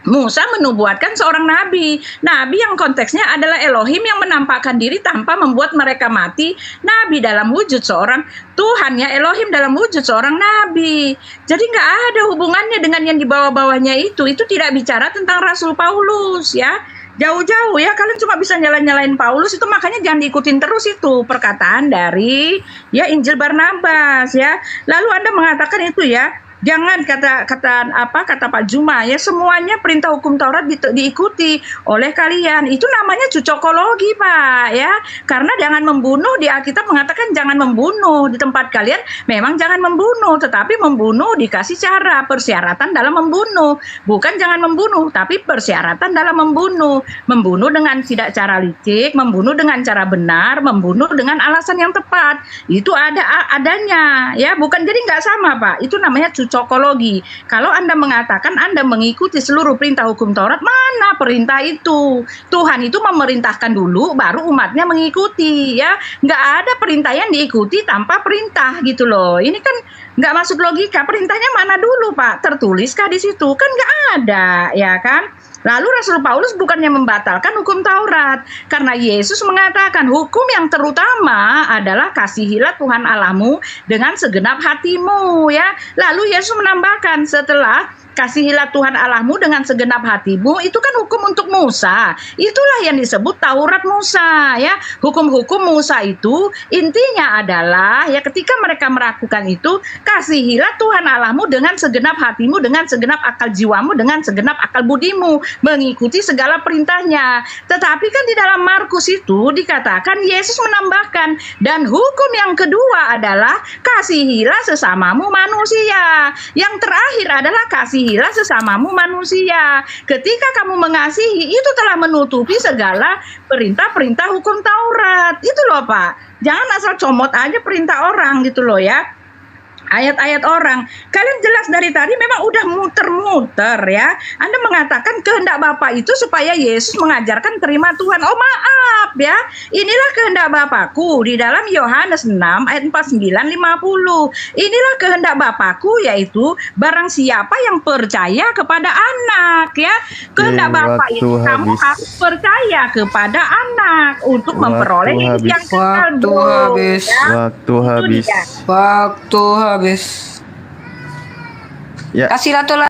S5: Musa menubuatkan seorang nabi. Nabi yang konteksnya adalah Elohim yang menampakkan diri tanpa membuat mereka mati. Nabi dalam wujud seorang Tuhan ya, Elohim dalam wujud seorang nabi. Jadi nggak ada hubungannya dengan yang di bawah-bawahnya itu. Itu tidak bicara tentang Rasul Paulus ya. Jauh-jauh ya, kalian cuma bisa nyalain Paulus, itu makanya jangan diikutin terus itu perkataan dari ya Injil Barnabas ya. Lalu Anda mengatakan itu ya, Jangan kata Pak Juma ya, semuanya perintah hukum Taurat diikuti oleh kalian. Itu namanya cocokologi, Pak, ya. Karena jangan membunuh, di Alkitab mengatakan jangan membunuh. Di tempat kalian memang jangan membunuh, tetapi membunuh dikasih cara, persyaratan dalam membunuh. Bukan jangan membunuh, tapi persyaratan dalam membunuh. Membunuh dengan tidak cara licik, membunuh dengan cara benar, membunuh dengan alasan yang tepat. Itu adanya, ya. Bukan, jadi nggak sama, Pak. Itu namanya cocokologi. Kalau Anda mengatakan Anda mengikuti seluruh perintah hukum Taurat, mana perintah itu? Tuhan itu memerintahkan dulu, baru umatnya mengikuti, ya. Nggak ada perintah yang diikuti tanpa perintah, gitu loh. Ini kan nggak masuk logika. Perintahnya mana dulu, Pak? Tertuliskah di situ? Kan nggak ada, ya kan? Lalu Rasul Paulus bukannya membatalkan hukum Taurat, karena Yesus mengatakan hukum yang terutama adalah kasihilah Tuhan Allahmu dengan segenap hatimu, ya. Lalu Yesus menambahkan setelah kasihilah Tuhan Allahmu dengan segenap hatimu, itu kan hukum untuk Musa. Itulah yang disebut Taurat Musa, ya. Hukum-hukum Musa itu intinya adalah, ya, ketika mereka melakukan itu, kasihilah Tuhan Allahmu dengan segenap hatimu, dengan segenap akal jiwamu, dengan segenap akal budimu, mengikuti segala perintahnya. Tetapi kan di dalam Markus itu dikatakan, Yesus menambahkan, dan hukum yang kedua adalah kasihilah sesamamu manusia. Yang terakhir adalah kasihilah sesamamu manusia. Ketika kamu mengasihi, itu telah menutupi segala perintah-perintah hukum Taurat. Itu loh, Pak. Jangan asal comot aja perintah orang, gitu loh, ya. Ayat-ayat orang, kalian jelas dari tadi memang udah muter-muter, ya. Anda mengatakan kehendak Bapa itu supaya Yesus mengajarkan terima Tuhan. Oh, maaf, ya. Inilah kehendak Bapakku di dalam Yohanes 6 ayat 49-50. Inilah kehendak Bapakku, yaitu barang siapa yang percaya kepada anak, ya. Kehendak Bapa itu kamu harus percaya kepada anak untuk memperoleh hidup yang kekal.
S9: Waktu habis.
S8: Waktu habis.
S9: Waktu habis.
S8: Ya.
S9: Kasih lato-lato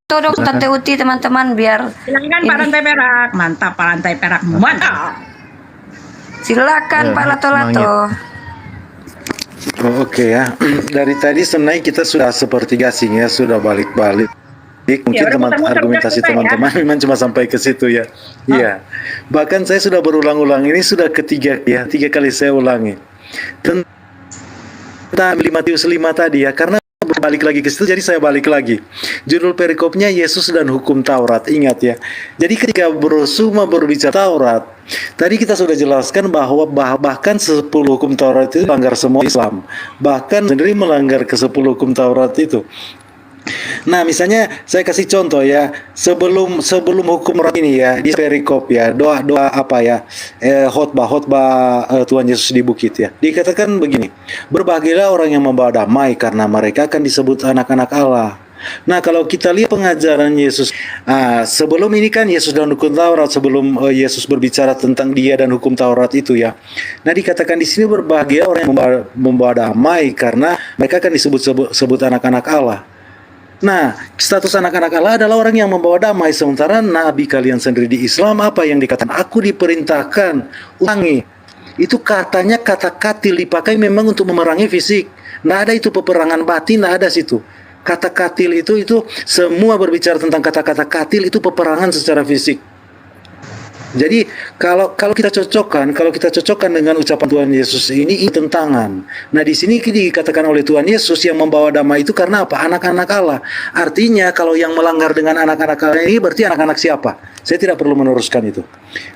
S9: dong Tante Uti, teman-teman, biar
S5: silakan Pak Rantai Perak. Mantap Pak Rantai Perak. Mantap.
S9: silakan
S8: Ya,
S9: Pak Lato-lato.
S2: Oh, oke, ya. Dari tadi sebenarnya kita sudah sepertiga sih, ya, sudah balik-balik. Mungkin
S5: Ya, udah muter-muter,
S2: argumentasi
S5: udah selesai,
S2: teman-teman memang cuma sampai ke situ, ya. Iya. Bahkan saya sudah berulang-ulang, ini sudah ketiga, ya, 3 kali saya ulangi. Tentang Matius 5 tadi, ya, karena berbalik lagi ke situ, jadi saya balik lagi. Judul perikopnya Yesus dan hukum Taurat. Ingat, ya. Jadi ketika semua berbicara Taurat, tadi kita sudah jelaskan bahwa bahkan 10 hukum Taurat itu melanggar semua Islam. Bahkan sendiri melanggar ke 10 hukum Taurat itu. Nah, misalnya saya kasih contoh, ya, sebelum hukum Taurat ini, ya, di perikop, ya, doa apa, ya, khotbah Tuhan Yesus di bukit, ya, dikatakan begini, berbahagialah orang yang membawa damai karena mereka akan disebut anak-anak Allah. Nah, kalau kita lihat pengajaran Yesus, sebelum ini kan Yesus dan hukum Taurat, sebelum Yesus berbicara tentang dia dan hukum Taurat itu, ya. Nah, dikatakan di sini berbahagia orang yang membawa damai karena mereka akan disebut anak-anak Allah. Nah, status anak-anak Allah adalah orang yang membawa damai. Sementara Nabi kalian sendiri di Islam apa yang dikatakan? Aku diperintahkan, ulangi. Itu katanya kata katil dipakai memang untuk memerangi fisik. Nah, ada itu peperangan batin, nah ada situ. Kata katil itu semua berbicara tentang kata-kata katil itu peperangan secara fisik. Jadi kalau kita cocokkan dengan ucapan Tuhan Yesus ini tentangan. Nah, di sini dikatakan oleh Tuhan Yesus yang membawa damai itu karena apa? Anak-anak Allah. Artinya kalau yang melanggar dengan anak-anak Allah ini berarti anak-anak siapa? Saya tidak perlu meneruskan itu.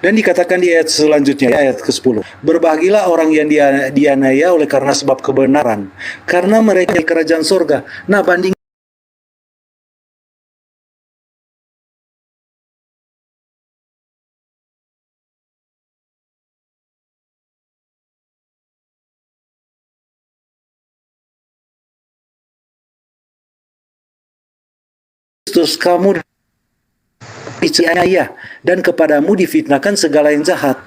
S2: Dan dikatakan di ayat selanjutnya, ayat ke-10. Berbahagialah orang yang dianiaya oleh karena sebab kebenaran, karena mereka di kerajaan surga. Nah, banding Kristus kamu dianiaya dan kepadamu difitnahkan segala yang jahat.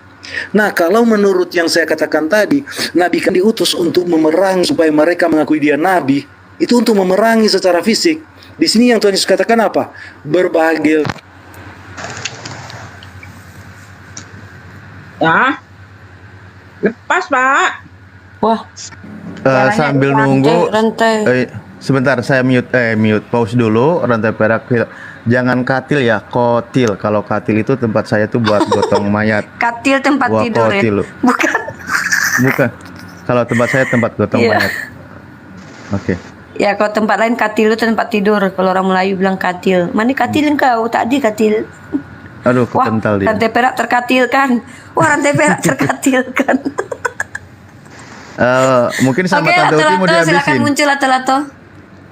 S2: Nah, kalau menurut yang saya katakan tadi, Nabi kan diutus untuk memerangi supaya mereka mengakui dia Nabi. Itu untuk memerangi secara fisik. Di sini yang Tuhan Yesus katakan apa? Berbahagia.
S5: Ya, lepas Pak.
S9: Wah,
S8: Sambil nunggu
S9: rantai.
S8: Sebentar, saya mute pause dulu. Rantai perak, jangan katil ya, kotil. Kalau katil itu tempat saya tuh buat gotong mayat.
S9: Katil tempat
S8: Wah,
S9: tidur ya.
S8: kotil.
S9: Bukan.
S8: Bukan. Kalau tempat saya tempat gotong
S9: Iya.
S8: mayat. Oke.
S9: Ya kalau tempat lain katil itu tempat tidur. Kalau orang Melayu bilang katil. Mana katil engkau? Tadi katil.
S8: Aduh,
S9: Wah,
S8: kepental dia.
S9: rantai perak terkatilkan. Wah, rantai perak terkatilkan.
S8: Mungkin sama
S9: Oke,
S8: Tante Uti mau
S9: Lato-Lato silakan
S8: dihabisin.
S9: muncul Lato-Lato.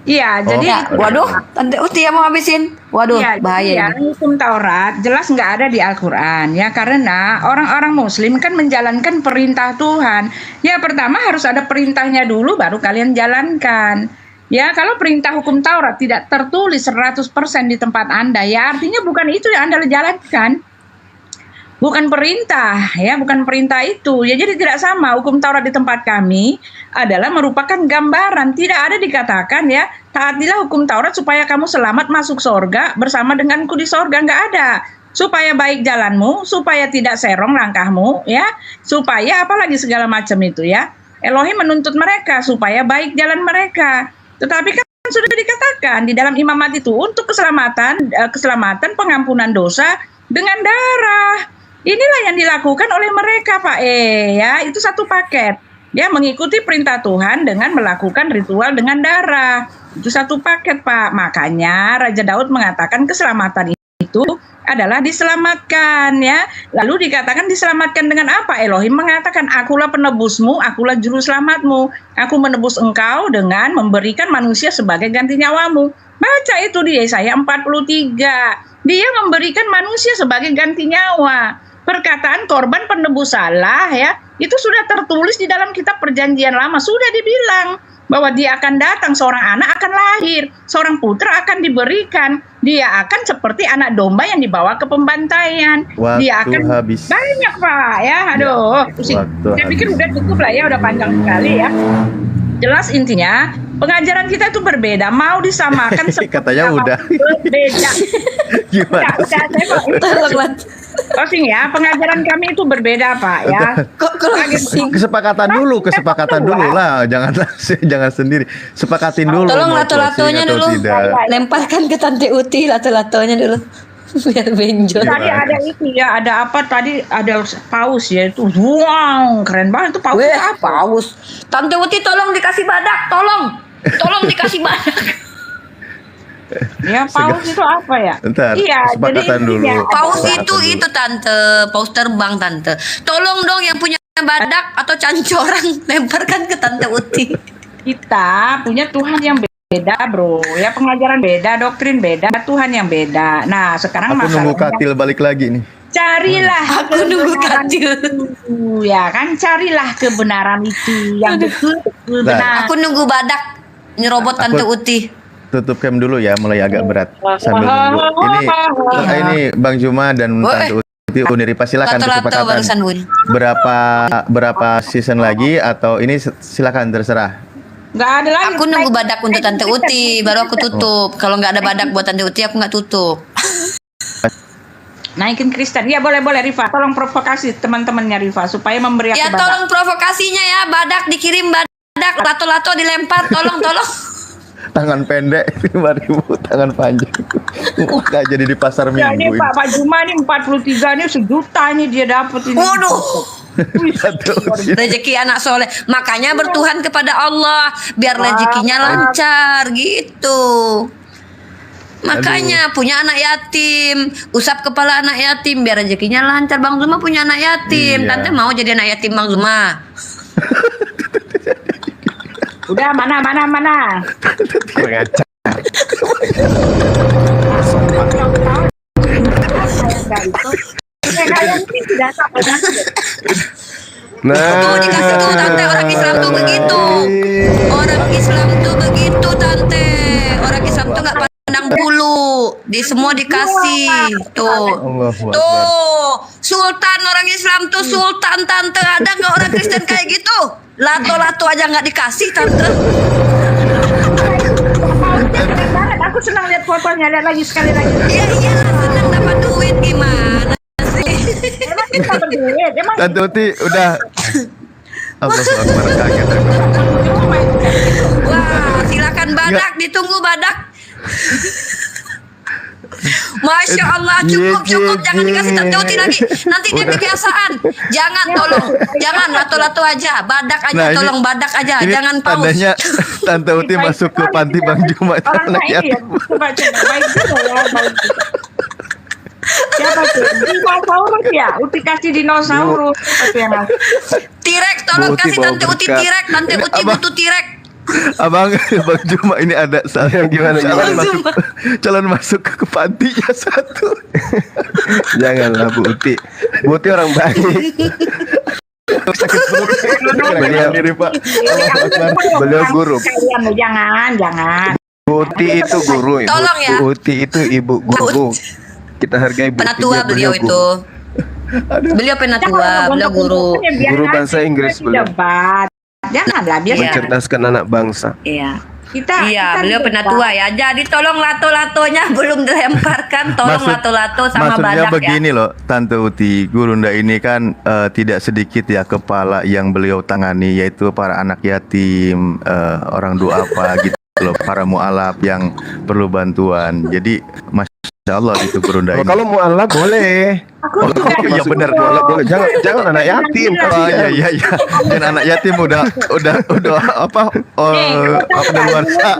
S5: Iya,
S8: Oh.
S5: jadi
S9: Ya, waduh, Tante Uti yang mau habisin. Waduh,
S5: ya,
S9: bahaya
S5: jadi
S9: ini.
S5: hukum Taurat jelas nggak ada di Al-Quran ya, karena orang-orang Muslim kan menjalankan perintah Tuhan. Ya pertama harus ada perintahnya dulu baru kalian jalankan. Ya kalau perintah hukum Taurat tidak tertulis 100% di tempat Anda, ya artinya bukan itu yang Anda jalankan. Bukan perintah, ya bukan perintah itu. Ya jadi tidak sama. Hukum Taurat di tempat kami adalah merupakan gambaran. Tidak ada dikatakan ya, taatilah hukum Taurat supaya kamu selamat masuk sorga bersama denganku di sorga. Nggak ada. Supaya baik jalanmu, supaya tidak serong langkahmu, ya. Supaya apalagi segala macam itu ya. Elohim menuntut mereka supaya baik jalan mereka. Tetapi kan sudah dikatakan di dalam imamat itu untuk keselamatan pengampunan dosa dengan darah. Inilah yang dilakukan oleh mereka, Pak ya, itu satu paket. Ya, mengikuti perintah Tuhan dengan melakukan ritual dengan darah. Itu satu paket, Pak. Makanya Raja Daud mengatakan keselamatan itu adalah diselamatkan ya. Lalu dikatakan diselamatkan dengan apa? Elohim mengatakan, akulah penebusmu, akulah juru selamatmu. Aku menebus engkau dengan memberikan manusia sebagai ganti nyawamu. Baca itu di Yesaya 43. Dia memberikan manusia sebagai ganti nyawa. Perkataan korban penebus salah ya, itu sudah tertulis di dalam kitab perjanjian lama. Sudah dibilang bahwa dia akan datang, seorang anak akan lahir, seorang putra akan diberikan. Dia akan seperti anak domba yang dibawa ke pembantaian.
S8: Waktu
S5: Dia akan
S8: habis.
S5: banyak, Pak ya. Aduh, pusing.
S8: waktu
S5: Saya pikir
S8: habis.
S5: udah cukup lah ya, udah panjang sekali ya. Jelas intinya pengajaran kita itu berbeda, mau disamakan
S8: Katanya
S5: sama
S8: udah.
S5: berbeda.
S8: Gimana
S5: Udah,
S8: sih?
S5: saya mau
S9: Tolonglah.
S5: closing ya, pengajaran kami itu berbeda Pak ya.
S9: Kok closing?
S8: Kesepakatan dulu lah, jangan sendiri. Sepakatin dulu.
S9: Tolong
S8: mau
S9: lato-latonya
S8: closing atau
S9: dulu.
S8: tidak.
S9: Lemparkan ke Tante Uti lato-latonya dulu. Biar benjol.
S5: Tadi
S8: Gimana?
S5: ada itu ya, ada apa tadi, ada paus ya itu. Wow, keren banget itu paus.
S9: Weh,
S5: itu apa?
S9: paus. Tante Uti tolong dikasih badak, tolong. Tolong dikasih badak.
S5: Ya paus itu apa ya?
S8: Bentar,
S5: Iya,
S8: kesepakatan
S5: jadi
S8: dulu.
S5: intinya
S9: Paus
S8: Kesepakatan
S9: itu
S8: dulu.
S9: Tante, paus terbang Tante. Tolong dong yang punya badak atau cancoran lemparkan ke Tante Uti.
S5: kita punya Tuhan yang beda bro, ya pengajaran beda, doktrin beda, Tuhan yang beda. Nah sekarang
S8: Aku nunggu
S5: masalahnya
S8: katil balik lagi nih.
S5: carilah
S9: Aku nunggu katil.
S5: ya kan, carilah kebenaran itu yang betul benar.
S9: Aku nunggu badak nyerobot Tante
S8: Aku-
S9: Uti.
S8: Tutup cam dulu ya, mulai agak berat. Sambil nunggu. Ini Bang Juma dan
S9: Woi.
S8: Tante Uti Uniripa, silakan
S9: Lato-lato
S8: kesepakatan.
S9: barusan Win.
S8: Berapa season lagi atau ini silakan terserah.
S5: Nggak ada lagi.
S9: Aku nunggu badak untuk Tante Uti, baru aku tutup. Kalau nggak ada badak buat Tante Uti, aku nggak tutup.
S5: Naikin Kristen. Ya boleh Rifa. Tolong provokasi teman-temannya Rifa supaya memberi
S9: Ya
S5: aku badak.
S9: tolong provokasinya ya, badak dikirim badak, lato-lato dilempar, tolong.
S8: Tangan pendek 5.000, tangan panjang. Kayak jadi di pasar
S5: Ya ini
S8: minggu
S5: Pak Juma ini 43 ini sejuta ini dia dapat ini.
S9: Waduh.
S8: ini.
S9: Rezeki anak soleh, makanya bertuhan kepada Allah biar rezekinya lancar gitu. Makanya punya anak yatim, usap kepala anak yatim biar rezekinya lancar. Bang Zuma punya anak yatim,
S8: Iya.
S9: Tante mau jadi anak yatim Bang Zuma.
S5: Udah mana. Kalian ini tidak sampai.
S9: Tuh dikasih tuh Tante, orang Islam tuh begitu. Orang Islam tuh begitu Tante. Orang Islam tuh nggak pandang bulu, di semua dikasih. Tuh.
S8: Allahu Akbar.
S9: Tuh, sultan orang Islam tuh sultan Tante. Ada nggak orang Kristen kayak gitu? Lato-lato aja nggak dikasih Tante.
S5: Keren banget. Aku senang lihat fotonya. Lihat lagi sekali lagi.
S9: Ya iyalah senang dapat duit gimana sih?
S5: Emang kita berduit. Emang
S8: Tante Uti udah. Allahu Akbar, kaget.
S9: Wah, silakan Badak, ditunggu Badak. Masya Allah, cukup, jangan dikasih Tante Uti lagi. Nanti dia kebiasaan. Jangan, tolong, jangan lato-lato aja, Badak aja,
S8: Nah,
S9: tolong Badak aja,
S8: Ini
S9: jangan paus.
S8: tandanya Tante Uti masuk ke panti Bang Juma itu
S5: Orang
S8: anak
S5: ini ya,
S8: yatim.
S5: coba baik juga ya, baik juga. Siapa tuh? Dinosaurus ya? Uti kasih dinosaurus. Apa yang
S9: Tirek, tolong
S3: Bu Uti
S9: kasih
S3: bawa
S9: Tante Uti
S3: berkat.
S9: tirek. Tante
S8: Ini
S9: Uti
S8: abang-
S9: butuh tirek.
S8: Abang Bang Juma ini ada
S3: Yang gimana,
S8: calon masuk ke pantinya satu.
S3: Janganlah Bu Uti. Bu Uti orang baik. Beliau guru.
S5: Kalian jangan.
S3: Bu Uti itu guru.
S9: Tolong ya.
S3: Bu Uti itu ibu guru. Kita hargai Bu Uti.
S9: Penatua beliau
S3: guru.
S9: itu. Beliau penatua, beliau guru.
S3: Guru bahasa Inggris beliau.
S5: Debat. Janganlah biar
S3: Mencerdaskan anak bangsa.
S9: Iya.
S5: kita.
S9: Iya,
S5: kita
S9: beliau
S5: debat.
S9: penatua ya. Jadi tolong lato-latonya belum dilemparkan, tolong lato-lato sama
S8: Maksudnya
S9: Badak
S8: begini
S9: ya.
S8: loh, Tante Uti, Gurunda ini kan tidak sedikit ya kepala yang beliau tangani, yaitu para anak yatim, orang duafa gitu loh, para mualaf yang perlu bantuan. Jadi Masya Allah gitu Gurunda ini.
S3: Kalau mualaf boleh.
S5: Aku juga
S8: Iya benar.
S3: Boleh. Jangan anak yatim.
S8: Oh iya. Dan anak yatim udah apa luarsa.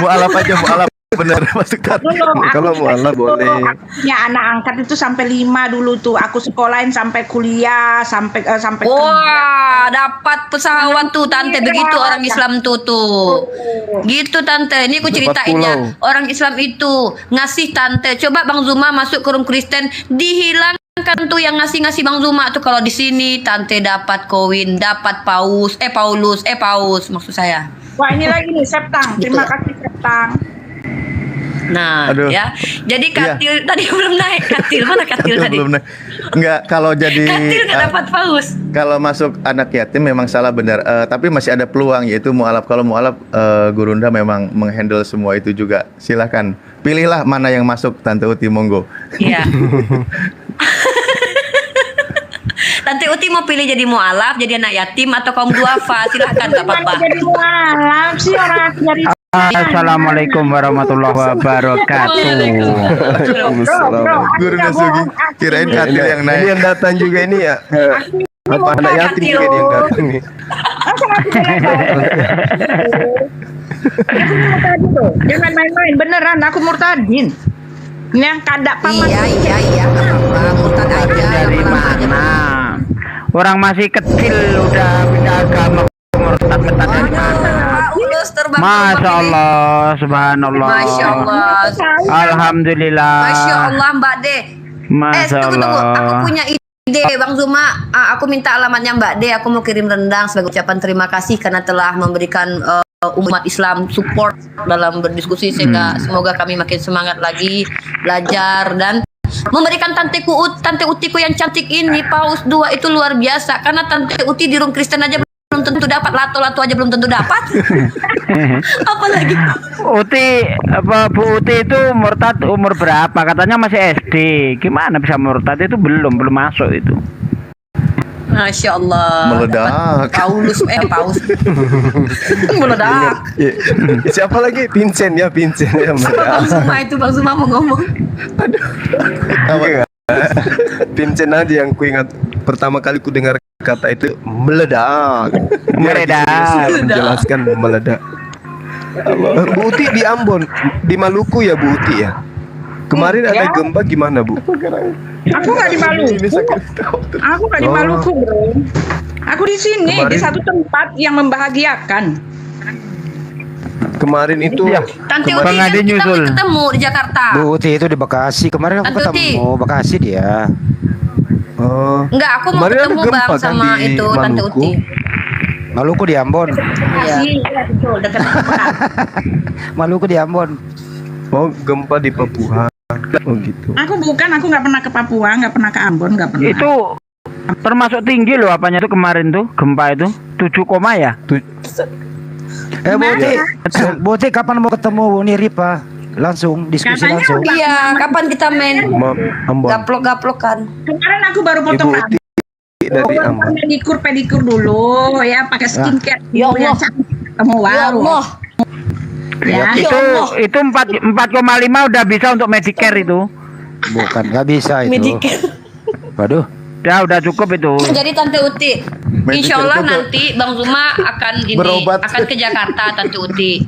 S8: Mualaf aja mualaf bener masuk tadi.
S3: Kalau mualaf boleh.
S5: Aku punya anak angkat itu sampai 5 dulu tuh. Aku sekolahin sampai kuliah, sampai
S9: Wah, dapat pesawat tuh Tante, begitu orang Islam tuh. Gitu Tante, ini aku ceritainnya. Orang Islam itu ngasih Tante. Coba Bang Zuma masuk ke room Kristen, dihilangkan tuh yang ngasih Bang Zuma tuh. Kalau di sini Tante dapat koin, dapat paus maksud saya.
S5: Wah, ini lagi nih Septang. Terima
S9: Gitu.
S5: kasih Septang.
S9: Nah,
S8: Aduh.
S9: ya. Jadi katil tadi belum naik. Katil mana katil tadi?
S8: Belum naik. Enggak, kalau jadi
S9: Katil nggak dapat paus.
S8: kalau masuk anak yatim memang salah benar, tapi masih ada peluang yaitu mualaf. Kalau mualaf Gurunda memang menghandle semua itu juga. Silahkan pilihlah mana yang masuk Tante Uti, monggo.
S9: Iya. Tante Uti mau pilih jadi mualaf, jadi anak yatim atau kaum duafa, silahkan gak apa-apa.
S5: Jadi mualaf sih orang dari
S10: Assalamualaikum warahmatullahi wabarakatuh.
S8: Gurunda Sugi kirain katil yang
S3: Ini
S8: naik.
S3: yang datang juga ini ya. Apa anak yatim juga dia yang datang nih.
S5: Jangan main-main, beneran aku murtadin. Ini yang kada paman.
S9: Iya, apa murtad aja.
S10: Dari mana? Orang masih kecil udah pindah agama, murtad dari mana?
S9: Ulus terbang.
S10: Masya Allah, subhanallah.
S9: Masya Allah.
S10: Alhamdulillah.
S9: Masya Allah Mbak De.
S10: Masya
S9: Tunggu. Aku
S10: Allah.
S9: punya ide Bang Zuma. Aku minta alamatnya Mbak De. Aku mau kirim rendang sebagai ucapan terima kasih karena telah memberikan umat Islam support dalam berdiskusi, sehingga semoga kami makin semangat lagi belajar dan memberikan Tante Utiku yang cantik ini paus 2 itu luar biasa, karena Tante Uti di room Kristen aja belum tentu dapat, lato-lato aja belum tentu dapat. Apalagi
S10: Bu Uti itu murtad umur berapa? Katanya masih SD. Gimana bisa murtad itu belum masuk itu.
S9: Masya Allah.
S8: Meledak.
S9: Paus. Meledak.
S3: Siapa lagi? Vincent ya.
S9: Bang Zuma mau ngomong.
S3: Vincent aja yang ku ingat pertama kali ku dengar kata itu meledak. Menjelaskan meledak. Bu Uti di Ambon, di Maluku ya Bu Uti ya. Kemarin ada gempa gimana Bu?
S5: Aku nggak di Maluku. Aku nggak di Maluku, bro. Aku di sini di satu tempat yang membahagiakan.
S3: Kemarin itu
S9: Tante Uti
S10: Bang
S9: kan
S10: Ade
S9: kita
S10: nyusul.
S9: ketemu di Jakarta.
S6: Bu Uti itu di Bekasi. Kemarin aku
S9: Tante Uti.
S6: ketemu Bekasi dia.
S3: oh,
S9: Enggak, aku mau
S3: kemarin ada
S9: ketemu
S3: gempa
S9: Bang
S3: kan
S9: sama
S3: di
S9: itu Tante
S3: Maluku?
S9: Uti.
S6: Maluku di Ambon.
S9: Iya.
S5: Iya, betul, dekat
S6: Maluku di Ambon.
S3: Oh, gempa di Papua. Oh gitu.
S5: Aku nggak pernah ke Papua, nggak pernah ke Ambon, nggak pernah.
S10: Itu termasuk tinggi loh apanya tuh kemarin tuh gempa itu 7 koma ya.
S6: Bu Uti kapan mau ketemu Niripa? Langsung diskusi
S5: Katanya
S6: langsung.
S5: udah.
S9: Iya, kapan kita main
S3: Ambon.
S9: gaplok-gaplokan?
S5: Kemarin aku baru potong
S3: Ibu Uti dari Ambon.
S5: pedikur dulu ya, pakai skincare.
S9: Ya Allah.
S5: Yang cantik. Ketemu
S9: Ya
S5: baru.
S9: Allah.
S5: Ya.
S10: Itu 4,5 udah bisa untuk Medicare itu.
S6: Bukan, nggak bisa itu.
S9: Medicare.
S6: Waduh.
S10: Ya udah cukup itu.
S9: Jadi Tante Uti, insya Allah nanti Bang Zuma akan akan ke Jakarta, Tante Uti.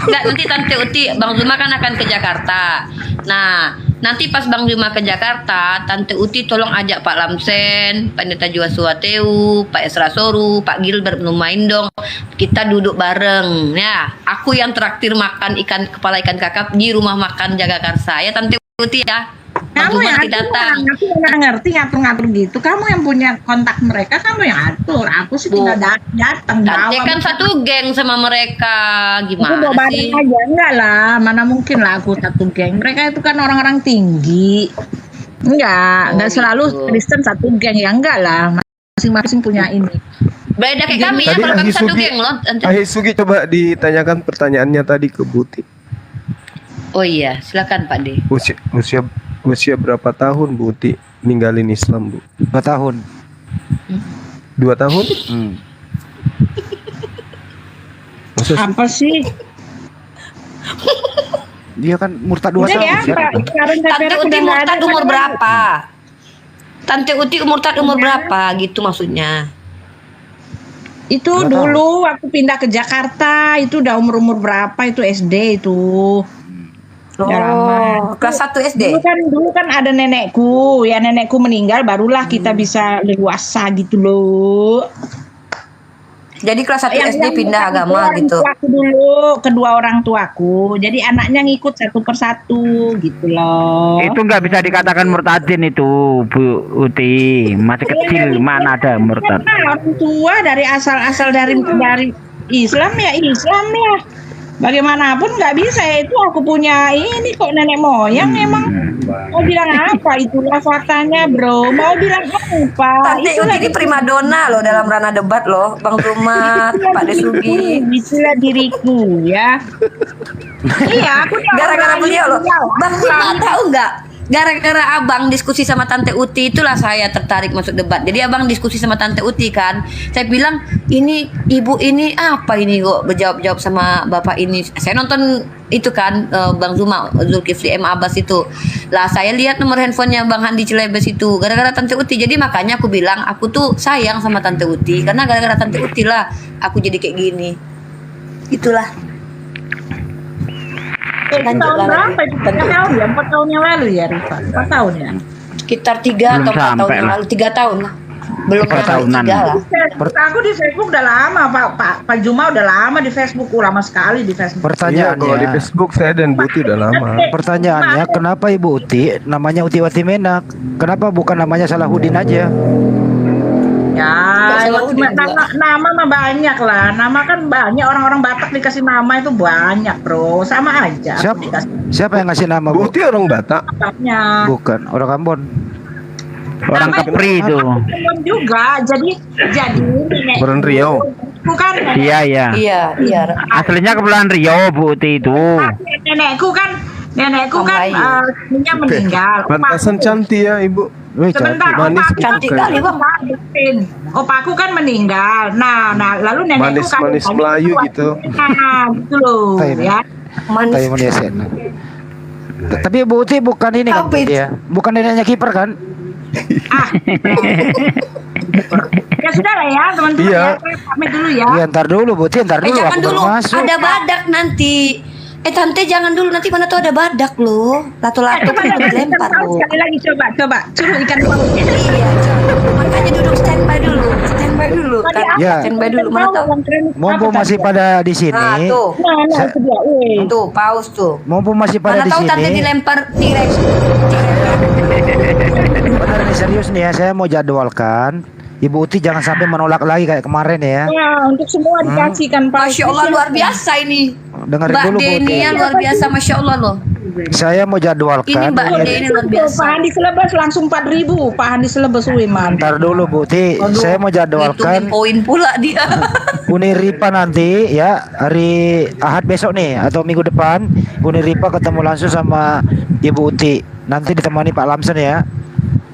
S9: Enggak, nanti Tante Uti, Bang Zuma kan akan ke Jakarta. Nah, nanti pas Bang Zuma ke Jakarta, Tante Uti tolong ajak Pak Lamsen, Pak Neta Joshua Teu, Pak Esra Soru, Pak Gilbert main dong. Kita duduk bareng, ya. Aku yang traktir makan kepala ikan kakap di rumah makan Jagakarsa, ya Tante Uti ya.
S5: Kamu yang
S9: datang.
S5: aku nggak ngerti ngatur-ngatur gitu. Kamu yang punya kontak mereka, kamu yang atur. Aku sih tinggal datang.
S9: Tante kan satu geng sama mereka, gimana sih?
S5: Aja enggak lah, mana mungkin lah aku satu geng. Mereka itu kan orang-orang tinggi. Enggak selalu Kristen satu geng ya, enggak lah. Masing-masing punya ini.
S9: Beda kayak kami ya, kalau kami satu geng loh.
S3: Ahisugi coba ditanyakan pertanyaannya tadi ke Buti.
S9: Oh iya, silakan Pak D.
S3: Usia berapa tahun Buti ninggalin Islam, Bu?
S6: 2 tahun.
S3: 2 tahun?
S5: Apa sih?
S6: Dia kan murtad 2 tahun.
S5: Ya,
S9: Tante Uti murtad umur berapa? Tante Uti murtad umur berapa? Gitu maksudnya.
S5: Itu dulu waktu pindah ke Jakarta, itu udah umur berapa itu SD itu.
S9: Kelas 1 SD.
S5: Dulu kan ada nenekku, ya nenekku meninggal barulah kita bisa leluasa gitu loh.
S9: Jadi kelas 1 SD pindah agama gitu.
S5: Aku dulu kedua orang tuaku, jadi anaknya ngikut satu persatu gitu loh.
S10: Itu nggak bisa dikatakan murtadin itu, Bu Uti. Masih kecil, mana ada murtad.
S5: Orang tua dari asal dari Islam ya. Bagaimanapun nggak bisa itu aku punya ini kok nenek moyang emang mau bilang apa itulah faktanya bro, mau bilang apa?
S9: Tante Uti ini primadona loh dalam ranah debat loh, Bang Zuma, Pak Desugi.
S5: Itulah diriku ya. Iya, aku
S9: gara-gara beliau loh. Bang Zuma tahu nggak? Gara-gara abang diskusi sama Tante Uti itulah saya tertarik masuk debat. Jadi abang diskusi sama Tante Uti kan. Saya bilang, ini ibu ini apa ini kok berjawab-jawab sama bapak ini. Saya nonton itu kan Bang Zuma, Zulkifli M. Abbas itu. Lah saya lihat nomor handphonenya Bang Handi Cilebes itu. Gara-gara Tante Uti. Jadi makanya aku bilang, aku tuh sayang sama Tante Uti. Karena gara-gara Tante Uti lah aku jadi kayak gini. Itulah.
S5: Tahun berapa itu? 4 tahun ya? 4 tahun yang lalu ya Rifa? 4 tahun ya?
S9: Sekitar 3 atau 4 tahun yang lalu. 3 tahun lah. Belum
S10: tahunan.
S9: 3 lah.
S5: Aku di Facebook udah lama Pak Juma udah lama di Facebook, lama sekali di Facebook.
S6: Pertanyaannya,
S3: kalau di Facebook saya dan Buti udah lama.
S6: Pertanyaannya, kenapa Ibu Uti namanya Uti Wati Menak? Kenapa bukan namanya Salahuddin aja?
S5: Ya, nama mah banyak lah. Nama kan banyak, orang-orang Batak dikasih nama itu banyak, bro. Sama aja.
S6: Siapa yang ngasih nama, Bu?
S3: Buti orang Batak?
S5: Banyak.
S6: Bukan, orang Ambon.
S10: Orang Kepri itu.
S5: Juga, jadi
S3: Orang Riau.
S5: Bukan.
S10: Iya. Aslinya Kepulauan Riau, Bu Uti itu.
S5: Nenekku kan meninggal.
S3: Pantasan cantik ya Ibu.
S5: Sebentar,
S3: manis
S9: cantik kali Bang.
S5: Opaku kan meninggal. Nah, lalu nenekku kan
S3: manis Melayu gitu.
S5: Gitu loh, ya.
S6: Manis. Tapi Bu Uti bukan ini kan dia. Bukan neneknya kiper kan?
S5: Ya sudah lah ya, teman-teman ya. Pamit dulu ya.
S6: Iya, ntar dulu Bu Uti, ntar dulu
S9: Jangan
S6: aku
S9: dulu,
S6: baru masuk.
S9: ada badak nanti. Tante jangan dulu, nanti mana tuh ada badak loh. Lato-lato kan dilempar loh.
S5: Sekali lagi coba suruh ikan paus.
S9: Iya, makanya duduk standby dulu.
S6: Ya.
S9: Standby dulu, mana tahu.
S6: Mumpung masih pada di sini.
S9: Nah, tuh. Tuh, paus tuh.
S6: Mumpung masih pada
S9: Mana
S6: di
S9: tahu
S6: sini.
S9: tante dilempar T-Rex.
S6: Benar nih, serius nih ya, saya mau jadwalkan Ibu Uti jangan sampai menolak lagi kayak kemarin ya.
S5: Ya, untuk semua dikasihkan Pak.
S9: Masya Allah luar biasa ini.
S6: Dengerin
S9: Mbak
S6: dulu Bu Uti.
S9: Denia luar biasa, Masya Allah loh.
S6: Saya mau jadwalkan.
S9: Ini Mbak Denia ini luar biasa.
S5: Pak Handi Selebes langsung 4.000. Pak Handi Selebes Wiman.
S6: Ntar dulu Bu Uti, saya mau jadwalkan
S9: poin pula dia.
S6: Uniripa nanti ya hari Ahad besok nih atau minggu depan Uniripa ketemu langsung sama Ibu Uti. Nanti ditemani Pak Lamsen ya.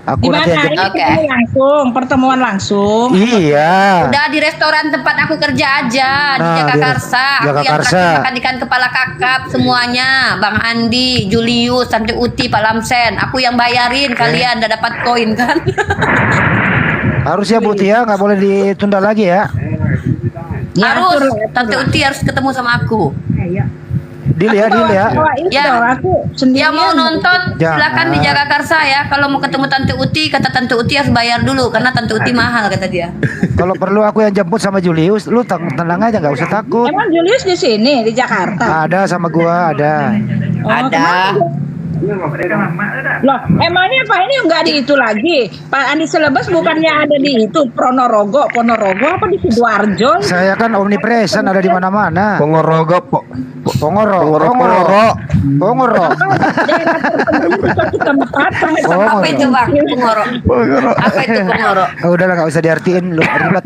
S6: Aku
S5: Gimana?
S6: nanti yang
S5: Ini
S6: jemput.
S9: Oke.
S5: ketemu langsung, pertemuan langsung.
S6: Iya.
S9: Udah di restoran tempat aku kerja aja di
S6: Nah,
S9: Jagakarsa.
S6: di
S9: Aku yang
S6: Jagakarsa.
S9: terakhir makan ikan kepala kakap semuanya. Bang Andi, Julius, Tante Uti, Pak Lamsen. Aku yang bayarin kalian udah dapat koin kan?
S6: Harus ya Bu Tia, nggak boleh ditunda lagi ya.
S9: Harus. Tante Uti harus ketemu sama aku.
S6: Deal ya, deal ya.
S5: Wah, ini
S9: Ya.
S5: dong, aku sendirian.
S9: Yang mau nonton
S6: Jangan.
S9: silakan di Jagakarsa ya. Kalau mau ketemu Tante Uti, kata Tante Uti harus bayar dulu karena Tante Uti mahal kata dia.
S6: Kalau perlu aku yang jemput sama Julius, lu tenang aja nggak usah takut.
S5: Emang Julius di sini di Jakarta.
S6: Ada sama gua, ada.
S9: Ada.
S5: Loh, emangnya Pak ini nggak di itu lagi? Pak Andi Selebes bukannya ada di itu Ponorogo apa di Sidoarjo?
S6: Saya kan omnipresent, ada di mana-mana.
S3: Pongorogo
S6: Pongoro.
S5: Daerah tertentu satu tempat.
S9: Apa itu Bang? Pengoro. Apa itu pengoro?
S6: Oh, udahlah nggak usah diartiin lu ribet.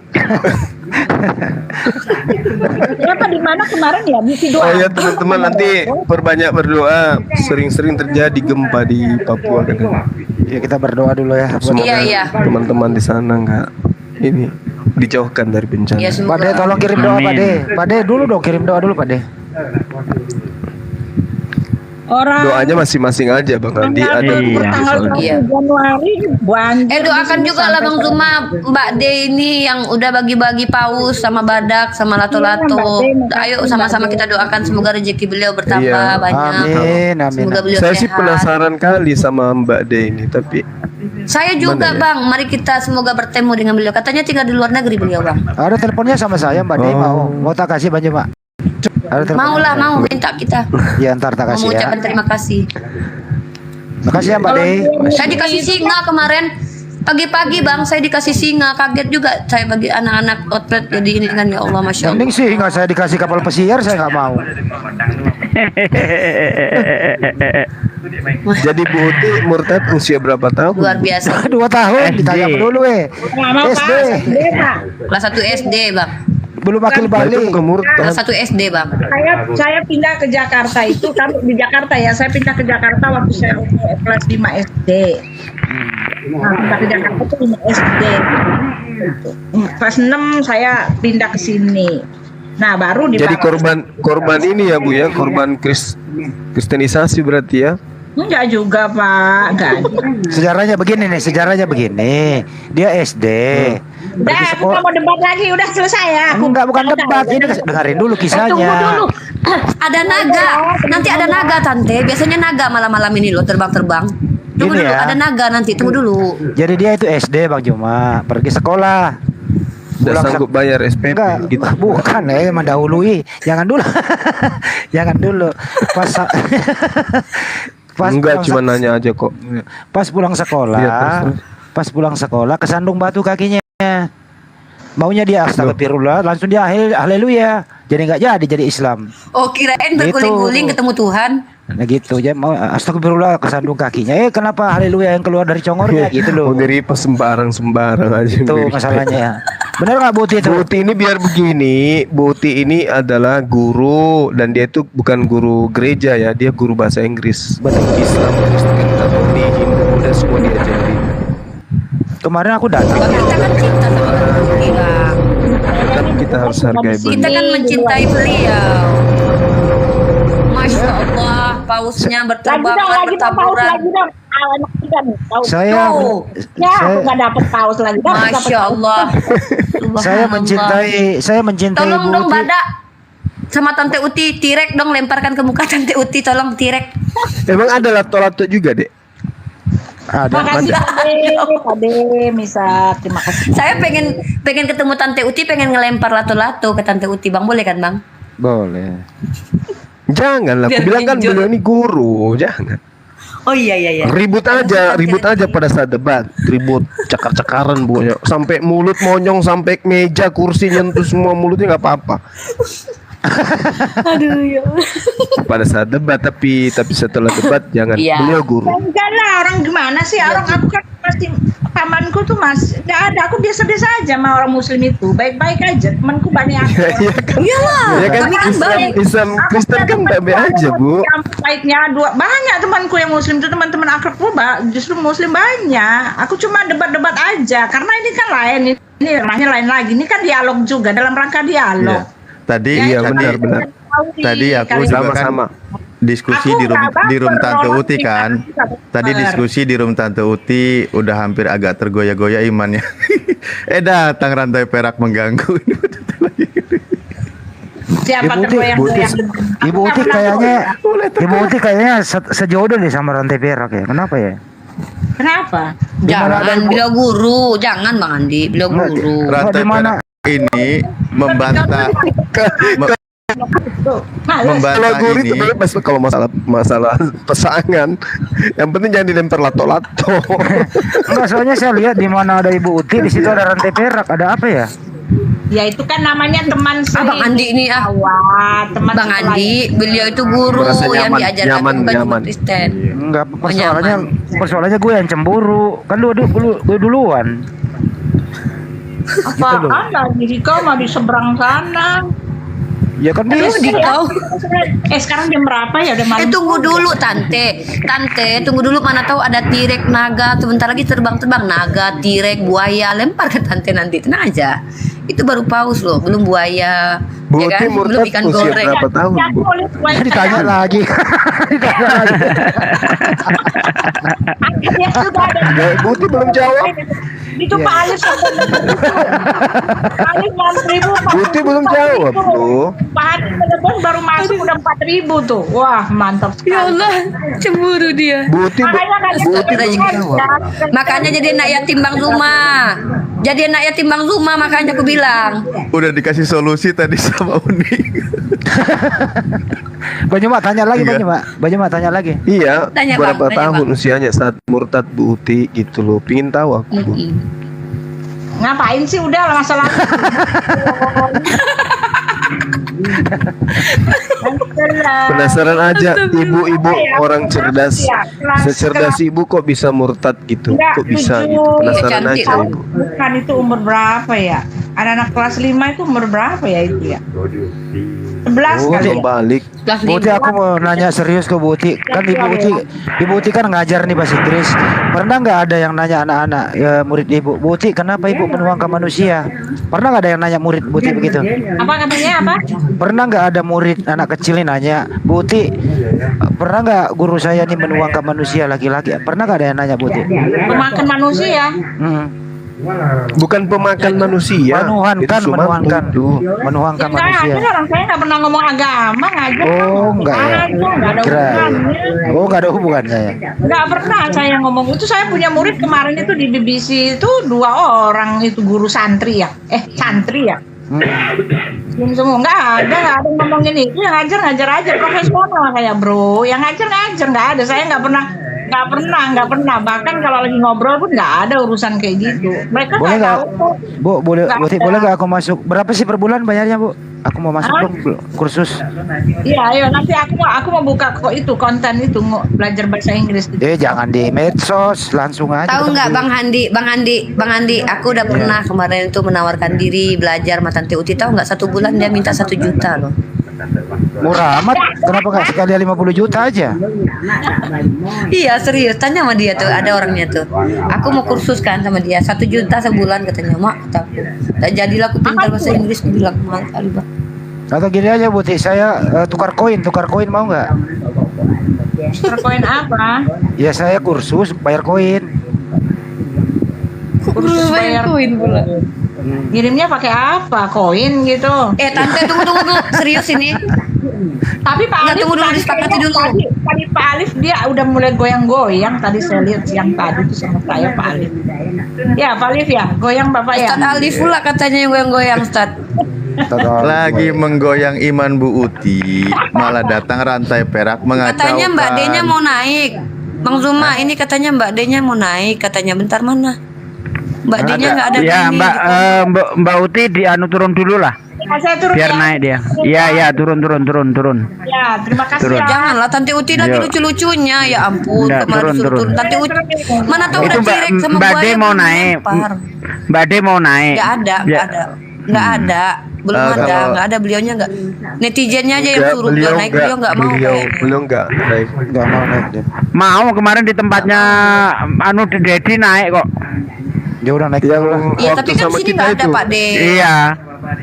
S5: Siapa di mana kemarin ya di Sidoarjo?
S3: Oh ya teman-teman, nanti perbanyak berdoa. Sering-sering terjadi gempa di Papua katanya.
S6: Ya kita berdoa dulu ya.
S3: Semoga
S9: Iya, iya.
S3: teman-teman di sana nggak ini dijauhkan dari bencana.
S9: Ya
S6: Pak De,
S9: semoga.
S6: tolong kirim doa Pak De. Pak De dulu dong, kirim doa dulu Pak De.
S5: Orang
S3: Doanya masing-masing aja Bang Andi, ada beberapa
S5: tanggal
S3: soalnya.
S5: 1
S9: Iya.
S5: Januari banjir.
S9: Doakan
S5: di sini
S9: juga lah
S5: sampai
S9: Bang
S5: sekarang.
S9: Zuma, Mbak De ini yang udah bagi-bagi paus sama badak sama lato-lato.
S5: Iya, Mbak De,
S9: Ayo
S5: makasih,
S9: sama-sama
S5: Mbak De.
S9: kita doakan semoga rezeki beliau bertambah
S3: Iya.
S9: banyak.
S6: Amin, amin.
S9: Semoga beliau
S3: Saya sih
S9: sehat.
S3: penasaran kali sama Mbak De ini, tapi
S9: Saya juga
S3: Gimana ya?
S9: Bang, mari kita semoga bertemu dengan beliau. Katanya tinggal di luar negeri beliau Bang.
S6: Ada teleponnya sama saya Mbak De,
S3: Oh.
S6: mau tak kasih Bang Juma. Ada telepon.
S9: Mau lah, mau minta kita.
S6: Ya ntar tak
S9: Mau
S6: kasih ya.
S9: mengucapkan terima kasih.
S6: Makasih ya Mbak De.
S9: Saya dikasih singa kemarin pagi-pagi Bang, saya dikasih singa, kaget juga saya bagi anak-anak outlet jadi ini kan ya Allah Masya Allah.
S6: Mending sih nggak saya dikasih kapal pesiar, saya nggak mau.
S3: jadi Bu Uti murtad usia berapa tahun?
S9: Luar biasa.
S6: 2 tahun ditanya dulu
S5: Nggak mau
S6: SD.
S5: Pak, SD Pak.
S9: Kelas 1 SD Bang.
S6: Belum akil
S3: Nah, itu
S6: balik.
S3: bukan murtad.
S9: Kelas 1 SD Bang.
S5: Saya pindah ke Jakarta itu kan di Jakarta ya. Saya pindah ke Jakarta waktu saya umur kelas 5 SD. Nah, pindah ke Jakarta itu 5 SD. Kelas 6 saya pindah ke sini. Nah, baru di
S3: Jadi korban ini ya Bu ya, korban kristenisasi berarti ya.
S5: Enggak juga Pak, enggak.
S6: Sejarahnya begini. Dia SD.
S5: Udah, aku nggak mau debat lagi, udah selesai ya.
S6: Enggak, bukan debat. Ini dengerin dulu
S9: Tunggu
S6: kisahnya.
S9: dulu. Ada naga. Nanti ada naga Tante. Biasanya naga malam-malam ini loh terbang-terbang. Tunggu
S6: Gini
S9: dulu,
S6: ya.
S9: ada naga nanti. Tunggu dulu.
S6: Jadi dia itu SD Bang Juma, pergi sekolah.
S3: Udah
S6: Pulang
S3: sanggup bayar SPP
S6: Enggak,
S3: gitu.
S6: bukan ya, mendahului. Jangan dulu. Jangan dulu.
S3: Enggak,
S6: pulang
S3: cuma
S6: sek-
S3: nanya aja kok.
S6: Pas pulang sekolah,
S3: Iya, terus.
S6: pas pulang sekolah kesandung batu kakinya. Maunya dia astagfirullah, langsung dia haleluya. Jadi nggak jadi Islam.
S9: Oh kirain
S6: Gitu.
S9: berguling-guling ketemu Tuhan.
S6: Nah gitu aja mau astagfirullah kesandung kakinya. Kenapa haleluya yang keluar dari congornya gitu loh.
S3: Oh, ngeripas sembarang aja.
S6: Itu masalahnya. Benar nggak Bu Uti itu?
S3: Bu Uti ini biar begini, Bu Uti ini adalah guru dan dia itu bukan guru gereja ya, dia guru bahasa Inggris.
S6: Betul.
S3: Islam, Kristen, Katolik, Hindu, Buddha semua diajari.
S6: Kemarin aku datang.
S9: Kita kan cinta sama beliau. Bang.
S3: Kan kita harus hargai
S9: Kita
S3: beliau.
S9: kan mencintai beliau. Masya Allah, pausnya berterbangan,
S5: lagi dong, paus
S9: bertaburan.
S5: lagi dong. Anak kita nih, paus.
S6: Saya
S9: Tuh.
S5: Ya, aku
S6: saya,
S5: nggak dapet paus lagi.
S9: Masya Allah.
S6: saya
S9: Subhanallah.
S6: mencintai
S9: Tolong
S6: Bu
S9: dong
S6: Uti.
S9: Badak sama Tante Uti, tirek dong, lemparkan ke muka Tante Uti, tolong tirek.
S3: Emang ada lato-lato juga, Dek?
S6: Ada.
S5: Makasih Pade, Misa, terima kasih.
S9: Saya pengen ketemu Tante Uti, pengen ngelempar lato-lato ke Tante Uti, Bang. Boleh kan, Bang?
S6: Boleh.
S3: Janganlah, aku
S9: Biar
S3: bilang kan
S9: ninjol.
S3: beliau ini guru, jangan.
S9: Oh iya.
S3: Ribut aja pada saat debat, ribut cakar-cakaran Bu, sampai mulut monyong, sampai meja, kursi nyentuh semua mulutnya nggak apa-apa.
S9: Aduh ya.
S3: Pada saat debat, tapi setelah debat jangan.
S9: Iya.
S3: Beliau guru.
S5: Enggak lah, orang gimana sih? Orang aku kan pasti temanku tuh Mas, nggak ada. Aku biasa-biasa aja sama orang Muslim itu, baik-baik aja. Temanku banyak.
S3: Iya kan?
S9: Iyalah,
S3: Ya kan
S9: kami kan
S3: Islam,
S9: baik.
S3: Islam Kristen kan baik aja, Bu.
S5: Yang baiknya banyak temanku yang Muslim itu, teman-teman akrabku justru Muslim banyak. Aku cuma debat-debat aja, karena ini kan lain. Ini ranahnya lain lagi. Ini kan dialog juga, dalam rangka dialog.
S8: Tadi
S3: Iya,
S8: tadi
S3: benar.
S8: tadi aku juga kan
S3: Sama-sama.
S8: diskusi
S5: Aku
S8: di
S5: nggak
S8: room Tante
S5: baper,
S8: Uti kan.
S5: orang
S8: Tadi
S5: baper.
S8: diskusi di room Tante Uti udah hampir agak tergoyah-goyah imannya. Datang rantai perak mengganggu.
S5: Siapa
S6: Ibu Uti,
S5: tergoyang-goyang?
S6: Ibu Uti kayaknya sejodoh deh sama rantai perak ya. Kenapa ya?
S5: Kenapa?
S9: Jangan beliau guru, jangan Bang Andi, beliau guru.
S8: Rantai
S6: Di mana?
S8: perak ini membantah
S5: Tuh, males.
S3: Kalau
S8: membantah
S3: guru itu
S8: ini.
S3: bebas kalau masalah pasangan. Yang penting jangan dilempar lato-lato.
S6: Enggak, soalnya saya lihat di mana ada Ibu Uti, di situ ada rantai perak. Ada apa ya?
S5: Ya itu kan namanya teman
S9: Bang Andi ini
S5: Wah, teman
S9: Bang
S5: sekolah.
S9: Andi, beliau itu guru
S3: Merasa
S9: yang
S3: nyaman,
S9: diajarkan
S3: nyaman,
S9: bukan cuma
S3: nyaman.
S9: Kristen.
S6: Enggak, persoalannya gue yang cemburu. Kan gue duluan.
S5: Apaan lagi kau mau di seberang sana?
S6: Ya kan
S9: Aduh,
S6: bisa.
S9: Dikau.
S5: Sekarang jam berapa ya? Udah malam.
S9: Tunggu dulu Tante, tunggu dulu, mana tahu ada tirek, naga, sebentar lagi terbang-terbang naga, tirek, buaya, lempar ke Tante nanti, tenang aja. Itu baru paus loh, belum buaya,
S3: Bu
S9: ya
S3: Uti
S9: kan? Belum
S3: murtad
S9: ikan
S3: usia
S9: goreng.
S3: berapa tahun, Bu?
S6: Ditanya lagi. Ditanya lagi.
S5: Ya sudah ada.
S3: Ya, Bu Uti belum jawab.
S5: Itu Pak Alif Pak Alif 6.000.
S3: Bu Uti belum jawab, Bu.
S5: Pak Alif telepon baru masuk udah 4.000 tuh. Wah mantap sekali.
S9: Ya Allah, cemburu dia.
S3: Bu Uti Bu Uti belum jawab.
S9: Makanya jadi anak yatim Bang Zuma. Jadi anak yatim Bang Zuma, makanya aku bilang.
S8: Udah dikasih solusi tadi sama Uni.
S6: Banyak mak tanya lagi,
S8: Iya.
S6: banyak mak tanya lagi.
S3: Iya,
S9: Tanya,
S3: berapa
S9: Bang, tanya,
S3: tahun
S9: Bang.
S3: usianya saat murtad Bu Uti gitu loh. Pingin tahu aku, Bu.
S5: Ngapain sih udah lah masalah.
S3: Penasaran aja, ibu-ibu orang cerdas, secerdas ibu kok bisa murtad gitu?
S5: Enggak,
S3: Kok bisa
S5: tujuh.
S3: gitu? Penasaran
S9: Cantik,
S3: aja
S9: loh.
S3: ibu.
S5: Bukan itu umur berapa ya? Anak-anak kelas 5 itu umur berapa ya itu ya? 11
S6: Oh,
S5: kali ya?
S3: Balik.
S9: Kelas
S6: Bu Uti,
S9: 5.
S6: aku mau nanya serius ke Bu Uti. Kan Ibu Uti kan ngajar nih bahasa Inggris. Pernah nggak ada yang nanya anak-anak ya, murid Ibu? Bu Uti, kenapa Ibu menuangkan manusia? Pernah nggak ada yang nanya murid Bu Uti begitu?
S5: Apa katanya apa?
S6: Pernah nggak ada murid anak kecil ini nanya, Bu Uti, pernah nggak guru saya nih menuangkan manusia laki-laki? Pernah nggak ada yang nanya Bu Uti?
S5: Pemakan manusia.
S3: Bukan pemakan manusia.
S6: Menuhankan,
S3: Itu cuma
S6: menuhankan,
S3: untuk-
S6: menuhankan
S5: Ya enggak
S6: manusia.
S5: ada, orang saya nggak pernah ngomong agama, ngajar.
S6: Oh, enggak ya.
S5: Nggak ada
S6: Kira.
S5: hubungannya.
S6: Oh, nggak ada hubungannya ya.
S5: Nggak pernah saya ngomong itu. Saya punya murid kemarin itu di BBC itu 2 orang itu guru santri ya. Santri ya. Belum semua nggak ada ngomongin itu. Yang ngajar aja profesional kayak bro. Yang ngajar nggak ada. Saya nggak pernah. Bahkan kalau lagi ngobrol pun nggak ada urusan kayak gitu. Mereka
S6: Boleh
S5: nggak
S6: nggak,
S5: tahu kok.
S6: Bu? Boleh,
S5: Nggak
S6: Bu Uti,
S5: ada.
S6: boleh nggak aku masuk? Berapa sih per bulan bayarnya, Bu? Aku mau masuk
S5: Hah?
S6: dong kursus.
S5: Iya, ayo nanti aku mau buka kok itu konten itu belajar bahasa Inggris.
S6: Jangan di medsos, langsung aja.
S9: Tahu nggak
S6: ketemu.
S9: Bang Andi, aku udah pernah kemarin itu menawarkan diri belajar sama Tante Uti. Tahu nggak 1 bulan dia minta 1 juta loh.
S6: Murah amat, kenapa nggak sekalian 50 juta aja?
S9: Iya serius, tanya sama dia tuh, ada orangnya tuh. Aku mau kursus kan sama dia, 1 juta sebulan katanya, mak kataku. Dan jadilah aku pintar bahasa Inggris, aku bilang mahal kali Bang.
S6: Atau gini aja Bu Uti, saya tukar koin mau nggak?
S5: Koin apa?
S6: Ya saya kursus bayar koin.
S5: Kursus bayar
S9: koin pula.
S5: Ngirimnya pakai apa? Koin gitu.
S9: Tante tunggu, serius ini.
S5: Tapi Pak
S9: Nggak,
S5: Alif
S9: tunggu dulu,
S5: tadi
S9: disepakati
S5: kayaknya
S9: dulu.
S5: Tadi Pak Alif dia udah mulai goyang-goyang. Tadi saya lihat siang tadi itu sama saya Pak Alif. Ya Pak Alif ya, goyang Bapak ya.
S9: Ustadz Alif pula katanya yang goyang-goyang Ustadz.
S8: Lagi menggoyang iman Bu Uti, malah datang rantai perak mengacaukan.
S9: Katanya Mbak D-nya mau naik. Bang Zuma, ini katanya Mbak D-nya mau naik, katanya bentar mana?
S4: Mbak D-nya nggak ada.
S10: Ya
S4: gini
S10: Mbak
S4: di komen.
S10: Mbak Uti turun dulu lah.
S5: Saya turun
S10: Biar
S5: ya.
S10: naik dia. Iya turun.
S5: Ya, terima kasih
S10: Turun.
S5: ya.
S4: Janganlah Tante Uti lagi
S10: Yo.
S4: lucu-lucunya. Ya ampun,
S10: Nggak,
S4: kemarin
S10: turun.
S4: disuruh turun. Tante Uti mana tahu
S10: Itu
S4: udah direct sama
S10: Mbak D
S4: buaya
S10: mau
S4: belum
S10: naik.
S4: lempar.
S10: Mbak D mau naik.
S4: Nggak ada,
S10: Ya.
S4: nggak ada. Nggak ada. Belum ada,
S8: kalau-
S4: nggak ada beliaunya nggak. Netizennya aja yang suruh beliau naik, beliau nggak mau kayaknya.
S3: beliau nggak naik.
S6: Nggak mau naik dia.
S10: Mau kemarin di tempatnya anu Dedi naik kok.
S6: Dia udah naik
S3: Yang
S6: dulu lah.
S4: Iya,
S3: waktu
S4: tapi kan
S3: sama
S4: sini
S3: kita
S4: nggak ada
S3: itu.
S4: Pak D.
S10: Iya.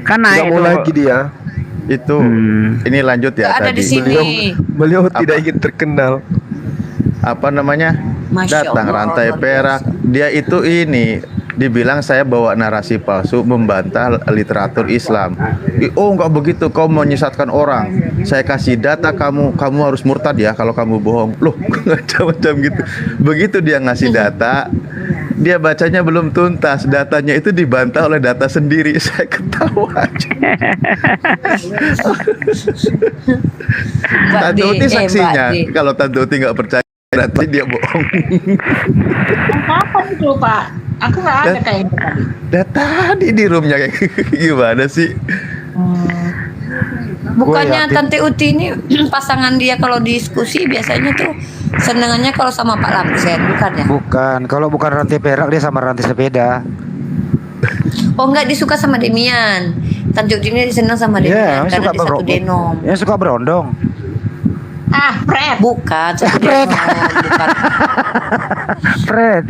S10: Kan naik
S3: Nggak mau
S10: tuh.
S3: lagi dia.
S8: Itu
S10: Hmm.
S8: ini lanjut ya
S4: Nggak ada
S8: tadi.
S4: di sini.
S3: Beliau tidak ingin terkenal.
S8: Apa namanya?
S4: Masya
S8: Datang
S4: Allah,
S8: rantai
S4: luar
S8: perak. Dia itu ini dibilang saya bawa narasi palsu membantah literatur Islam. Oh nggak begitu, kau menyesatkan orang. Saya kasih data kamu harus murtad ya kalau kamu bohong. Loh macam-macam gitu. Begitu dia ngasih data, dia bacanya belum tuntas. Datanya itu dibantah oleh data sendiri. Saya ketawa aja.
S4: Mbak
S8: Tante
S4: D,
S8: Uti saksinya.
S4: Mbak D.
S8: Kalau Tante Uti nggak percaya, berarti dia bohong.
S5: Kapan itu, Pak? Aku nggak ada kayaknya tadi.
S8: Tadi di roomnya kayak gimana sih?
S4: Bukannya
S6: yakin.
S4: Tante Uti ini pasangan dia kalau diskusi biasanya tuh senengannya kalau sama Pak Lamsen, bukan ya?
S6: Bukan, kalau bukan rantai perak dia sama rantai sepeda.
S4: Oh enggak, disuka sama Demian. Tante Uti ini senang sama
S6: Iya,
S4: Demian karena dia satu denom.
S6: Yang suka berondong.
S5: Ah, Fred.
S4: Bukan, satu denom, bukan.
S6: Fred.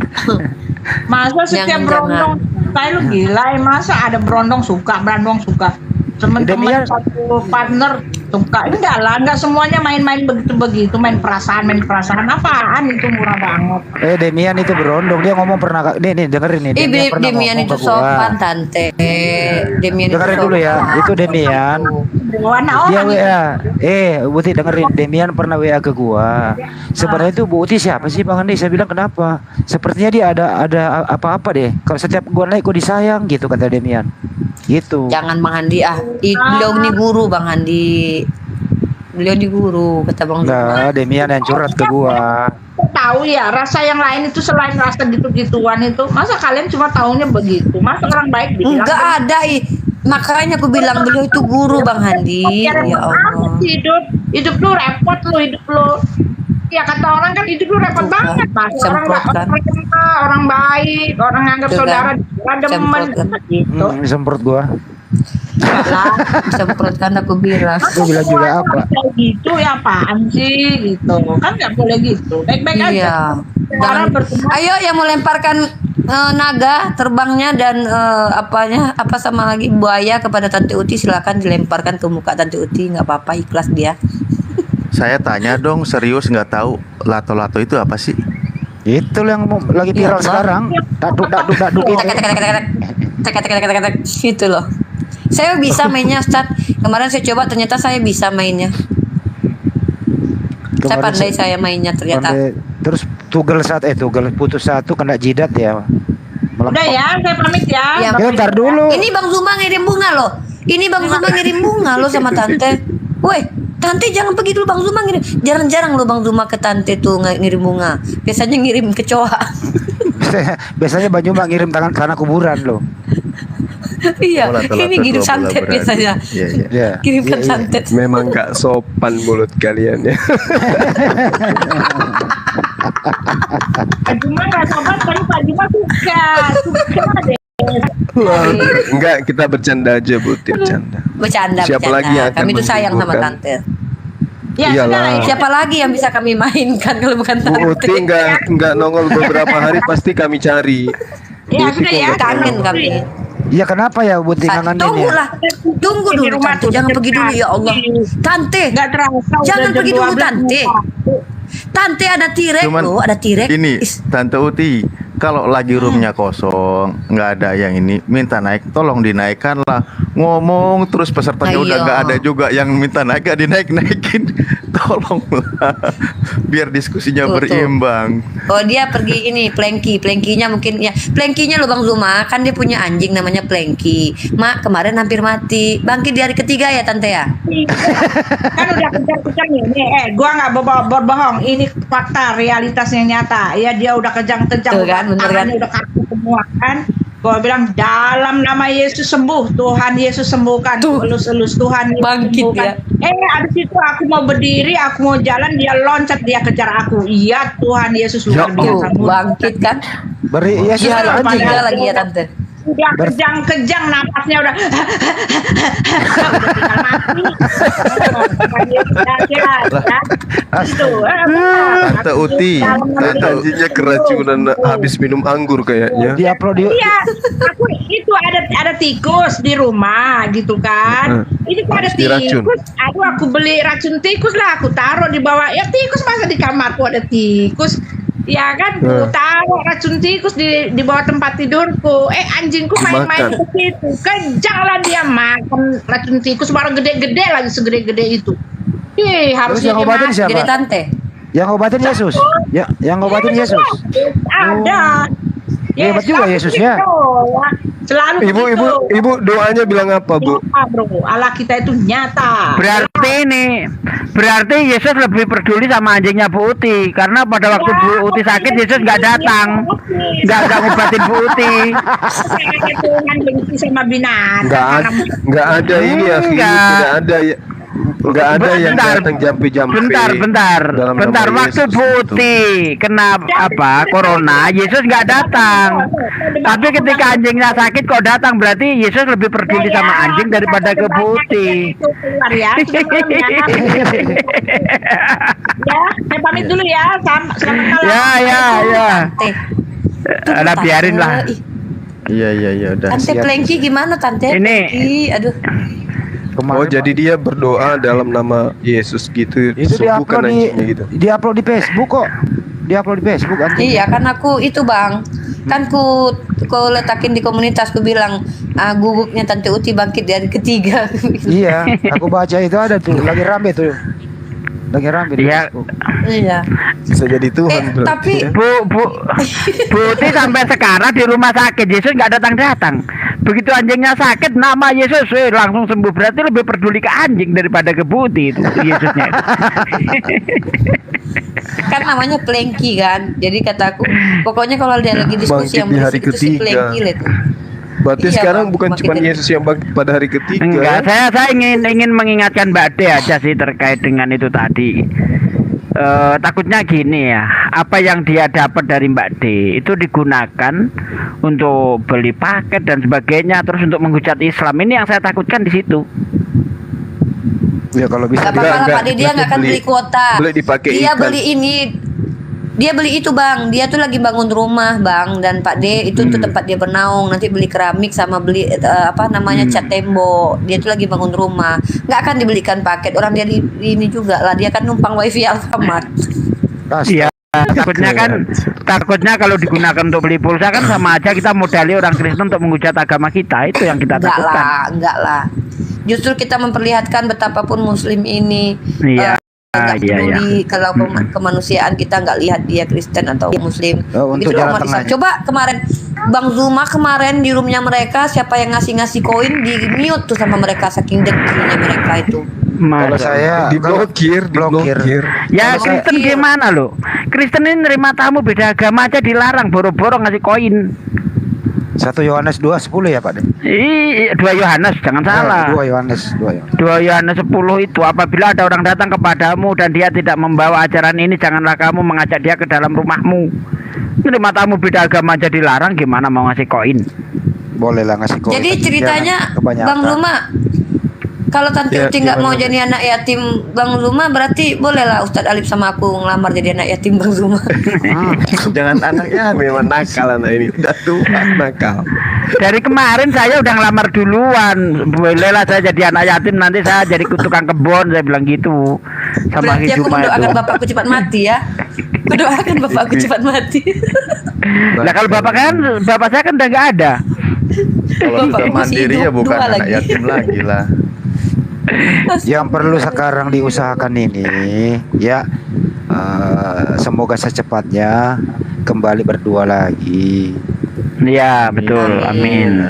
S5: Masa setiap
S4: Jangan,
S5: berondong saya lu gila ya, masa ada berondong suka, berondong suka. Teman-teman
S6: Demian-
S5: satu partner suka. Enggak lah, enggak semuanya main-main begitu-begitu, main perasaan apaan itu murah banget.
S6: Demian itu berondong. Dia ngomong pernah nih dengerin nih. pernah
S4: Demian
S6: ngomong
S4: itu
S6: ke gua.
S4: sopan Tante. Demian itu
S6: Dengerin dulu ya. Itu Demian.
S5: Warna
S6: Dia
S5: orang
S6: WA. Buti dengerin. Demian pernah WA ke gua. Sebenarnya itu Bu Uti siapa sih Bang Andi? Saya bilang kenapa? Sepertinya dia ada apa-apa deh. Kalau setiap gua naik kok disayang gitu kata Demian. Gitu.
S4: Jangan Bang Andi beliau ini guru Bang Andi. Beliau di guru kata Bang Zuma.
S6: Enggak, Demian yang curhat ke gua.
S5: tahu ya rasa yang lain itu selain rasa gitu-gituan itu. Masa kalian cuma taunya begitu? Masa orang baik dibilang
S4: Enggak ada makanya aku bilang beliau itu guru Bang Handi. Ya Allah.
S5: Hidup lu repot lu hidup lu. Ya kata orang kan hidup lu repot
S4: Tuh kan,
S5: banget mas. Orang
S4: semprot kan.
S5: orang baik, orang nganggap
S4: Tuh
S5: saudara
S4: kan,
S5: demen
S4: semprot kan.
S5: gitu.
S6: Semprot gua.
S4: Enggak lah, semprot kan aku bilang.
S6: Gua bilang juga apa?
S5: Kayak gitu ya apaan sih gitu. Kan nggak boleh gitu. Baik-baik aja.
S4: Iya.
S5: Orang bertemu.
S4: Ayo yang melemparkan naga terbangnya dan apa sama lagi buaya kepada Tante Uti silakan dilemparkan ke muka Tante Uti, nggak apa-apa, ikhlas dia.
S8: Saya tanya dong, serius nggak tahu lato-lato itu apa sih?
S6: Itu yang lagi viral
S4: Iya,
S6: sekarang. Daduk itu.
S4: Gitu loh. Saya bisa mainnya Ustaz. Kemarin saya coba ternyata saya bisa mainnya. Saya pandai saya mainnya ternyata.
S6: Terus tugel putus satu kena jidat ya.
S5: Udah ya, saya pamit ya.
S4: Ya,
S6: Ya, ntar dulu.
S4: Ini Bang Zuma ngirim bunga loh. Ini Bang Zuma ngirim bunga loh sama Tante. Woi, Tante jangan pergi dulu, Bang Zuma ngirim. Jarang-jarang loh Bang Zuma ke Tante tuh ngirim bunga. Biasanya ngirim kecoa.
S6: Biasanya Bang Zuma ngirim tanah kuburan loh.
S4: Iya,
S8: Oh, lato-lato
S4: ini ngirim
S8: dua bola
S4: santet
S8: berarti.
S4: biasanya.
S8: Iya, iya.
S6: Ya.
S4: Kirimkan
S6: Iya, iya.
S4: santet.
S3: Memang gak sopan mulut kalian ya.
S5: Pak Juma nggak sobat, tapi Pak Juma suka deh.
S3: Enggak, kita bercanda aja Bu, bercanda.
S4: Bercanda,
S3: Siapa
S4: bercanda.
S3: lagi yang akan
S4: Kami tuh sayang sama
S3: menghibur
S4: Tante.
S5: Ya
S3: Iyalah.
S5: sudah lah ya.
S4: Siapa lagi yang bisa kami mainkan kalau bukan
S3: Bu
S4: Tante?
S3: Uti enggak nongol beberapa hari pasti kami cari.
S5: Ya sudah ya.
S4: Kangen kami.
S6: Iya kenapa ya Buti ngangenin ya?
S4: Tunggulah, tunggu
S5: Di
S4: dulu
S5: rumah
S4: Tante,
S5: tuh
S4: jangan
S5: dekat.
S4: pergi dulu ya Allah. Tante,
S5: Nggak terasa.
S4: jangan
S5: udah
S4: pergi
S5: jam
S4: dulu
S5: 12
S4: Tante. Tante ada tirek
S8: Cuman
S4: loh, ada tirek.
S8: Ini Tante Uti, kalau lagi roomnya kosong, nggak ada yang ini, minta naik, tolong dinaikkan lah. Ngomong terus pesertanya
S4: Ayo.
S8: udah nggak ada juga yang minta naik, gak dinaik-naikin. Tolonglah, biar diskusinya
S4: Tuh, tuh.
S8: berimbang.
S4: Oh dia pergi ini Planky-nya mungkin ya. Planky-nya loh Bang Zuma, kan dia punya anjing namanya Planky. Mak kemarin hampir mati. Bangkit di hari ketiga ya Tante ya.
S5: Kan udah kejar-kejar nih. Gua nggak berbohong. Ini fakta, realitas yang nyata. Ya dia udah kejang-kejang.
S4: Tuh kan, bener kan?
S5: Tangannya udah kaku semua kan. Kau bilang dalam nama Yesus sembuh, Tuhan Yesus sembuhkan, elus-elus Tuhan Yesus
S9: Bangkit
S5: sembuhkan.
S9: ya.
S5: Abis itu aku mau berdiri, aku mau jalan, dia loncat, dia kejar aku. Iya, Tuhan Yesus luar biasa.
S9: Bangkit kan?
S6: Beri Yesus
S9: Iya,
S6: anjing.
S9: tiga lagi ya tante.
S5: Udah kejang-kejang napasnya udah.
S8: Tante Uti,
S3: Tante anjingnya keracunan habis minum anggur kayaknya.
S6: Diupload di
S5: Iya, aku itu ada tikus di rumah gitu kan. Ini kok ada
S3: Habis diracun.
S5: tikus. Aduh, aku beli racun tikus lah, aku taruh di bawah. Ya tikus masa di kamarku ada tikus. Ya kan, aku taruh racun tikus di bawah tempat tidurku. Anjingku main-main
S3: Makan.
S5: ke situ. Kejanglah dia makan racun tikus, baru gede-gede lagi, segede-gede itu.
S6: Terus
S5: Harusnya
S6: yang
S5: dia
S6: obatin
S5: makan.
S6: siapa?
S9: Jadi tante.
S6: Yang obatin Yesus. Ya, yang obatin Yesus.
S5: Ada.
S6: Hebat juga Yesus ya.
S5: Selalu
S3: Ibu doanya bilang apa, Bu?
S5: nyata, bro. Allah kita itu nyata.
S10: Berarti Yesus lebih peduli sama anjingnya Bu Uti, karena pada waktu Bu Uti sakit Yesus nggak datang, nggak ngobatin Bu Uti.
S5: Saya Tuhan benci sama binatang.
S3: Nggak ada ini ya, tidak ada ya. Nggak ada yang datang jampi-jampi.
S10: Bentar.
S3: dalam nama
S10: Waktu
S3: Yesus
S10: Bu
S3: itu.
S10: Uti kena corona, Yesus nggak datang. Tapi ketika anjingnya sakit kok datang, berarti Yesus lebih peduli sama anjing daripada ke Bu Uti.
S5: Keluar ya, sudah malam ya. Ya, saya pamit dulu ya. Selamat malam.
S10: Ya.
S9: Tante.
S10: Lah biarin lah.
S8: Iya udah.
S9: Tante Plengki gimana tante?
S10: Ini.
S9: Plengki, aduh.
S3: Oh, jadi dia berdoa dalam nama Yesus gitu.
S6: Itu
S3: sembuhkan
S6: diupload
S3: anjingnya gitu.
S6: diupload di Facebook kok. Diupload di Facebook anjing.
S9: Iya kan aku itu bang, kan ku letakin di komunitas, ku bilang gugupnya Tante Uti bangkit dari ketiga.
S6: Iya, aku baca itu ada tuh, lagi rame tuh. Lagi rame di
S10: Iya.
S6: Facebook.
S9: Iya.
S3: Bisa jadi Tuhan. berarti
S9: Tapi
S3: ya.
S10: Bu Uti sampai sekarang di rumah sakit Yesus nggak datang. Begitu anjingnya sakit nama Yesus langsung sembuh, berarti lebih peduli ke anjing daripada ke Bu Uti itu Yesusnya.
S9: kan namanya Plengki kan, jadi kataku pokoknya kalau dia lagi diskusi
S3: Bangkit
S9: yang
S3: di hari
S9: berisik itu si
S3: ketiga.
S9: Plengki lah itu.
S3: Berarti
S9: Iya,
S3: sekarang
S9: Bang,
S3: bukan
S9: bangkit
S3: cuma
S9: dari-
S3: Yesus yang bangkit pada hari ketiga.
S10: Enggak, saya ingin mengingatkan Mbak De aja sih terkait dengan itu tadi. Takutnya gini ya, apa yang dia dapat dari Mbak D itu digunakan untuk beli paket dan sebagainya, terus untuk menghujat Islam. Ini yang saya takutkan di situ.
S6: Ya kalau bisa
S9: Gak apa-apa Pak De, dia nggak akan beli kuota.
S3: beli dipakai
S9: Dia
S3: ikan.
S9: beli ini, dia beli itu bang. Dia tuh lagi bangun rumah bang, dan Pak D itu tuh tempat dia bernaung. Nanti beli keramik sama beli cat tembok. Dia tuh lagi bangun rumah. Nggak akan dibelikan paket. Orang dia ini juga lah. Dia kan numpang wifi Alfamart.
S10: Iya. Takutnya kalau digunakan untuk beli pulsa kan sama aja kita modali orang Kristen untuk menghujat agama kita. Itu yang kita takutkan.
S9: Enggak lah. Justru kita memperlihatkan betapapun Muslim ini
S10: Iya.
S9: nggak
S10: Iya.
S9: peduli kalau kemanusiaan, kita nggak lihat dia Kristen atau Muslim.
S6: Untuk
S9: Begitu
S6: jalan
S9: umat Islam.
S6: tengahnya.
S9: Coba kemarin Bang Zuma kemarin di roomnya mereka, siapa yang ngasih koin di mute tuh sama mereka, saking dengkinya mereka itu.
S6: Kalau saya
S3: diblokir.
S10: Ya
S9: Kalau
S10: Kristen
S9: saya-
S10: gimana lo? Kristen ini nerima tamu beda agama aja dilarang, boro-boro ngasih koin.
S6: 1 Yohanes 2:10 ya Pak De.
S10: 2 Yohanes jangan salah.
S6: 2 Yohanes.
S10: 2 Yohanes 10 itu, apabila ada orang datang kepadamu dan dia tidak membawa ajaran ini, janganlah kamu mengajak dia ke dalam rumahmu. Nerima tamu beda agama aja dilarang, gimana mau ngasih koin?
S6: Boleh lah ngasih koin.
S9: Jadi ceritanya
S6: Jangan kebanyakan.
S9: Bang Zuma, kalau Tante
S3: Ya,
S9: Uti nggak mau
S3: gimana?
S9: jadi anak yatim Bang Zuma, berarti bolehlah Ustadz Alif sama aku ngelamar jadi anak yatim Bang Zuma.
S8: Jangan anaknya
S3: Memang nakal anak ini. Udah tua nakal.
S10: Dari kemarin saya udah ngelamar duluan. Bolehlah saya jadi anak yatim, nanti saya jadi tukang kebon, saya bilang gitu sama
S9: Berarti
S10: Ki
S9: aku
S10: Juma itu.
S9: mendoakan bapakku cepat mati ya. Mendoakan bapakku cepat mati.
S10: Nah kalau bapak saya kan udah nggak ada.
S8: kalau sudah
S9: Bapak masih
S8: mandiri ya
S9: hidup,
S8: bukan
S9: 2
S8: anak
S9: lagi.
S8: yatim lagi lah.
S6: Yang perlu sekarang diusahakan ini ya, semoga secepatnya kembali berdua lagi.
S10: Iya betul, amin.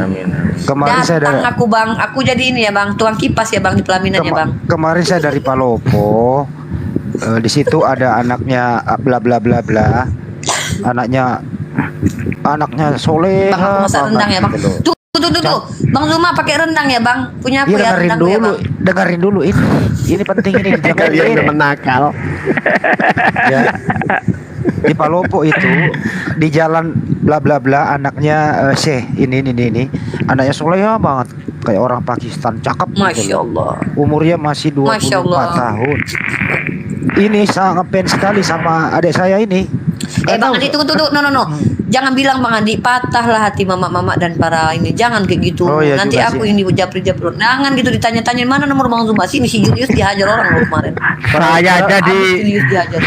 S6: Kemarin saya
S9: Datang
S6: dari
S9: aku Bang, aku jadi ini ya Bang, tuang kipas ya Bang di pelaminannya Bang.
S6: kemarin saya dari Palopo. Di situ ada anaknya bla bla bla bla. Anaknya anaknya soleh.
S9: Bang, aku masak rendang ya, Bang. Tuh. Bang Zuma pakai rendang ya, Bang. Punya aku
S6: Iya,
S9: ya rendang ya, Bang.
S6: dengerin dulu ini penting ini jangan
S3: Kalian memang nakal.
S6: ya. Di Palopo itu di jalan bla bla bla anaknya Syekh ini anaknya soleh banget kayak orang Pakistan, cakep gitu
S9: Masya
S6: loh.
S9: Allah.
S6: Umurnya masih 24
S9: Masya Allah.
S6: tahun. Ini sangat ngefans sekali sama adik saya ini.
S9: Bang Andi, tunggu. No. Jangan bilang Bang Andi, patahlah hati mama dan para ini. Jangan kayak gitu.
S6: Oh, iya
S9: Nanti
S6: juga
S9: aku
S6: sih.
S9: ini japri-japri. Jangan gitu ditanya-tanya mana nomor Bang Zuma sih. Si Julius dihajar orang loh kemarin.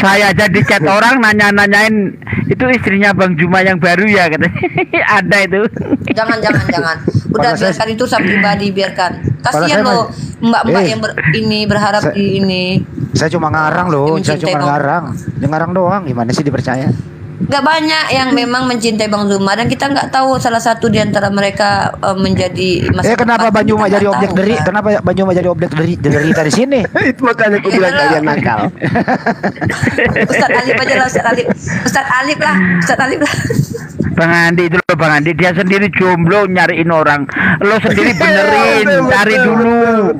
S10: Saya jadi chat orang nanya-nanyain itu istrinya Bang Zuma yang baru ya katanya. Ada itu.
S9: Jangan. Udah
S6: Pada
S9: biarkan itu urusan pribadi, biarkan.
S6: Pada
S9: Kasihan
S6: saya
S9: loh mbak-mbak
S6: Eh.
S9: yang berharap
S6: Saya-
S9: di ini.
S6: Saya cuma ngarang loh,
S9: Yang
S6: saya
S9: mencintai
S6: cuma ngarang doang. Gimana sih dipercaya?
S9: Gak banyak yang memang mencintai Bang Zuma dan kita nggak tahu salah satu di antara mereka menjadi masa
S6: Kenapa
S9: depan.
S6: Bang Zuma
S9: Kita
S6: jadi
S9: nggak
S6: objek
S9: tahu,
S6: dari?
S9: kan.
S6: Kenapa Bang Zuma jadi objek dari derita di sini?
S3: Itu makanya aku bilang kalian nakal.
S9: Ustadz Alif aja lah, Ustadz Alif lah.
S10: Bang Andi itu loh Bang Andi, dia sendiri jomblo nyariin orang. Lo sendiri benerin, cari dulu.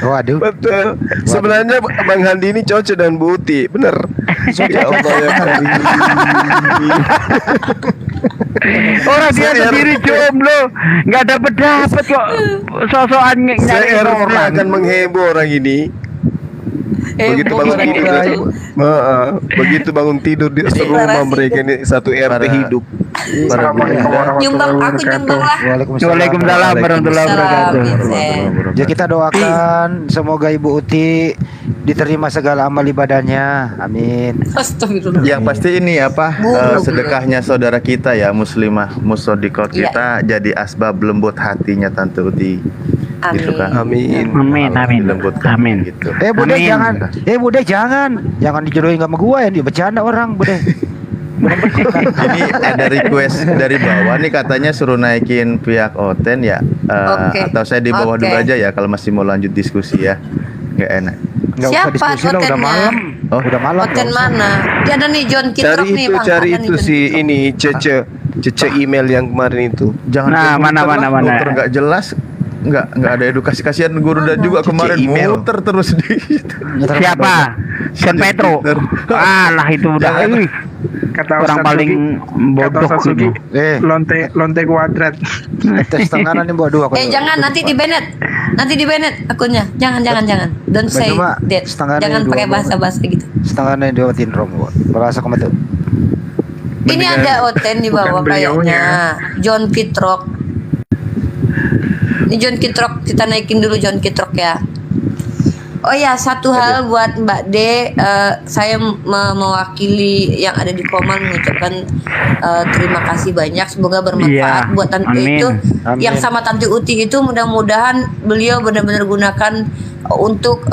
S6: Waduh.
S3: Betul. Sebenarnya Bang Handi ini cocok dengan Bu Uti, bener. Ya Allah ya.
S10: Orang dia sendiri jomblo, nggak dapet kok sosokan nyariin
S3: CRV
S10: orang.
S3: akan mengheboh orang ini. Begitu
S9: Heboh
S3: bangun tidur,
S9: mereka.
S3: begitu bangun tidur di rumah mereka ini satu RT hidup.
S9: Nyumbang lah.
S10: Waalaikumsalam warahmatullahi wabarakatuh.
S6: Ya kita doakan semoga Ibu Uti diterima segala amal ibadahnya. Amin.
S9: Astagfirullah.
S8: Yang pasti ini apa sedekahnya saudara kita ya muslimah musodikot
S9: Iya.
S8: kita jadi asbab lembut hatinya Tante Uti. Gitu kan.
S3: Amin.
S10: Amin.
S8: Dilembutkan
S10: Amin.
S8: gitu.
S6: Bude
S10: Amin.
S6: jangan dijodohin sama gua ya, dia bercanda orang Bude.
S8: Ini ada request dari bawah nih katanya suruh naikin pihak Oten ya.
S9: Oke.
S8: Atau saya di bawah
S9: Oke.
S8: dulu aja ya kalau masih mau lanjut diskusi ya. Nggak enak.
S6: Nggak usah
S9: Siapa
S6: diskusi lah, udah
S9: hotelnya?
S6: malam.
S8: Oh.
S6: Udah malam.
S9: Hotel
S6: nggak usah.
S9: mana? Dia ada nih John Kitrok nih Bang.
S3: Cari
S9: Ada nih
S3: itu
S9: John
S3: si
S9: Kitrok.
S3: ini Cece email yang kemarin itu.
S8: Jangan
S10: Nah,
S8: kayak
S10: mana,
S8: muter lah,
S10: mana.
S8: muter nggak jelas. Nggak ada edukasi, kasihan guru dan juga kemarin
S3: email.
S8: muter terus di
S10: Siapa? John Petro. Alah itu udah
S11: Kata
S10: orang
S11: Ustadz
S10: paling
S11: Sugi, kata
S10: bodoh
S11: Ustadz Sugi,
S10: itu.
S11: lonte kuadrat.
S6: Tes setengah nih buat dua.
S9: Jangan nanti di Bennett akunnya. Jangan. Don't say
S6: Cuma
S9: that.
S6: setengahnya
S9: Jangan
S6: dua
S9: pakai
S6: buat.
S9: bahasa gitu.
S6: Setengahnya dua tinrom buat. Bahasa komentar.
S9: Ini ada Oten di bawah
S11: Bukan beliaunya.
S9: kayaknya. John Kitrok. Ini John Kitrok, kita naikin dulu John Kitrok ya. Oh ya, satu hal buat Mbak D, saya mewakili yang ada di Komal mengucapkan terima kasih banyak. Semoga bermanfaat
S10: Iya,
S9: buat Tante
S10: amin,
S9: itu.
S6: amin.
S9: Yang sama Tante Uti itu mudah-mudahan beliau benar-benar gunakan untuk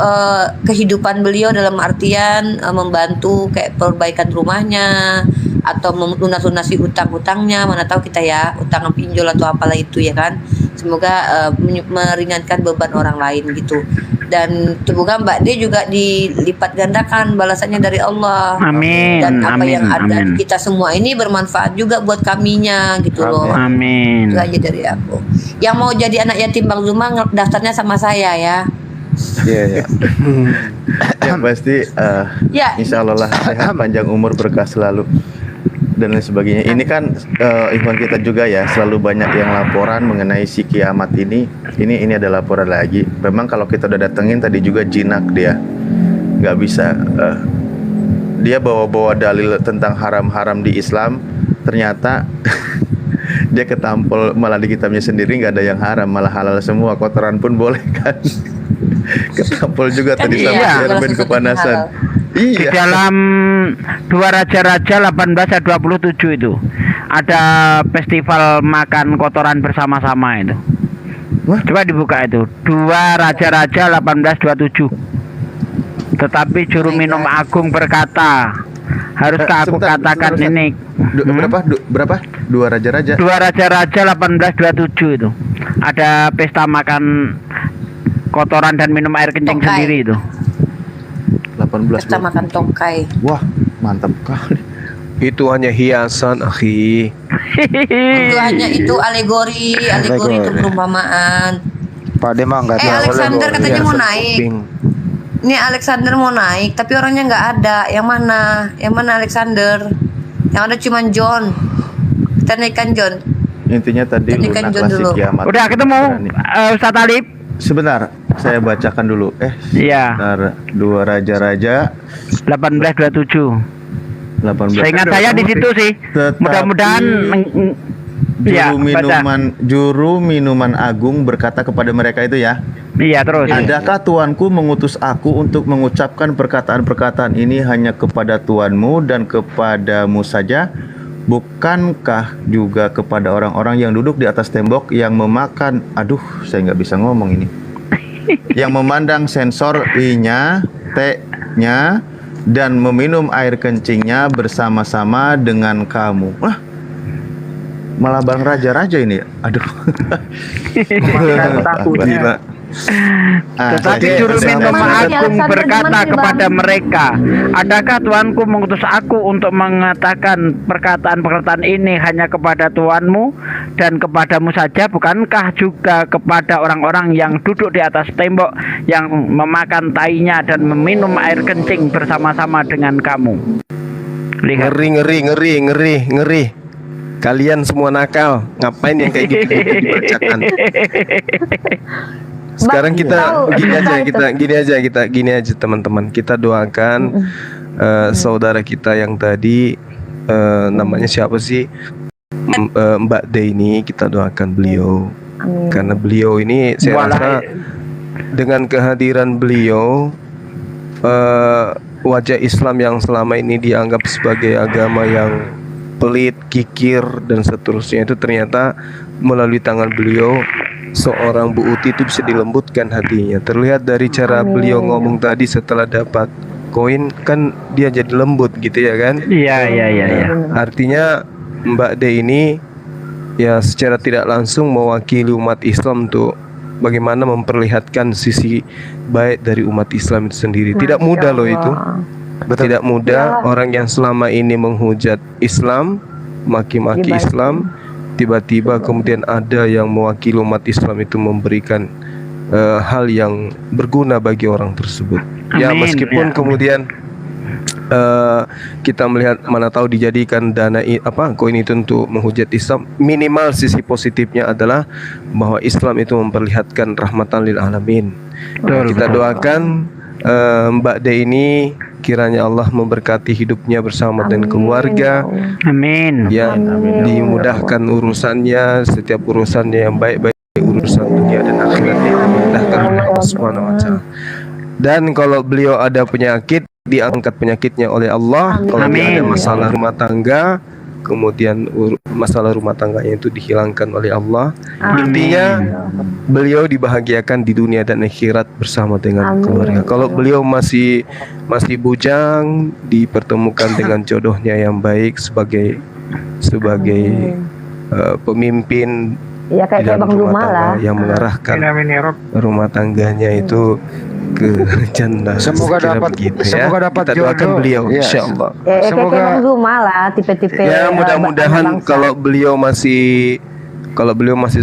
S9: kehidupan beliau dalam artian membantu kayak perbaikan rumahnya atau melunasi utang-utangnya, mana tahu kita ya, utang pinjol atau apalah itu ya kan. Semoga meringankan beban orang lain gitu. Dan semoga Mbak D juga dilipat gandakan balasannya dari Allah.
S10: Amin.
S9: Dan apa
S10: Amin.
S9: yang ada
S10: Amin.
S9: di kita semua ini bermanfaat juga buat kaminya gitu loh.
S10: Amin.
S9: Itu aja dari aku. Yang mau jadi anak yatim Bang Zuma daftarnya sama saya ya.
S8: Iya. Yang pasti
S9: Ya.
S8: insya Allah lah sehat panjang umur berkah selalu dan lain sebagainya. Ini kan ikhwan kita juga ya selalu banyak yang laporan mengenai si kiamat ini. Ini ada laporan lagi. Memang kalau kita udah datengin tadi juga jinak dia nggak bisa. Dia bawa-bawa dalil tentang haram-haram di Islam. Ternyata dia ketampol malah di kitabnya sendiri nggak ada yang haram, malah halal semua. Kotoran pun boleh kan. Ketampol juga
S9: Kan
S8: tadi
S9: iya,
S8: sama
S9: kalau
S8: Herben
S9: sesuatu
S8: kepanasan.
S9: halal.
S10: Di
S8: Iya.
S10: dalam Dua Raja-Raja 18-27 itu ada festival makan kotoran bersama-sama itu. Coba dibuka itu. Dua Raja-Raja 18-27. Tetapi juru minum agung berkata, haruskah aku
S8: Sebentar,
S10: katakan
S8: sebentar.
S10: ini?
S8: Berapa? Dua raja-raja.
S10: Dua Raja-Raja 18-27 itu ada pesta makan kotoran dan minum air kencing
S9: Tongkai.
S10: sendiri itu.
S8: 18
S9: Kita makan tongkai.
S8: Wah, mantap kali.
S3: Itu hanya hiasan, akhi.
S9: Itu hanya itu alegori itu perumpamaan.
S6: Pak De mah nggak tahu.
S9: Alexander katanya
S3: Iya,
S9: mau naik.
S3: kuping.
S9: Ini Alexander mau naik, tapi orangnya nggak ada. Yang mana? Yang mana Alexander? Yang ada cuma John. Kita naikkan John.
S8: Intinya tadi
S9: Jadi kan
S8: lunak
S9: John
S8: klasik
S9: dulu.
S8: kiamat.
S10: Udah ketemu Ustadz Alif?
S8: Sebentar, saya bacakan dulu.
S10: Iya.
S8: Sebentar, 2 Raja-Raja
S10: 18:27.
S8: 18.
S10: Seingat saya di situ sih.
S8: Tetapi
S10: Mudah-mudahan ya,
S8: juru minuman agung berkata kepada mereka itu ya.
S10: Iya, terus.
S8: Adakah tuanku mengutus aku untuk mengucapkan perkataan-perkataan ini hanya kepada tuanmu dan kepadamu saja? Bukankah juga kepada orang-orang yang duduk di atas tembok yang memakan, aduh saya nggak bisa ngomong ini, yang memandang sensor I-nya, T-nya, dan meminum air kencingnya bersama-sama dengan kamu. Wah, malah bang raja-raja ini. Aduh.
S11: Takutnya.
S10: Tetapi juru minum agung berkata kepada mereka, adakah Tuanku mengutus aku untuk mengatakan perkataan-perkataan ini hanya kepada Tuanmu dan kepadamu saja? Bukankah juga kepada orang-orang yang duduk di atas tembok yang memakan tainya dan meminum air kencing bersama-sama dengan kamu? Lihat.
S3: Ngeri. Kalian semua nakal. Ngapain yang kayak gitu dibacakan? Sekarang kita gini aja teman-teman. Kita doakan saudara kita yang tadi namanya siapa sih? Mbak De ini, kita doakan beliau. Karena beliau ini saya rasa dengan kehadiran beliau wajah Islam yang selama ini dianggap sebagai agama yang pelit, kikir dan seterusnya itu ternyata melalui tangan beliau seorang Bu Uti itu bisa dilembutkan hatinya. Terlihat dari cara beliau ngomong tadi setelah dapat koin kan dia jadi lembut gitu ya kan?
S10: Iya.
S3: Artinya Mbak De ini ya secara tidak langsung mewakili umat Islam untuk bagaimana memperlihatkan sisi baik dari umat Islam itu sendiri. Tidak mudah loh itu. Tidak mudah orang yang selama ini menghujat Islam, maki-maki Islam, tiba-tiba kemudian ada yang mewakili umat Islam itu memberikan hal yang berguna bagi orang tersebut. Ya meskipun kemudian kita melihat mana tahu dijadikan dana koin itu untuk menghujat Islam, minimal sisi positifnya adalah bahwa Islam itu memperlihatkan rahmatan lil alamin. Kita doakan Mbak De ini kiranya Allah memberkati hidupnya bersama dengan keluarga.
S10: Amin.
S3: Ya, dimudahkan urusannya, setiap urusannya yang baik-baik, urusan dunia dan akhiratnya dimudahkan oleh Allah Subhanahu wa taala. Dan kalau beliau ada penyakit, diangkat penyakitnya oleh Allah. Kalau dia ada masalah rumah tangga, kemudian masalah rumah tangganya itu dihilangkan oleh Allah. Intinya beliau dibahagiakan di dunia dan akhirat bersama dengan keluarga. Kalau beliau masih bujang, dipertemukan dengan jodohnya yang baik sebagai pemimpin
S12: ya, kayak Bang Zuma lah
S3: yang mengarahkan rumah tangganya itu ke jannah.
S6: Semoga dapat
S3: gitu
S6: semoga dapat
S3: kita doakan beliau insyaallah.
S12: Kayak Bang Zuma lah, tipe-tipe.
S3: Ya mudah-mudahan kalau beliau masih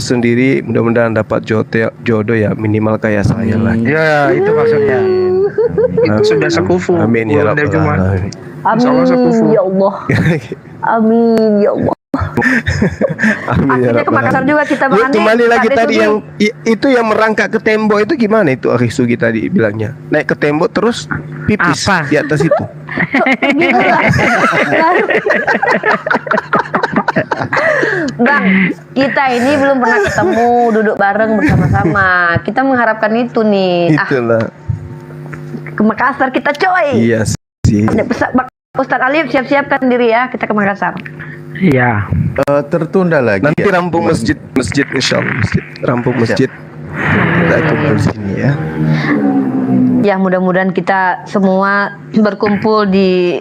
S3: sendiri, mudah-mudahan dapat jodoh ya minimal kayak saya lah.
S6: Ya itu maksudnya.
S11: Sudah sekufu.
S3: Amin ya rabbal alamin.
S12: Amin ya Allah. Amin ya Allah.
S3: Amin ya
S12: Akhirnya ke Makassar juga kita
S3: Lu
S12: makan.
S3: kembali lagi tadi yang itu yang merangkak ke tembok itu gimana itu Akhi Sugi tadi bilangnya? Naik ke tembok terus pipis di atas itu.
S12: Bang, kita ini belum pernah ketemu, duduk bareng bersama-sama. Kita mengharapkan itu nih.
S3: Itulah.
S12: Ke Makassar kita coy.
S3: Iya sih.
S12: Ustadz Alif siap-siapkan diri ya, kita ke Makassar.
S10: Iya.
S8: Tertunda lagi.
S3: Nanti rampung masjid insyaallah. Rampung masjid. Kita kumpul sini ya.
S12: Ya mudah-mudahan kita semua berkumpul di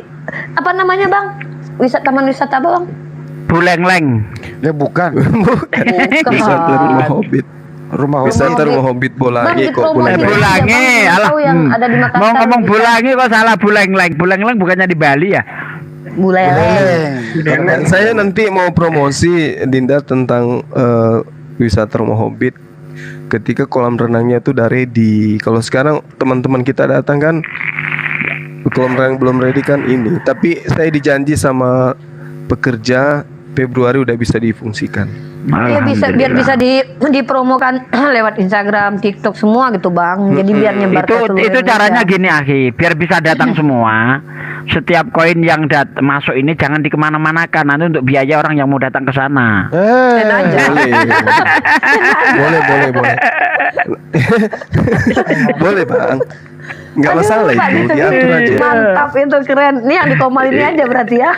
S12: apa namanya Bang? Taman wisata apa Bang?
S10: Bulengleng.
S6: Ya bukan.
S3: Wisata rumah hobbit. Wisata rumah hobbit Bolangi kok
S10: Bolangi.
S12: Alah. Yang ada di Makassar.
S10: Mau ngomong Bolangi kok salah Bulengleng. Bulengleng bukannya di Bali ya?
S12: Buleleng.
S3: Dan saya nanti mau promosi Dinda tentang wisata rumah Hobbit. Ketika kolam renangnya tuh udah ready. Kalau sekarang teman-teman kita datang kan kolam renang belum ready kan ini. Tapi saya dijanji sama pekerja Februari udah bisa difungsikan.
S12: Iya bisa, biar bisa dipromokan lewat Instagram, TikTok semua gitu Bang. Jadi biar nyebar ke seluruh
S10: Itu caranya
S12: Indonesia.
S10: gini Akhi, biar bisa datang semua. Setiap koin yang masuk ini jangan dikemana-manakan, nanti untuk biaya orang yang mau datang ke sana.
S3: Boleh. Boleh Bang. Nggak masalah itu, diatur aja.
S12: Mantap, itu keren. Ini yang di Komal ini aja berarti ya.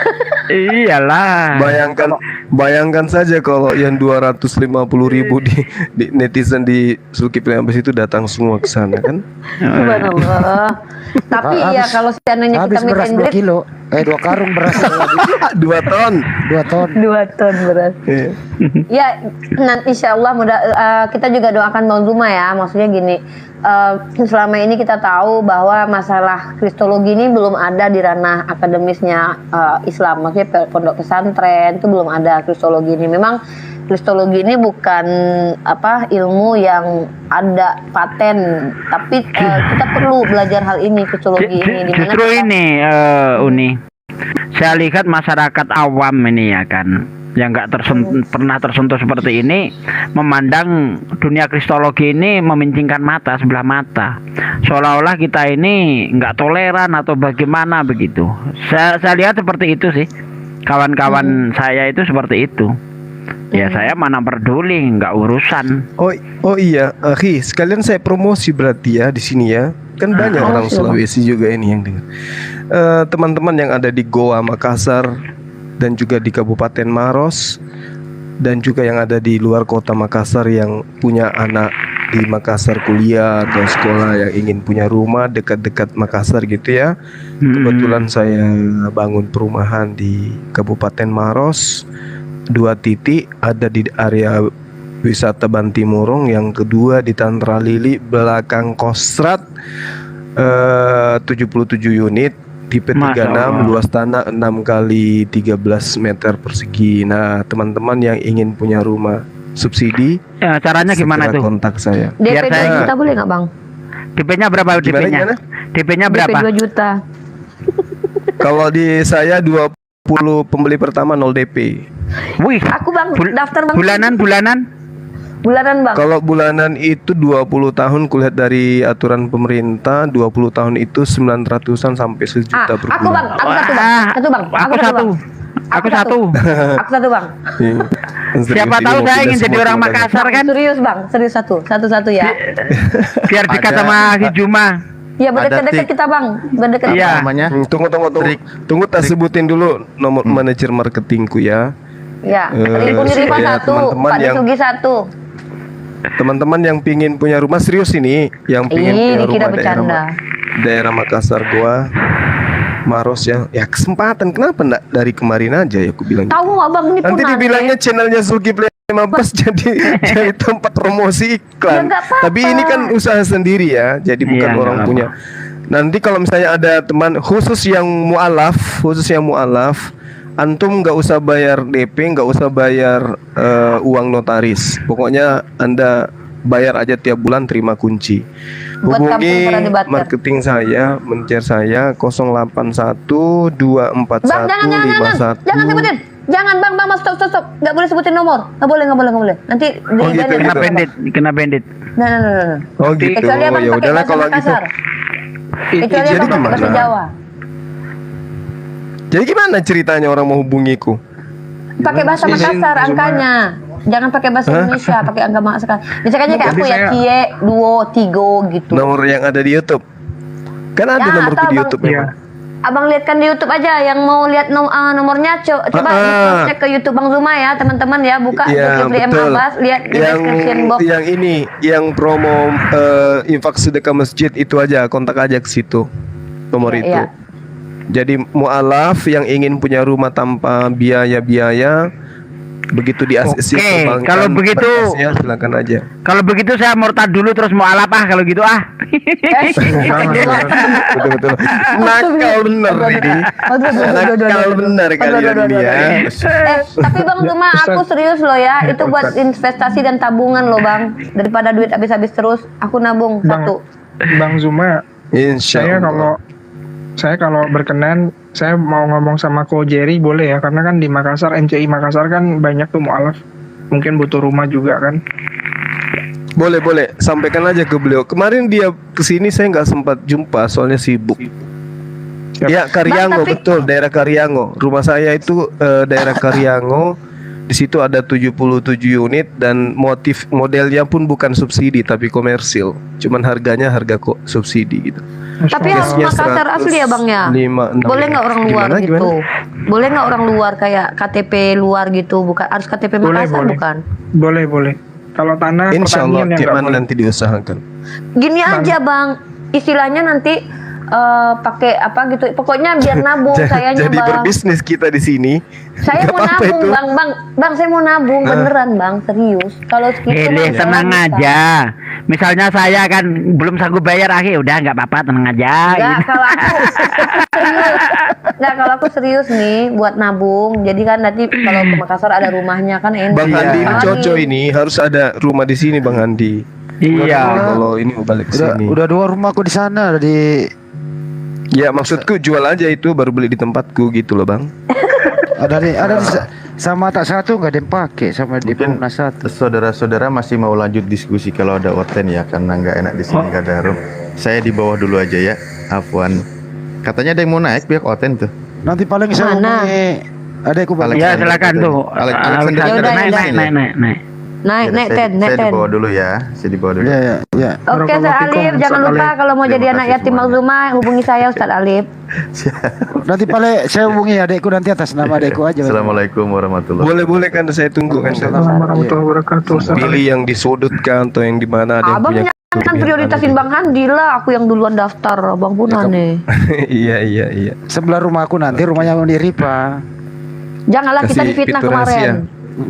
S10: Iyalah.
S3: Bayangkan saja kalau yang 250.000 di netizen di Zulkifli Ambas itu datang semua ke sana kan.
S12: Subhanallah. Tapi ya kalau seandainya kita
S6: Habis beras
S12: meet and
S6: 2
S12: greet,
S6: kilo. 2 karung beras.
S3: 2 ton.
S6: 2 ton.
S12: 2 ton beras.
S3: Iya.
S12: Ya, nanti insya Allah kita juga doakan Bang Zuma ya. Maksudnya gini, selama ini kita tahu bahwa masalah kristologi ini belum ada di ranah akademisnya Islam. Maksudnya pondok pesantren itu belum ada kristologi ini. Memang kristologi ini bukan ilmu yang ada paten, tapi kita perlu belajar hal ini, kristologi ini.
S10: Justru ini Uni, saya lihat masyarakat awam ini ya kan, yang nggak pernah tersentuh seperti ini, memandang dunia kristologi ini memincingkan mata, sebelah mata, seolah-olah kita ini nggak toleran atau bagaimana begitu. Saya lihat seperti itu sih, kawan-kawan saya itu seperti itu. Ya saya mana peduli, nggak urusan.
S3: Oh iya, Akhi, sekalian saya promosi berarti ya di sini ya. Kan banyak orang Sulawesi juga ini yang dengar. Teman-teman yang ada di Goa, Makassar, dan juga di Kabupaten Maros, dan juga yang ada di luar kota Makassar yang punya anak di Makassar kuliah atau sekolah yang ingin punya rumah dekat-dekat Makassar gitu ya. Kebetulan saya bangun perumahan di Kabupaten Maros, 2 titik, ada di area wisata Bantimurung, yang kedua di Tantra Lili belakang Kostrat, 77 unit, tipe 36, luas tanah 6 kali 13 meter persegi. Nah, teman-teman yang ingin punya rumah subsidi,
S10: ya, caranya gimana tuh?
S3: Kontak saya.
S12: DP 2 juta boleh nggak Bang?
S10: DP-nya berapa DP-nya? DP-nya berapa?
S12: DP 2 juta.
S3: Kalau di saya 20 pembeli pertama 0 DP.
S10: Wih,
S12: aku Bang daftar Bang.
S10: Bulanan
S12: Bang.
S3: Kalau bulanan itu 20 tahun, kulihat dari aturan pemerintah 20 tahun itu 900-an sampai 1 juta per bulan.
S12: Aku Bang.
S10: Aku satu.
S12: Aku satu Bang.
S10: Siapa tahu saya ingin jadi orang Makassar kan?
S12: Serius Bang, serius satu ya.
S10: Biar dekat sama Hijuma.
S12: Iya, berdekat-dekat kita Bang, berdekat.
S10: Iya.
S3: Tunggu tak sebutin dulu nomor manajer marketingku ya.
S12: Ya, Rifa
S3: ya,
S12: 1, Pak Disugi 1.
S3: Teman-teman yang pingin punya rumah, serius ini, yang pingin punya rumah daerah Makassar, Goa, Maros ya kesempatan, kenapa enggak dari kemarin aja ya aku bilang.
S12: Tahu Abang ini
S3: nanti dibilangnya channelnya Zulkifli Ambas jadi tempat promosi iklan.
S12: Ya,
S3: tapi ini kan usaha sendiri ya, jadi bukan orang punya. Nanti kalau misalnya ada teman khusus yang mualaf, antum nggak usah bayar DP, nggak usah bayar uang notaris. Pokoknya Anda bayar aja tiap bulan, terima kunci. Hubungi marketing saya, manajer saya 081 241
S12: Jangan sebutin. Jangan Bang, stop. Nggak boleh sebutin nomor. Nggak boleh. Nanti
S10: kena bandit.
S12: Nah.
S3: Oh gitu.
S12: Kecuali Abang pakai bahasa Makassar. Kecuali Abang pakai bahasa Jawa.
S3: Jadi gimana ceritanya orang mau hubungiku?
S12: Pakai bahasa Makassar angkanya. Jangan pakai bahasa Indonesia, pakai angka Makassar. Misalnya kayak aku ya, Cie, Duo, Tigo gitu.
S3: Nomor yang ada di YouTube. Kan ada nomorku di YouTube ya.
S12: Abang lihatkan di YouTube aja, yang mau lihat nomornya coba cek ke YouTube Bang Zuma ya, teman-teman ya, buka Zulkifli Ambas, lihat di description box.
S3: Yang ini, yang promo infak sedekah masjid itu aja, kontak aja ke situ. Nomor itu.
S12: Iya.
S3: Jadi mualaf yang ingin punya rumah tanpa biaya-biaya, Begitu di ACC
S10: Oke, kalau begitu
S3: silakan aja.
S10: Kalau begitu saya murtad dulu terus mau alap kalau gitu
S3: Betul. Nakal bener ini. Nakal bener kalian ini ya.
S12: Tapi Bang Zuma, aku serius loh ya, itu buat investasi dan tabungan loh Bang. Daripada duit habis-habis terus, aku nabung satu.
S11: Bang Zuma, saya kalau berkenan, saya mau ngomong sama Ko Jerry boleh ya, karena kan di Makassar, MCI Makassar kan banyak tuh mualaf, mungkin butuh rumah juga kan.
S3: Boleh, sampaikan aja ke beliau. Kemarin dia kesini saya nggak sempat jumpa, soalnya sibuk. Ya, Karyango, betul, daerah Karyango. Rumah saya itu daerah Karyango. Di situ ada 77 unit dan modelnya pun bukan subsidi tapi komersil. Cuman harganya harga kok subsidi gitu.
S12: Tapi harus Makassar asli ya Bang ya?
S3: 5, 6.
S12: Boleh nggak orang luar gitu? Boleh nggak orang luar kayak KTP luar gitu? Bukan harus KTP Makassar bukan?
S11: Boleh. Kalau tanah
S3: Insya Allah
S11: pertanian yang
S3: gimana
S11: boleh.
S3: nanti diusahakan.
S12: Gini aja Bang, istilahnya nanti pakai apa gitu, pokoknya biar nabung sayanya
S3: Jadi
S12: Bang.
S3: berbisnis kita di sini.
S12: Saya mau nabung bang, saya mau nabung beneran Bang, serius. Kalau segitu
S10: tenang aja. Misalnya saya kan belum sanggup bayar udah nggak apa-apa, tenang aja.
S12: Nggak, kalau aku serius. Nggak, kalau aku serius nih buat nabung. Jadi kan nanti kalau ke Makassar ada rumahnya kan enak.
S3: Bang Andi ini cocok ini, harus ada rumah di sini Bang Andi.
S10: Iya.
S3: Kalau ini mau balik ke sini.
S6: Udah 2 rumahku di sana di.
S3: Ya maksudku jual aja itu baru beli di tempatku gitu loh Bang.
S6: ada di sama tak satu nggak ada yang pakai sama di Perumnas satu.
S8: Saudara-saudara masih mau lanjut diskusi kalau ada Oten ya, karena nggak enak di sini nggak ada room. Saya di bawah dulu aja ya, Afwan. Katanya ada yang mau naik pihak Oten tuh.
S6: Nanti paling saya hubungi adekku Bang.
S10: Ya silakan tuh.
S12: Naik
S8: Saya di bawah dulu ya.
S6: Ya.
S12: Oke Ustaz Alif, jangan lupa kalau mau jadi anak yatim Bang Zuma hubungi saya Ustaz Alif.
S6: Nanti paling saya hubungi adekku nanti atas nama adekku aja.
S8: Assalamualaikum warahmatullahi.
S3: Boleh kan saya tunggu kan.
S11: Assalamualaikum warahmatullahi wabarakatuh.
S3: Pilih yang disudutkan atau yang di mana ada yang
S12: Abang
S3: punya.
S12: jangan prioritasin Bang Handi lah, aku yang duluan daftar, Bang pun aneh.
S3: Iya.
S6: Sebelah rumahku nanti rumahnya di Ripa.
S12: Janganlah kita
S3: Kasih
S12: difitnah
S3: fitur
S12: kemarin.
S3: rahasia.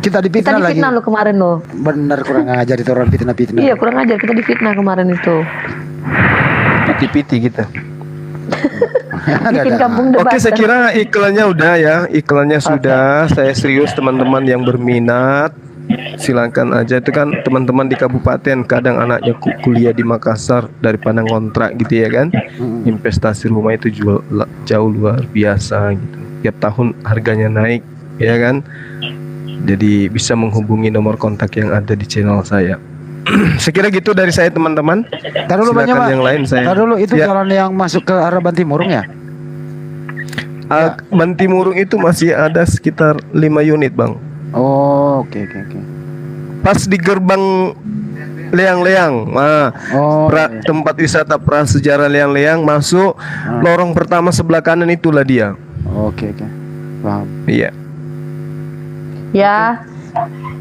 S6: Kita difitnah lagi.
S12: Lo kemarin lo.
S6: Bener kurang ajar itu orang fitnah.
S12: Iya kurang ajar, kita difitnah kemarin itu.
S3: Piti-piti kita.
S12: Bikin kampung debat.
S3: Oke, saya kira iklannya udah ya. Iklannya sudah. Saya serius teman-teman yang berminat. Silakan aja, itu kan teman-teman di kabupaten kadang anaknya kuliah di Makassar daripada ngontrak gitu ya kan. Investasi rumah itu jauh luar biasa gitu. Tiap tahun harganya naik ya kan. Jadi bisa menghubungi nomor kontak yang ada di channel saya. Sekira gitu dari saya teman-teman.
S6: Taruh dulu banyak Pak.
S3: Yang lain saya.
S6: Taruh dulu itu jalan yang masuk ke arah Bantimurung ya?
S3: Bantimurung itu masih ada sekitar 5 unit Bang.
S6: Oh, oke.
S3: Pas di gerbang Leang-Leang, tempat wisata prasejarah Leang-Leang masuk lorong pertama sebelah kanan itulah dia.
S6: Oke. Paham.
S3: Iya.
S12: Ya,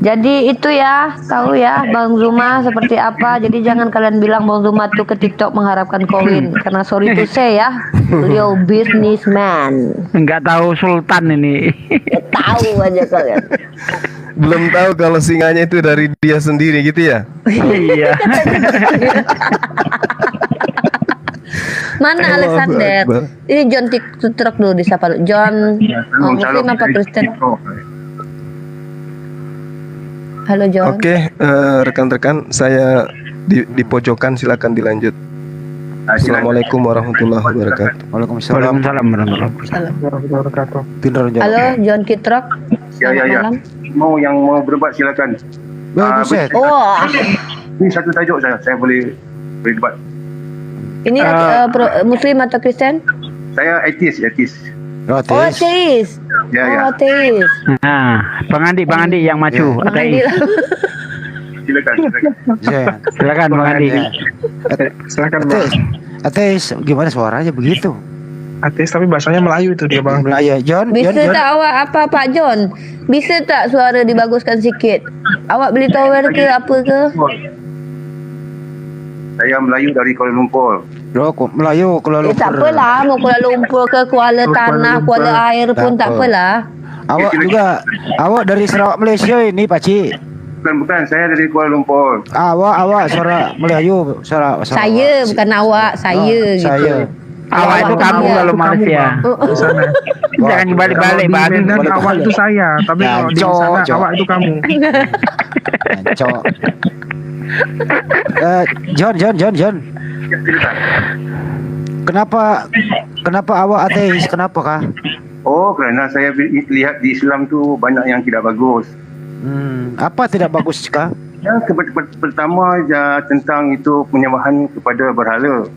S12: jadi itu ya, tahu ya Bang Zuma seperti apa. Jadi jangan kalian bilang Bang Zuma tuh ke TikTok mengharapkan koin, karena sorry to say ya, beliau businessman.
S10: Enggak tahu Sultan ini.
S12: Tahu aja kalian.
S3: Belum tahu kalau singanya itu dari dia sendiri gitu ya?
S10: Iya.
S12: Mana Alexander? Ini John TikTok dulu disapa dulu. John, Muslim apa Kristen? Halo John.
S3: Oke, rekan-rekan saya di pojokan, silakan dilanjut. Assalamualaikum warahmatullahi wabarakatuh.
S6: Waalaikumsalam
S12: warahmatullahi
S11: wabarakatuh.
S12: Halo John Kitrok.
S13: Ya. Mau berdebat silakan. Ini satu tajuk saya boleh berdebat.
S12: Ini Muslim atau Kristen?
S13: Saya ateis.
S12: Ateis.
S13: Ya.
S12: Ateis.
S10: Nah, Bang Andi yang maju. Ateis. Silakan Bang Andi.
S11: Silakan Bang.
S6: Ateis, gimana suaranya begitu?
S11: Ateis tapi bahasanya Melayu itu dia Bang.
S6: Melayu. John.
S12: Bisa tak awak apa Pak John? Bisa tak suara dibaguskan sikit? Awak beli tower ke apa ke?
S13: Saya Melayu dari Kuala Lumpur.
S6: Melayu Kuala Lumpur.
S12: Tak apalah, mau Kuala Lumpur ke Kuala Tanah, Kuala Air pun tak apalah.
S6: Awak juga, awak dari Sarawak Malaysia ini Pakcik.
S13: Bukan, saya dari Kuala Lumpur.
S6: Awak suara Melayu, suara
S12: Saya bukan awak, saya gitu.
S6: Saya.
S10: Awak itu kamu kalau Malaysia.
S11: Di sana.
S10: Jangan dibalik-balik,
S11: Kalau
S10: Bang.
S11: di Medan awak itu saya, tapi kalau di sana awak itu kamu.
S6: Cok. John. Kenapa awak ateis? Kenapa kah?
S13: Oh, kerana saya lihat di Islam tu banyak yang tidak bagus.
S6: Apa tidak bagus kah?
S13: Ya, pertama ya, tentang itu penyembahan kepada berhala.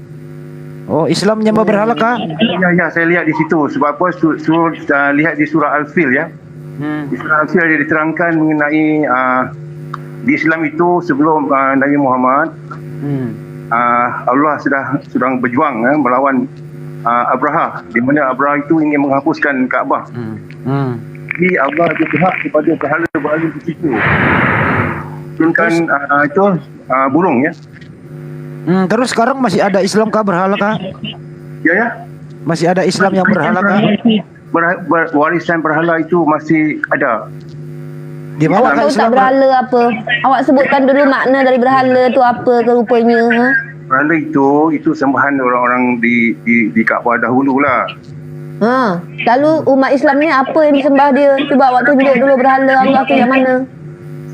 S6: Oh, Islam menyembah berhala kah?
S13: Ya, saya lihat di situ. Sebab apa? Lihat di surah Al-Fil ya. Di surah Al-Fil ada diterangkan mengenai di Islam itu sebelum Nabi Muhammad, Allah sedang berjuang melawan Abraha, di mana Abraha itu ingin menghapuskan Kaabah. Jadi Allah berpihak kepada berhala-berhala di situ. Turunkan itu burung ya.
S6: Terus sekarang masih ada Islam kah berhala kah?
S13: Ya.
S6: Masih ada Islam yang berhala kah?
S13: Warisan berhala itu masih ada.
S6: Di mana
S12: Awak tahu tak berhala apa? Awak sebutkan dulu makna dari berhala tu apa ke rupanya.
S13: Berhala itu sembahan orang-orang di Kaabah dahulu lah.
S12: Lalu umat Islam ni apa yang disembah dia? Cuba awak tunjuk dulu berhala Allah tu yang mana?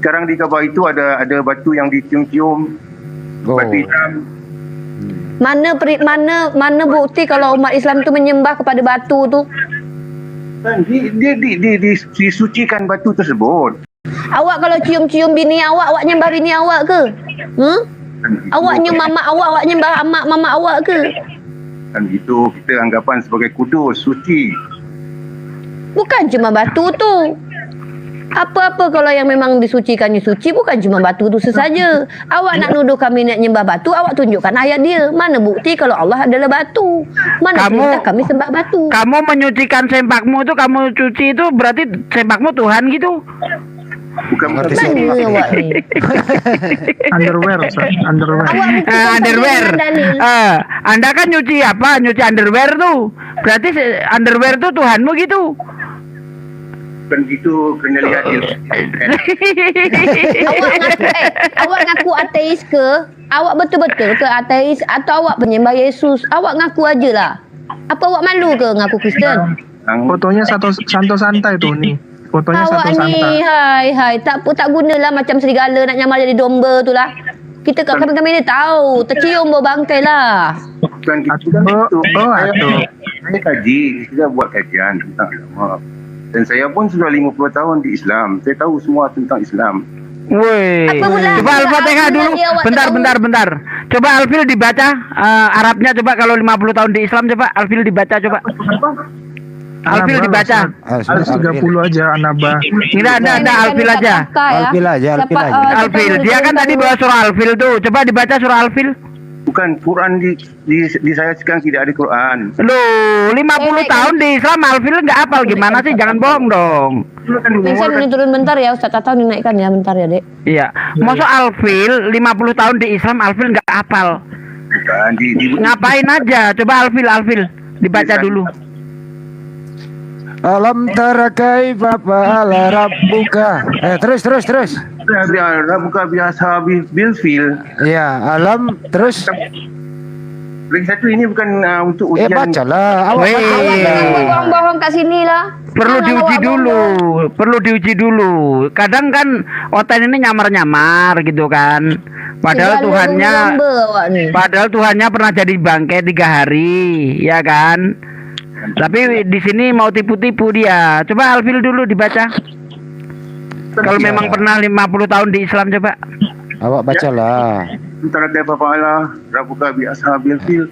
S13: Sekarang di Kaabah itu ada batu yang dicium-cium. Batu hitam.
S12: Mana bukti kalau umat Islam tu menyembah kepada batu tu?
S13: Dia disucikan batu tersebut.
S12: Awak kalau cium-cium bini awak nyembah bini awak ke? Awak nyium mamak awak nyembah mamak awak ke?
S13: Kan itu kita anggapan sebagai kudus, suci.
S12: Bukan cuma batu tu. Apa-apa kalau yang memang disucikannya suci, bukan cuma batu tu sesaja. Awak nak nuduh kami nak nyembah batu, awak tunjukkan ayat dia. Mana bukti kalau Allah adalah batu? Mana perintah kami sembah batu?
S10: Kamu menyucikan sempakmu tu, kamu cuci itu berarti sempakmu Tuhan gitu?
S13: Bukan
S12: mana awak ni?
S11: Underwear.
S10: Underwear. Anda kan nyuci apa? Nyuci underwear tu. Berarti underwear tu Tuhanmu gitu.
S13: Bukan gitu, kena lihat
S12: Awak ngaku ateis ke? Awak betul-betul ke ateis atau awak penyembah Yesus? Awak ngaku aje lah. Apa awak malu ke ngaku Kristen?
S11: Fotonya Santo Santa itu nih. Fotonya
S12: awak
S11: Santo Santa.
S12: ni hai tak gunalah macam serigala nak nyamar jadi domba tu lah. Kita kat kami ni tahu, tercium bau bangkai lah.
S13: Bukan gitu. Saya kaji, kita buat kajian tentang agama. Dan saya pun sudah 50 tahun di Islam. Saya tahu semua tentang Islam.
S10: Woi. Coba Al-Fatihah dulu. Bentar. Coba Alfil dibaca Arabnya coba kalau 50 tahun di Islam coba Alfil dibaca coba. Alfil dibaca.
S11: 130 aja Anaba.
S10: Tidak ada Alfil aja. Alfil. Dia kan tadi bawa surah Alfil tuh. Coba dibaca surah Alfil.
S13: Bukan, Quran di saya sekarang tidak ada Quran.
S10: Loh, 50 tahun di Islam Alfil nggak hafal gimana sih? Jangan bohong dong.
S12: Saya boleh turun bentar ya Ustaz Tatau, dinaikkan ya bentar ya Dek.
S10: Iya. Masuk Alfil 50 tahun di Islam Alfil nggak hafal.
S13: Bukan,
S10: ngapain aja? Coba Alfil dibaca dulu.
S6: Alam tara kaifa fa'ala rabbuka. Terus.
S13: Rabbuka biasa bil fil.
S6: Iya, alam terus.
S13: Lagi satu ini bukan untuk ujian.
S6: Bacalah.
S12: Awak bohong kat sini lah.
S10: Perlu diuji dulu. Kadang kan otak ini nyamar-nyamar gitu kan. Padahal Tuhannya pernah jadi bangkai 3 hari, ya kan? Tapi di sini mau tipu-tipu dia. Coba Alfil dulu dibaca. Kalau memang pernah 50 tahun di Islam coba.
S6: Awak bacalah.
S13: Antara kaifa fa'ala rabbuka bi ashabil fil.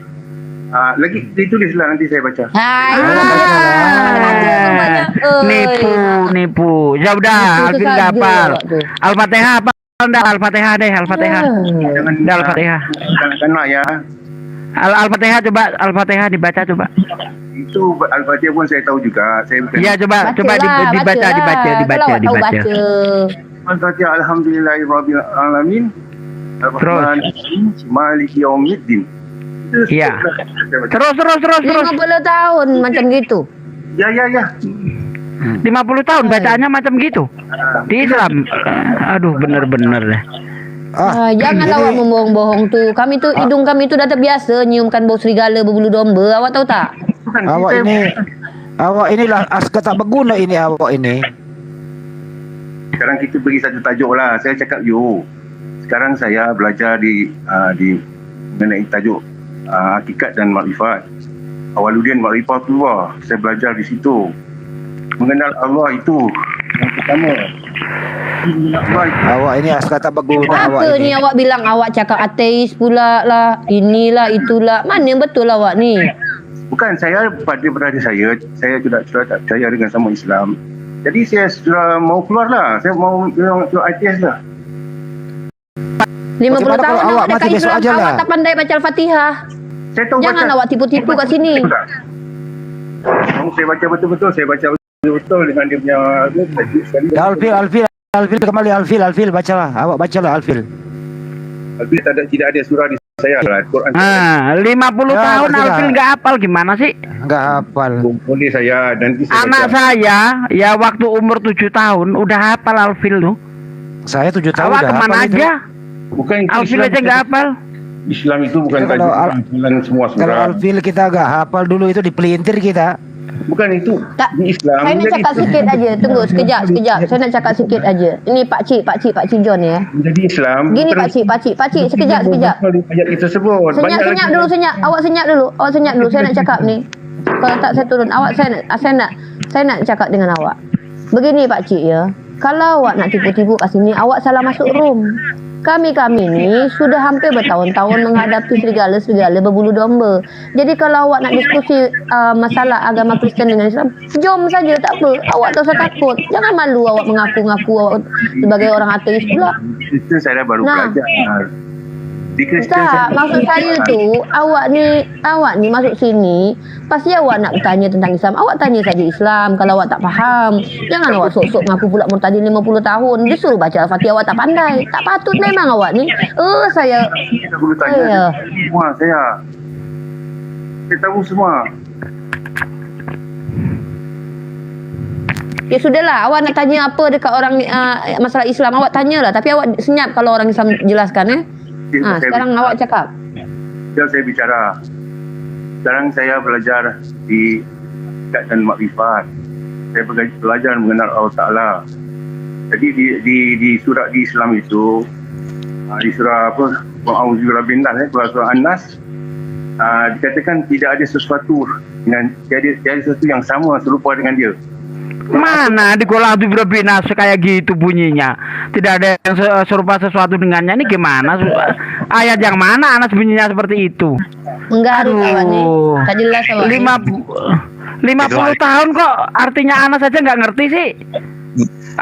S13: Lagi ditulislah nanti saya baca.
S10: Nipu. Ya udah, Alfil enggak hafal. Al-Fatihah apa? Al-Fatihah deh, Al-Fatihah. Al-Fatihah.
S13: Kena ya.
S10: Al-Fatihah coba, Al-Fatihah dibaca coba.
S13: Itu Al-Fatihah pun saya tahu juga.
S10: Iya coba dibaca.
S13: Al-Fatihah alhamdulillahirabbil alamin. Ar-Rahmanir-Rahim Maliki yaumiddin.
S10: Iya. Terus.
S12: 50 tahun macam gitu.
S13: Ya.
S10: 50 tahun bacaannya macam gitu di Islam. Aduh, bener-bener deh.
S12: Janganlah awak membohong-bohong tuh. Kami tuh hidung kami tuh dah terbiasa nyiumkan bau serigala berbulu domba. Awak tahu tak?
S6: Awak inilah askar tak berguna ini awak ini.
S13: Sekarang kita beri satu tajuk lah. Saya cakap sekarang saya belajar di mengenai tajuk hakikat dan makrifat. Awaluddin Ma'rifatullah. Saya belajar di situ. Mengenal Allah itu yang pertama.
S6: Awak ini askar tak berguna awak
S12: Apa
S6: ini.
S12: ni awak bilang awak cakap ateis pula lah, inilah itulah. Mana yang betul awak ni?
S13: Bukan, saya pada saya sudah tak percaya dengan sama Islam. Jadi saya sudah mau keluar lah. Saya mau bilang ateis lah.
S12: 50
S6: Bagaimana
S12: tahun
S6: kalau awak
S12: awak
S6: mati
S12: dekat
S6: besok
S12: Islam,
S6: aja lah?
S12: awak tak pandai baca Al-Fatihah.
S13: Saya tahu
S12: Jangan
S13: baca.
S12: awak tipu-tipu kat sini.
S13: Saya baca betul-betul. Saya baca betul-betul dengan dia punya tajuk sekali.
S6: Alfil kembali Alfil bacalah. Awak bacalah Alfil.
S13: Tapi tidak ada surah di saya lah. Quran.
S10: 50 tahun
S6: tidak.
S10: Alfil nggak hafal gimana sih?
S6: Nggak hafal.
S13: Boleh saya nanti saya
S10: Anak
S13: baca.
S10: saya ya waktu umur 7 tahun udah hafal Alfil tuh.
S6: Saya 7 tahun
S10: Awak
S6: udah
S10: kemana
S6: hafal itu.
S10: aja?
S13: Bukan itu
S10: Alfil
S13: Islam.
S10: aja nggak hafal.
S13: Islam itu bukan
S6: Kalau
S13: tajuk
S6: Al-
S13: hafalan semua
S6: Kalau
S13: surah.
S6: Alfil kita nggak hafal dulu itu dipelintir kita.
S13: Bukan itu.
S12: Tak,
S13: Di Islam.
S12: saya nak
S13: menjadi
S12: cakap sikit aja. Tunggu sekejap. Saya nak cakap sikit aja. Ini Pak Cik John ya.
S13: Menjadi Islam.
S12: Gini Pak Cik, sekejap.
S13: Ayat itu tersebut.
S12: Senyap dulu. Awak senyap dulu. Saya nak cakap ni. Kalau tak saya turun. Saya nak cakap dengan awak. Begini Pak Cik ya. Kalau awak nak tipu-tipu kat sini, awak salah masuk room. Kami ni sudah hampir bertahun-tahun menghadapi serigala berbulu domba. Jadi kalau awak nak diskusi masalah agama Kristen dengan Islam, jom saja, tak apa. Awak tak usah takut. Jangan malu awak mengaku-ngaku awak sebagai orang ateis pula.
S13: Itu saya baru
S12: Nah.
S13: belajar. Di Kristen
S12: Tak, maksud saya tu awak ni masuk sini pasti awak nak bertanya tentang Islam. Awak tanya saja Islam kalau awak tak faham. Jangan awak sok-sok ngaku pula murtadin 50 tahun. Dia suruh baca Al-Fatihah awak tak pandai. Tak patut memang awak ni. Saya
S13: perlu tanya semua saya tahu semua.
S12: Ya sudahlah, awak nak tanya apa dekat orang masalah Islam awak tanyalah, tapi awak senyap kalau orang Islam jelaskan ya. Sekarang awak cakap.
S13: Saya bicara. Sekarang saya belajar di hakikat dan makrifat. Saya belajar mengenal Allah Ta'ala. Jadi di surah di Islam itu, di surah apa? Surah An-Nas, dikatakan tidak ada sesuatu yang sama serupa dengan dia.
S10: Mana di Qul A'udzu birabbil nas kayak gitu bunyinya. Tidak ada yang serupa sesuatu dengannya. Ini gimana? Ayat yang mana Anas bunyinya seperti itu?
S12: Menggaruk awak ni. Tak jelas awak ni.
S10: 50 tahun kok artinya Anas saja nggak ngerti sih.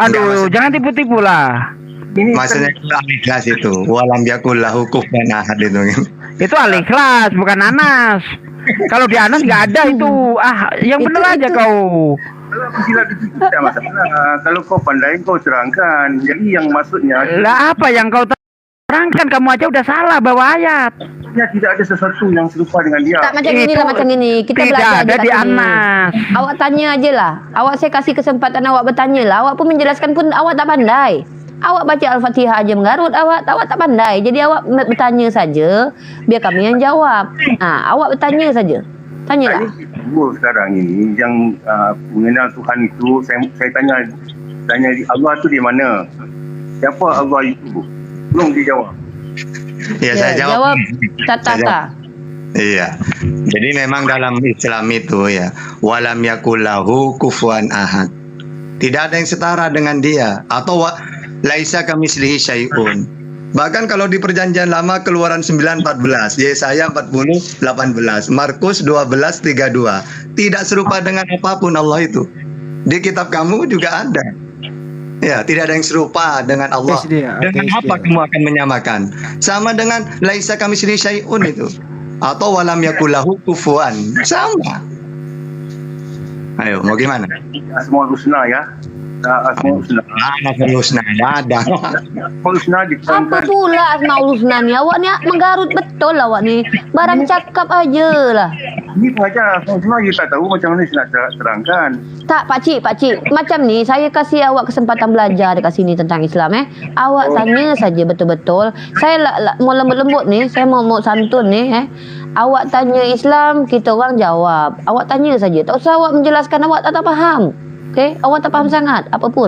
S10: Aduh, jangan tipu-tipu lah.
S14: Maksudnya itu al-ikhlas itu. Walam yakul lahu kufuwan ahad itu.
S10: Itu al-ikhlas bukan Anas. Kalau di Anas nggak ada itu. Yang bener aja kau.
S13: Tidak masalah. Kalau kau pandai kau terangkan. Jadi yang maksudnya
S10: Lah apa yang kau terangkan? Kamu aja udah salah bawa ayat.
S13: ya tidak ada sesuatu yang serupa dengan dia.
S12: Tak macam inilah macam ini. Kita
S10: tidak
S12: belajar
S10: ada
S12: kat
S10: di
S12: sini.
S10: Anas.
S12: Awak tanya aje lah. Saya kasih kesempatan awak bertanya lah. Awak pun menjelaskan pun awak tak pandai. Awak baca Al-Fatihah aja mengarut awak tak pandai. Jadi awak bertanya saja, biar kami yang jawab. Awak bertanya saja. Tanyalah.
S13: Sekarang ini yang mengenal Tuhan itu saya tanya Allah itu di mana? Siapa Allah itu? Belum dijawab.
S14: Ya, saya jawab.
S12: Tata.
S14: Iya. Jadi memang dalam Islam itu ya, walam yakul lahu kufuwan ahad. Tidak ada yang setara dengan dia atau laisa kamitslihi syai'un. Bahkan kalau di perjanjian lama Keluaran 9:14, Yesaya 40:18, Markus 12:32, tidak serupa dengan apapun Allah itu. Di kitab kamu juga ada. Ya, tidak ada yang serupa dengan Allah. Dengan apa kamu akan menyamakan? Sama dengan laisa kamitslihi syai'un itu. Atau walam yakul lahu kufuwan. Sama. Ayo, mau gimana?
S13: Asmaul Husna ya. Asmaul Husna.
S14: Asmaul Husna ada.
S13: Asmaul Husna
S12: Apa
S13: diterangkan.
S12: pula Asmaul Husna ni? Awak ni menggarut betul awak ni. Barang cakap aja lah.
S13: Ini pengajar Asmaul Husna you tak tahu macam mana saya nak terangkan.
S12: Tak, Pakcik. Macam ni, saya kasih awak kesempatan belajar dekat sini tentang Islam Awak tanya saja betul-betul. Saya mau lembut-lembut ni, saya mau santun ni Awak tanya Islam, kita orang jawab. Awak tanya saja. Tak usah awak menjelaskan awak tak faham. Okey, awak tak faham sangat apapun.